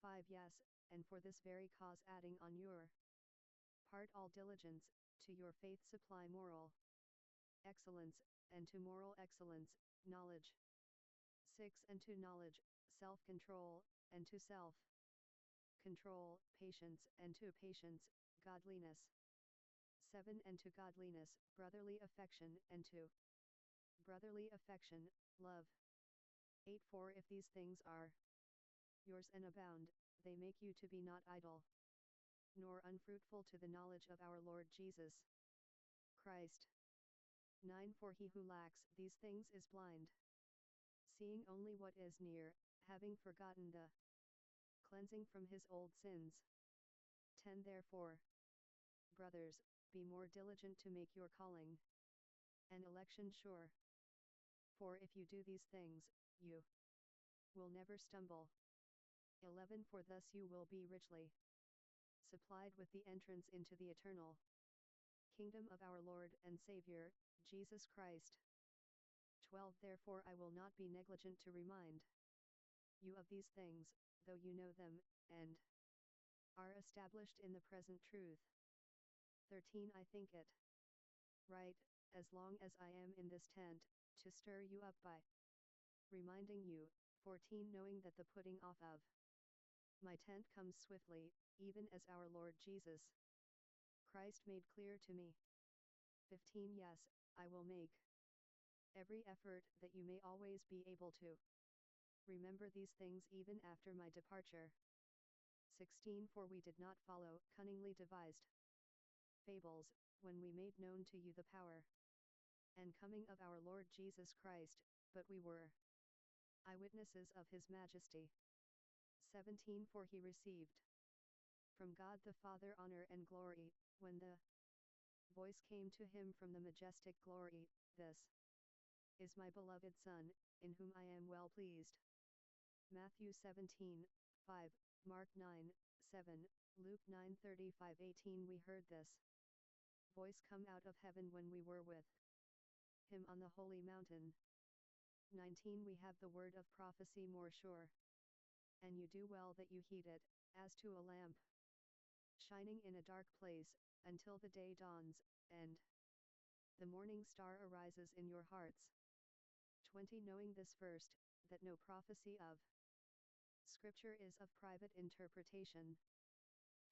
5 Yes, and for this very cause adding on your part all diligence, to your faith supply moral excellence, and to moral excellence, knowledge. 6 And to knowledge, self-control, and to self-control, patience, and to patience, godliness. 7 And to godliness, brotherly affection, and to brotherly affection, love. 8 For if these things are yours and abound, they make you to be not idle, nor unfruitful to the knowledge of our Lord Jesus Christ. 9 For he who lacks these things is blind, seeing only what is near, having forgotten the cleansing from his old sins. 10 Therefore, brothers, be more diligent to make your calling and election sure. For if you do these things, you will never stumble. 11 For thus you will be richly supplied with the entrance into the eternal kingdom of our Lord and Savior, Jesus Christ. 12 Therefore I will not be negligent to remind you of these things, though you know them, and are established in the present truth. 13 I think it right, as long as I am in this tent, to stir you up by reminding you. 14 Knowing that the putting off of my tent comes swiftly, even as our Lord Jesus Christ made clear to me. 15 Yes, I will make every effort that you may always be able to remember these things even after my departure. 16 For we did not follow cunningly devised fables, when we made known to you the power and coming of our Lord Jesus Christ, but we were eyewitnesses of his majesty. 17 For he received from God the Father honor and glory, when the voice came to him from the majestic glory, This is my beloved Son, in whom I am well pleased. Matthew 17:5, Mark 9:7, Luke 9:35-18 We heard this voice come out of heaven when we were with him on the holy mountain. 19 We have the word of prophecy more sure, and you do well that you heed it, as to a lamp shining in a dark place, until the day dawns, and the morning star arises in your hearts. 20 Knowing this first, that no prophecy of Scripture is of private interpretation.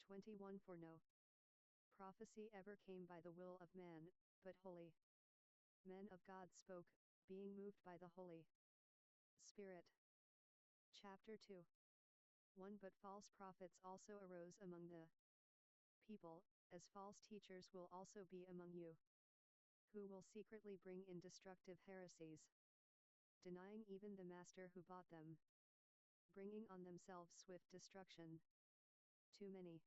21 For no prophecy ever came by the will of man, but holy men of God spoke, being moved by the Holy Spirit. Chapter 2 1 But false prophets also arose among the people, as false teachers will also be among you, who will secretly bring in destructive heresies, denying even the master who bought them, bringing on themselves swift destruction. Too many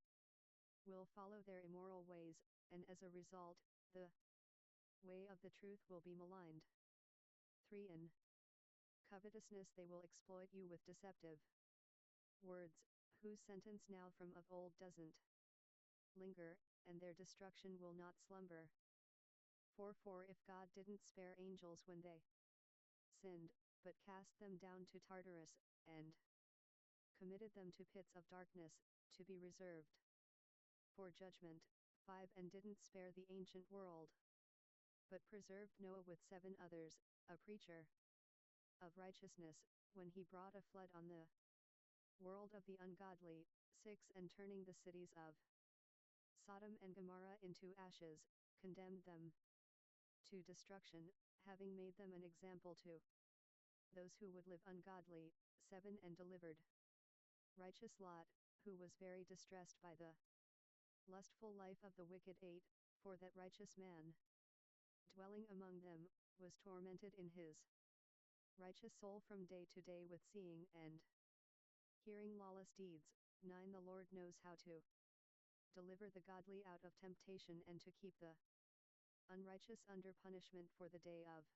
will follow their immoral ways, and as a result, the way of the truth will be maligned. 3 In covetousness they will exploit you with deceptive words, whose sentence now from of old doesn't linger, and their destruction will not slumber. 4 For if God didn't spare angels when they sinned, but cast them down to Tartarus, and committed them to pits of darkness, to be reserved for judgment. 5 And didn't spare the ancient world, but preserved Noah with 7 others, a preacher of righteousness, when he brought a flood on the world of the ungodly. 6 And turning the cities of Sodom and Gomorrah into ashes, condemned them to destruction, having made them an example to those who would live ungodly. 7 And delivered righteous Lot, who was very distressed by the lustful life of the wicked. 8 For that righteous man, dwelling among them, was tormented in his righteous soul from day to day with seeing and hearing lawless deeds. 9 The Lord knows how to deliver the godly out of temptation and to keep the unrighteous under punishment for the day of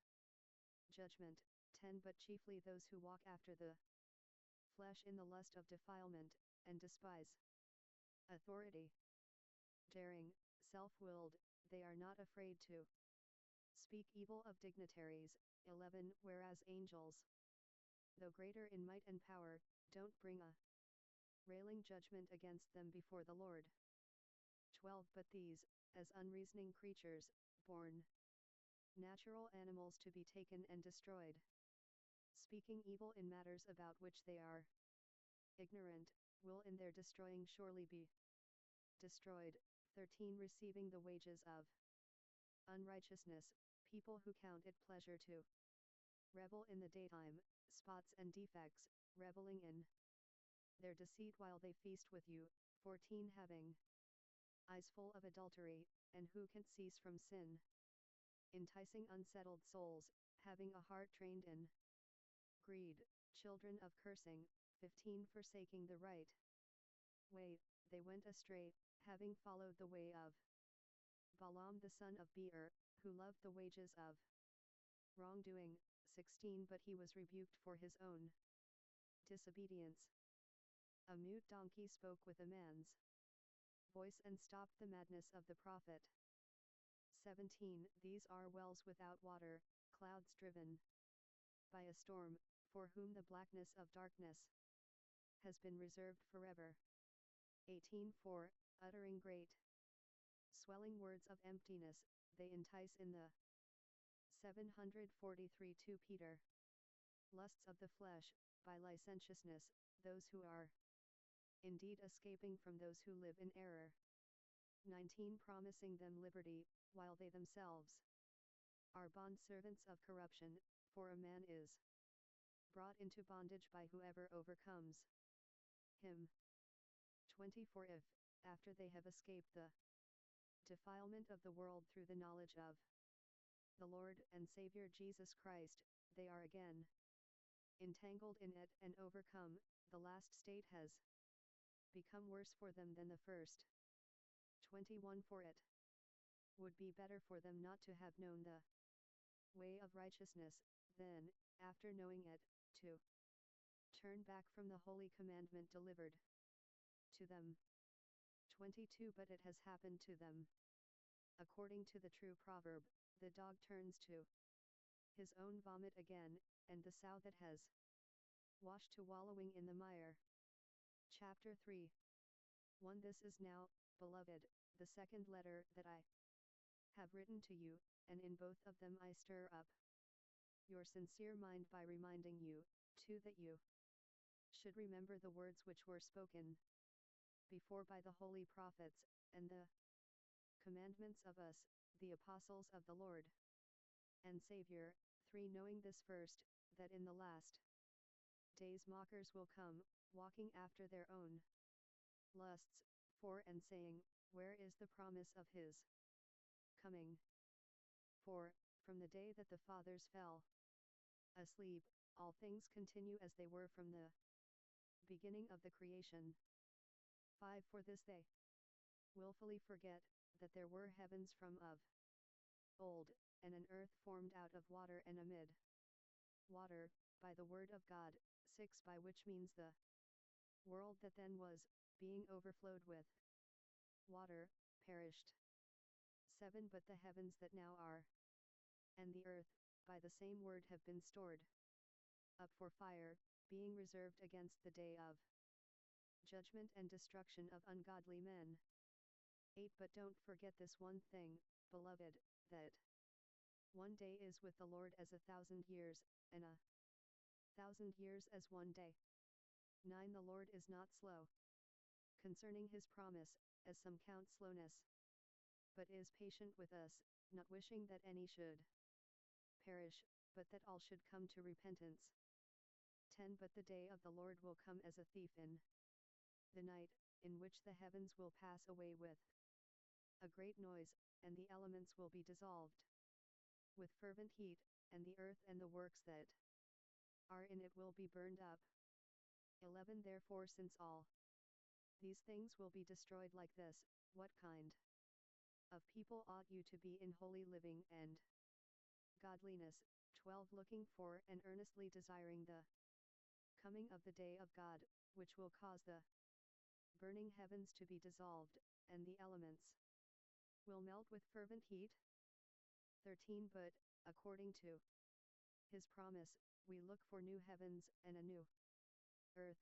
judgment. 10 But chiefly those who walk after the flesh in the lust of defilement, and despise authority, daring, self-willed, they are not afraid to speak evil of dignitaries. 11 Whereas angels, though greater in might and power, don't bring a railing judgment against them before the Lord. 12 But these, as unreasoning creatures, born natural animals to be taken and destroyed, speaking evil in matters about which they are ignorant, will in their destroying surely be destroyed. 13 Receiving the wages of unrighteousness, people who count it pleasure to revel in the daytime, spots and defects, reveling in their deceit while they feast with you. 14 Having eyes full of adultery, and who can cease from sin, enticing unsettled souls, having a heart trained in greed, children of cursing. 15 Forsaking the right way, they went astray, having followed the way of Balaam the son of Beor, who loved the wages of wrongdoing. 16 But he was rebuked for his own disobedience. A mute donkey spoke with a man's voice and stopped the madness of the prophet. 17 These are wells without water, clouds driven by a storm, for whom the blackness of darkness has been reserved forever. 18 For, uttering great swelling words of emptiness, they entice in the 743 2 Peter. Lusts of the flesh, by licentiousness, those who are indeed escaping from those who live in error. 19 Promising them liberty, while they themselves are bondservants of corruption, for a man is brought into bondage by whoever overcomes him. 24 If, after they have escaped the defilement of the world through the knowledge of the Lord and Savior Jesus Christ, they are again entangled in it and overcome, the last state has become worse for them than the first. 21 For it would be better for them not to have known the way of righteousness, than, after knowing it, to turn back from the holy commandment delivered to them. 22 But it has happened to them according to the true proverb, the dog turns to his own vomit again, and the sow that has washed to wallowing in the mire. Chapter 3 1 This is now, beloved, the second letter that I have written to you, and in both of them I stir up your sincere mind by reminding you, too, that you should remember the words which were spoken before by the holy prophets, and the commandments of us, the apostles of the Lord and Savior. 3 Knowing this first, that in the last days mockers will come, walking after their own lusts. 4 And saying, where is the promise of his coming? 4 From the day that the fathers fell asleep, all things continue as they were from the beginning of the creation. 5 For this they willfully forget that there were heavens from of old, and an earth formed out of water and amid water, by the word of God. 6 By which means the world that then was, being overflowed with water, perished. 7 But the heavens that now are, and the earth, by the same word have been stored up for fire, being reserved against the day of judgment and destruction of ungodly men. 8 But don't forget this one thing, beloved, that one day is with the Lord as 1,000 years, and 1,000 years as one day. 9 The Lord is not slow concerning his promise, as some count slowness, but is patient with us, not wishing that any should perish, but that all should come to repentance. 10 But the day of the Lord will come as a thief in the night, in which the heavens will pass away with a great noise, and the elements will be dissolved with fervent heat, and the earth and the works that are in it will be burned up. 11 Therefore, since all these things will be destroyed like this, what kind of people ought you to be in holy living and godliness? 12 Looking for and earnestly desiring the coming of the day of God, which will cause the burning heavens to be dissolved, and the elements will melt with fervent heat. 13 But, according to his promise, we look for new heavens and a new earth,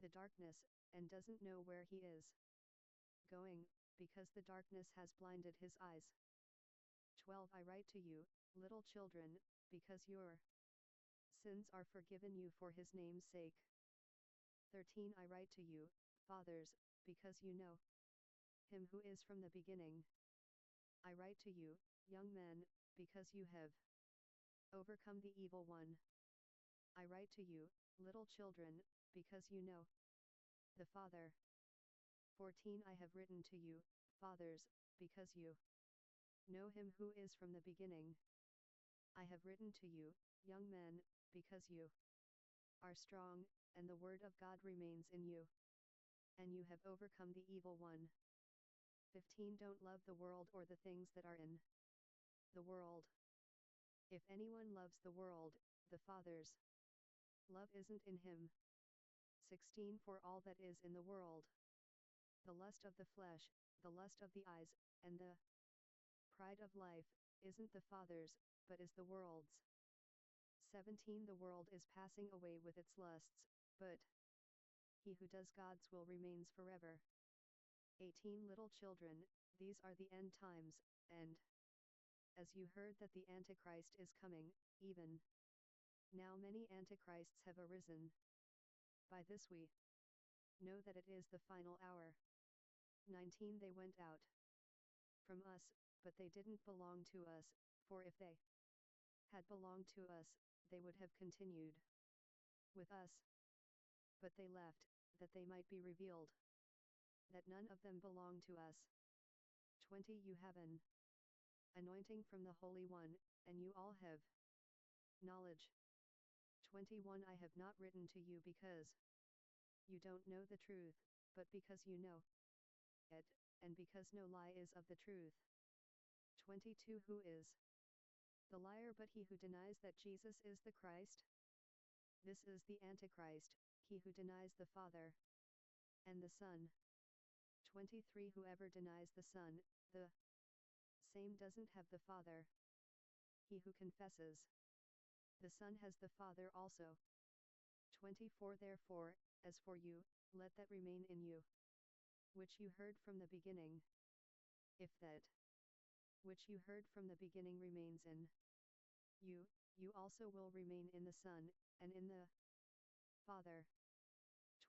the darkness, and doesn't know where he is going, because the darkness has blinded his eyes. 12 I write to you, little children, because your sins are forgiven you for his name's sake. 13 I write to you, fathers, because you know him who is from the beginning. I write to you, young men, because you have overcome the evil one. I write to you, little children, because you know the Father. 14 I have written to you, fathers, because you know him who is from the beginning. I have written to you, young men, because you are strong, and the word of God remains in you, and you have overcome the evil one. 15 Don't love the world or the things that are in the world. If anyone loves the world, the Father's love isn't in him. 16 For all that is in the world, the lust of the flesh, the lust of the eyes, and the pride of life, isn't the Father's, but is the world's. 17 The world is passing away with its lusts, but he who does God's will remains forever. 18 Little children, these are the end times, and as you heard that the Antichrist is coming, even now many Antichrists have arisen. By this we know that it is the final hour. 19 They went out from us, but they didn't belong to us, for if they had belonged to us, they would have continued with us. But they left, that they might be revealed that none of them belong to us. 20 You have an anointing from the Holy One, and you all have knowledge. 21 I have not written to you because you don't know the truth, but because you know it, and because no lie is of the truth. 22 Who is the liar but he who denies that Jesus is the Christ? This is the Antichrist, he who denies the Father and the Son. 23 Whoever denies the Son, the same doesn't have the Father. He who confesses the Son has the Father also. 24 Therefore, as for you, let that remain in you which you heard from the beginning. If that which you heard from the beginning remains in you, you also will remain in the Son, and in the Father.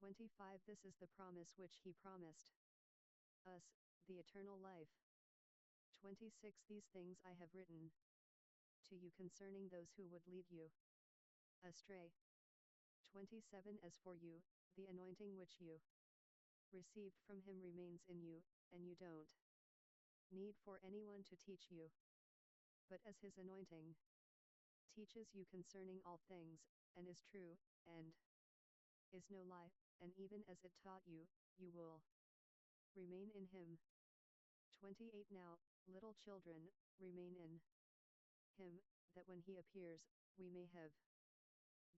25 This is the promise which he promised us, the eternal life. 26 These things I have written to you concerning those who would lead you astray. 27 As for you, the anointing which you received from him remains in you, and you don't need for anyone to teach you. But as his anointing teaches you concerning all things, and is true, and is no lie, and even as it taught you, you will remain in him. 28 Now, little children, remain in him, that when he appears, we may have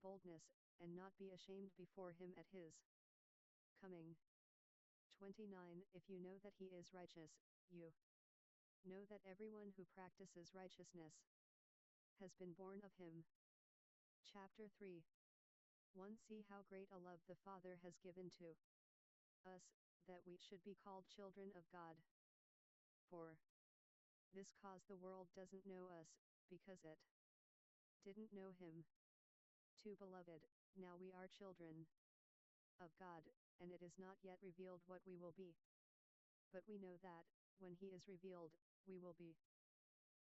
boldness, and not be ashamed before him at his coming. 29 If you know that he is righteous, you know that everyone who practices righteousness has been born of him. Chapter 3 1 See how great a love the Father has given to us, that we should be called children of God. For this cause the world doesn't know us, because it didn't know him. 2 Beloved, now we are children of God, and it is not yet revealed what we will be. But we know that, when he is revealed, we will be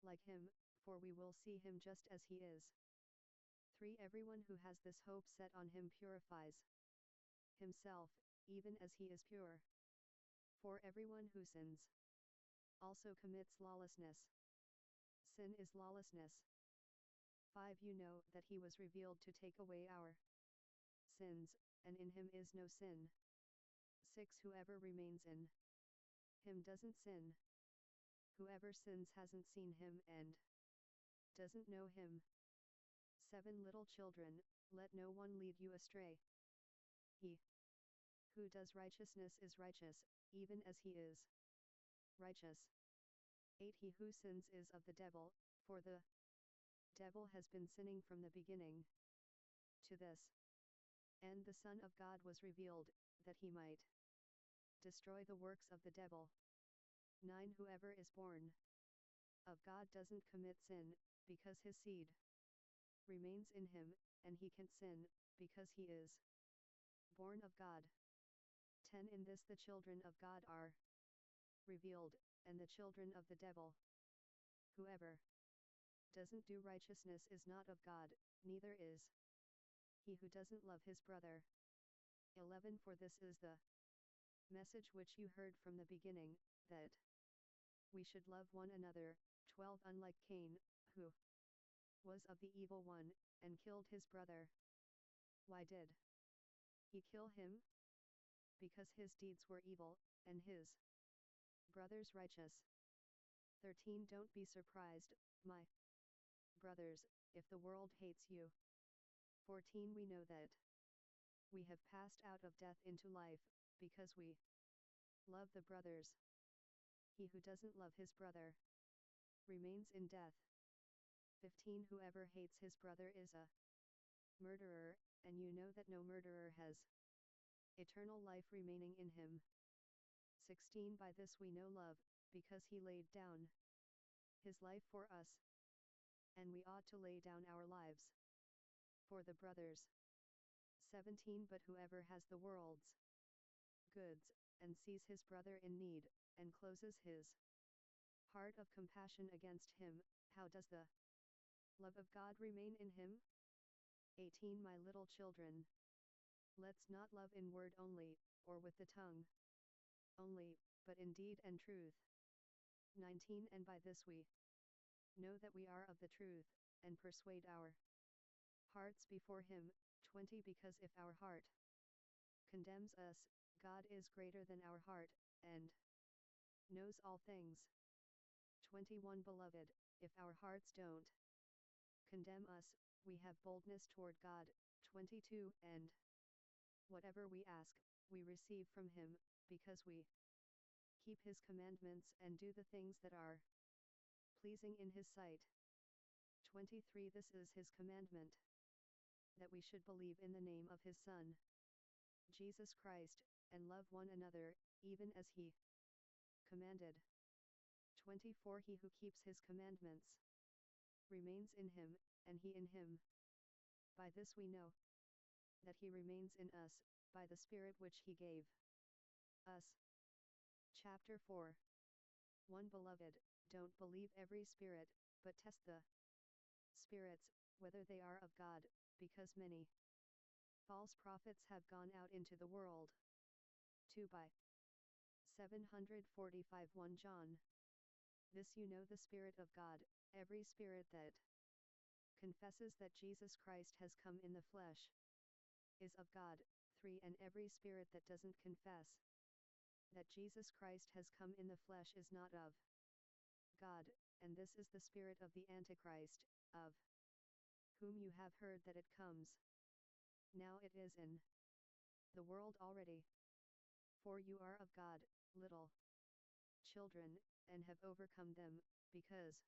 like him, for we will see him just as he is. 3 Everyone who has this hope set on him purifies himself, even as he is pure. 4 Everyone who sins also commits lawlessness. Sin is lawlessness. 5 You know that he was revealed to take away our sins, and in him is no sin. 6 Whoever remains in him doesn't sin. Whoever sins hasn't seen him and doesn't know him. 7 Little children, let no one lead you astray. He who does righteousness is righteous, even as he is righteous. 8 He who sins is of the devil, for the devil has been sinning from the beginning. To this And the Son of God was revealed, that he might destroy the works of the devil. 9. Whoever is born of God doesn't commit sin, because his seed remains in him, and he can't sin, because he is born of God. 10. In this the children of God are revealed, and the children of the devil. Whoever doesn't do righteousness is not of God, neither is he who doesn't love his brother. 11. For this is the message which you heard from the beginning, that we should love one another. 12. Unlike Cain, who was of the evil one, and killed his brother. Why did he kill him? Because his deeds were evil, and his brothers righteous. 13. Don't be surprised, my brothers, if the world hates you. 14. We know that we have passed out of death into life, because we love the brothers. He who doesn't love his brother remains in death. 15. Whoever hates his brother is a murderer, and you know that no murderer has eternal life remaining in him. 16. By this we know love, because he laid down his life for us, and we ought to lay down our lives for the brothers. 17. But whoever has the world's goods, and sees his brother in need, and closes his heart of compassion against him, how does the love of God remain in him? 18. My little children, let's not love in word only, or with the tongue only, but in deed and truth. 19. And by this we know that we are of the truth, and persuade our hearts before him. 20. Because if our heart condemns us, God is greater than our heart, and knows all things. 21. Beloved, if our hearts don't condemn us, we have boldness toward God. 22. And whatever we ask, we receive from him, because we keep his commandments and do the things that are pleasing in his sight. 23. This is his commandment, that we should believe in the name of his Son, Jesus Christ, and love one another, even as he commanded. 24. He who keeps his commandments remains in him, and he in him. By this we know that he remains in us, by the Spirit which he gave us. Chapter 4. 1. Beloved, don't believe every spirit, but test the spirits, whether they are of God, because many false prophets have gone out into the world. 2. By 745 1 John. This you know the Spirit of God, every spirit that confesses that Jesus Christ has come in the flesh is of God. 3. And every spirit that doesn't confess that Jesus Christ has come in the flesh is not of God, and this is the spirit of the Antichrist, of whom you have heard that it comes. Now it is in the world already. For you are of God, little children, and have overcome them, because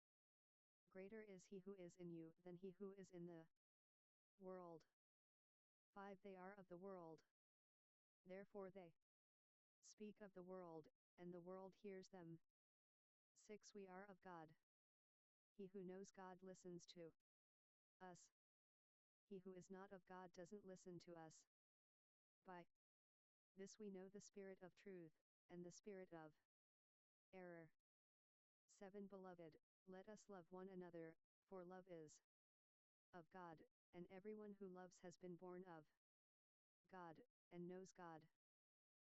greater is he who is in you than he who is in the world. 5. They are of the world, therefore they speak of the world, and the world hears them. 6. We are of God. He who knows God listens to us. He who is not of God doesn't listen to us. By this we know the spirit of truth, and the spirit of error. 7. Beloved, let us love one another, for love is of God, and everyone who loves has been born of God, and knows God.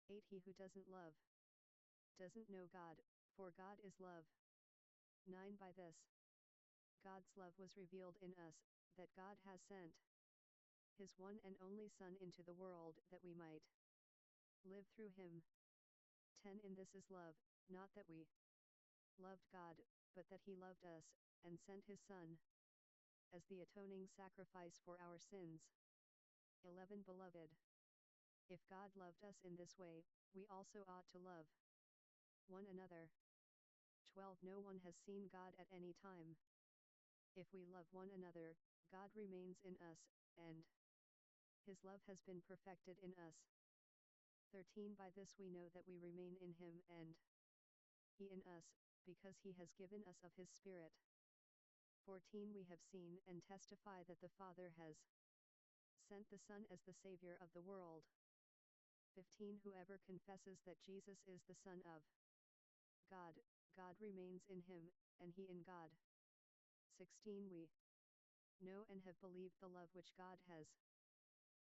8. He who doesn't love doesn't know God, for God is love. 9. By this God's love was revealed in us, that God has sent his one and only Son into the world that we might live through him. 10. In this is love, not that we loved God, but that he loved us, and sent his Son as the atoning sacrifice for our sins. 11. Beloved, if God loved us in this way, we also ought to love one another. 12. No one has seen God at any time. If we love one another, God remains in us, and His love has been perfected in us. 13 By this we know that we remain in him and he in us, because he has given us of his Spirit. 14 We have seen and testify that the Father has sent the Son as the Savior of the world. 15 Whoever confesses that Jesus is the Son of God, God remains in him, and he in God. 16 We know and have believed the love which God has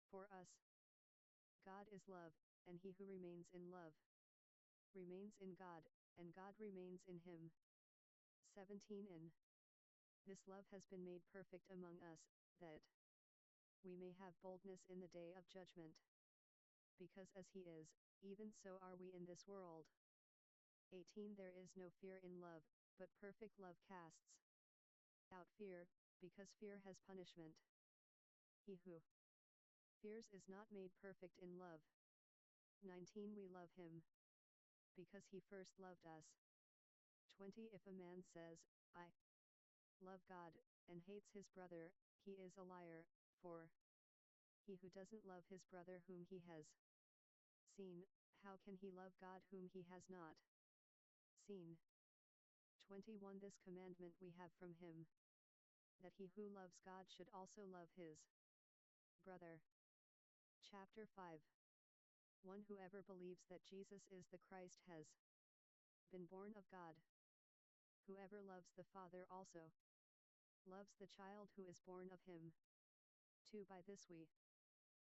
for us. God is love, and he who remains in love remains in God, and God remains in him. 17 In this love has been made perfect among us, that we may have boldness in the day of judgment. Because as he is, even so are we in this world. 18 There is no fear in love, but perfect love casts out fear, because fear has punishment. He who fears is not made perfect in love. 19 We love him because he first loved us. 20 If a man says, I love God, and hates his brother, he is a liar, for he who doesn't love his brother whom he has seen, how can he love God whom he has not seen? 21 This commandment we have from him, that he who loves God should also love his brother. Chapter 5 1 Whoever believes that Jesus is the Christ has been born of God. Whoever loves the Father also loves the child who is born of him. 2 By this we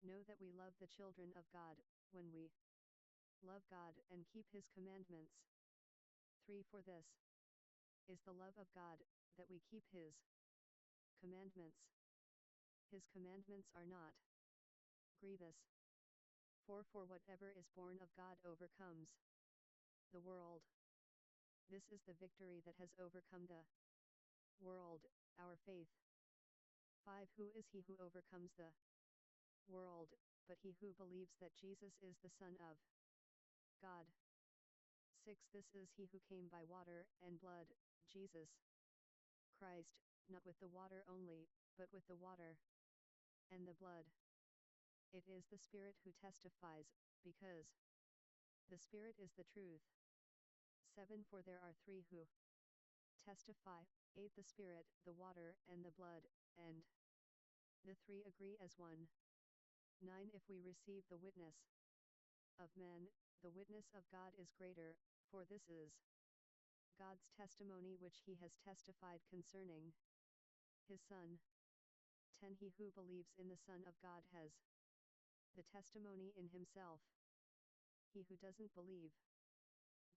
know that we love the children of God, when we love God and keep his commandments. 3 For this is the love of God, that we keep his commandments. His commandments are not grievous. 4 For whatever is born of God overcomes the world. This is the victory that has overcome the world, our faith. 5 Who is he who overcomes the world, but he who believes that Jesus is the Son of God. 6 This is he who came by water and blood, Jesus Christ, not with the water only, but with the water and the blood. It is the Spirit who testifies, because the Spirit is the truth. 7 For there are three who testify, 8 The Spirit, the water, and the blood, and the three agree as one. 9 If we receive the witness of men, the witness of God is greater, for this is God's testimony which he has testified concerning his Son. 10 He who believes in the Son of God has the testimony in himself. He who doesn't believe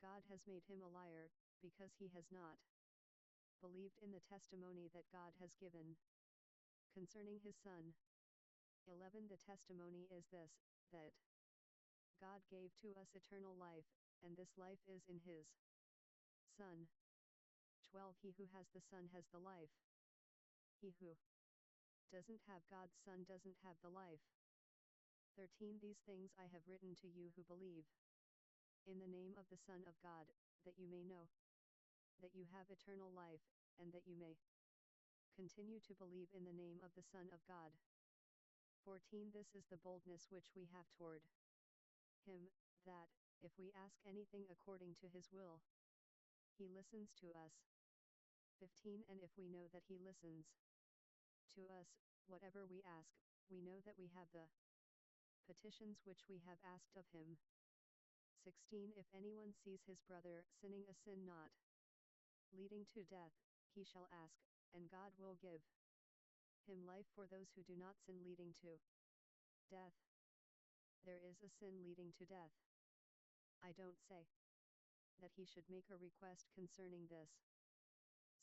God has made him a liar, because he has not believed in the testimony that God has given concerning his Son. 11 The testimony is this, that God gave to us eternal life, and this life is in his Son. 12 He who has the Son has the life. He who doesn't have God's Son doesn't have the life. 13 These things I have written to you who believe in the name of the Son of God, that you may know that you have eternal life, and that you may continue to believe in the name of the Son of God. 14 This is the boldness which we have toward him, that, if we ask anything according to his will, he listens to us. 15 And if we know that he listens to us, whatever we ask, we know that we have the petitions which we have asked of him. 16 If anyone sees his brother sinning a sin not leading to death, he shall ask, and God will give him life for those who do not sin leading to death. There is a sin leading to death. I don't say that he should make a request concerning this.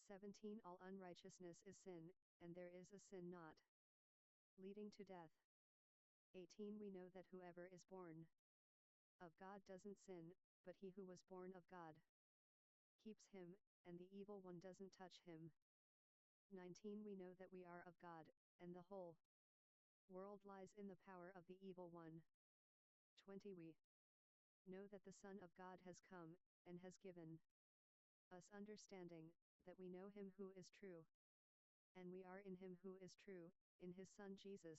17 All unrighteousness is sin, and there is a sin not leading to death. 18 We know that whoever is born of God doesn't sin, but he who was born of God keeps him, and the evil one doesn't touch him. 19 We know that we are of God, and the whole world lies in the power of the evil one. 20 We know that the Son of God has come, and has given us understanding, that we know him who is true. And we are in him who is true, in his Son Jesus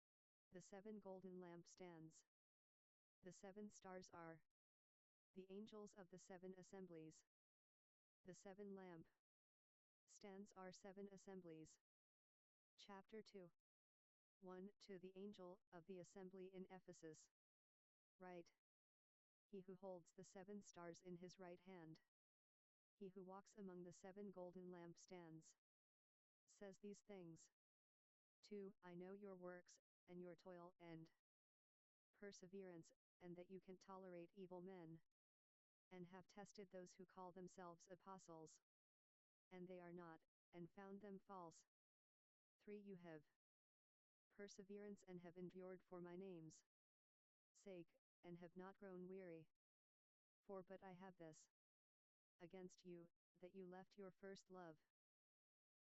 The 7 golden lampstands. The 7 stars are the angels of the 7 assemblies. The 7 lamp stands are 7 assemblies. Chapter 2. 1. To the angel of the assembly in Ephesus. Write. He who holds the 7 stars in his right hand, he who walks among the 7 golden lampstands, says these things. 2. I know your works, and your toil and perseverance, and that you can tolerate evil men, and have tested those who call themselves apostles, and they are not, and found them false. 3. You have perseverance and have endured for my name's sake, and have not grown weary. 4. But I have this against you, that you left your first love.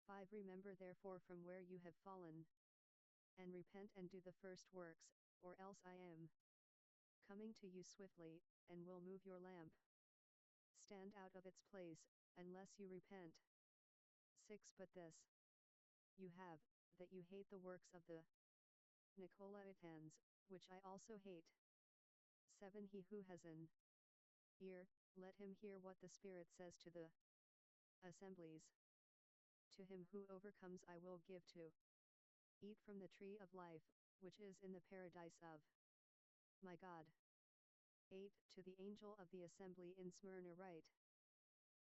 5. Remember therefore from where you have fallen, and repent and do the first works, or else I am coming to you swiftly, and will move your lamp stand out of its place, unless you repent. 6. But this you have, that you hate the works of the Nicolaitans, which I also hate. 7. He who has an ear, let him hear what the Spirit says to the assemblies. To him who overcomes I will give to eat from the tree of life, which is in the paradise of my God. 8. To the angel of the assembly in Smyrna write.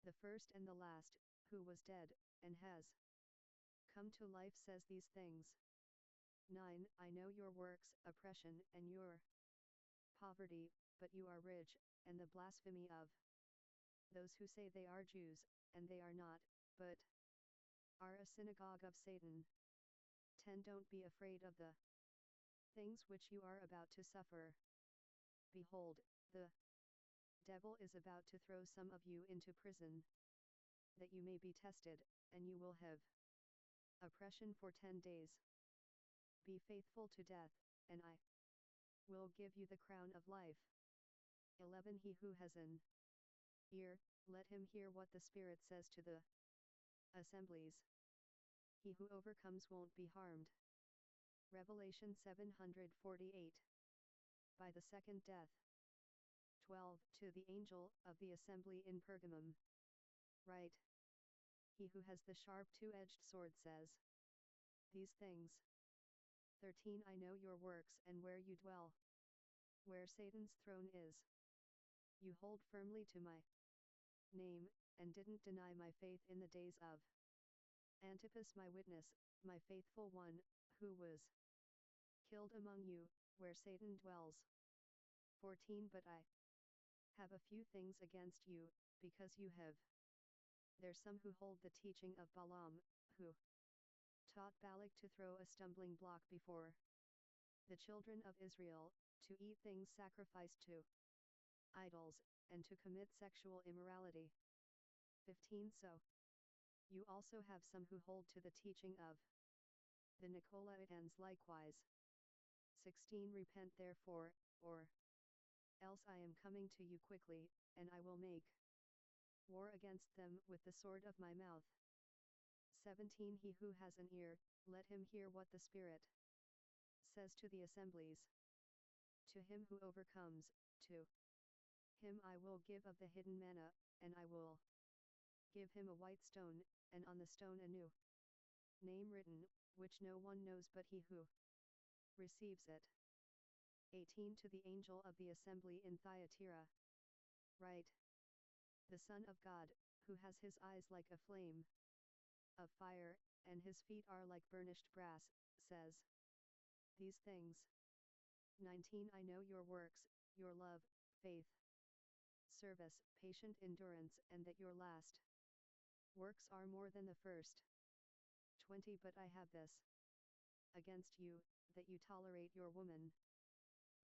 The first and the last, who was dead, and has come to life says these things. 9. I know your works, oppression and your poverty, but you are rich, and the blasphemy of those who say they are Jews, and they are not, but are a synagogue of Satan. 10. Don't be afraid of the things which you are about to suffer. Behold, the devil is about to throw some of you into prison, that you may be tested, and you will have oppression for 10 days. Be faithful to death, and I will give you the crown of life. 11. He who has an ear, let him hear what the Spirit says to the assemblies. He who overcomes won't be harmed. Revelation 748. By the second death. 12. To the angel of the assembly in Pergamum write. He who has the sharp two-edged sword says these things. 13. I know your works and where you dwell, where Satan's throne is. You hold firmly to my name, and didn't deny my faith in the days of Antipas my witness, my faithful one, who was killed among you, where Satan dwells. 14. But I have a few things against you, because you have there some who hold the teaching of Balaam, who taught Balak to throw a stumbling block before the children of Israel, to eat things sacrificed to idols, and to commit sexual immorality. 15. So you also have some who hold to the teaching of the Nicolaitans likewise. 16. Repent therefore, or else I am coming to you quickly, and I will make war against them with the sword of my mouth. 17. He who has an ear, let him hear what the Spirit says to the assemblies. To him who overcomes, to him I will give of the hidden manna, and I will give him a white stone, and on the stone a new name written, which no one knows but he who receives it. 18. To the angel of the assembly in Thyatira write. The Son of God, who has his eyes like a flame of fire, and his feet are like burnished brass, says these things. 19. I know your works, your love, faith, service, patient endurance, and that your last works are more than the first. 20. But I have this against you, that you tolerate your woman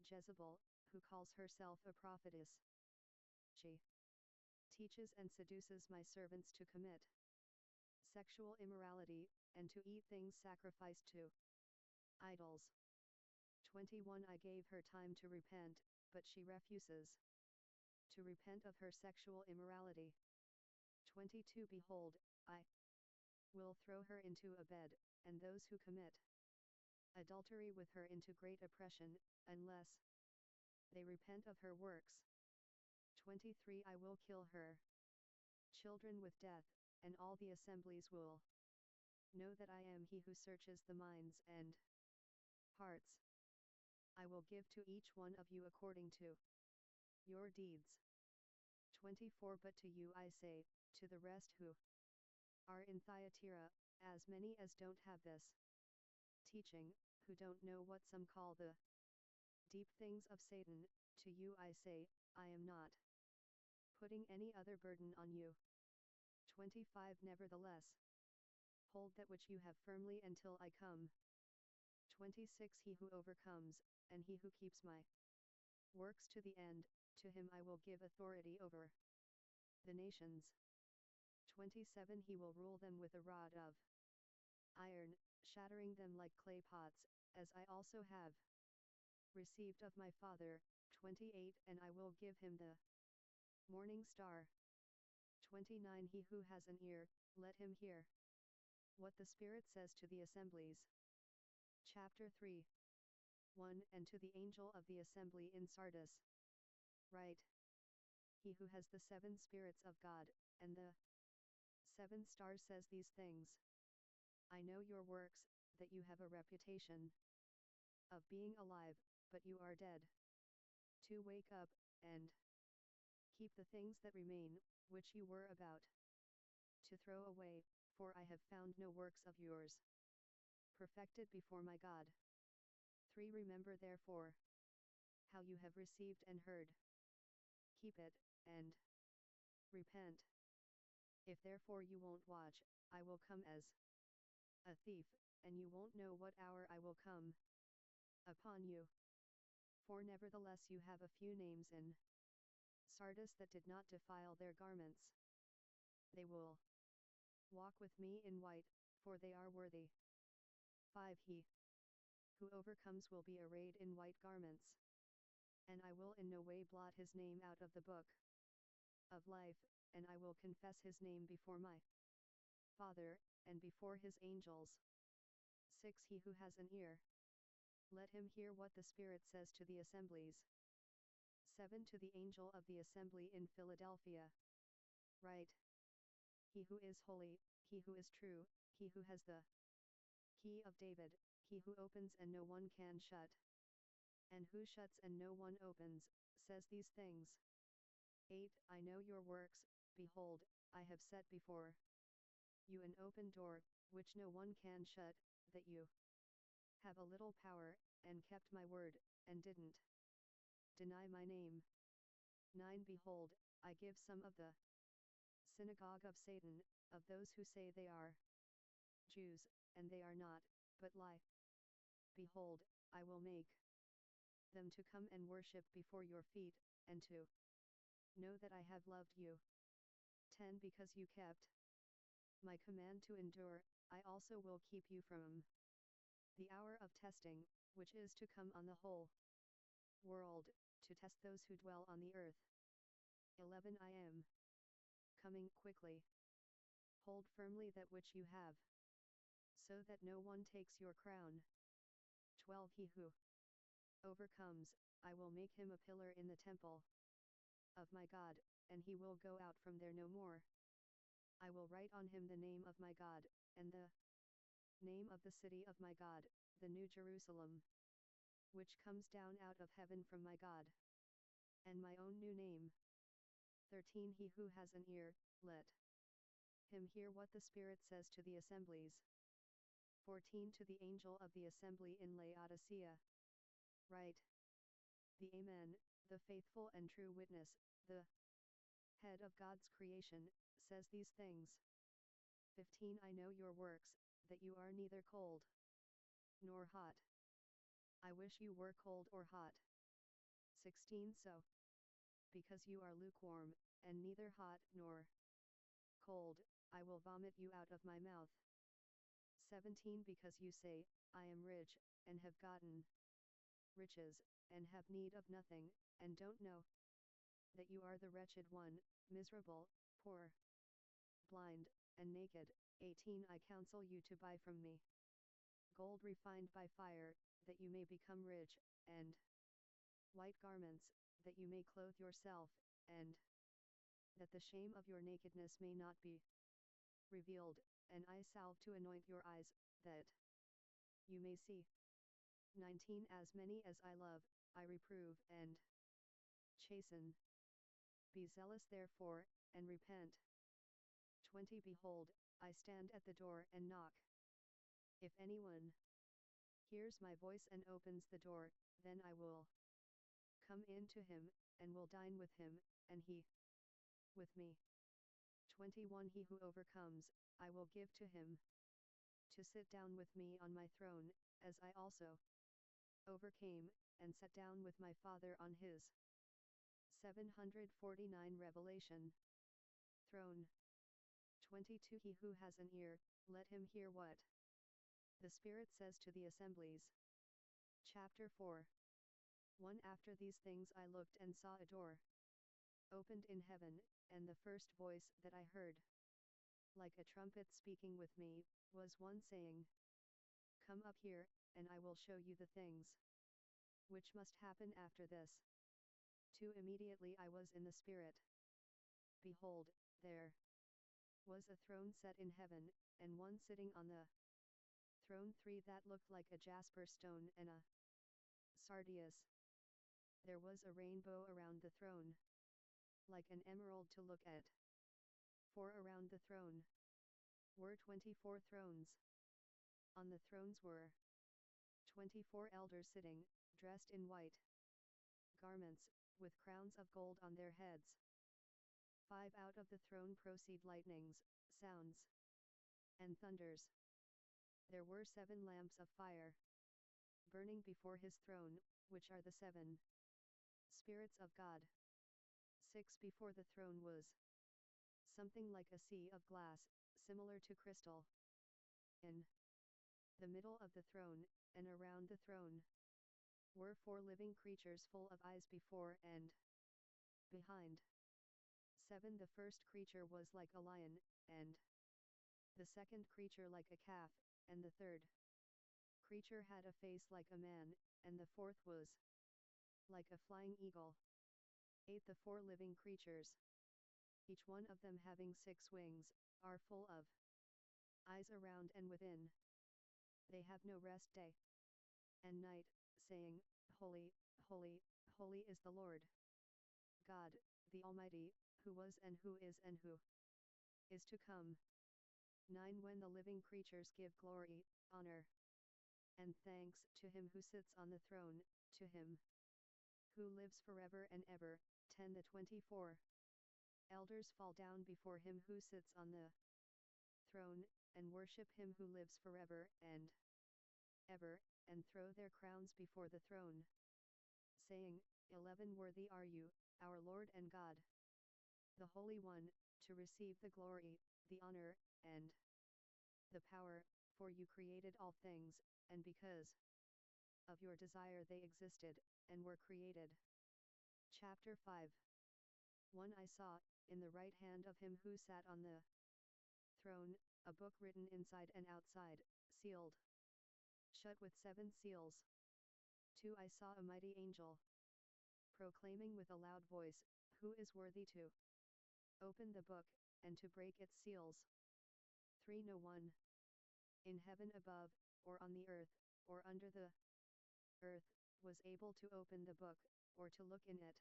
Jezebel, who calls herself a prophetess. She teaches and seduces my servants to commit sexual immorality, and to eat things sacrificed to idols. 21. I gave her time to repent, but she refuses to repent of her sexual immorality. 22. Behold, I will throw her into a bed, and those who commit adultery with her into great oppression, unless they repent of her works. 23 I will kill her children with death, and all the assemblies will know that I am he who searches the minds and hearts. I will give to each one of you according to your deeds. 24 But to you I say, to the rest who are in Thyatira, as many as don't have this teaching, who don't know what some call the deep things of Satan, to you I say, I am not putting any other burden on you. 25 Nevertheless, hold that which you have firmly until I come. 26 He who overcomes, and he who keeps my works to the end, to him I will give authority over the nations. 27 He will rule them with a rod of iron, shattering them like clay pots, as I also have received of my Father. 28 And I will give him the morning star. 29 He who has an ear, let him hear what the Spirit says to the assemblies. Chapter 3 1 And to the angel of the assembly in Sardis write, He who has the 7 spirits of God, and the 7 stars says these things. I know your works, that you have a reputation of being alive, but you are dead. 2 Wake up, and keep the things that remain, which you were about to throw away, for I have found no works of yours perfected before my God. 3 Remember therefore how you have received and heard. Keep it, and repent. If therefore you won't watch, I will come as a thief, and you won't know what hour I will come upon you. 4 Nevertheless you have a few names in Sardis that did not defile their garments. They will walk with me in white, for they are worthy. 5 He who overcomes will be arrayed in white garments, and I will in no way blot his name out of the book of life, and I will confess his name before my Father, and before his angels. 6 He who has an ear, let him hear what the Spirit says to the assemblies. 7 To the angel of the assembly in Philadelphia write, He who is holy, he who is true, he who has the key of David, he who opens and no one can shut, and who shuts and no one opens, says these things. 8 I know your works, behold, I have set before you an open door, which no one can shut, that you have a little power, and kept my word, and didn't deny my name. 9 Behold, I give some of the synagogue of Satan, of those who say they are Jews, and they are not, but lie. Behold, I will make them to come and worship before your feet, and to know that I have loved you. 10 Because you kept my command to endure, I also will keep you from the hour of testing, which is to come on the whole world, to test those who dwell on the earth. 11 I am coming quickly. Hold firmly that which you have, so that no one takes your crown. 12 He who overcomes, I will make him a pillar in the temple of my God, and he will go out from there no more. I will write on him the name of my God, and the name of the city of my God, the New Jerusalem, which comes down out of heaven from my God, and my own new name. 13 He who has an ear, let him hear what the Spirit says to the assemblies. 14 To the angel of the assembly in Laodicea write, The Amen, the faithful and true witness, the head of God's creation, says these things. 15 I know your works, that you are neither cold nor hot. I wish you were cold or hot. 16 So, because you are lukewarm, and neither hot nor cold, I will vomit you out of my mouth. 17 Because you say, I am rich, and have gotten riches, and have need of nothing, and don't know that you are the wretched one, miserable, poor, blind, and naked. 18 I counsel you to buy from me gold refined by fire, that you may become rich, and white garments, that you may clothe yourself, and that the shame of your nakedness may not be revealed, and eye salve to anoint your eyes, that you may see. 19 As many as I love, I reprove and chasten. Be zealous therefore, and repent. 20 Behold, I stand at the door and knock. If anyone hears my voice and opens the door, then I will come in to him, and will dine with him, and he with me. 21 He who overcomes, I will give to him to sit down with me on my throne, as I also overcame, and sat down with my Father on his. 749 Revelation. Throne. 22 He who has an ear, let him hear what the Spirit says to the assemblies. Chapter 4. 1 After these things I looked and saw a door opened in heaven, and the first voice that I heard, like a trumpet speaking with me, was one saying, Come up here, and I will show you the things which must happen after this. 2 Immediately I was in the Spirit. Behold, there was a throne set in heaven, and one sitting on the throne. 3 That looked like a jasper stone and a sardius. There was a rainbow around the throne, like an emerald to look at. 4 Around the throne were 24 thrones. On the thrones were 24 elders sitting, dressed in white garments, with crowns of gold on their heads. 5 Out of the throne proceed lightnings, sounds, and thunders. There were 7 lamps of fire burning before his throne, which are the 7 spirits of God. 6 Before the throne was something like a sea of glass, similar to crystal. In the middle of the throne, and around the throne, were 4 living creatures full of eyes before and behind. 7 The first creature was like a lion, and the second creature like a calf, and the third creature had a face like a man, and the fourth was like a flying eagle. 8 The 4 living creatures, each one of them having 6 wings, are full of eyes around and within. They have no rest day and night, saying, Holy, holy, holy is the Lord God, the Almighty, who was and who is to come. 9 When the living creatures give glory, honor, and thanks to him who sits on the throne, to him who lives forever and ever. 10 The 24 elders fall down before him who sits on the throne, and worship him who lives forever and ever, and throw their crowns before the throne, saying, 11 Worthy are you, our Lord and God, the Holy One, to receive the glory, the honor, and the power, for you created all things, and because of your desire they existed, and were created. Chapter 5. 1 I saw, in the right hand of him who sat on the throne, a book written inside and outside, sealed shut with 7 seals. 2 I saw a mighty angel proclaiming with a loud voice, Who is worthy to open the book, and to break its seals? 3 No one in heaven above, or on the earth, or under the earth, was able to open the book, or to look in it.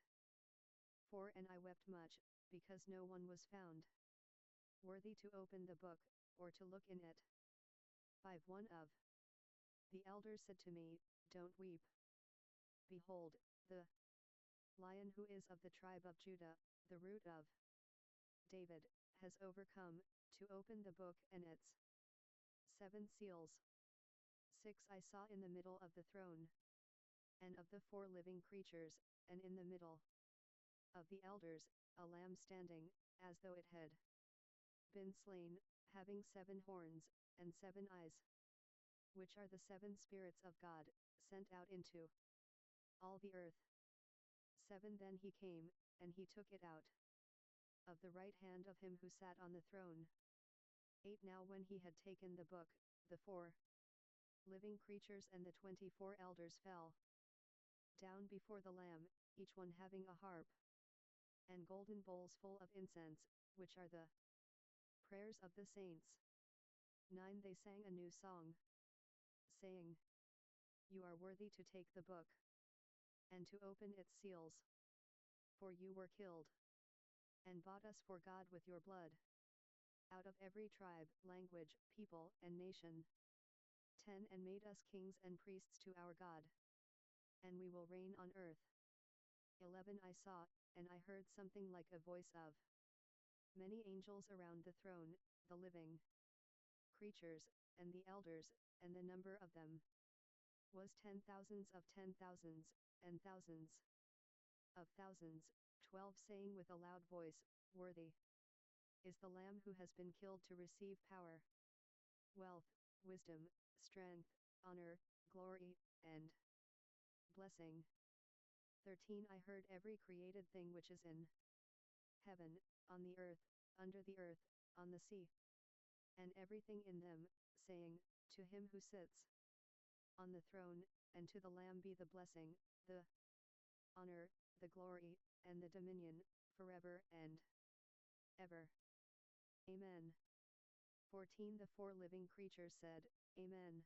4 And I wept much, because no one was found worthy to open the book, or to look in it. 5 One of the elders said to me, Don't weep. Behold, the Lion who is of the tribe of Judah, the root of David, has overcome, to open the book and its 7 seals. 6 I saw in the middle of the throne, and of the 4 living creatures, and in the middle of the elders, a lamb standing, as though it had been slain, having 7 horns, and 7 eyes, which are the 7 spirits of God, sent out into all the earth. 7 Then he came, and he took it out of the right hand of him who sat on the throne. 8 Now when he had taken the book, the 4 living creatures and the 24 elders fell down before the Lamb, each one having a harp and golden bowls full of incense, which are the prayers of the saints. 9 They sang a new song, saying, You are worthy to take the book and to open its seals. For you were killed and bought us for God with your blood, out of every tribe, language, people, and nation. 10 And made us kings and priests to our God, and we will reign on earth. 11 I saw, and I heard something like a voice of many angels around the throne, the living creatures, and the elders, and the number of them was 10,000s of 10,000s, and thousands of thousands. 12 Saying with a loud voice, Worthy is the Lamb who has been killed to receive power, wealth, wisdom, strength, honor, glory, and blessing. 13 I heard every created thing which is in heaven, on the earth, under the earth, on the sea, and everything in them, saying, To him who sits on the throne, and to the Lamb be the blessing, the honor, the glory, and the dominion, forever and ever. Amen. 14 The 4 living creatures said, Amen.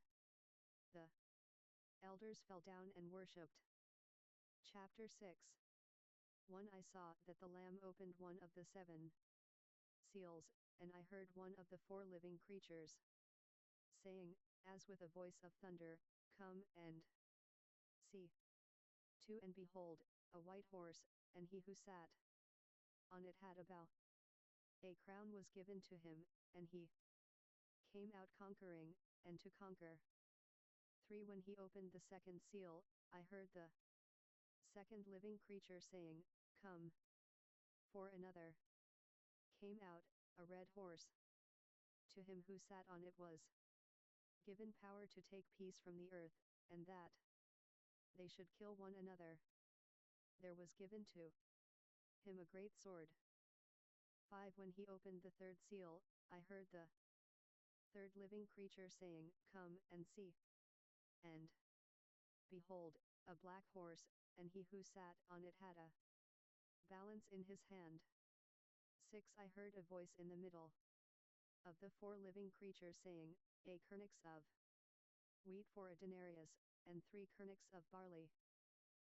The elders fell down and worshipped. Chapter 6 1 I saw that the Lamb opened one of the 7 seals, and I heard one of the 4 living creatures saying, as with a voice of thunder, Come and see. 2 And behold, a white horse, and he who sat on it had a bow. A crown was given to him, and he came out conquering, and to conquer. 3 When he opened the 2nd seal, I heard the 2nd living creature saying, Come. 4 Another came out, a red horse. To him who sat on it was given power to take peace from the earth, and that they should kill one another. There was given to him a great sword. 5 When he opened the 3rd seal, I heard the 3rd living creature saying, Come and see. And behold, a black horse, and he who sat on it had a balance in his hand. 6 I heard a voice in the middle of the 4 living creatures saying, A kernix of wheat for a denarius, and 3 kernix of barley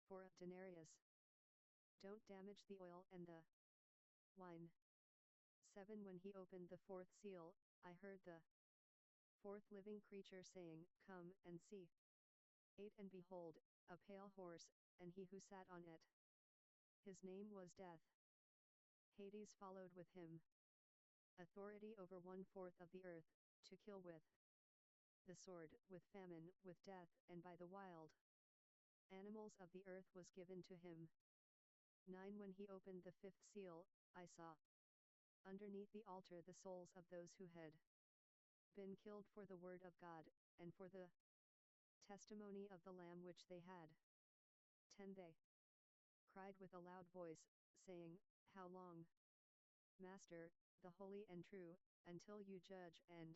for a denarius. Don't damage the oil and the wine. 7 When he opened the 4th seal, I heard the 4th living creature saying, Come and see. 8 And behold, a pale horse, and he who sat on it. His name was Death. Hades followed with him. Authority over 1/4 of the earth, to kill with the sword, with famine, with death, and by the wild animals of the earth was given to him. 9 When he opened the 5th seal, I saw underneath the altar the souls of those who had been killed for the word of God, and for the testimony of the Lamb which they had. 10 They cried with a loud voice, saying, How long, Master, the holy and true, until you judge and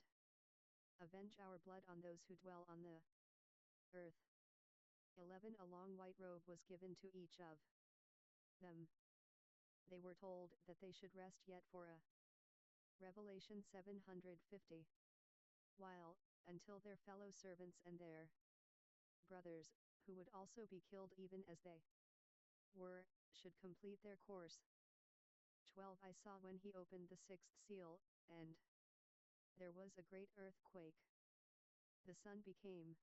avenge our blood on those who dwell on the earth? 11 A long white robe was given to each of them. They were told that they should rest yet for a Revelation 750 while, until their fellow servants and their brothers, who would also be killed even as they were, should complete their course. 12 I saw when he opened the 6th seal, and there was a great earthquake. The sun became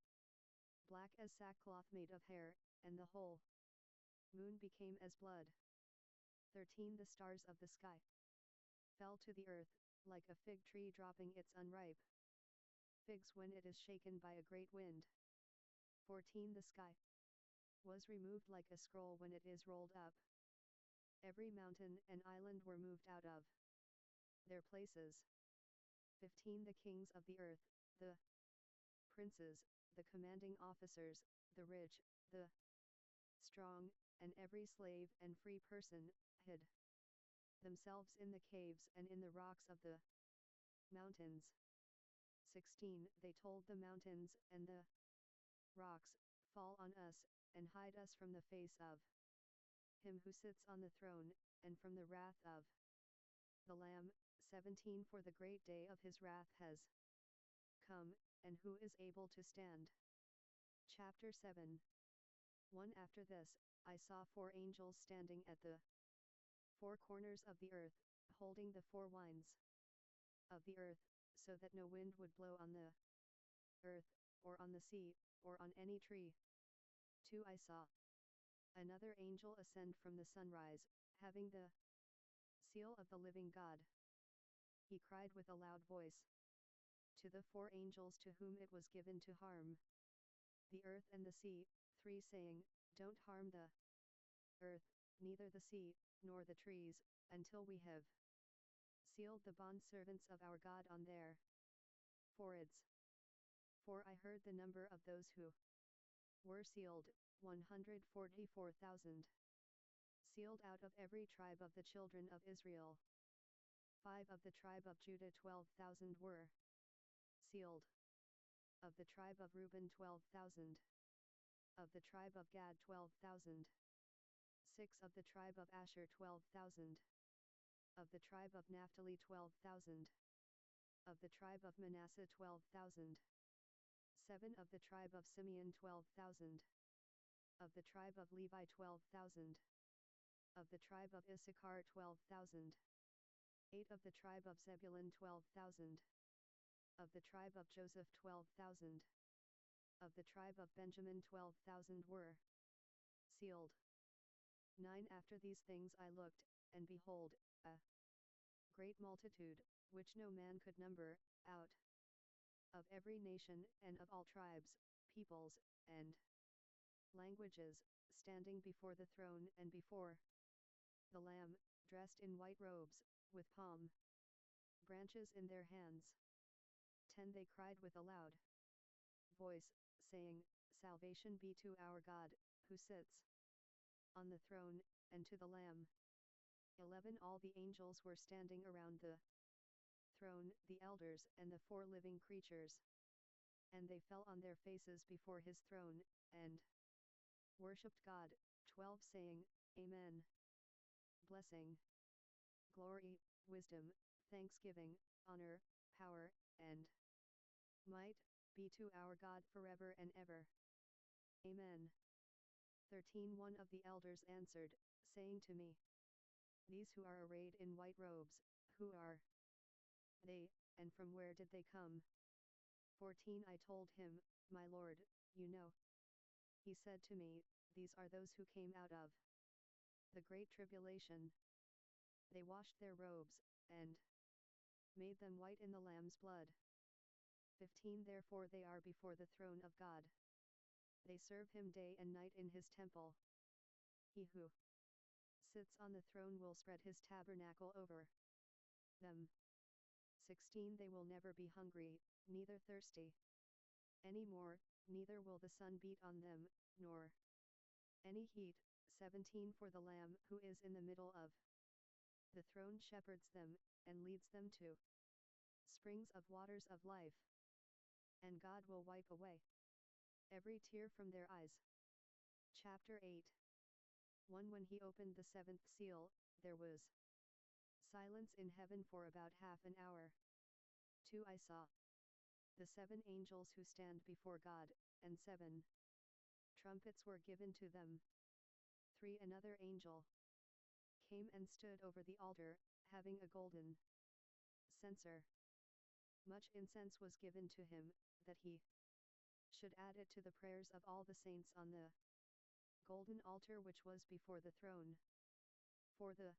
black as sackcloth made of hair, and the whole moon became as blood. 13 The stars of the sky fell to the earth, like a fig tree dropping its unripe figs when it is shaken by a great wind. 14 The sky was removed like a scroll when it is rolled up. Every mountain and island were moved out of their places. 15 The kings of the earth, the princes, the commanding officers, the rich, the strong, and every slave and free person, hid themselves in the caves and in the rocks of the mountains. 16 They told the mountains and the rocks, fall on us, and hide us from the face of him who sits on the throne, and from the wrath of the Lamb. 17 For the great day of his wrath has come, and who is able to stand? Chapter 7 1 After this, I saw 4 angels standing at the 4 corners of the earth, holding the 4 winds of the earth, so that no wind would blow on the earth, or on the sea, or on any tree. 2 I saw another angel ascend from the sunrise, having the seal of the living God. He cried with a loud voice to the 4 angels to whom it was given to harm the earth and the sea. 3 Saying, Don't harm the earth, neither the sea, nor the trees, until we have sealed the bondservants of our God on their foreheads. 4 I heard the number of those who were sealed, 144,000. Sealed out of every tribe of the children of Israel. 5 Of the tribe of Judah 12,000 were sealed. Of the tribe of Reuben 12,000. Of the tribe of Gad 12,000. 6 Of the tribe of Asher 12,000. Of the tribe of Naphtali 12,000. Of the tribe of Manasseh 12,000. 7 Of the tribe of Simeon 12,000. Of the tribe of Levi 12,000. Of the tribe of Issachar 12,000. 8 Of the tribe of Zebulun 12,000. Of the tribe of Joseph 12,000. Of the tribe of Benjamin 12,000 were sealed. 9 After these things I looked, and behold, a great multitude, which no man could number, out of every nation, and of all tribes, peoples, and languages, standing before the throne and before the Lamb, dressed in white robes, with palm branches in their hands. 10 They cried with a loud voice, saying, Salvation be to our God, who sits on the throne, and to the Lamb. 11 All the angels were standing around the throne, the elders and the 4 living creatures. And they fell on their faces before his throne, and worshipped God. 12 Saying, Amen. Blessing, glory, wisdom, thanksgiving, honor, power, and might, be to our God forever and ever. Amen. 13 One of the elders answered, saying to me, These who are arrayed in white robes, who are they, and from where did they come? 14 I told him, My Lord, you know. He said to me, These are those who came out of the great tribulation. They washed their robes, and made them white in the Lamb's blood. 15 Therefore they are before the throne of God. They serve him day and night in his temple. He who sits on the throne will spread his tabernacle over them. 16 They will never be hungry, neither thirsty any more, neither will the sun beat on them, nor any heat. 17 For the Lamb who is in the middle of the throne shepherds them, and leads them to springs of waters of life. And God will wipe away every tear from their eyes. Chapter 8 1 When he opened the 7th seal, there was silence in heaven for about half an hour. 2 I saw the 7 angels who stand before God, and 7 trumpets were given to them. 3 Another angel came and stood over the altar, having a golden censer. Much incense was given to him, that he should add it to the prayers of all the saints on the golden altar which was before the throne. For the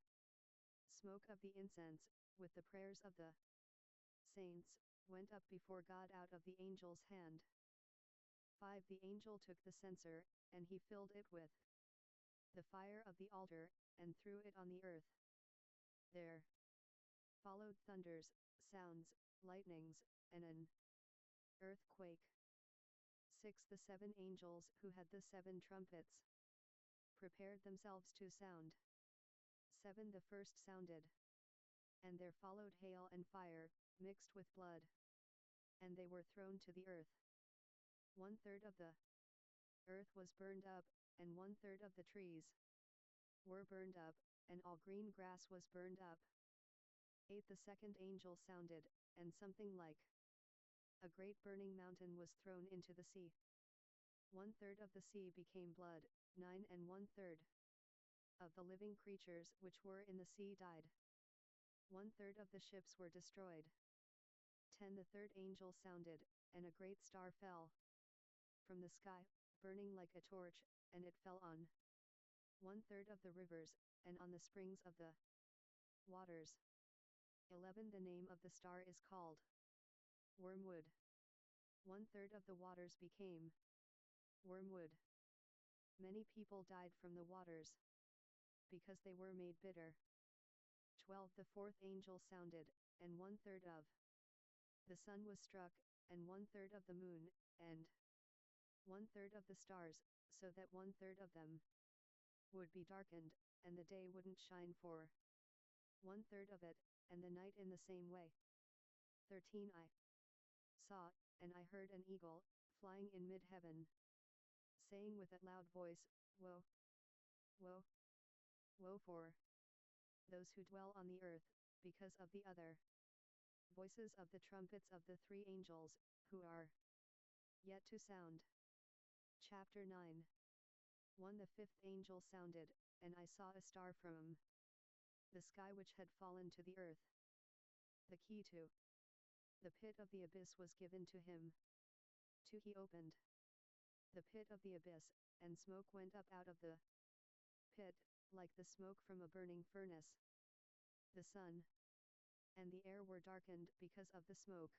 smoke of the incense, with the prayers of the saints, went up before God out of the angel's hand. 5 The angel took the censer, and he filled it with the fire of the altar, and threw it on the earth. There followed thunders, sounds, lightnings, and an earthquake. 6 The 7 angels who had the 7 trumpets prepared themselves to sound. 7 The first sounded, and there followed hail and fire, mixed with blood. and they were thrown to the earth. 1/3 of the earth was burned up, and 1/3 of the trees were burned up, and all green grass was burned up. 8. The second angel sounded, and something like a great burning mountain was thrown into the sea. 1/3 of the sea became blood. 9. And 1/3 of the living creatures which were in the sea died. 1/3 of the ships were destroyed. 10. The third angel sounded, and a great star fell from the sky, burning like a torch, and it fell on 1/3 of the rivers, and on the springs of the waters. 11. The name of the star is called Wormwood. 1/3 of the waters became wormwood. Many people died from the waters, because they were made bitter. 12. The fourth angel sounded, and 1/3 of the sun was struck, and 1/3 of the moon, and 1/3 of the stars, so that 1/3 of them would be darkened, and the day wouldn't shine for 1/3 of it, and the night in the same way. 13. I saw, and I heard an eagle, flying in mid-heaven, saying with a loud voice, Woe! Woe! Woe for those who dwell on the earth, because of the other voices of the trumpets of the 3 angels, who are yet to sound. Chapter 9. 1. The fifth angel sounded, and I saw a star from the sky which had fallen to the earth. The key to the pit of the abyss was given to him. 2. He opened the pit of the abyss, and smoke went up out of the pit, like the smoke from a burning furnace. The sun and the air were darkened because of the smoke.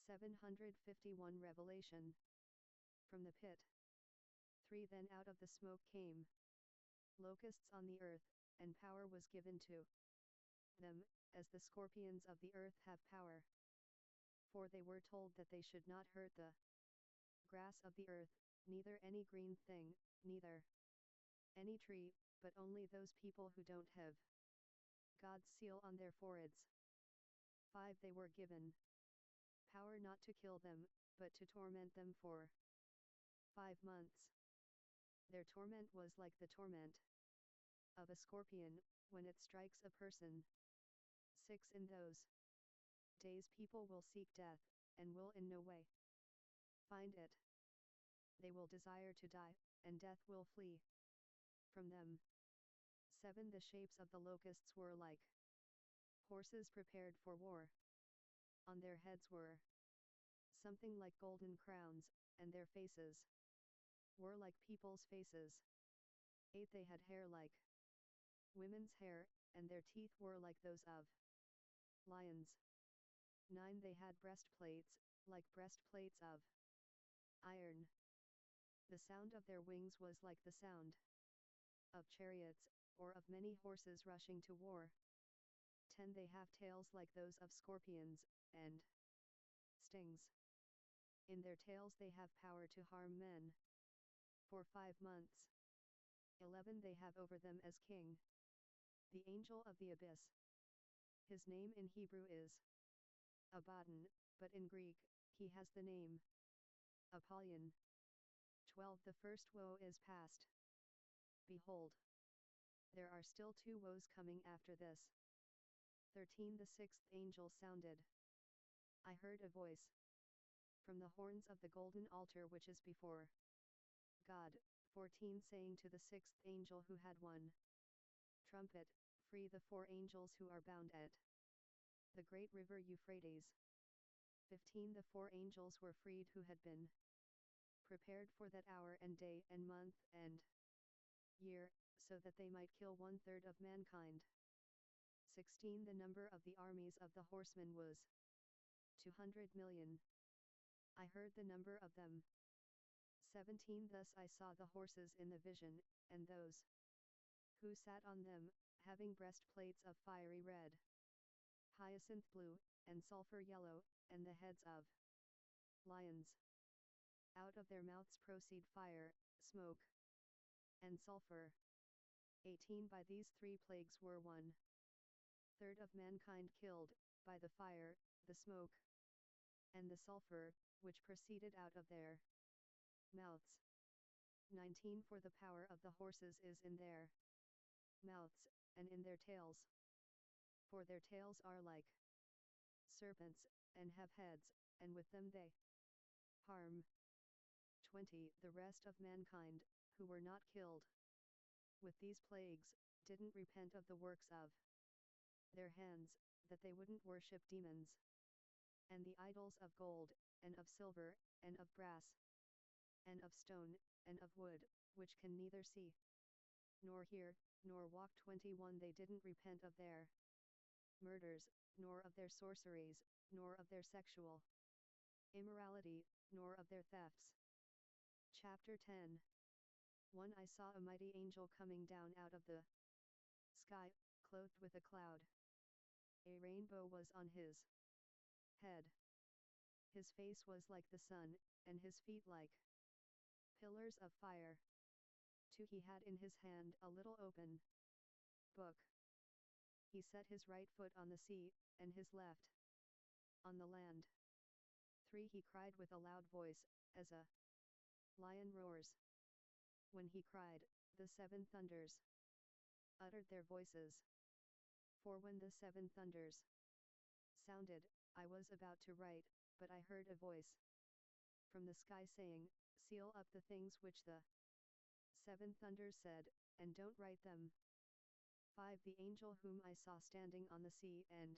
751 Revelation. From the pit. 3. Then out of the smoke came locusts on the earth, and power was given to them, as the scorpions of the earth have power. 4. They were told that they should not hurt the grass of the earth, neither any green thing, neither any tree, but only those people who don't have God's seal on their foreheads. 5. They were given power not to kill them, but to torment them for 5 months. Their torment was like the torment of a scorpion, when it strikes a person. 6. In those days people will seek death, and will in no way find it. They will desire to die, and death will flee from them. 7. The shapes of the locusts were like horses prepared for war. On their heads were something like golden crowns, and their faces were like people's faces. 8. They had hair like women's hair, and their teeth were like those of lions. 9. They had breastplates, like breastplates of iron. The sound of their wings was like the sound of chariots, or of many horses rushing to war. 10. They have tails like those of scorpions, and stings in their tails. They have power to harm men for 5 months. 11. They have over them as king the angel of the abyss. His name in Hebrew is Abaddon, but in Greek, he has the name Apollyon. 12. The first woe is past. Behold, there are still 2 woes coming after this. 13. The sixth angel sounded. I heard a voice from the horns of the golden altar which is before God. 14. Saying to the sixth angel who had 1 trumpet, free the 4 angels who are bound at the great river Euphrates. 15. The 4 angels were freed who had been prepared for that hour and day and month and year, so that they might kill 1/3 of mankind. 16. The number of the armies of the horsemen was 200 million. I heard the number of them. 17. Thus I saw the horses in the vision, and those who sat on them, having breastplates of fiery red, hyacinth blue, and sulfur yellow, and the heads of lions. Out of their mouths proceed fire, smoke, and sulfur. 18. By these 3 plagues were 1/3 of mankind killed, by the fire, the smoke, and the sulfur, which proceeded out of their mouths. 19 For the power of the horses is in their mouths, and in their tails. For their tails are like serpents, and have heads, and with them they harm. 20 The rest of mankind, who were not killed with these plagues, didn't repent of the works of their hands, that they wouldn't worship demons, and the idols of gold, and of silver, and of brass, and of stone, and of wood, which can neither see, nor hear, nor walk. 21 They didn't repent of their murders, nor of their sorceries, nor of their sexual immorality, nor of their thefts. Chapter 10 1 I saw a mighty angel coming down out of the sky, clothed with a cloud. A rainbow was on his head. His face was like the sun, and his feet like pillars of fire. 2 He had in his hand a little open book. He set his right foot on the sea, and his left on the land. 3 He cried with a loud voice, as a lion roars. When he cried, the 7 thunders uttered their voices. 4 When the 7 thunders sounded, I was about to write, but I heard a voice from the sky saying, Seal up the things which the 7 thunders said, and don't write them. 5 The angel whom I saw standing on the sea and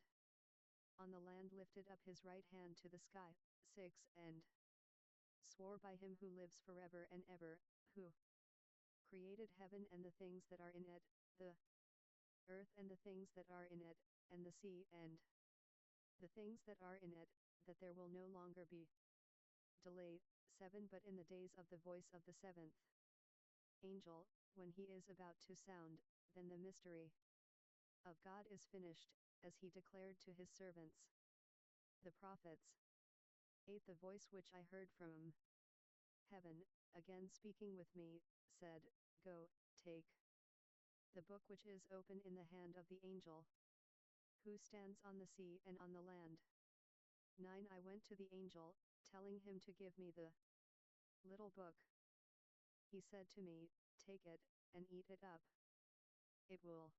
on the land lifted up his right hand to the sky. 6 And swore by him who lives forever and ever, who created heaven and the things that are in it, the earth and the things that are in it, and the sea and the things that are in it, that there will no longer be delay. 7 But in the days of the voice of the 7th angel, when he is about to sound, then the mystery of God is finished, as he declared to his servants the prophets. 8 The voice which I heard from heaven, again speaking with me, said, Go, take the book which is open in the hand of the angel who stands on the sea and on the land. 9 I went to the angel, telling him to give me the little book. He said to me, Take it, and eat it up. It will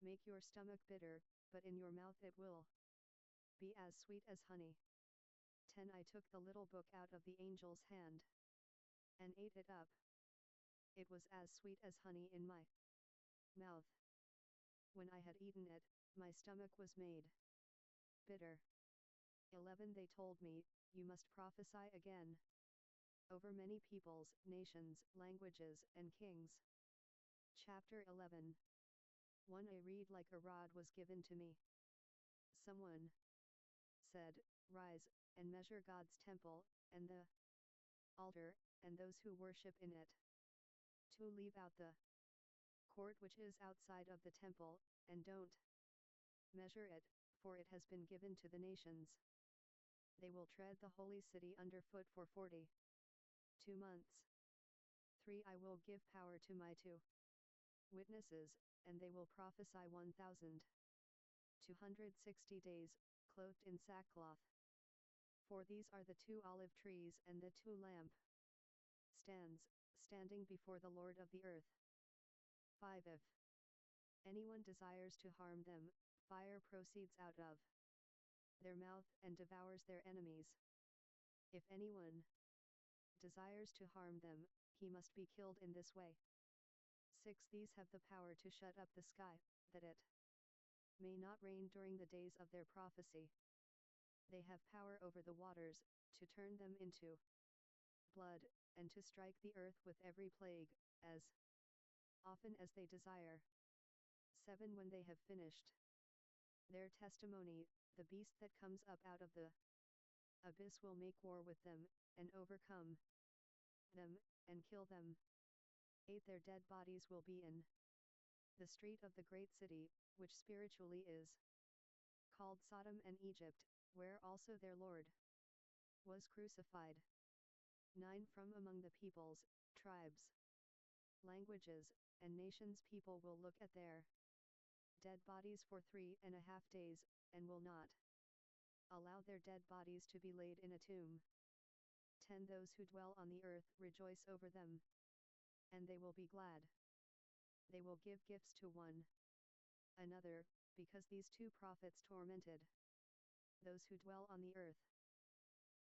make your stomach bitter, but in your mouth it will be as sweet as honey. 10 I took the little book out of the angel's hand and ate it up. It was as sweet as honey in my mouth. When I had eaten it, my stomach was made bitter. 11 They told me, You must prophesy again over many peoples, nations, languages, and kings. Chapter 11 1 A reed like a rod was given to me. Someone said, Rise, and measure God's temple, and the altar, and those who worship in it. 2 Leave out the court which is outside of the temple, and don't measure it, for it has been given to the nations. They will tread the holy city underfoot for 42 months. 3 I will give power to my 2 witnesses, and they will prophesy 1,260 days, clothed in sackcloth. 4 These are the 2 olive trees and the 2 lamp stands, standing before the Lord of the earth. 5 If anyone desires to harm them, fire proceeds out of their mouth and devours their enemies. If anyone desires to harm them, he must be killed in this way. 6 These have the power to shut up the sky, that it may not rain during the days of their prophecy. They have power over the waters, to turn them into blood, and to strike the earth with every plague, as often as they desire. 7 When they have finished their testimony, the beast that comes up out of the abyss will make war with them, and overcome them, and kill them. 8 Their dead bodies will be in the street of the great city, which spiritually is called Sodom and Egypt, where also their Lord was crucified. 9 From among the peoples, tribes, languages, and nations people will look at their dead bodies for 3.5 days, and will not allow their dead bodies to be laid in a tomb. 10 Those who dwell on the earth rejoice over them, and they will be glad. They will give gifts to one another, because these two prophets tormented those who dwell on the earth.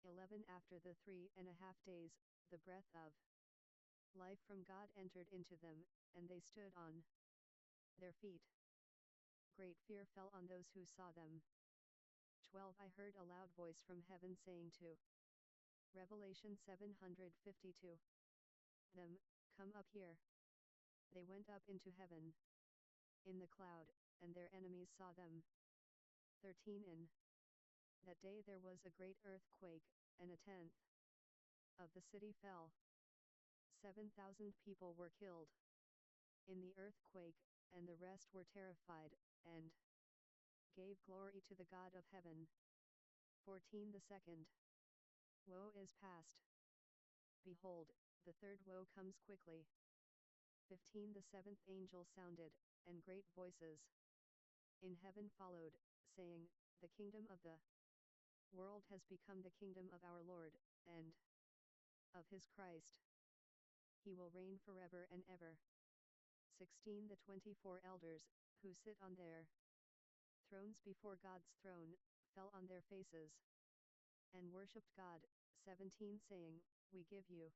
11 After the 3.5 days, the breath of life from God entered into them, and they stood on their feet. Great fear fell on those who saw them. 12 I heard a loud voice from heaven saying to Revelation 752 them, come up here. They went up into heaven in the cloud, and their enemies saw them. 13 In that day there was a great earthquake, and 1/10 of the city fell. 7,000 people were killed in the earthquake, and the rest were terrified, and gave glory to the God of heaven. 14 The second woe is past. Behold, the third woe comes quickly. 15 The seventh angel sounded, and great voices in heaven followed, saying, The kingdom of the world has become the kingdom of our Lord, and of his Christ. He will reign forever and ever. 16 The 24 elders, who sit on their thrones before God's throne, fell on their faces and worshipped God. 17 Saying, We give you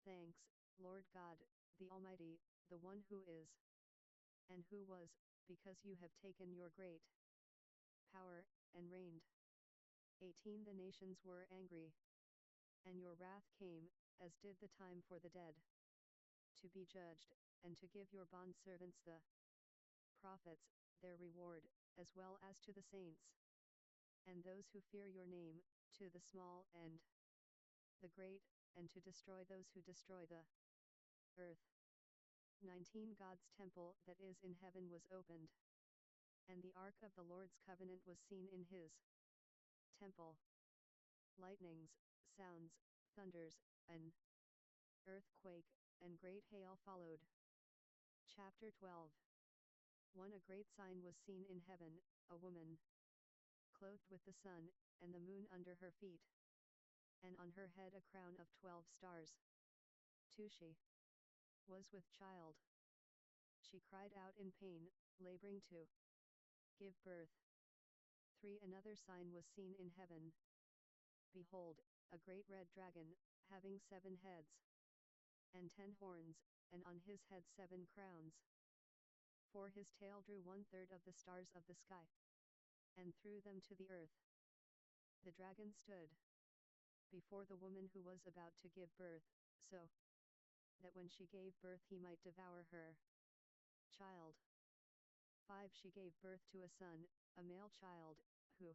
thanks, Lord God, the Almighty, the one who is and who was, because you have taken your great power, and reigned. 18 The nations were angry, and your wrath came, as did the time for the dead to be judged, and to give your bondservants the prophets their reward, as well as to the saints and those who fear your name, to the small and the great, and to destroy those who destroy the earth. 19 God's temple that is in heaven was opened, and the ark of the Lord's covenant was seen in his temple. Lightnings, sounds, thunders, an earthquake, and great hail followed. Chapter 12 1 A great sign was seen in heaven, a woman clothed with the sun, and the moon under her feet, and on her head a crown of 12 stars. 2 She was with child. She cried out in pain, laboring to give birth. 3 Another sign was seen in heaven. Behold, a great red dragon, having 7 heads and 10 horns, and on his head 7 crowns. 4 His tail drew 1/3 of the stars of the sky, and threw them to the earth. The dragon stood before the woman who was about to give birth, so that when she gave birth he might devour her child. 5 She gave birth to a son, a male child, who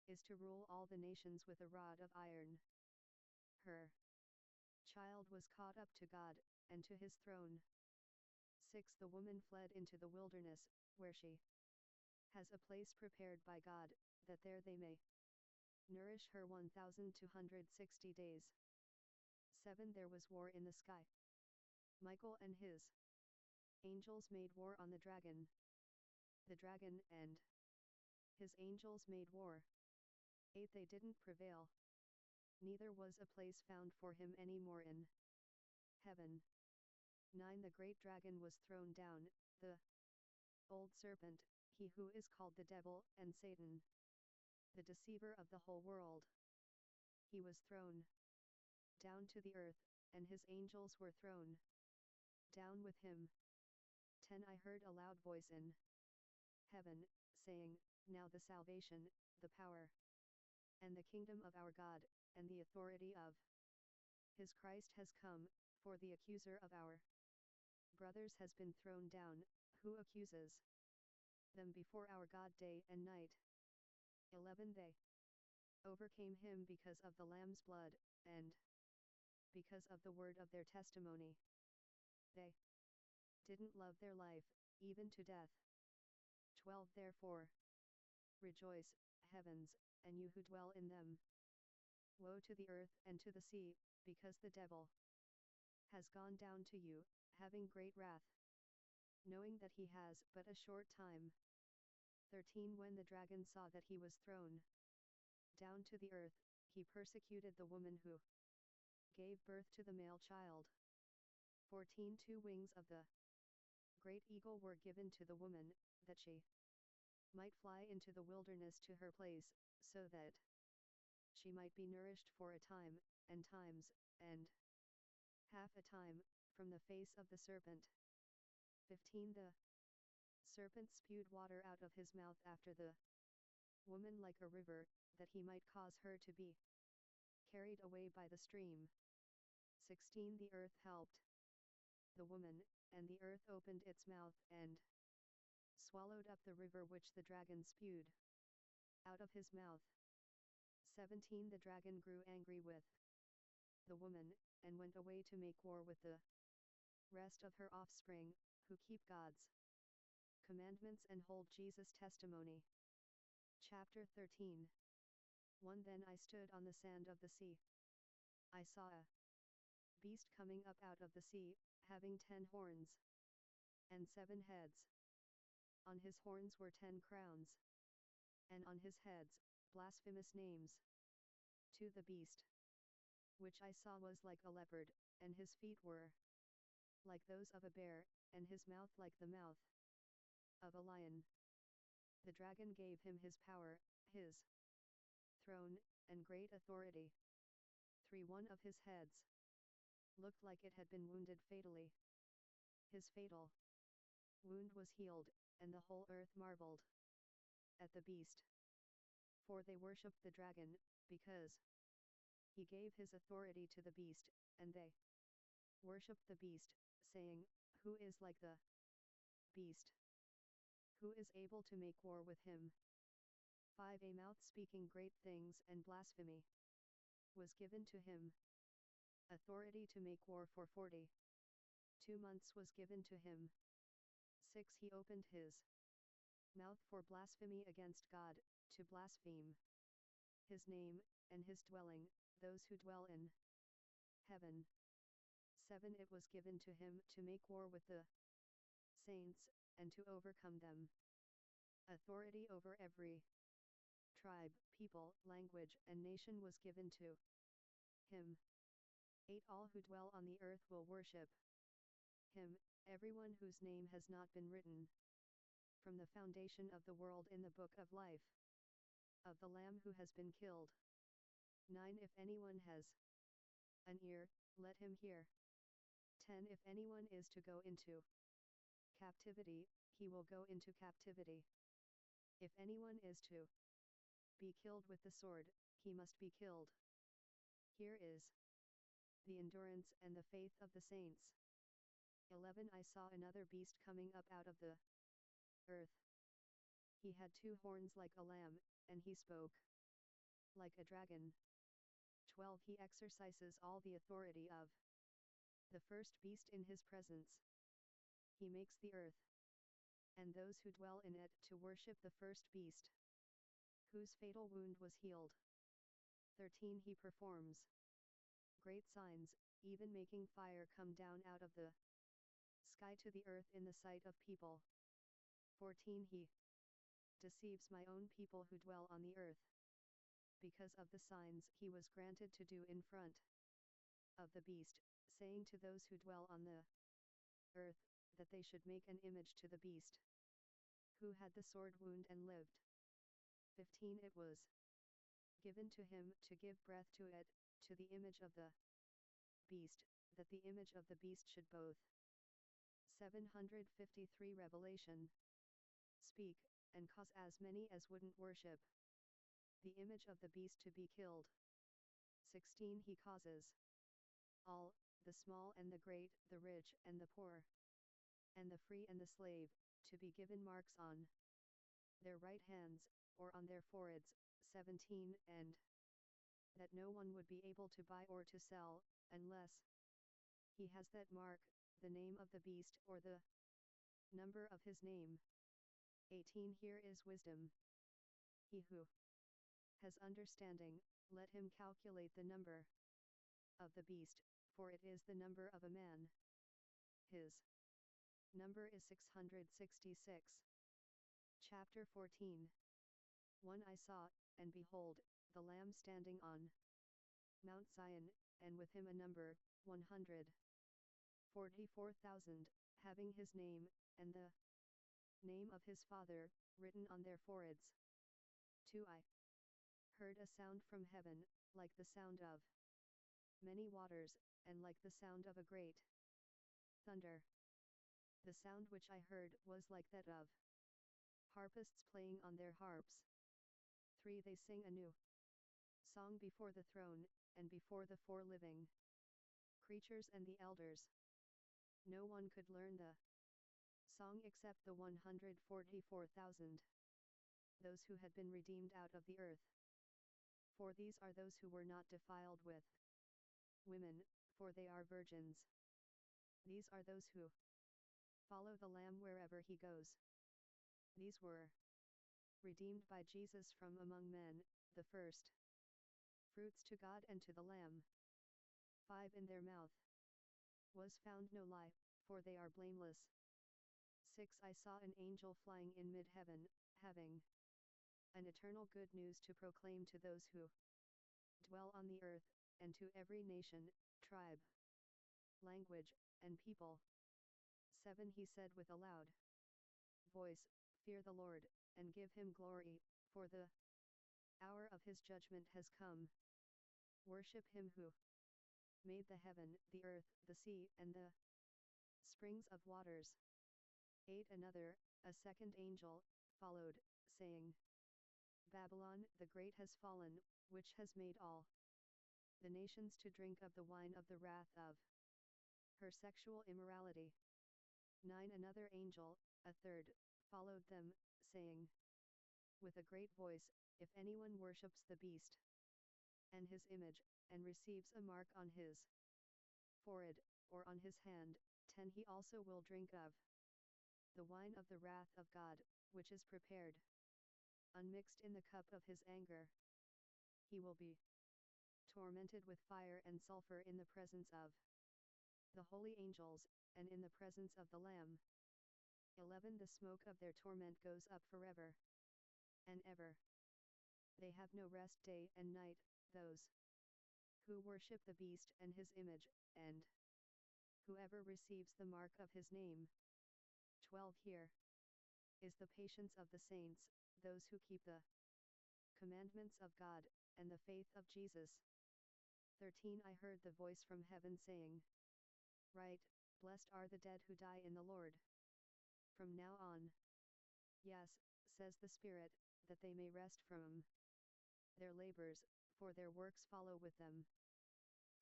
is to rule all the nations with a rod of iron. Her child was caught up to God, and to his throne. 6 The woman fled into the wilderness, where she has a place prepared by God, that there they may nourish her 1,260 days. 7 There was war in the sky. Michael and his angels made war on the dragon. The dragon and his angels made war. 8 They didn't prevail. Neither was a place found for him any more in heaven. 9 The great dragon was thrown down, the old serpent, he who is called the devil and Satan, the deceiver of the whole world. He was thrown down to the earth, and his angels were thrown down with him. 10 I heard a loud voice in heaven, saying, Now the salvation, the power, and the kingdom of our God, and the authority of his Christ has come, for the accuser of our brothers has been thrown down, who accuses them before our God day and night. 11 They overcame him because of the Lamb's blood, and because of the word of their testimony. They didn't love their life, even to death. 12 Therefore rejoice, heavens, and you who dwell in them. Woe to the earth and to the sea, because the devil has gone down to you, having great wrath, knowing that he has but a short time. 13 When the dragon saw that he was thrown down to the earth, he persecuted the woman who gave birth to the male child. 14 2 wings of the great eagle were given to the woman, that she might fly into the wilderness to her place, so that she might be nourished for a time, and times, and half a time, from the face of the serpent. 15 The serpent spewed water out of his mouth after the woman like a river, that he might cause her to be carried away by the stream. 16 The earth helped the woman, and the earth opened its mouth and swallowed up the river which the dragon spewed out of his mouth. 17 The dragon grew angry with the woman, and went away to make war with the rest of her offspring, who keep God's commandments and hold Jesus' testimony. Chapter 13 1 Then I stood on the sand of the sea. I saw a beast coming up out of the sea, having 10 horns and 7 heads. On his horns were 10 crowns, and on his heads, blasphemous names. 2 The beast which I saw was like a leopard, and his feet were like those of a bear, and his mouth like the mouth of a lion. The dragon gave him his power, his throne, and great authority. 3 One of his heads looked like it had been wounded fatally. His fatal wound was healed, and the whole earth marveled at the beast. 4 They worshipped the dragon, because he gave his authority to the beast, and they worshipped the beast, saying, Who is like the beast? Who is able to make war with him? 5 A mouth speaking great things and blasphemy was given to him. Authority to make war for 42 months was given to him. 6 He opened his mouth for blasphemy against God, to blaspheme his name, and his dwelling, those who dwell in heaven. 7 It was given to him to make war with the saints, and to overcome them. Authority over every tribe, people, language, and nation was given to him. 8 All who dwell on the earth will worship him, everyone whose name has not been written from the foundation of the world in the book of life of the Lamb who has been killed. 9 If anyone has an ear, let him hear. 10 If anyone is to go into captivity, he will go into captivity. If anyone is to be killed with the sword, he must be killed. Here is the endurance and the faith of the saints. 11 I saw another beast coming up out of the earth. He had 2 horns like a lamb, and he spoke like a dragon. 12 He exercises all the authority of the first beast in his presence. He makes the earth and those who dwell in it to worship the first beast, whose fatal wound was healed. 13 He performs great signs, even making fire come down out of the sky to the earth in the sight of people. 14 He deceives my own people who dwell on the earth, because of the signs he was granted to do in front of the beast, saying to those who dwell on the earth, that they should make an image to the beast, who had the sword wound and lived. 15 It was given to him to give breath to it, to the image of the beast, that the image of the beast should both. 753 Revelation. Speak, and cause as many as wouldn't worship the image of the beast to be killed. 16 He causes all, the small and the great, the rich and the poor, and the free and the slave, to be given marks on their right hands, or on their foreheads. 17 And that no one would be able to buy or to sell, unless he has that mark, the name of the beast or the number of his name. 18 Here is wisdom. He who has understanding, let him calculate the number of the beast, for it is the number of a man. His number is 666. Chapter 14. 1 I saw, and behold, the Lamb standing on Mount Zion, and with him a number, 144,000, having his name, and the name of his Father, written on their foreheads. 2. I heard a sound from heaven, like the sound of many waters, and like the sound of a great thunder. The sound which I heard was like that of harpists playing on their harps. 3. They sing a new song before the throne, and before the four living creatures and the elders. No one could learn the song except the 144,000, those who had been redeemed out of the earth. For these are those who were not defiled with women, for they are virgins. These are those who follow the Lamb wherever he goes. These were redeemed by Jesus from among men, the first fruits to God and to the Lamb. 5. In their mouth was found no lie, for they are blameless. 6. I saw an angel flying in mid-heaven, having an eternal good news to proclaim to those who dwell on the earth, and to every nation, tribe, language, and people. 7. He said with a loud voice, Fear the Lord, and give him glory, for the hour of his judgment has come. Worship him who made the heaven, the earth, the sea, and the springs of waters. 8. Another, a second angel, followed, saying, Babylon the Great has fallen, which has made all the nations to drink of the wine of the wrath of her sexual immorality. 9. Another angel, a third, followed them, saying with a great voice, If anyone worships the beast and his image, and receives a mark on his forehead, or on his hand, 10. He also will drink of the wine of the wrath of God, which is prepared unmixed in the cup of his anger. He will be tormented with fire and sulfur in the presence of the holy angels, and in the presence of the Lamb. 11. The smoke of their torment goes up forever and ever. They have no rest day and night, those who worship the beast and his image, and whoever receives the mark of his name. 12. Here is the patience of the saints, those who keep the commandments of God, and the faith of Jesus. 13. I heard the voice from heaven saying, Write, Blessed are the dead who die in the Lord. From now on. Yes, says the Spirit, that they may rest from their labors, for their works follow with them.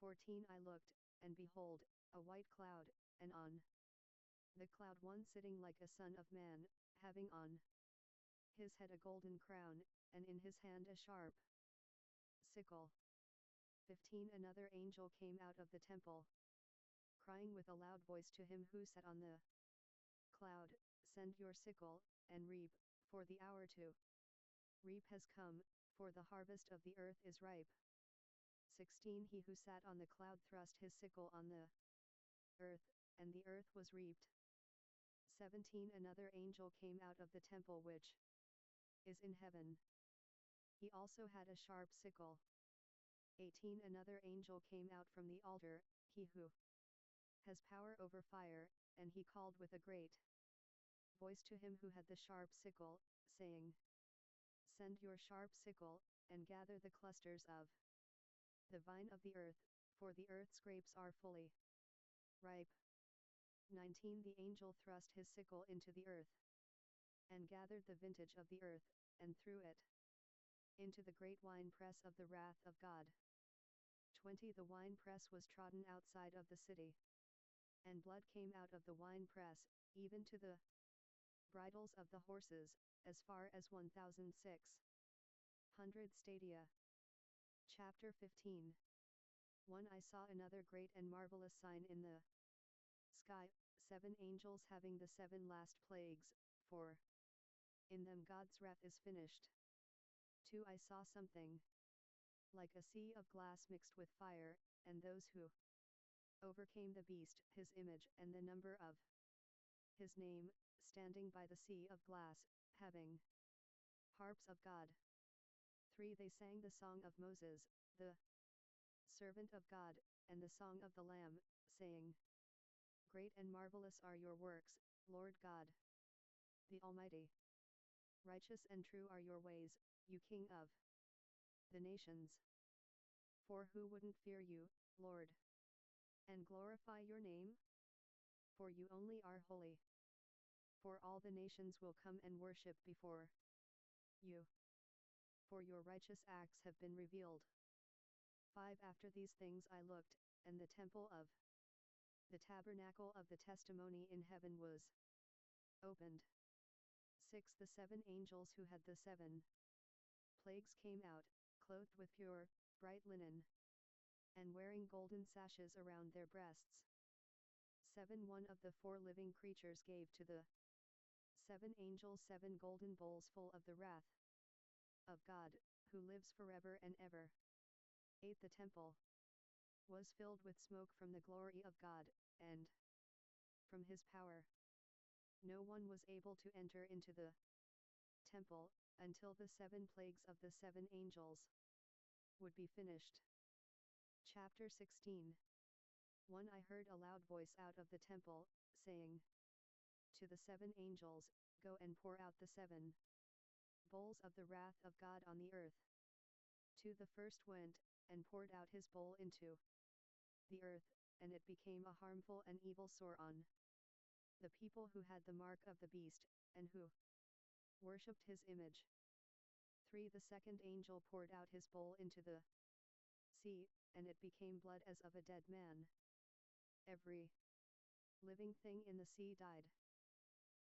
14. I looked, and behold, a white cloud, and on the cloud one sitting like a son of man, having on his head a golden crown, and in his hand a sharp sickle. 15. Another angel came out of the temple, crying with a loud voice to him who sat on the cloud, Send your sickle, and reap, for the hour to reap has come, for the harvest of the earth is ripe. 16. He who sat on the cloud thrust his sickle on the earth, and the earth was reaped. 17. Another angel came out of the temple which is in heaven. He also had a sharp sickle. 18. Another angel came out from the altar, he who has power over fire, and he called with a great voice to him who had the sharp sickle, saying, Send your sharp sickle, and gather the clusters of the vine of the earth, for the earth's grapes are fully ripe. 19. The angel thrust his sickle into the earth, and gathered the vintage of the earth, and threw it into the great winepress of the wrath of God. 20. The winepress was trodden outside of the city, and blood came out of the winepress, even to the bridles of the horses, as far as 1,600 stadia. Chapter 15. 1. I saw another great and marvelous sign in the sky, 7 angels having the 7 last plagues, for in them God's wrath is finished. 2. I saw something like a sea of glass mixed with fire, and those who overcame the beast, his image, and the number of his name, standing by the sea of glass, having harps of God. 3. They sang the song of Moses, the servant of God, and the song of the Lamb, saying, Great and marvelous are your works, Lord God, the Almighty. Righteous and true are your ways, you King of the nations. For who wouldn't fear you, Lord, and glorify your name? For you only are holy. For all the nations will come and worship before you. For your righteous acts have been revealed. 5. After these things I looked, and the temple of the tabernacle of the testimony in heaven was opened. 6. The 7 angels who had the 7 plagues came out, clothed with pure, bright linen, and wearing golden sashes around their breasts. 7. One of the 4 living creatures gave to the 7 angels 7 golden bowls full of the wrath of God, who lives forever and ever. 8. The temple was filled with smoke from the glory of God, and from his power. No one was able to enter into the temple, until the 7 plagues of the 7 angels would be finished. Chapter 16. 1. I heard a loud voice out of the temple, saying to the 7 angels, Go and pour out the 7 bowls of the wrath of God on the earth. 2. The first went, and poured out his bowl into the earth, and it became a harmful and evil sore on the people who had the mark of the beast, and who worshipped his image. 3. The second angel poured out his bowl into the sea, and it became blood as of a dead man. Every living thing in the sea died.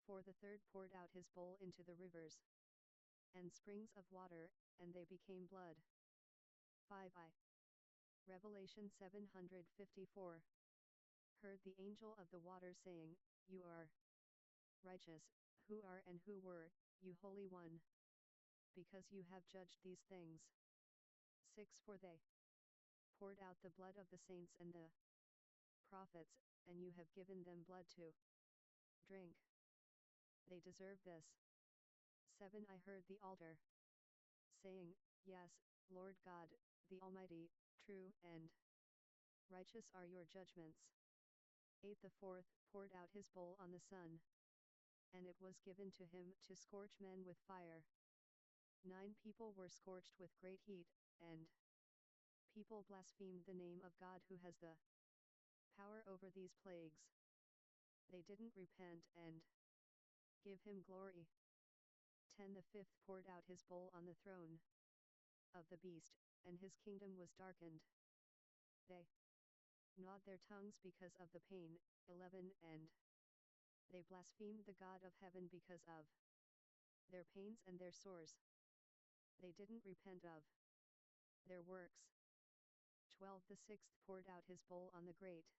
4. The third poured out his bowl into the rivers and springs of water, and they became blood. 5. I, Revelation 754, heard the angel of the water saying, You are righteous, who are and who were, you Holy One, because you have judged these things. 6. For they poured out the blood of the saints and the prophets, and you have given them blood to drink. They deserve this. 7. I heard the altar saying, Yes, Lord God, the Almighty, true and righteous are your judgments. 8. The fourth poured out his bowl on the sun, and it was given to him to scorch men with fire. 9. People were scorched with great heat, and people blasphemed the name of God who has the power over these plagues. They didn't repent and give him glory. 10. The fifth poured out his bowl on the throne of the beast, and his kingdom was darkened. They gnawed their tongues because of the pain. 11. And they blasphemed the God of heaven because of their pains and their sores. They didn't repent of their works. 12. The sixth poured out his bowl on the great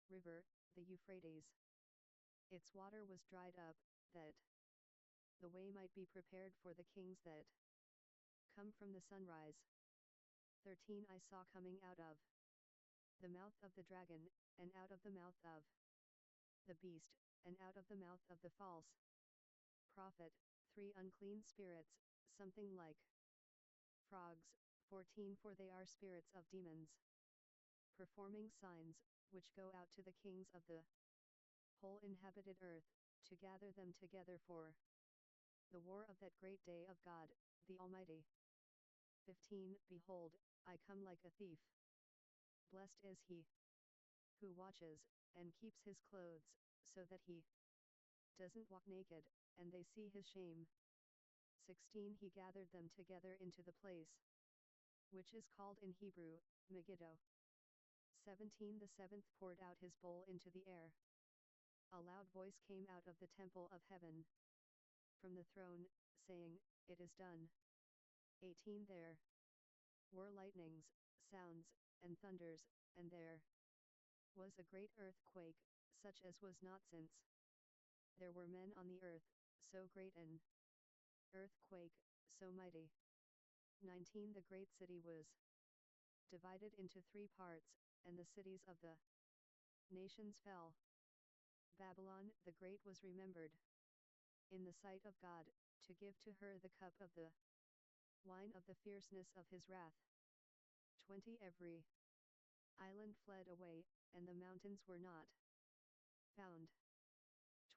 river, the Euphrates. Its water was dried up, that the way might be prepared for the kings that come from the sunrise. 13. I saw coming out of the mouth of the dragon, and out of the mouth of the beast, and out of the mouth of the false prophet, 3 unclean spirits, something like frogs. 14. For they are spirits of demons, performing signs, which go out to the kings of the whole inhabited earth, to gather them together for the war of that great day of God, the Almighty. 15. Behold, I come like a thief. Blessed is he who watches, and keeps his clothes, so that he doesn't walk naked, and they see his shame. 16. He gathered them together into the place which is called in Hebrew, Megiddo. 17. The seventh poured out his bowl into the air. A loud voice came out of the temple of heaven, from the throne, saying, It is done. 18. There were lightnings, sounds, and thunders, and there was a great earthquake, such as was not since there were men on the earth, so great an earthquake, so mighty. 19. The great city was divided into 3 parts, and the cities of the nations fell. Babylon the Great was remembered in the sight of God, to give to her the cup of the wine of the fierceness of his wrath. 20 Every island fled away, and the mountains were not found.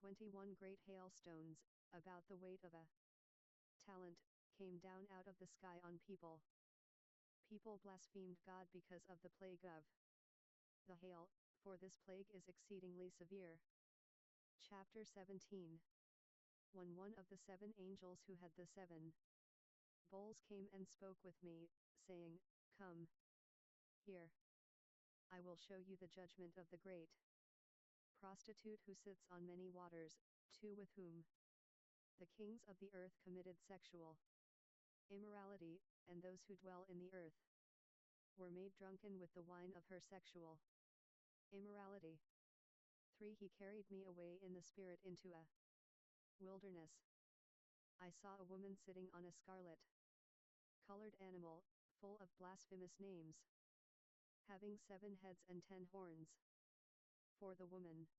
21 Great hailstones, about the weight of a talent, came down out of the sky on people. People blasphemed God because of the plague of the hail, for this plague is exceedingly severe. Chapter 17. When one of the 7 angels who had the 7 bowls came and spoke with me, saying, Come here. I will show you the judgment of the great prostitute who sits on many waters, 2 with whom the kings of the earth committed sexual immorality, and those who dwell in the earth were made drunken with the wine of her sexual immorality. 3 He carried me away in the spirit into a wilderness. I saw a woman sitting on a scarlet-colored animal, full of blasphemous names, having 7 heads and 10 horns. For the woman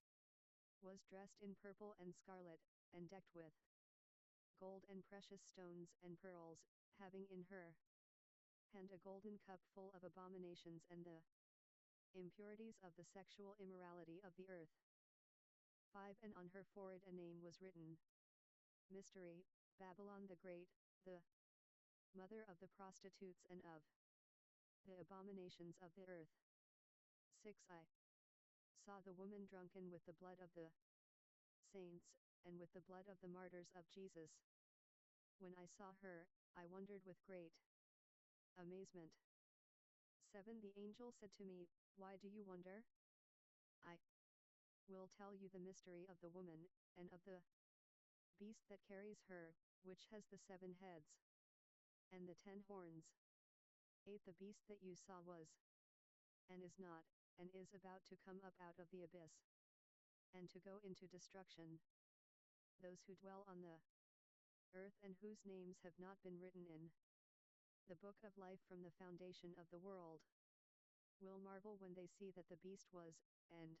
was dressed in purple and scarlet, and decked with gold and precious stones and pearls, having in her hand a golden cup full of abominations and the impurities of the sexual immorality of the earth. 5 And on her forehead a name was written: Mystery, Babylon the Great, the mother of the prostitutes and of the abominations of the earth. 6 I saw the woman drunken with the blood of the saints, and with the blood of the martyrs of Jesus. When I saw her, I wondered with great amazement. 7 The angel said to me, Why do you wonder? I will tell you the mystery of the woman, and of the beast that carries her, which has the 7 heads and the 10 horns. 8 The beast that you saw was, and is not, and is about to come up out of the abyss, and to go into destruction. Those who dwell on the earth and whose names have not been written in the book of life from the foundation of the world will marvel when they see that the beast was, and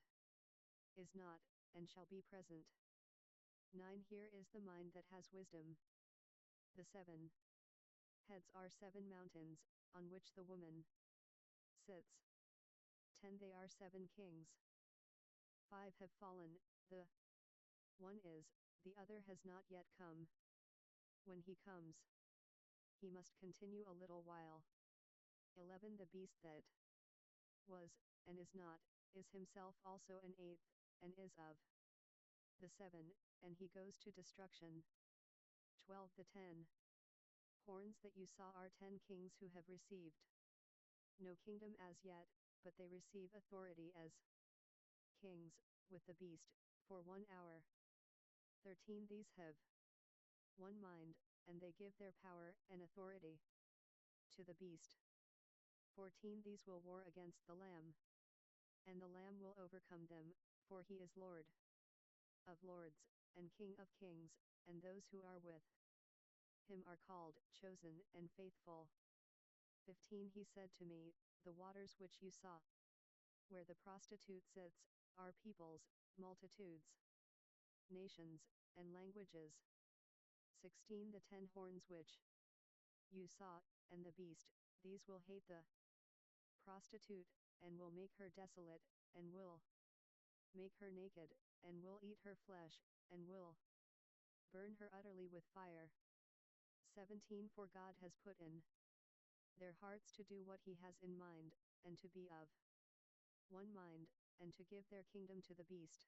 is not, and shall be present. 9 Here is the mind that has wisdom. The 7 heads are 7 mountains, on which the woman sits. 10 They are 7 kings. 5 Have fallen, the one is, the other has not yet come. When he comes, he must continue a little while. 11 The beast that was, and is not, is himself also an 8th, and is of the 7, and he goes to destruction. 12 The 10 horns that you saw are 10 kings who have received no kingdom as yet, but they receive authority as kings, with the beast, for 1 hour. 13 These have one mind, and they give their power and authority to the beast. 14 These will war against the Lamb, and the Lamb will overcome them, for he is Lord of lords, and King of kings, and those who are with him are called, chosen, and faithful. 15 He said to me, The waters which you saw, where the prostitute sits, are peoples, multitudes, nations, and languages. 16 The 10 horns which you saw, and the beast, these will hate the prostitute, and will make her desolate, and will make her naked, and will eat her flesh, and will burn her utterly with fire. 17 For God has put in their hearts to do what he has in mind, and to be of one mind, and to give their kingdom to the beast,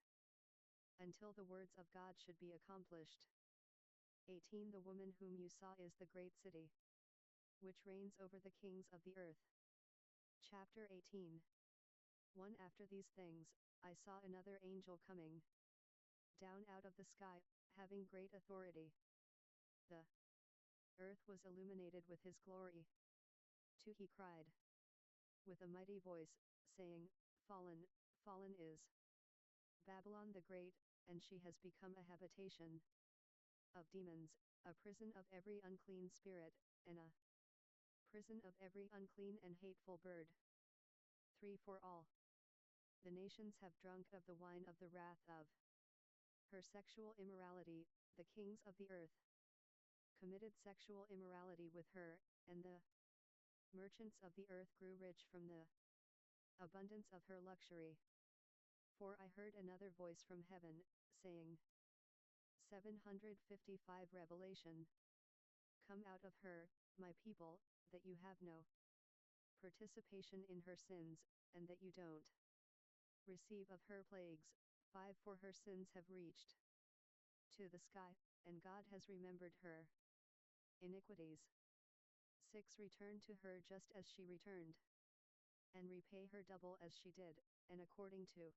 until the words of God should be accomplished. 18 The woman whom you saw is the great city, which reigns over the kings of the earth. Chapter 18. 1 After these things, I saw another angel coming down out of the sky, having great authority. The earth was illuminated with his glory. 2 He cried with a mighty voice, saying, Fallen, fallen is Babylon the Great, and she has become a habitation of demons, a prison of every unclean spirit, and a prison of every unclean and hateful bird. 3 For all the nations have drunk of the wine of the wrath of her sexual immorality, the kings of the earth committed sexual immorality with her, and the merchants of the earth grew rich from the abundance of her luxury. For I heard another voice from heaven, saying, 755 Revelation. Come out of her, my people, that you have no participation in her sins, and that you don't receive of her plagues. 5 For her sins have reached to the sky, and God has remembered her iniquities. 6 Return to her just as she returned, and repay her double as she did, and according to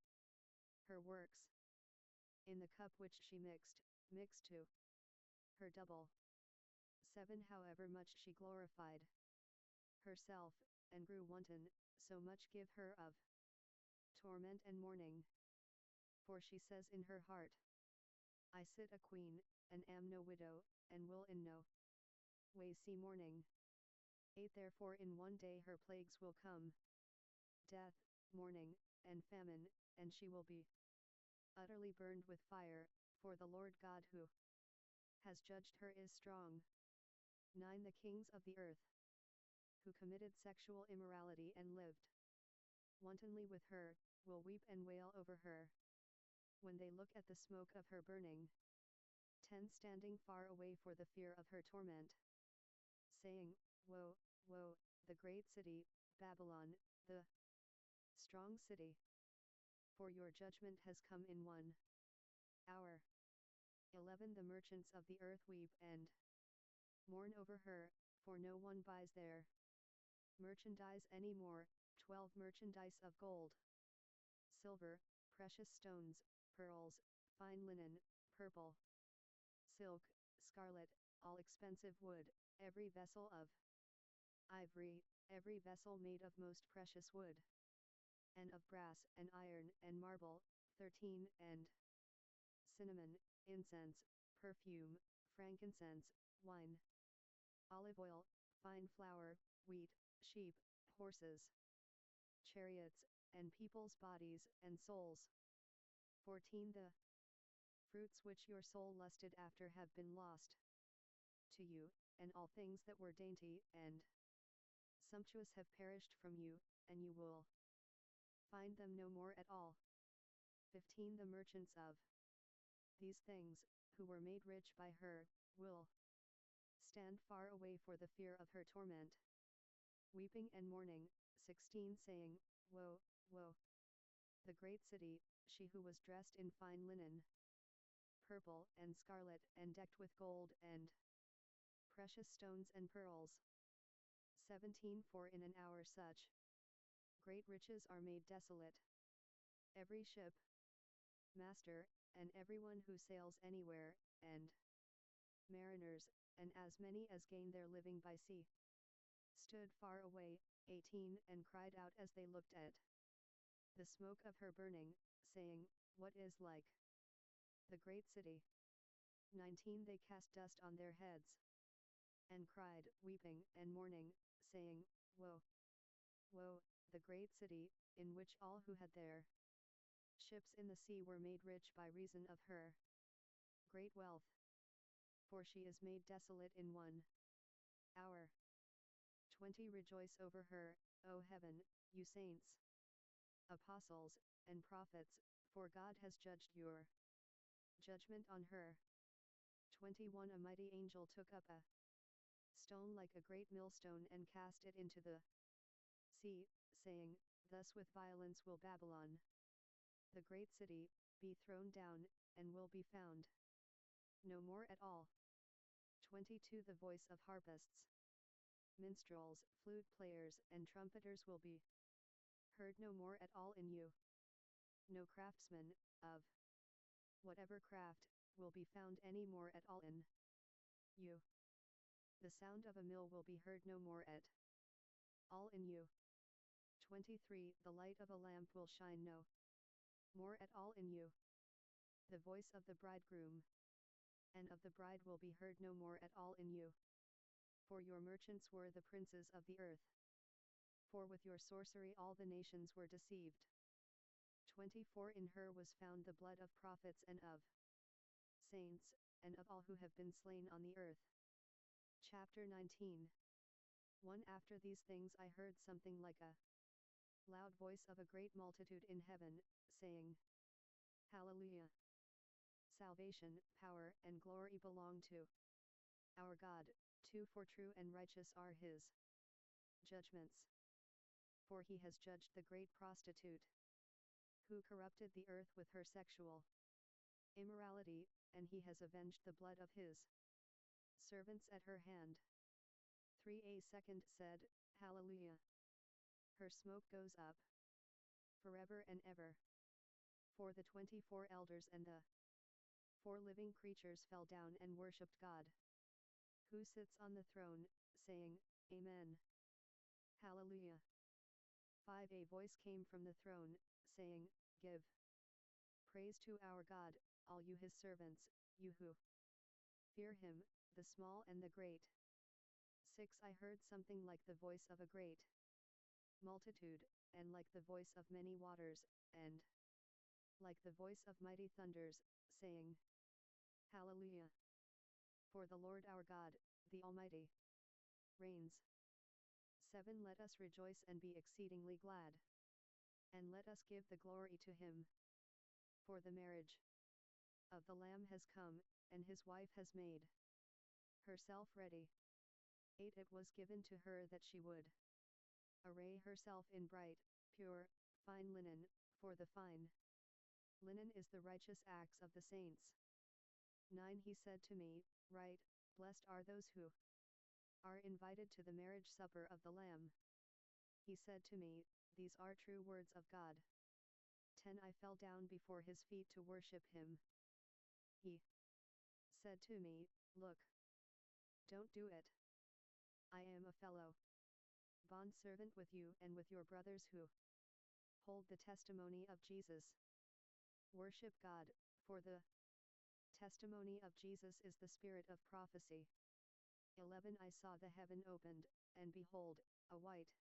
her works. In the cup which she mixed to her double. 7 However much she glorified herself, and grew wanton, so much give her of torment and mourning. For she says in her heart, I sit a queen, and am no widow, and will in no way see mourning. 8 Therefore in one day her plagues will come, death, mourning, and famine, and she will be utterly burned with fire, for the Lord God who has judged her is strong. 9 The kings of the earth, who committed sexual immorality and lived wantonly with her, will weep and wail over her when they look at the smoke of her burning. 10 Standing far away for the fear of her torment, saying, Woe, woe, the great city, Babylon, the strong city! For your judgment has come in 1 hour. 11 The merchants of the earth weep and mourn over her, for no one buys their merchandise any more. 12 Merchandise of gold, silver, precious stones, pearls, fine linen, purple, silk, scarlet, all expensive wood, every vessel of ivory, every vessel made of most precious wood, and of brass and iron and marble. 13 And cinnamon, incense, perfume, frankincense, wine, olive oil, fine flour, wheat, sheep, horses, chariots, and people's bodies and souls. 14 The fruits which your soul lusted after have been lost to you, and all things that were dainty and sumptuous have perished from you, and you will find them no more at all. 15 The merchants of these things, who were made rich by her, will stand far away for the fear of her torment, weeping and mourning. 16 Saying, Woe, woe! The great city, she who was dressed in fine linen, purple and scarlet, and decked with gold and precious stones and pearls. 17 For in an hour such great riches are made desolate. Every ship, master, and everyone who sails anywhere, and mariners, and as many as gain their living by sea, stood far away. 18 And cried out as they looked at the smoke of her burning, saying, What is like the great city? 19 They cast dust on their heads, and cried, weeping and mourning, saying, Woe, woe, the great city, in which all who had their ships in the sea were made rich by reason of her great wealth. For she is made desolate in 1 hour. 20 Rejoice over her, O heaven, you saints, apostles, and prophets, for God has judged your judgment on her. 21 A mighty angel took up a stone like a great millstone and cast it into the sea, saying, Thus with violence will Babylon, the great city, be thrown down, and will be found no more at all. 22 The voice of harpists, minstrels, flute players, and trumpeters will be heard no more at all in you. No craftsman, of whatever craft, will be found any more at all in you. The sound of a mill will be heard no more at all in you. 23 The light of a lamp will shine no more at all in you. The voice of the bridegroom and of the bride will be heard no more at all in you. For your merchants were the princes of the earth. For with your sorcery all the nations were deceived. 24 In her was found the blood of prophets and of saints, and of all who have been slain on the earth. Chapter 19. 1. After these things I heard something like a loud voice of a great multitude in heaven, saying, Hallelujah! Salvation, power, and glory belong to our God. 2. For true and righteous are his judgments. For he has judged the great prostitute, who corrupted the earth with her sexual immorality, and he has avenged the blood of his servants at her hand. 3. A second said, Hallelujah! Her smoke goes up forever and ever. 4. The 24 elders and the 4 living creatures fell down and worshipped God, who sits on the throne, saying, Amen. Hallelujah. 5. A voice came from the throne, saying, Give praise to our God, all you his servants, you who fear him, the small and the great. 6. I heard something like the voice of a great multitude, and like the voice of many waters, and like the voice of mighty thunders, saying, Hallelujah! For the Lord our God, the Almighty, reigns. 7. Let us rejoice and be exceedingly glad, and let us give the glory to him. For the marriage of the Lamb has come, and his wife has made herself ready. 8. It was given to her that she would array herself in bright, pure, fine linen, for the fine linen is the righteous acts of the saints. 9. He said to me, Write, Blessed are those who are invited to the marriage supper of the Lamb. He said to me, These are true words of God. 10. I fell down before his feet to worship him. He said to me, Look, don't do it. I am a fellow bondservant with you and with your brothers who hold the testimony of Jesus. Worship God, for the testimony of Jesus is the spirit of prophecy. 11. I saw the heaven opened, and behold, a white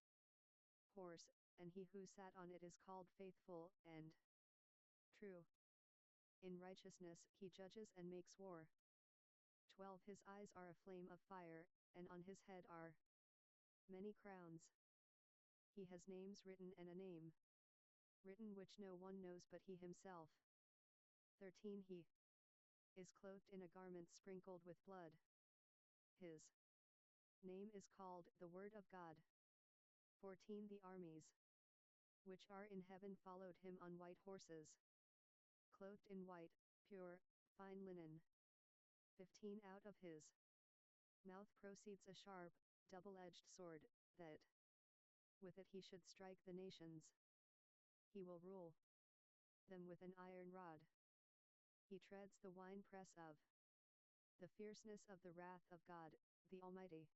horse, and he who sat on it is called Faithful and True. In righteousness he judges and makes war. 12. His eyes are a flame of fire, and on his head are many crowns. He has names written and a name written which no one knows but he himself. 13. He is clothed in a garment sprinkled with blood. His name is called the Word of God. 14. The armies which are in heaven followed him on white horses, clothed in white, pure, fine linen. 15. Out of his mouth proceeds a sharp, double-edged sword, that with it he should strike the nations. He will rule them with an iron rod. He treads the winepress of the fierceness of the wrath of God, the Almighty.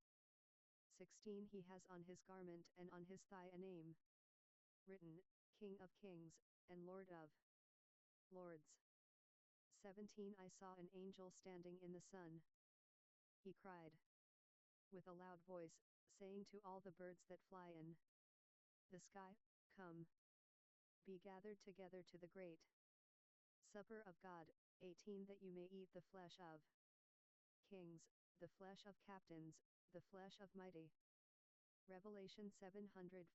16. He has on his garment and on his thigh a name written, King of Kings, and Lord of Lords. 17. I saw an angel standing in the sun. He cried with a loud voice, saying to all the birds that fly in the sky, Come, be gathered together to the great supper of God. 18. That you may eat the flesh of kings, the flesh of captains, the flesh of mighty. Revelation 756.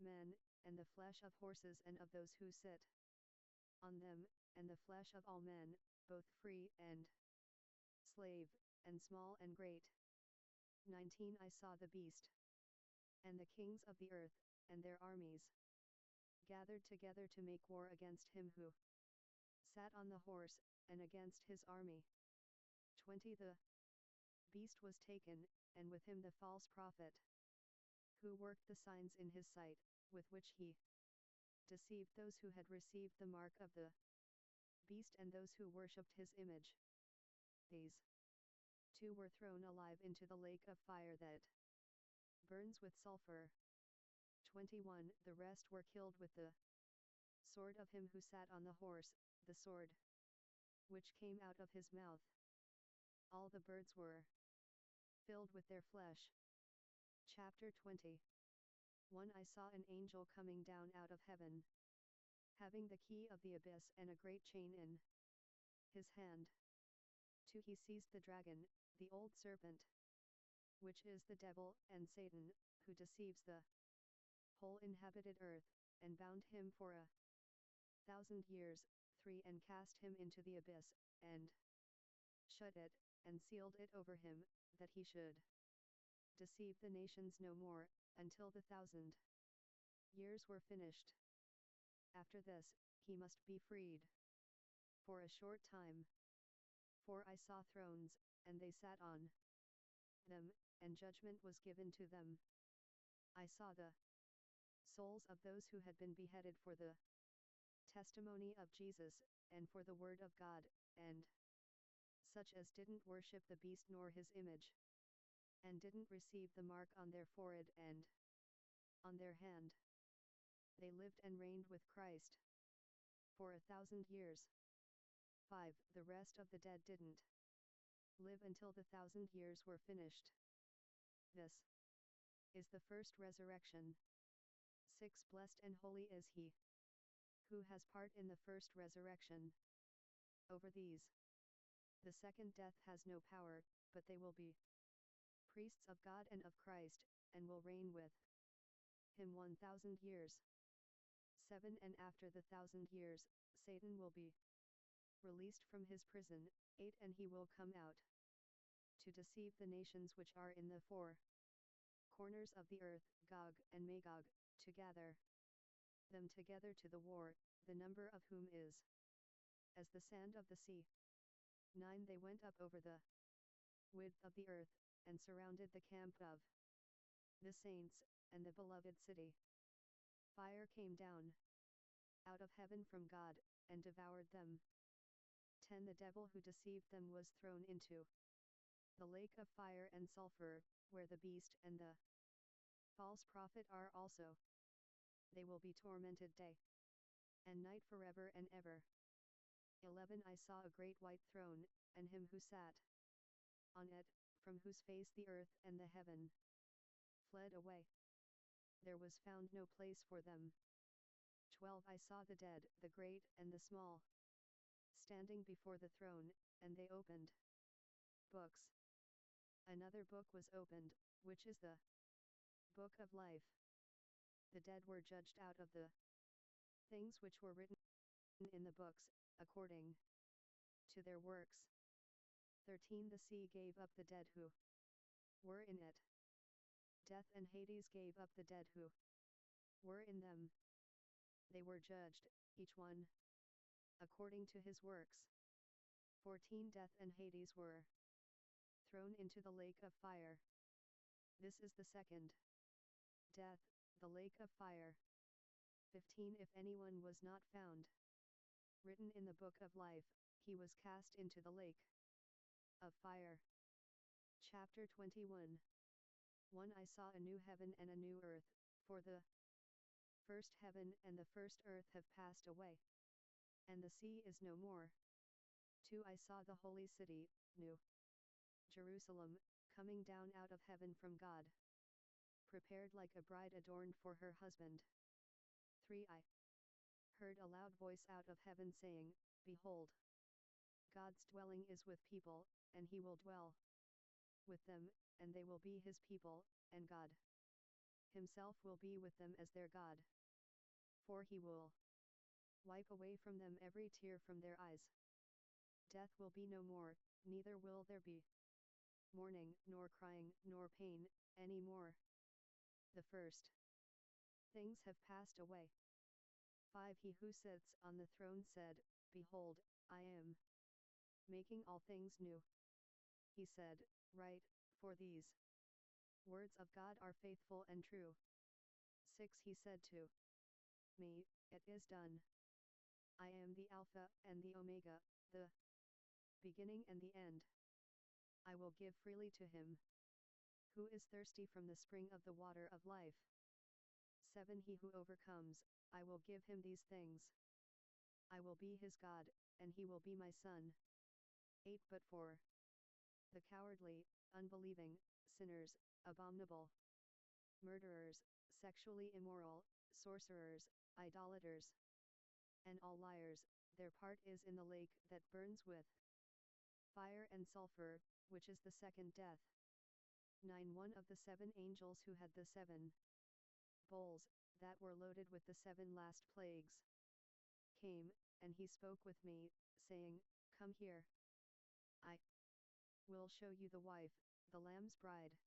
Men, and the flesh of horses and of those who sit on them, and the flesh of all men, both free and slave, and small and great. 19. I saw the beast, and the kings of the earth, and their armies, gathered together to make war against him who sat on the horse, and against his army. 20. The beast was taken, and with him the false prophet, who worked the signs in his sight, with which he deceived those who had received the mark of the beast and those who worshipped his image. These 2 were thrown alive into the lake of fire that burns with sulfur. 21. The rest were killed with the sword of him who sat on the horse, the sword which came out of his mouth. All the birds were filled with their flesh. Chapter 20. 1. I saw an angel coming down out of heaven, having the key of the abyss and a great chain in his hand. 2. He seized the dragon, the old serpent, which is the devil and Satan, who deceives the whole inhabited earth, and bound him for 1,000 years, 3 and cast him into the abyss, and shut it, and sealed it over him, that he should deceive the nations no more, until the 1,000 years were finished. After this, he must be freed for a short time. For I saw thrones, and they sat on them, and judgment was given to them. I saw the souls of those who had been beheaded for the testimony of Jesus, and for the word of God, and such as didn't worship the beast nor his image, and didn't receive the mark on their forehead and on their hand. They lived and reigned with Christ for 1,000 years. 5. The rest of the dead didn't live until the 1,000 years were finished. This is the first resurrection. 6. Blessed and holy is he who has part in the first resurrection. Over these the second death has no power, but they will be priests of God and of Christ, and will reign with him 1,000 years. 7. And after the 1,000 years, Satan will be released from his prison. 8. And he will come out to deceive the nations which are in the 4 corners of the earth, Gog and Magog, to gather them together to the war, the number of whom is as the sand of the sea. 9. They went up over the width of the earth, and surrounded the camp of the saints, and the beloved city. Fire came down out of heaven from God, and devoured them. 10. The devil who deceived them was thrown into the lake of fire and sulfur, where the beast and the false prophet are also. They will be tormented day and night forever and ever. 11. I saw a great white throne, and him who sat on it, from whose face the earth and the heaven fled away. There was found no place for them. 12. I saw the dead, the great and the small, standing before the throne, and they opened books. Another book was opened, which is the book of life. The dead were judged out of the things which were written in the books, according to their works. 13. The sea gave up the dead who were in it. Death and Hades gave up the dead who were in them. They were judged, each one according to his works. 14. Death and Hades were thrown into the lake of fire. This is the second death, the lake of fire. 15. If anyone was not found written in the book of life, he was cast into the lake of fire. Chapter 21. 1. I saw a new heaven and a new earth, for the first heaven and the first earth have passed away, and the sea is no more. 2. I saw the holy city, New Jerusalem, coming down out of heaven from God, prepared like a bride adorned for her husband. 3. I heard a loud voice out of heaven saying, Behold, God's dwelling is with people, and he will dwell with them, and they will be his people, and God himself will be with them as their God. 4. He will wipe away from them every tear from their eyes. Death will be no more, neither will there be mourning, nor crying, nor pain, any more. The first things have passed away. 5. He who sits on the throne said, Behold, I am making all things new. He said, Write, for these words of God are faithful and true. 6. He said to me, It is done. I am the Alpha and the Omega, the beginning and the end. I will give freely to him who is thirsty from the spring of the water of life. 7. He who overcomes, I will give him these things. I will be his God, and he will be my son. 8. But for the cowardly, unbelieving, sinners, abominable, murderers, sexually immoral, sorcerers, idolaters, and all liars, their part is in the lake that burns with fire and sulfur, which is the second death. 9. One of the 7 angels who had the 7 bowls, that were loaded with the 7 last plagues, came, and he spoke with me, saying, Come here. I will show you the wife, the Lamb's bride.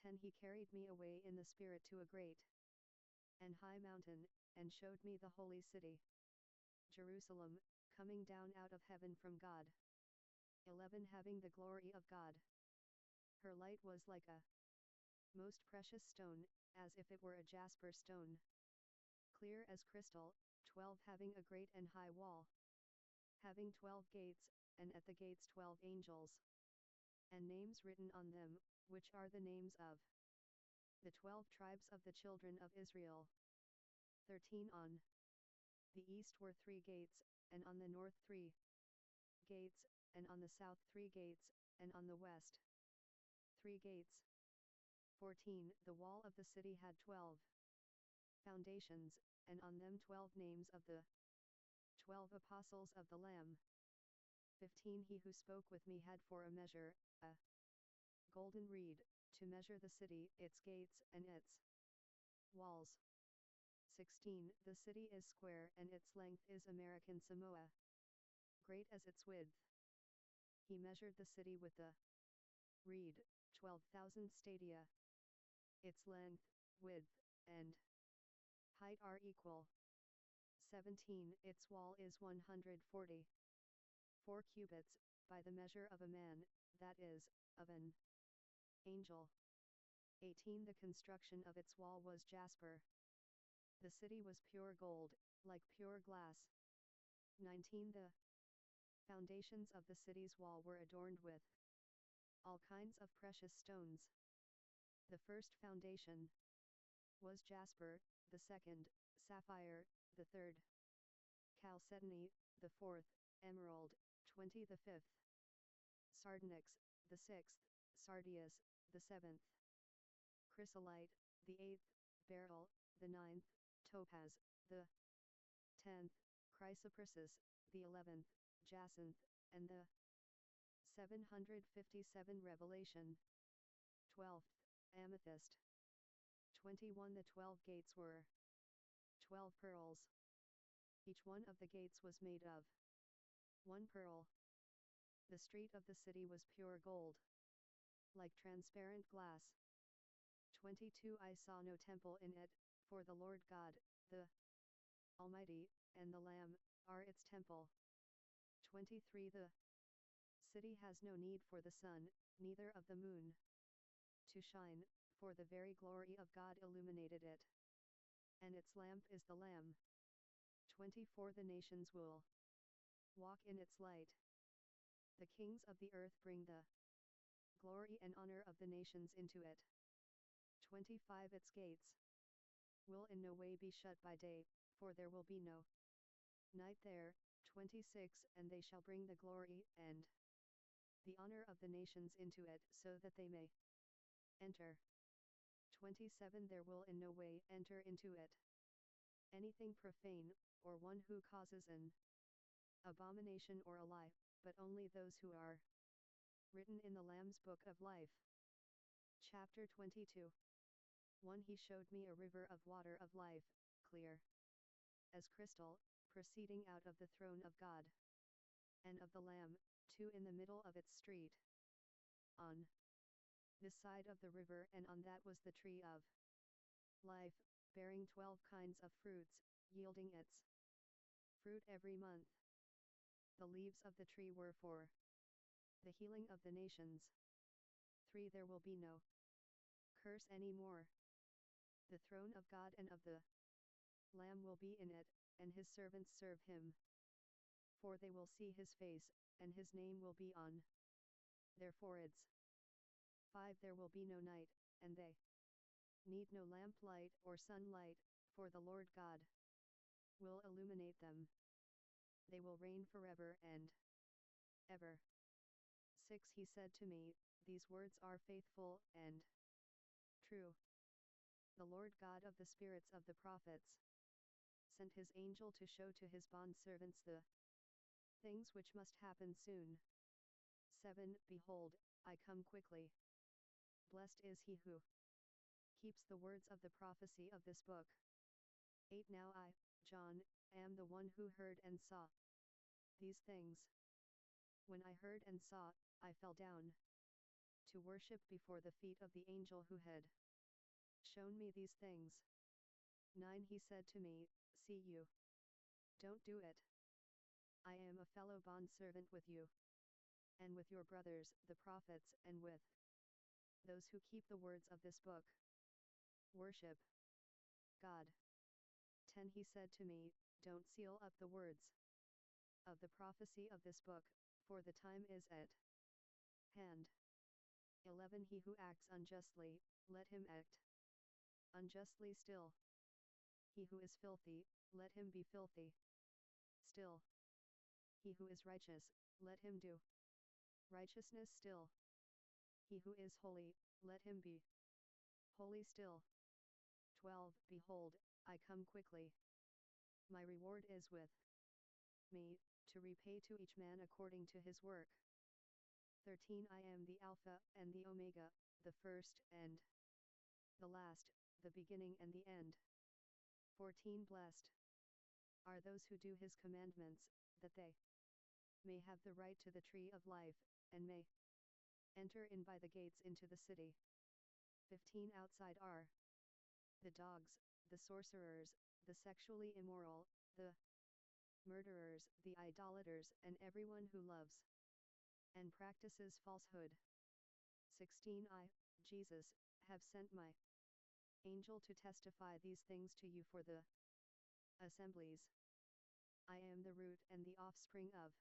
10. He carried me away in the Spirit to a great and high mountain, and showed me the holy city, Jerusalem, coming down out of heaven from God. 11. Having the glory of God. Her light was like a most precious stone, as if it were a jasper stone, clear as crystal. 12. Having a great and high wall, having 12 gates, and at the gates 12 angels, and names written on them, which are the names of the 12 tribes of the children of Israel. 13. On the east were 3 gates, and on the north 3 gates, and on the south 3 gates, and on the west 3 gates. 14. The wall of the city had 12 foundations, and on them 12 names of the 12 apostles of the Lamb. 15. He who spoke with me had for a measure a golden reed, to measure the city, its gates, and its walls. 16. The city is square, and its length is American Samoa, great as its width. He measured the city with the reed, 12,000 stadia. Its length, width, and height are equal. 17. Its wall is 144 cubits, by the measure of a man, that is, of an angel. 18. The construction of its wall was jasper. The city was pure gold, like pure glass. 19. The foundations of the city's wall were adorned with all kinds of precious stones. The first foundation was jasper, the second, sapphire, the third, chalcedony, the fourth, emerald, 20. The fifth, sardonyx, the sixth, sardius, the seventh, chrysolite, the eighth, beryl, the ninth, topaz, the 10th, chrysoprasus, the 11th, jacinth, and the 757. Revelation. 12th, amethyst. 21. The 12 gates were 12 pearls. Each one of the gates was made of 1 pearl. The street of the city was pure gold, like transparent glass. 22. I saw no temple in it, for the Lord God, the Almighty, and the Lamb, are its temple. 23. The city has no need for the sun, neither of the moon, to shine, for the very glory of God illuminated it, and its lamp is the Lamb. 24. The nations will walk in its light. The kings of the earth bring the glory and honor of the nations into it. 25. Its gates will in no way be shut by day, for there will be no night there. 26. And they shall bring the glory and the honor of the nations into it, so that they may enter. 27. There will in no way enter into it anything profane, or one who causes an abomination or a lie, but only those who are written in the Lamb's book of life. Chapter 22. 1. He showed me a river of water of life, clear as crystal, proceeding out of the throne of God and of the Lamb. 2. In the middle of its street, on this side of the river and on that, was the tree of life, bearing 12 kinds of fruits, yielding its fruit every month. The leaves of the tree were for the healing of the nations. 3. There will be no curse any more. The throne of God and of the Lamb will be in it, and his servants serve him. 4. They will see his face, and his name will be on their foreheads. 5. There will be no night, and they need no lamplight or sunlight, for the Lord God will illuminate them. They will reign forever and ever. 6. He said to me, These words are faithful and true. The Lord God of the spirits of the prophets sent his angel to show to his bondservants the things which must happen soon. 7. Behold, I come quickly. Blessed is he who keeps the words of the prophecy of this book. 8 Now I, John, am the one who heard and saw these things. When I heard and saw, I fell down to worship before the feet of the angel who had shown me these things. 9 He said to me, See you don't do it. I am a fellow bondservant with you, and with your brothers, the prophets, and with those who keep the words of this book. Worship God. 10 He said to me, Don't seal up the words of the prophecy of this book, for the time is at hand. 11 He who acts unjustly, let him act unjustly still. He who is filthy, let him be filthy still. He who is righteous, let him do righteousness still. He who is holy, let him be holy still. 12 Behold, I come quickly. My reward is with me, to repay to each man according to his work. 13 I am the Alpha and the Omega, the first and the last, the beginning and the end. 14 Blessed are those who do his commandments, that they may have the right to the tree of life, and may enter in by the gates into the city. 15 Outside are the dogs, the sorcerers, the sexually immoral, the murderers, the idolaters, and everyone who loves and practices falsehood. 16 I, Jesus, have sent my angel to testify these things to you for the assemblies. I am the root and the offspring of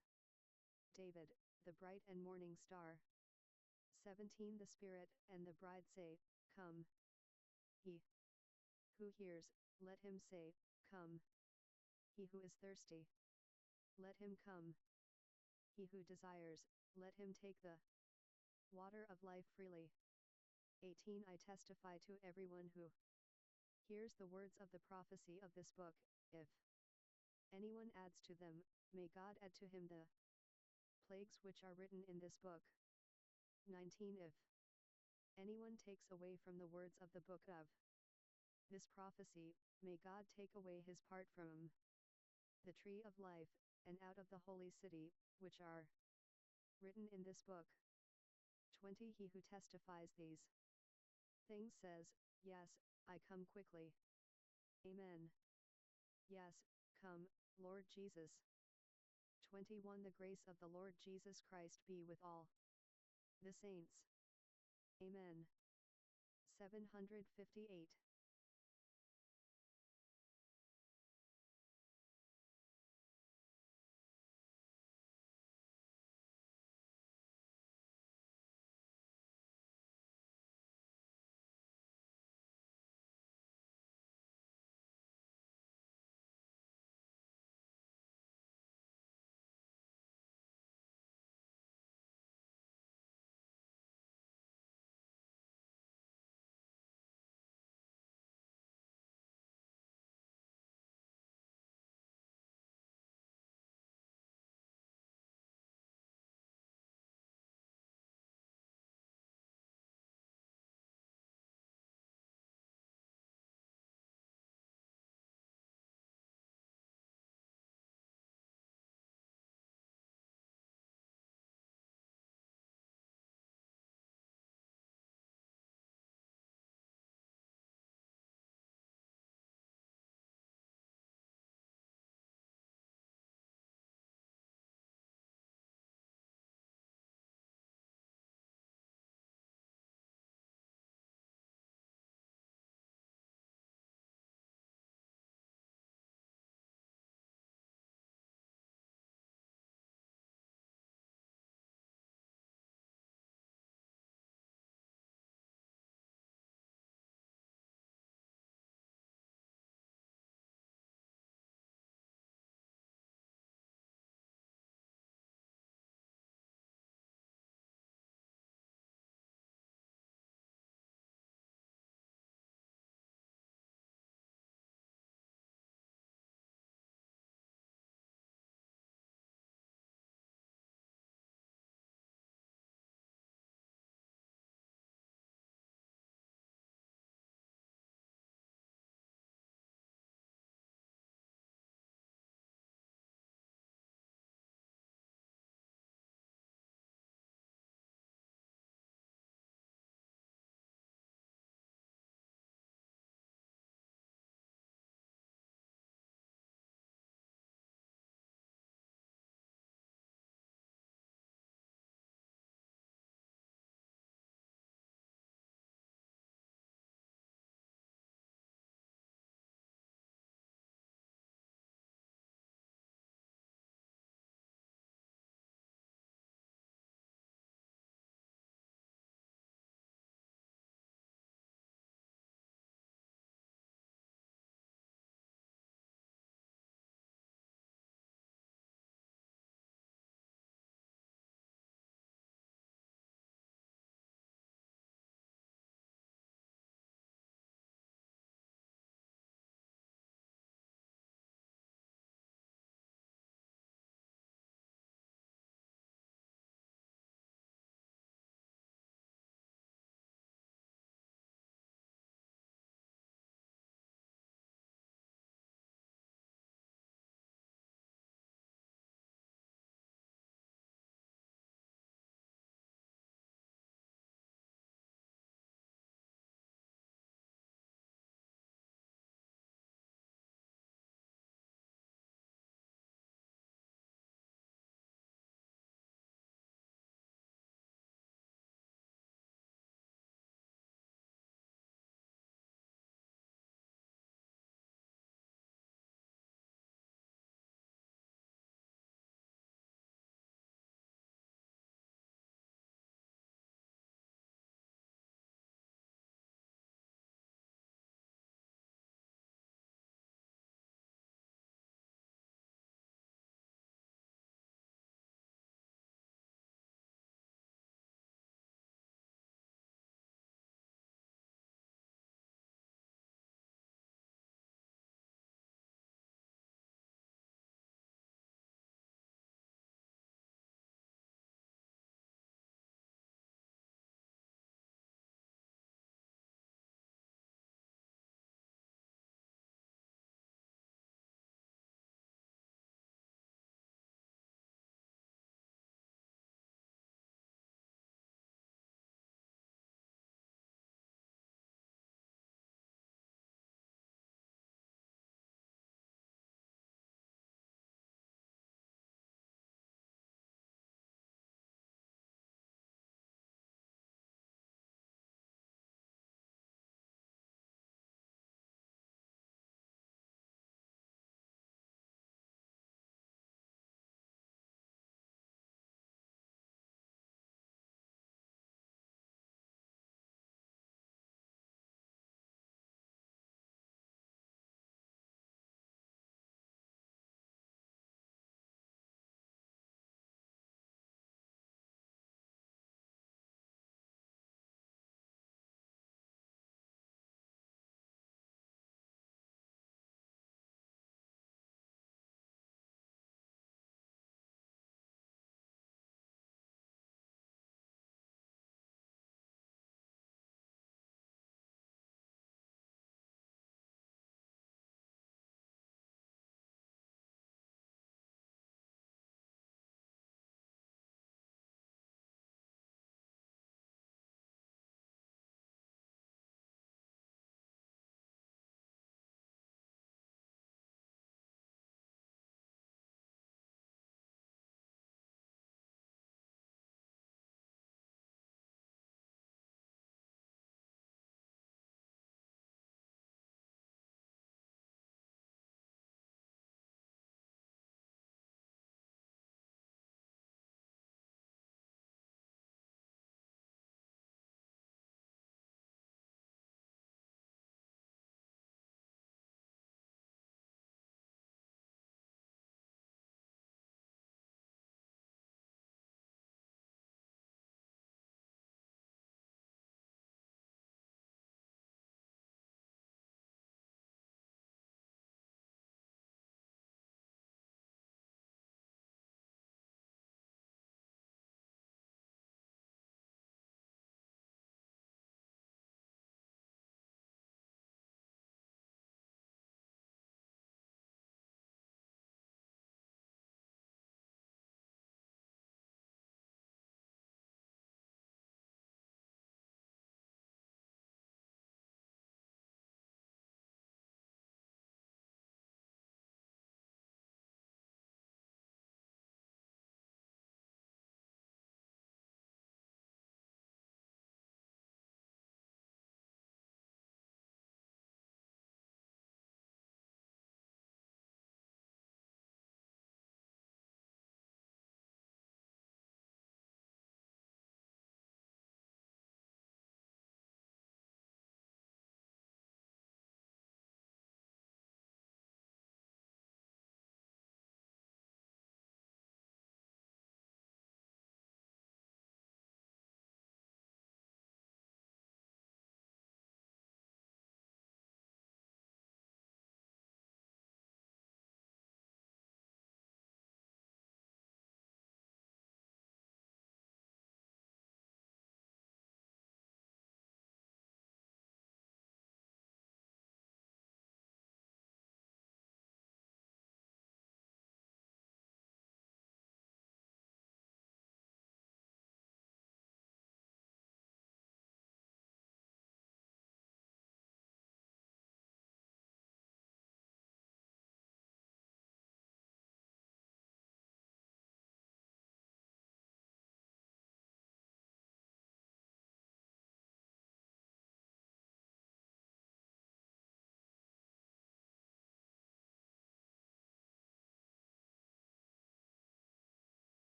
David, the bright and morning star. 17 The Spirit and the bride say, Come. He who hears, let him say, Come. He who is thirsty, let him come. He who desires, let him take the water of life freely. 18 I testify to everyone who hears the words of the prophecy of this book, if anyone adds to them, may God add to him the plagues which are written in this book. 19 If anyone takes away from the words of the book of this prophecy, may God take away his part from the tree of life, and out of the holy city, which are written in this book. 20 He who testifies these things says, Yes, I come quickly. Amen. Yes, come, Lord Jesus. 21 The grace of the Lord Jesus Christ be with all the saints. Amen. 758